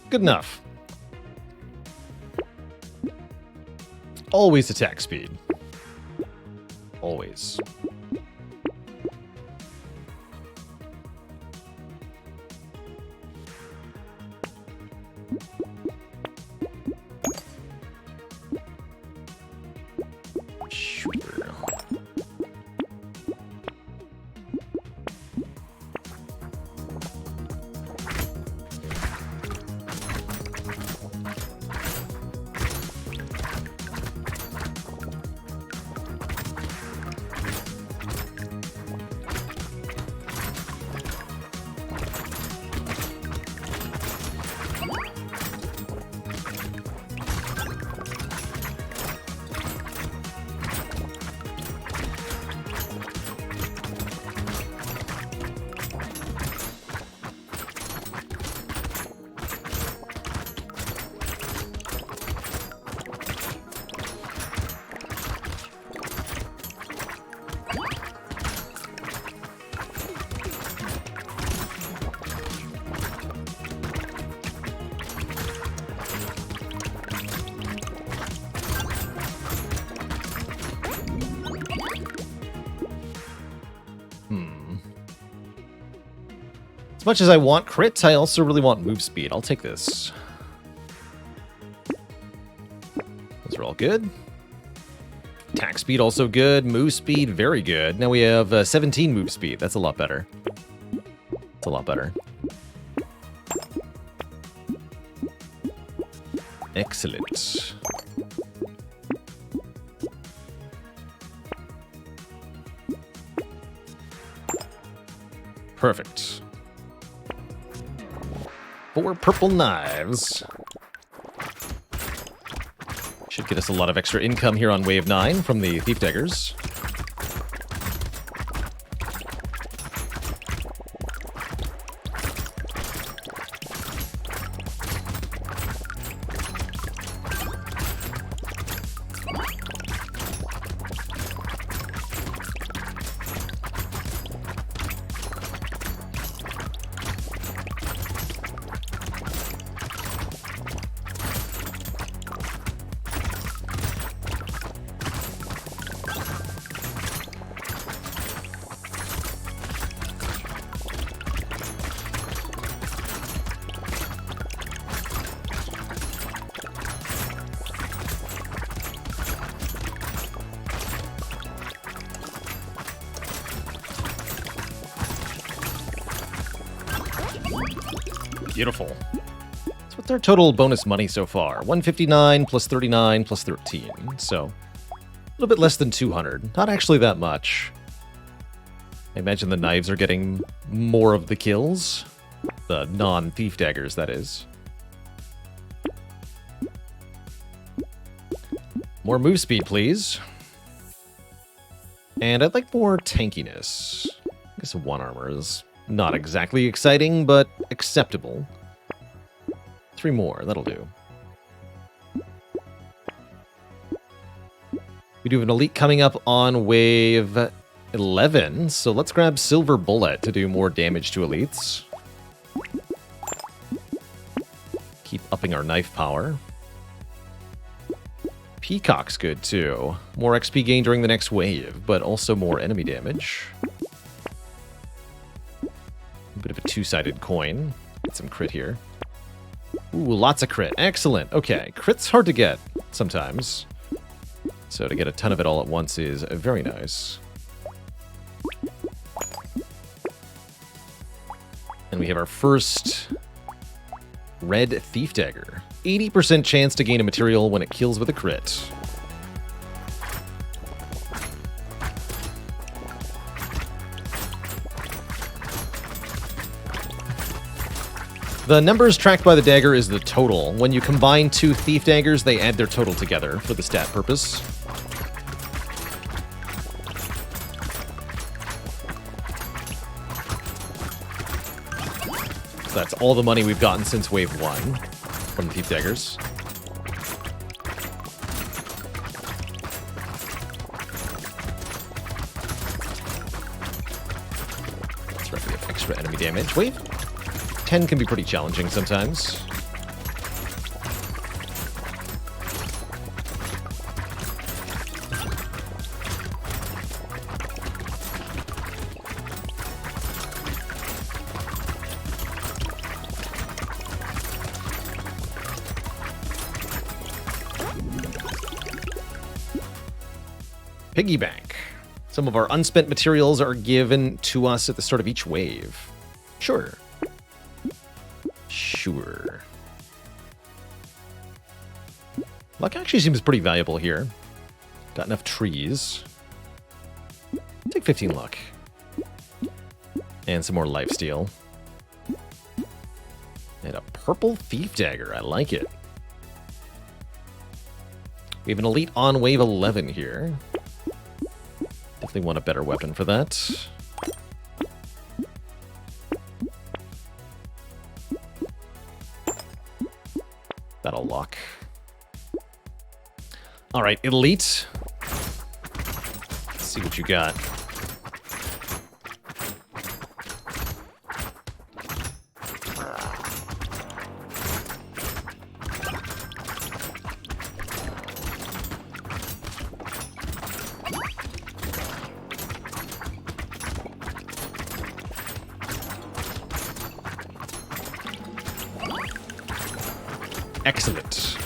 Good enough. Always attack speed. Always. As much as I want crits, I also really want move speed. I'll take this. Those are all good. Attack speed also good. Move speed, very good. Now we have 17 move speed. That's a lot better. That's a lot better. Excellent. Perfect. 4 purple knives. Should get us a lot of extra income here on wave 9 from the Thief Daggers. Beautiful. So what's our total bonus money so far? 159 plus 39 plus 13. So a little bit less than 200. Not actually that much. I imagine the knives are getting more of the kills. The non-thief daggers, that is. More move speed, please. And I'd like more tankiness. I guess 1 armor is not exactly exciting, but acceptable. 3 more, that'll do. We do have an elite coming up on wave 11, so let's grab Silver Bullet to do more damage to elites. Keep upping our knife power. Peacock's good too. More XP gain during the next wave, but also more enemy damage. A bit of a 2-sided coin. Get some crit here. Ooh, lots of crit. Excellent. Okay, crit's hard to get sometimes. So to get a ton of it all at once is very nice. And we have our first red Thief Dagger. 80% chance to gain a material when it kills with a crit. The numbers tracked by the dagger is the total. When you combine 2 Thief Daggers, they add their total together for the stat purpose. So that's all the money we've gotten since wave 1 from the Thief Daggers. That's right, we have extra enemy damage. Wave 10 can be pretty challenging sometimes. Piggy bank. Some of our unspent materials are given to us at the start of each wave. Sure. Sure. Luck actually seems pretty valuable here. Got enough trees. Take 15 luck. And some more lifesteal. And a purple Thief Dagger. I like it. We have an elite on wave 11 here. Definitely want a better weapon for that. That'll lock. All right, elite. Let's see what you got. Excellent.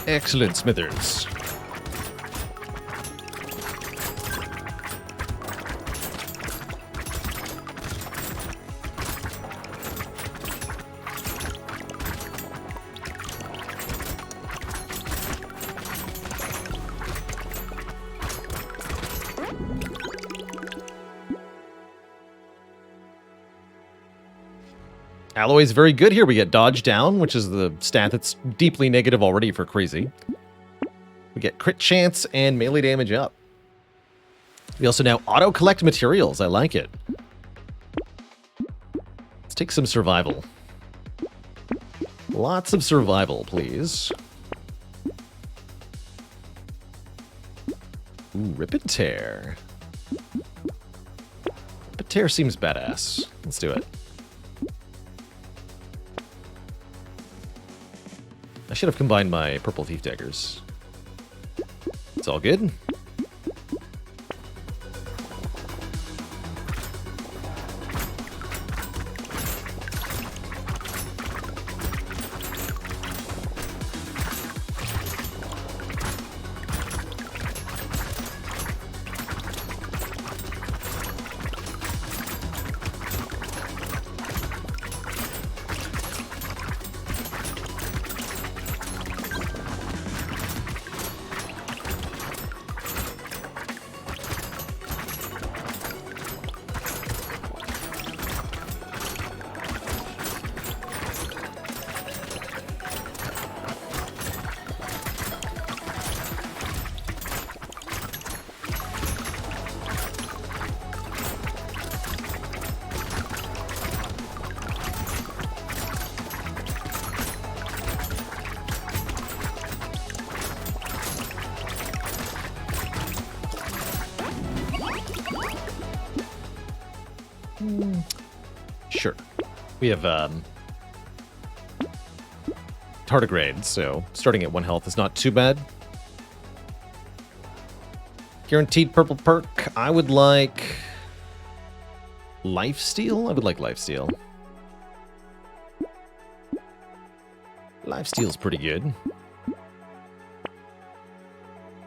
Excellent, Smithers. Alloy's very good here. We get dodge down, which is the stat that's deeply negative already for crazy. We get crit chance and melee damage up. We also now auto-collect materials. I like it. Let's take some survival. Lots of survival, please. Ooh, Rip and Tear. Rip and Tear seems badass. Let's do it. I should have combined my purple thief daggers. It's all good. Sure. We have tardigrade, so starting at 1 health is not too bad. Guaranteed purple perk. I would like lifesteal. I would like lifesteal. Lifesteal's pretty good.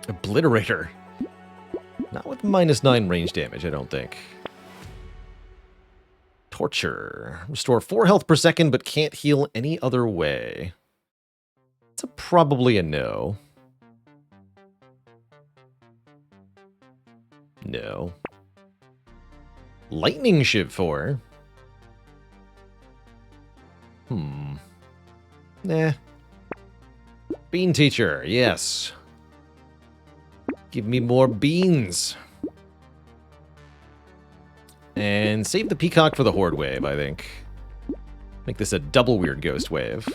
Obliterator. Not with -9 range damage, I don't think. Torture. Restore 4 health per second, but can't heal any other way. It's probably a no. No. Lightning Shiv 4. Nah. Bean Teacher, yes. Give me more beans. And save the Peacock for the Horde wave, I think. Make this a double weird ghost wave.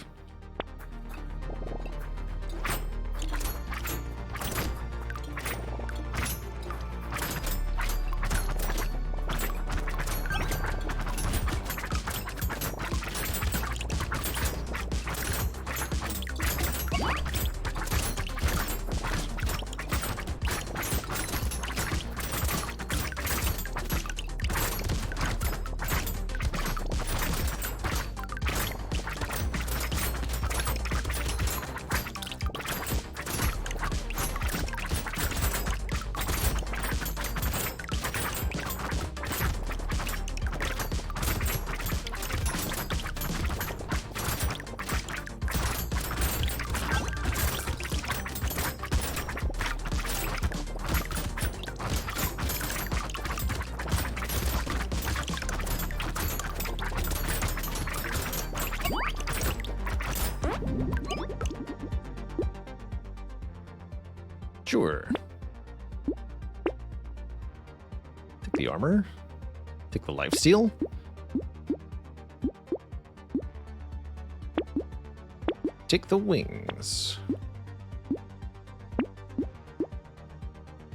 Sure. Take the armor. Take the lifesteal. Take the wings.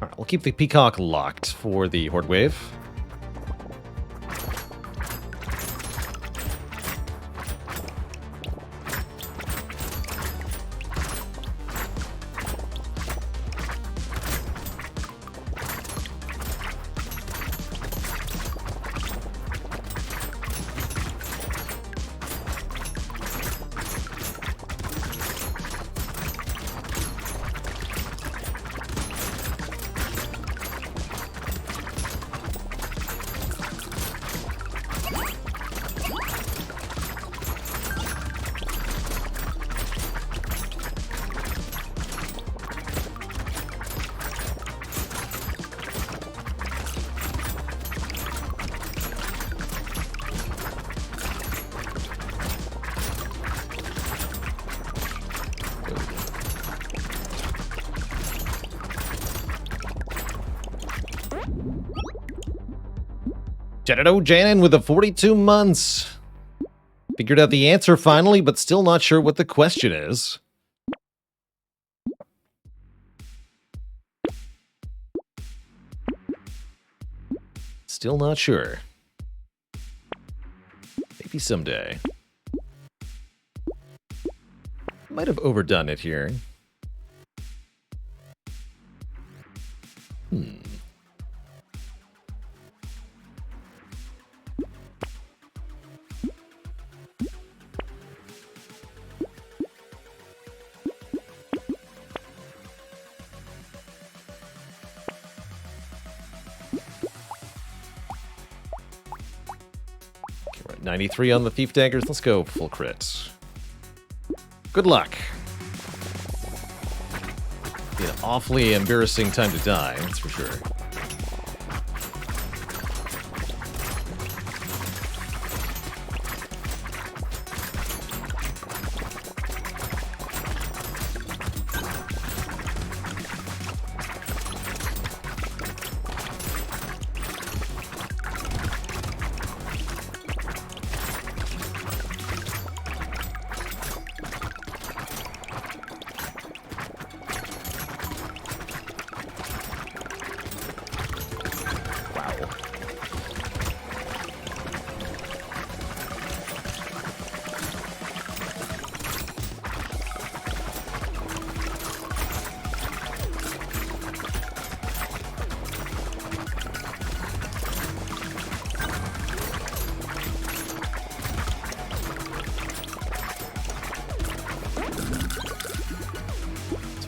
Alright, we'll keep the Peacock locked for the Horde wave. Brotato Janin with the 42 months. Figured out the answer finally, but still not sure what the question is. Still not sure. Maybe someday. Might have overdone it here. Okay, we're at 93 on the Thief Daggers. Let's go full crit. Good luck. Be an awfully embarrassing time to die, that's for sure.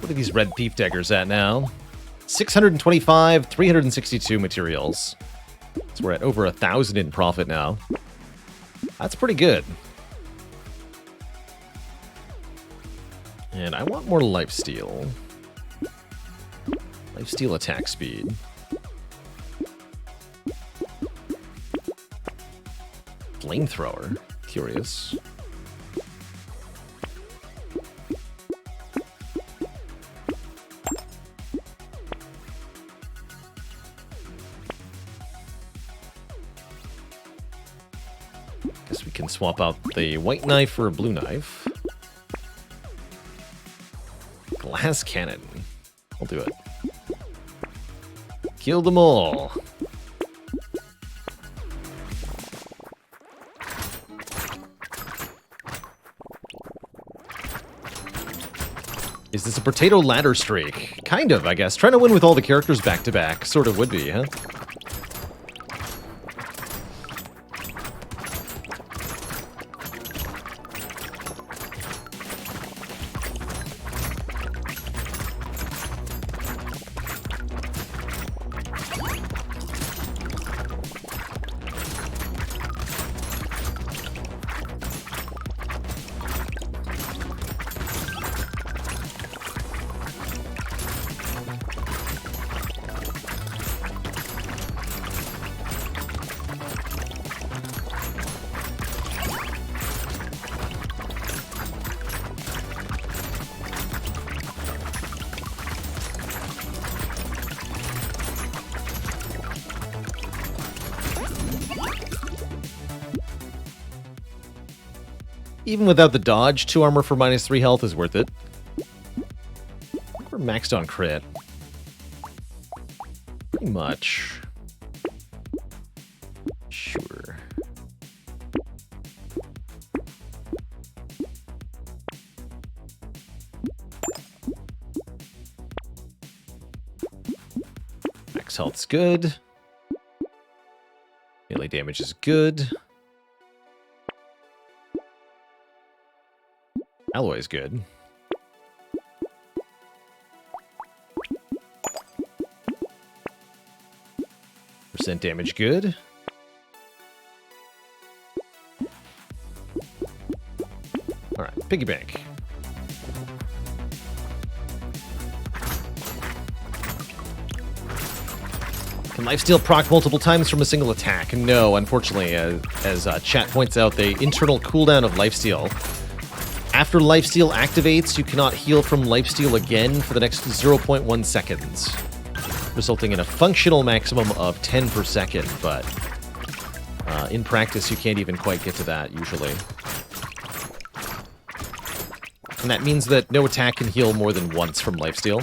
What are these red Thief Daggers at now? 625, 362 materials. So we're at over 1,000 in profit now. That's pretty good. And I want more lifesteal. Lifesteal attack speed. Flamethrower. Curious. Guess we can swap out the white knife for a blue knife. Glass cannon. I'll do it. Kill them all. Is this a Brotato ladder streak? Kind of, I guess. Trying to win with all the characters back to back. Sort of would be, huh? Even without the dodge, 2 armor for -3 health is worth it. We're maxed on crit. Pretty much. Sure. Max health's good. Melee damage is good. Alloy's good. Percent damage good. Alright, piggy bank. Can lifesteal proc multiple times from a single attack? No, unfortunately, as chat points out, the internal cooldown of lifesteal. After lifesteal activates, you cannot heal from lifesteal again for the next 0.1 seconds, resulting in a functional maximum of 10 per second, but In practice, you can't even quite get to that, usually. And that means that no attack can heal more than once from lifesteal.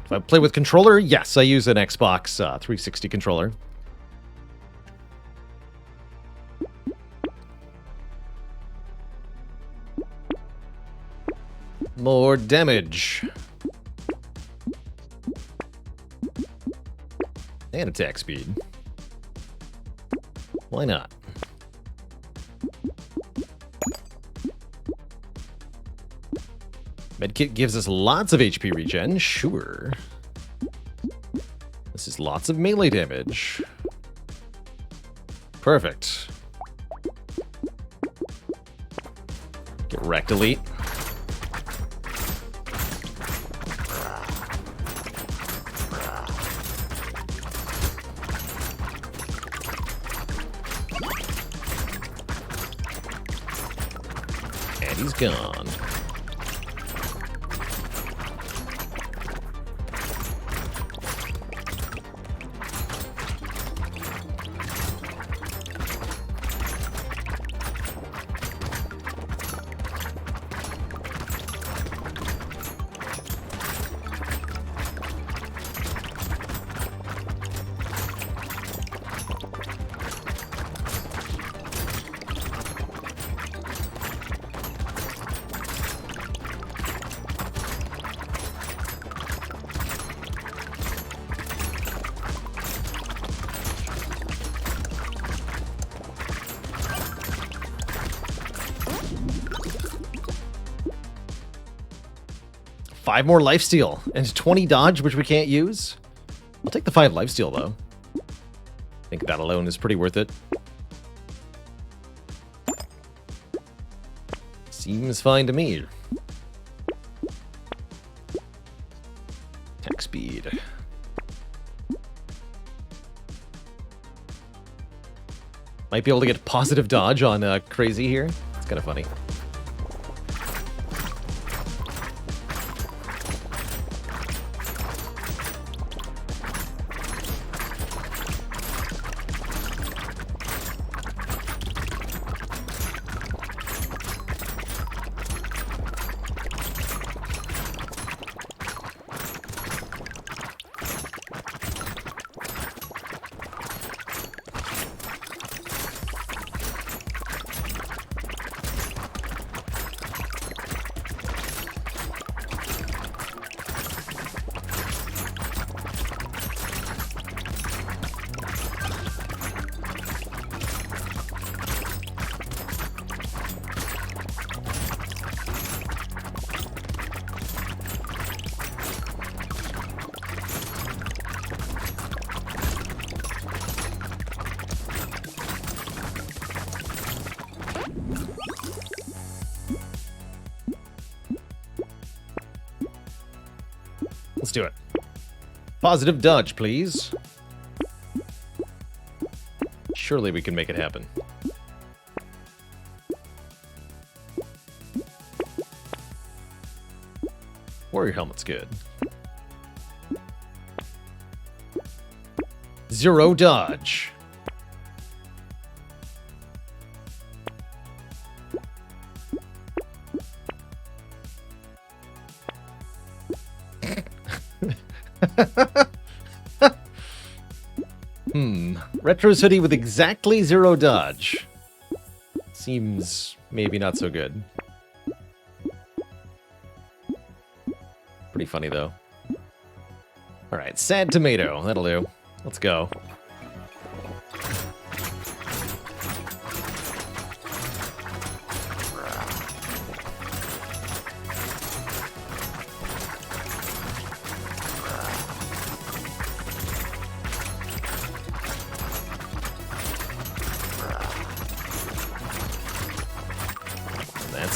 If I play with controller, yes, I use an Xbox 360 controller. More damage. And attack speed. Why not? Medkit gives us lots of HP regen, sure. This is lots of melee damage. Perfect. Get wrecked, Elite. And he's gone. Five more lifesteal and 20 dodge, which we can't use. I'll take the 5 lifesteal, though. I think that alone is pretty worth it. Seems fine to me. Attack speed. Might be able to get positive dodge on Crazy here. It's kind of funny. Let's do it. Positive dodge, please. Surely we can make it happen. Warrior helmet's good. 0 dodge. Retro's hoodie with exactly 0 dodge. Seems maybe not so good. Pretty funny, though. Alright, sad tomato. That'll do. Let's go.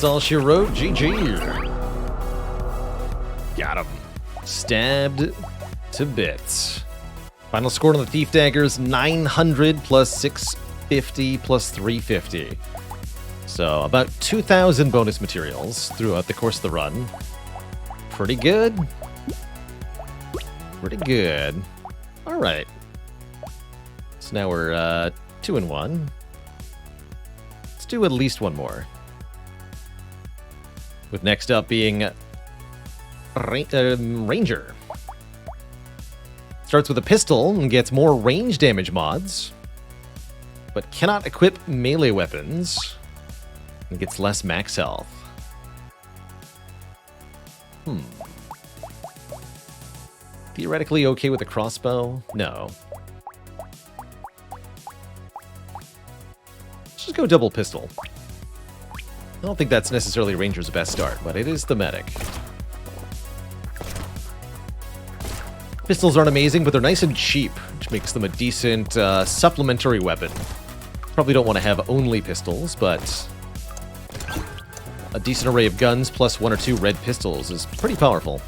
That's all she wrote. GG. Got him. Stabbed to bits. Final score on the Thief Daggers, 900 plus 650 plus 350. So about 2,000 bonus materials throughout the course of the run. Pretty good. Pretty good. All right. So now we're 2 and 1. Let's do at least one more. With next up being Ranger. Starts with a pistol and gets more range damage mods, but cannot equip melee weapons and gets less max health. Theoretically okay with a crossbow? No. Let's just go double pistol. I don't think that's necessarily Ranger's best start, but it is thematic. Pistols aren't amazing, but they're nice and cheap, which makes them a decent supplementary weapon. Probably don't want to have only pistols, but a decent array of guns plus 1 or 2 red pistols is pretty powerful.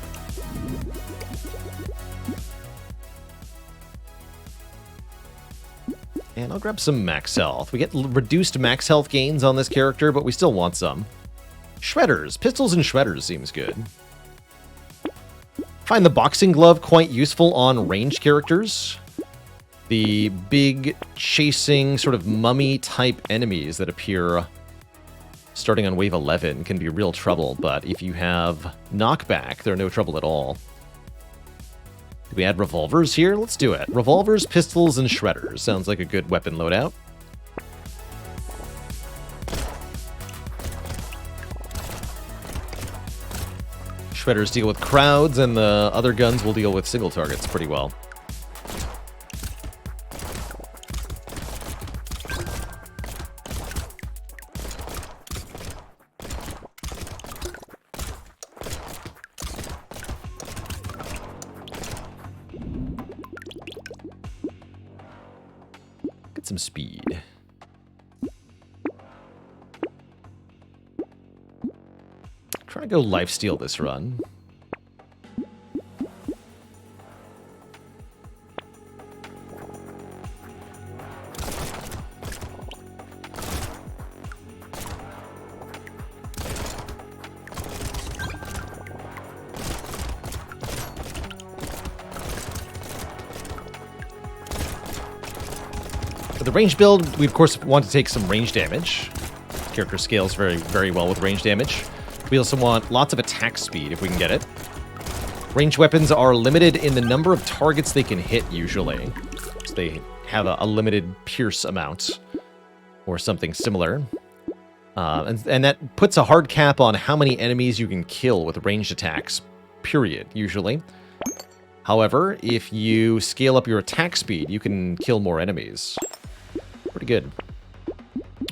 And I'll grab some max health. We get reduced max health gains on this character, but we still want some. Shredders. Pistols and shredders seems good. Find the boxing glove quite useful on ranged characters. The big, chasing, sort of mummy-type enemies that appear starting on wave 11 can be real trouble, but if you have knockback, they're no trouble at all. Do we add revolvers here? Let's do it. Revolvers, pistols, and shredders. Sounds like a good weapon loadout. Shredders deal with crowds, and the other guns will deal with single targets pretty well. Get some speed. Trying to go lifesteal this run. For the range build, we of course want to take some range damage. Character scales very, very well with range damage. We also want lots of attack speed if we can get it. Ranged weapons are limited in the number of targets they can hit usually. So they have a limited pierce amount or something similar. And that puts a hard cap on how many enemies you can kill with ranged attacks, period, usually. However, if you scale up your attack speed, you can kill more enemies. Pretty good.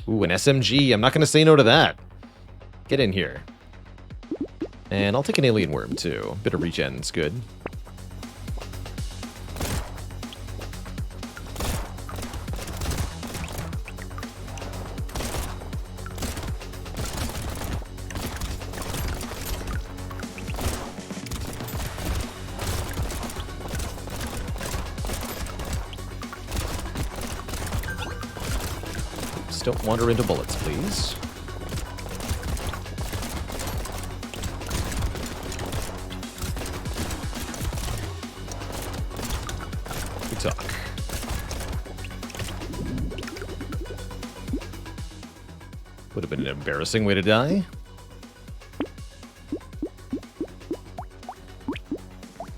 Ooh, an SMG. I'm not going to say no to that. Get in here. And I'll take an alien worm, too. Bit of regen's good. Just don't wander into bullets, please. Talk. Would have been an embarrassing way to die.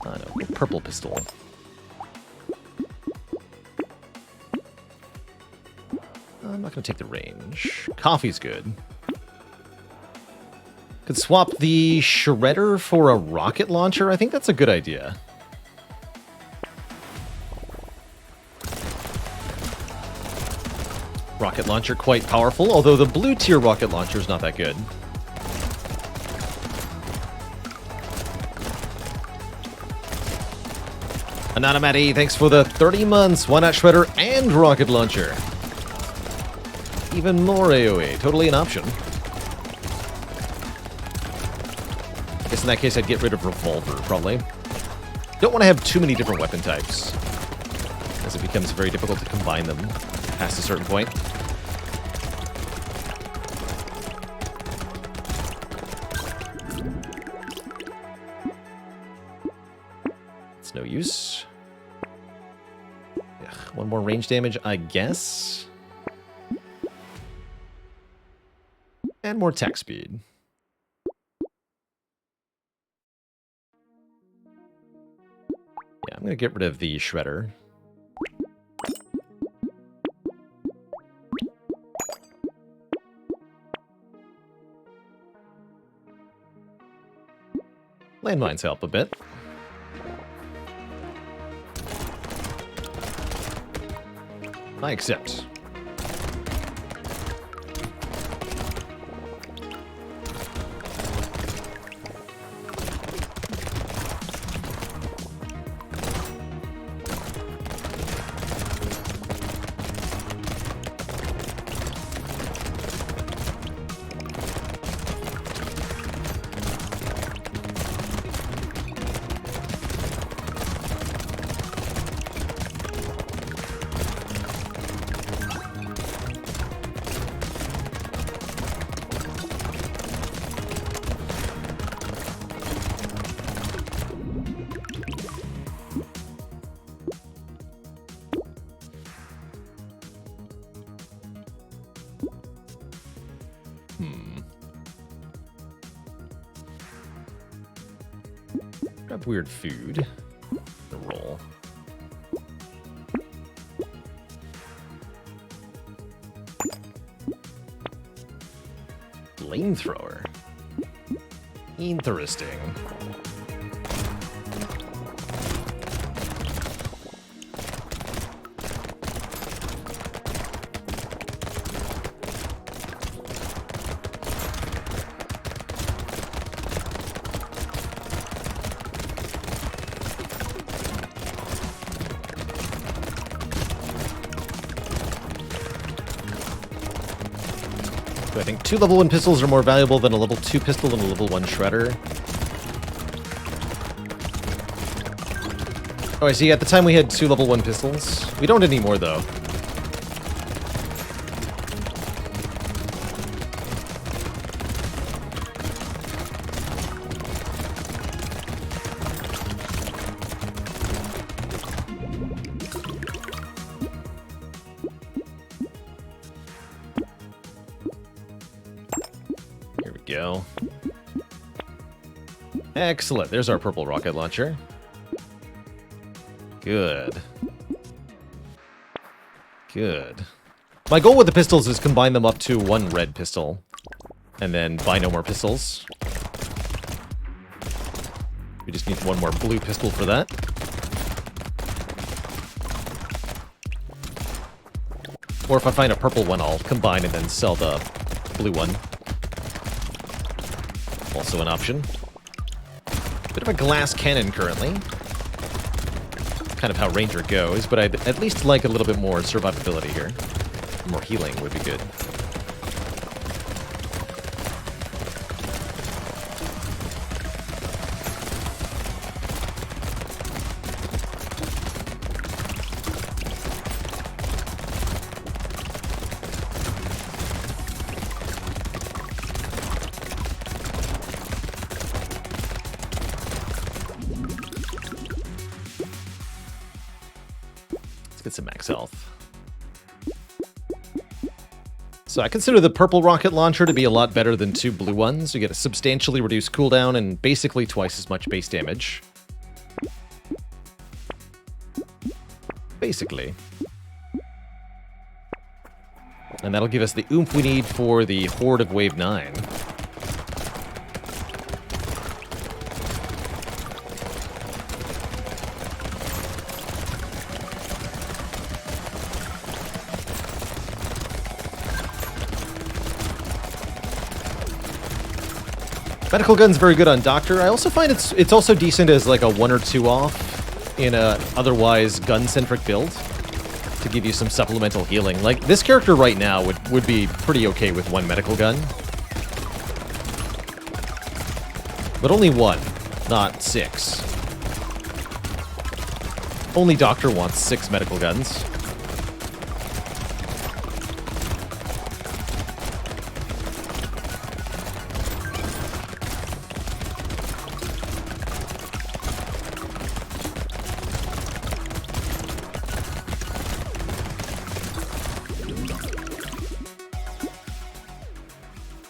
I know, purple pistol. I'm not going to take the range. Coffee's good. Could swap the shredder for a rocket launcher. I think that's a good idea. Rocket launcher quite powerful, although the blue tier rocket launcher is not that good. Anonymity, thanks for the 30 months. Why not shredder and rocket launcher? Even more AoE, totally an option. guess in that case I'd get rid of revolver, probably. Don't want to have too many different weapon types, as it becomes very difficult to combine them past a certain point. It's no use. Ugh, one more range damage, I guess. And more attack speed. Yeah, I'm going to get rid of the Shredder. Landmines help a bit. I accept. Grab weird food. The roll. Flamethrower. Interesting. So I think 2 level 1 pistols are more valuable than a level 2 pistol and a level 1 shredder. Oh, I see. At the time we had 2 level 1 pistols. We don't anymore, though. Go. Excellent. There's our purple rocket launcher. Good. Good. My goal with the pistols is combine them up to 1 red pistol, and then buy no more pistols. We just need 1 more blue pistol for that. Or if I find a purple one, I'll combine and then sell the blue one. Also an option. Bit of a glass cannon currently. Kind of how Ranger goes, but I'd at least like a little bit more survivability here. More healing would be good. Get some max health. So I consider the purple rocket launcher to be a lot better than 2 blue ones. You get a substantially reduced cooldown and basically twice as much base damage. Basically. And that'll give us the oomph we need for the Horde of Wave 9. Medical gun's very good on Doctor. I also find it's also decent as like a 1 or 2 off in a otherwise gun-centric build to give you some supplemental healing. Like, this character right now would be pretty okay with 1 medical gun. But only one, not 6. Only Doctor wants 6 medical guns.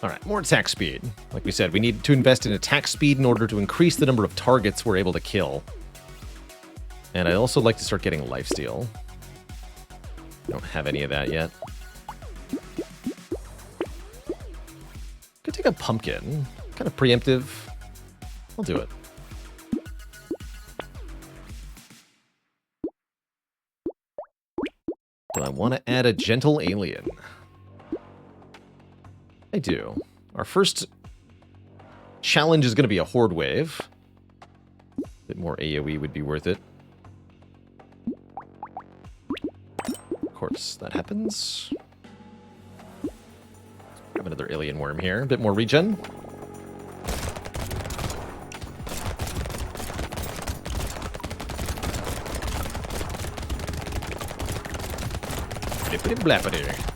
Alright, more attack speed. Like we said, we need to invest in attack speed in order to increase the number of targets we're able to kill. And I'd also like to start getting lifesteal. Don't have any of that yet. Could take a pumpkin. Kind of preemptive. I'll do it. Do I want to add a gentle alien? I do. Our first challenge is going to be a horde wave. A bit more AoE would be worth it. Of course, that happens. Grab another alien worm here. A bit more regen. Flippity blappity.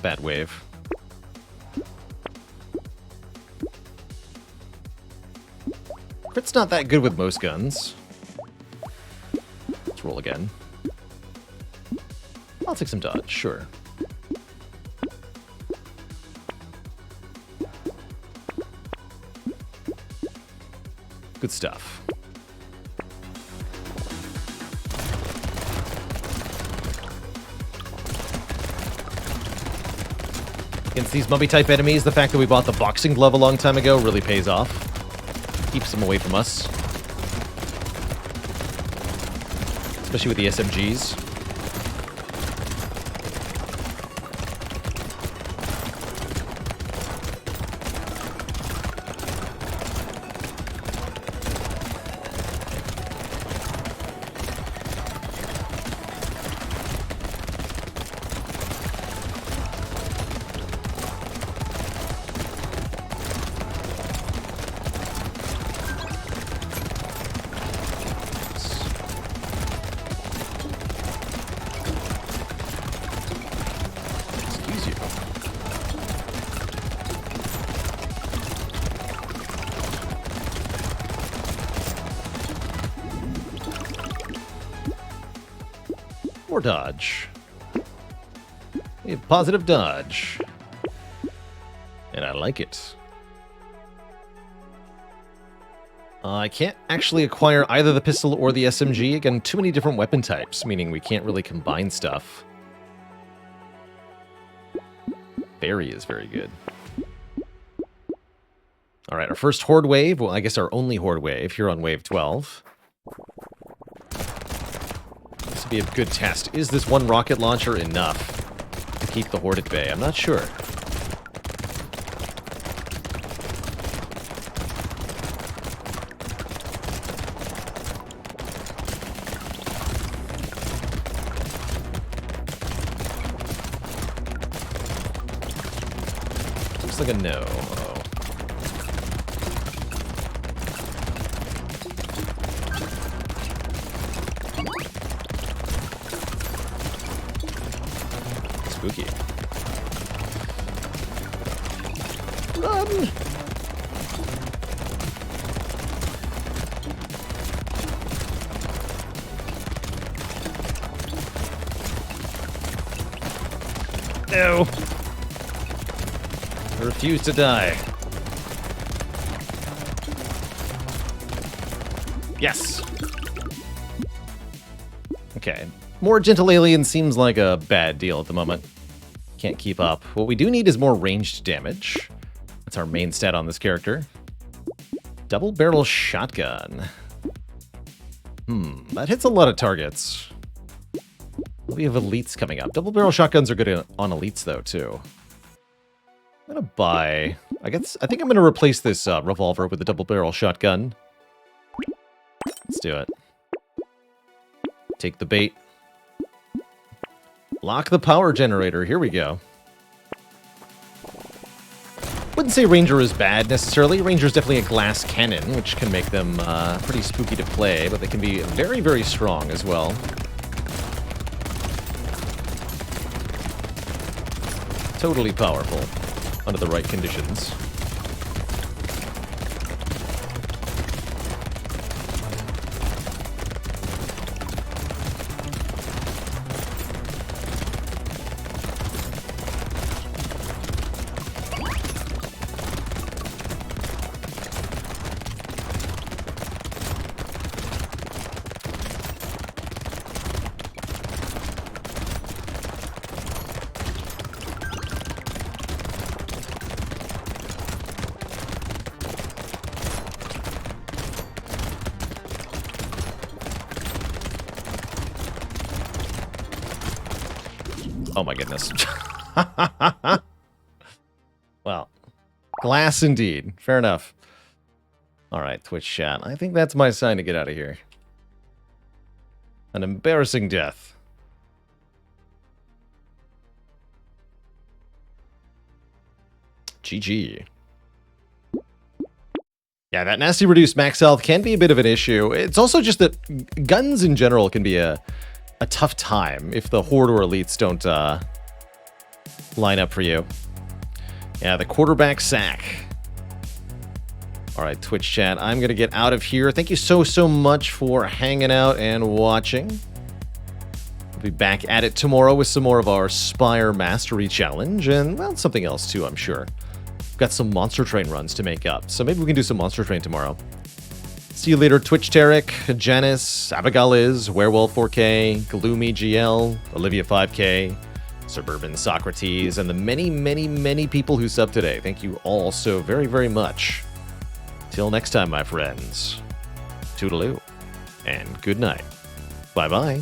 Bad wave. Crit's not that good with most guns. Let's roll again. I'll take some dodge, sure. Good stuff. Against these mummy-type enemies, the fact that we bought the boxing glove a long time ago really pays off. Keeps them away from us. Especially with the SMGs. More dodge. We have positive dodge. And I like it. I can't actually acquire either the pistol or the SMG. Again, too many different weapon types, meaning we can't really combine stuff. Berry is very good. Alright, our first horde wave, well, I guess our only horde wave here on wave 12. This would be a good test. Is this one rocket launcher enough to keep the horde at bay? I'm not sure. Looks like a no. Uh-oh. Spooky. Run! No. I refuse to die. Yes. Okay. More gentle alien seems like a bad deal at the moment. Can't keep up. What we do need is more ranged damage. That's our main stat on this character. Double barrel shotgun. That hits a lot of targets. We have elites coming up. Double barrel shotguns are good on elites though, too. I'm gonna buy... I think I'm gonna replace this revolver with a double barrel shotgun. Let's do it. Take the bait. Lock the power generator. Here we go. Wouldn't say Ranger is bad necessarily. Ranger is definitely a glass cannon, which can make them pretty spooky to play, but they can be very, very strong as well. Totally powerful under the right conditions. Oh my goodness. Well, glass indeed. Fair enough. Alright, Twitch chat. I think that's my sign to get out of here. An embarrassing death. GG. Yeah, that nasty reduced max health can be a bit of an issue. It's also just that guns in general can be a tough time if the Horde or Elites don't line up for you. Yeah, the quarterback sack. Alright, Twitch chat, I'm going to get out of here. Thank you so much for hanging out and watching. We'll be back at it tomorrow with some more of our Spire Mastery Challenge, and, well, something else too, I'm sure. We've got some Monster Train runs to make up, so maybe we can do some Monster Train tomorrow. See you later, Twitch Tarek, Janice, Abigail Liz, Werewolf 4K, Gloomy GL, Olivia 5K, Suburban Socrates, and the many people who subbed today. Thank you all so very much. Till next time, my friends. Toodaloo, and good night. Bye-bye.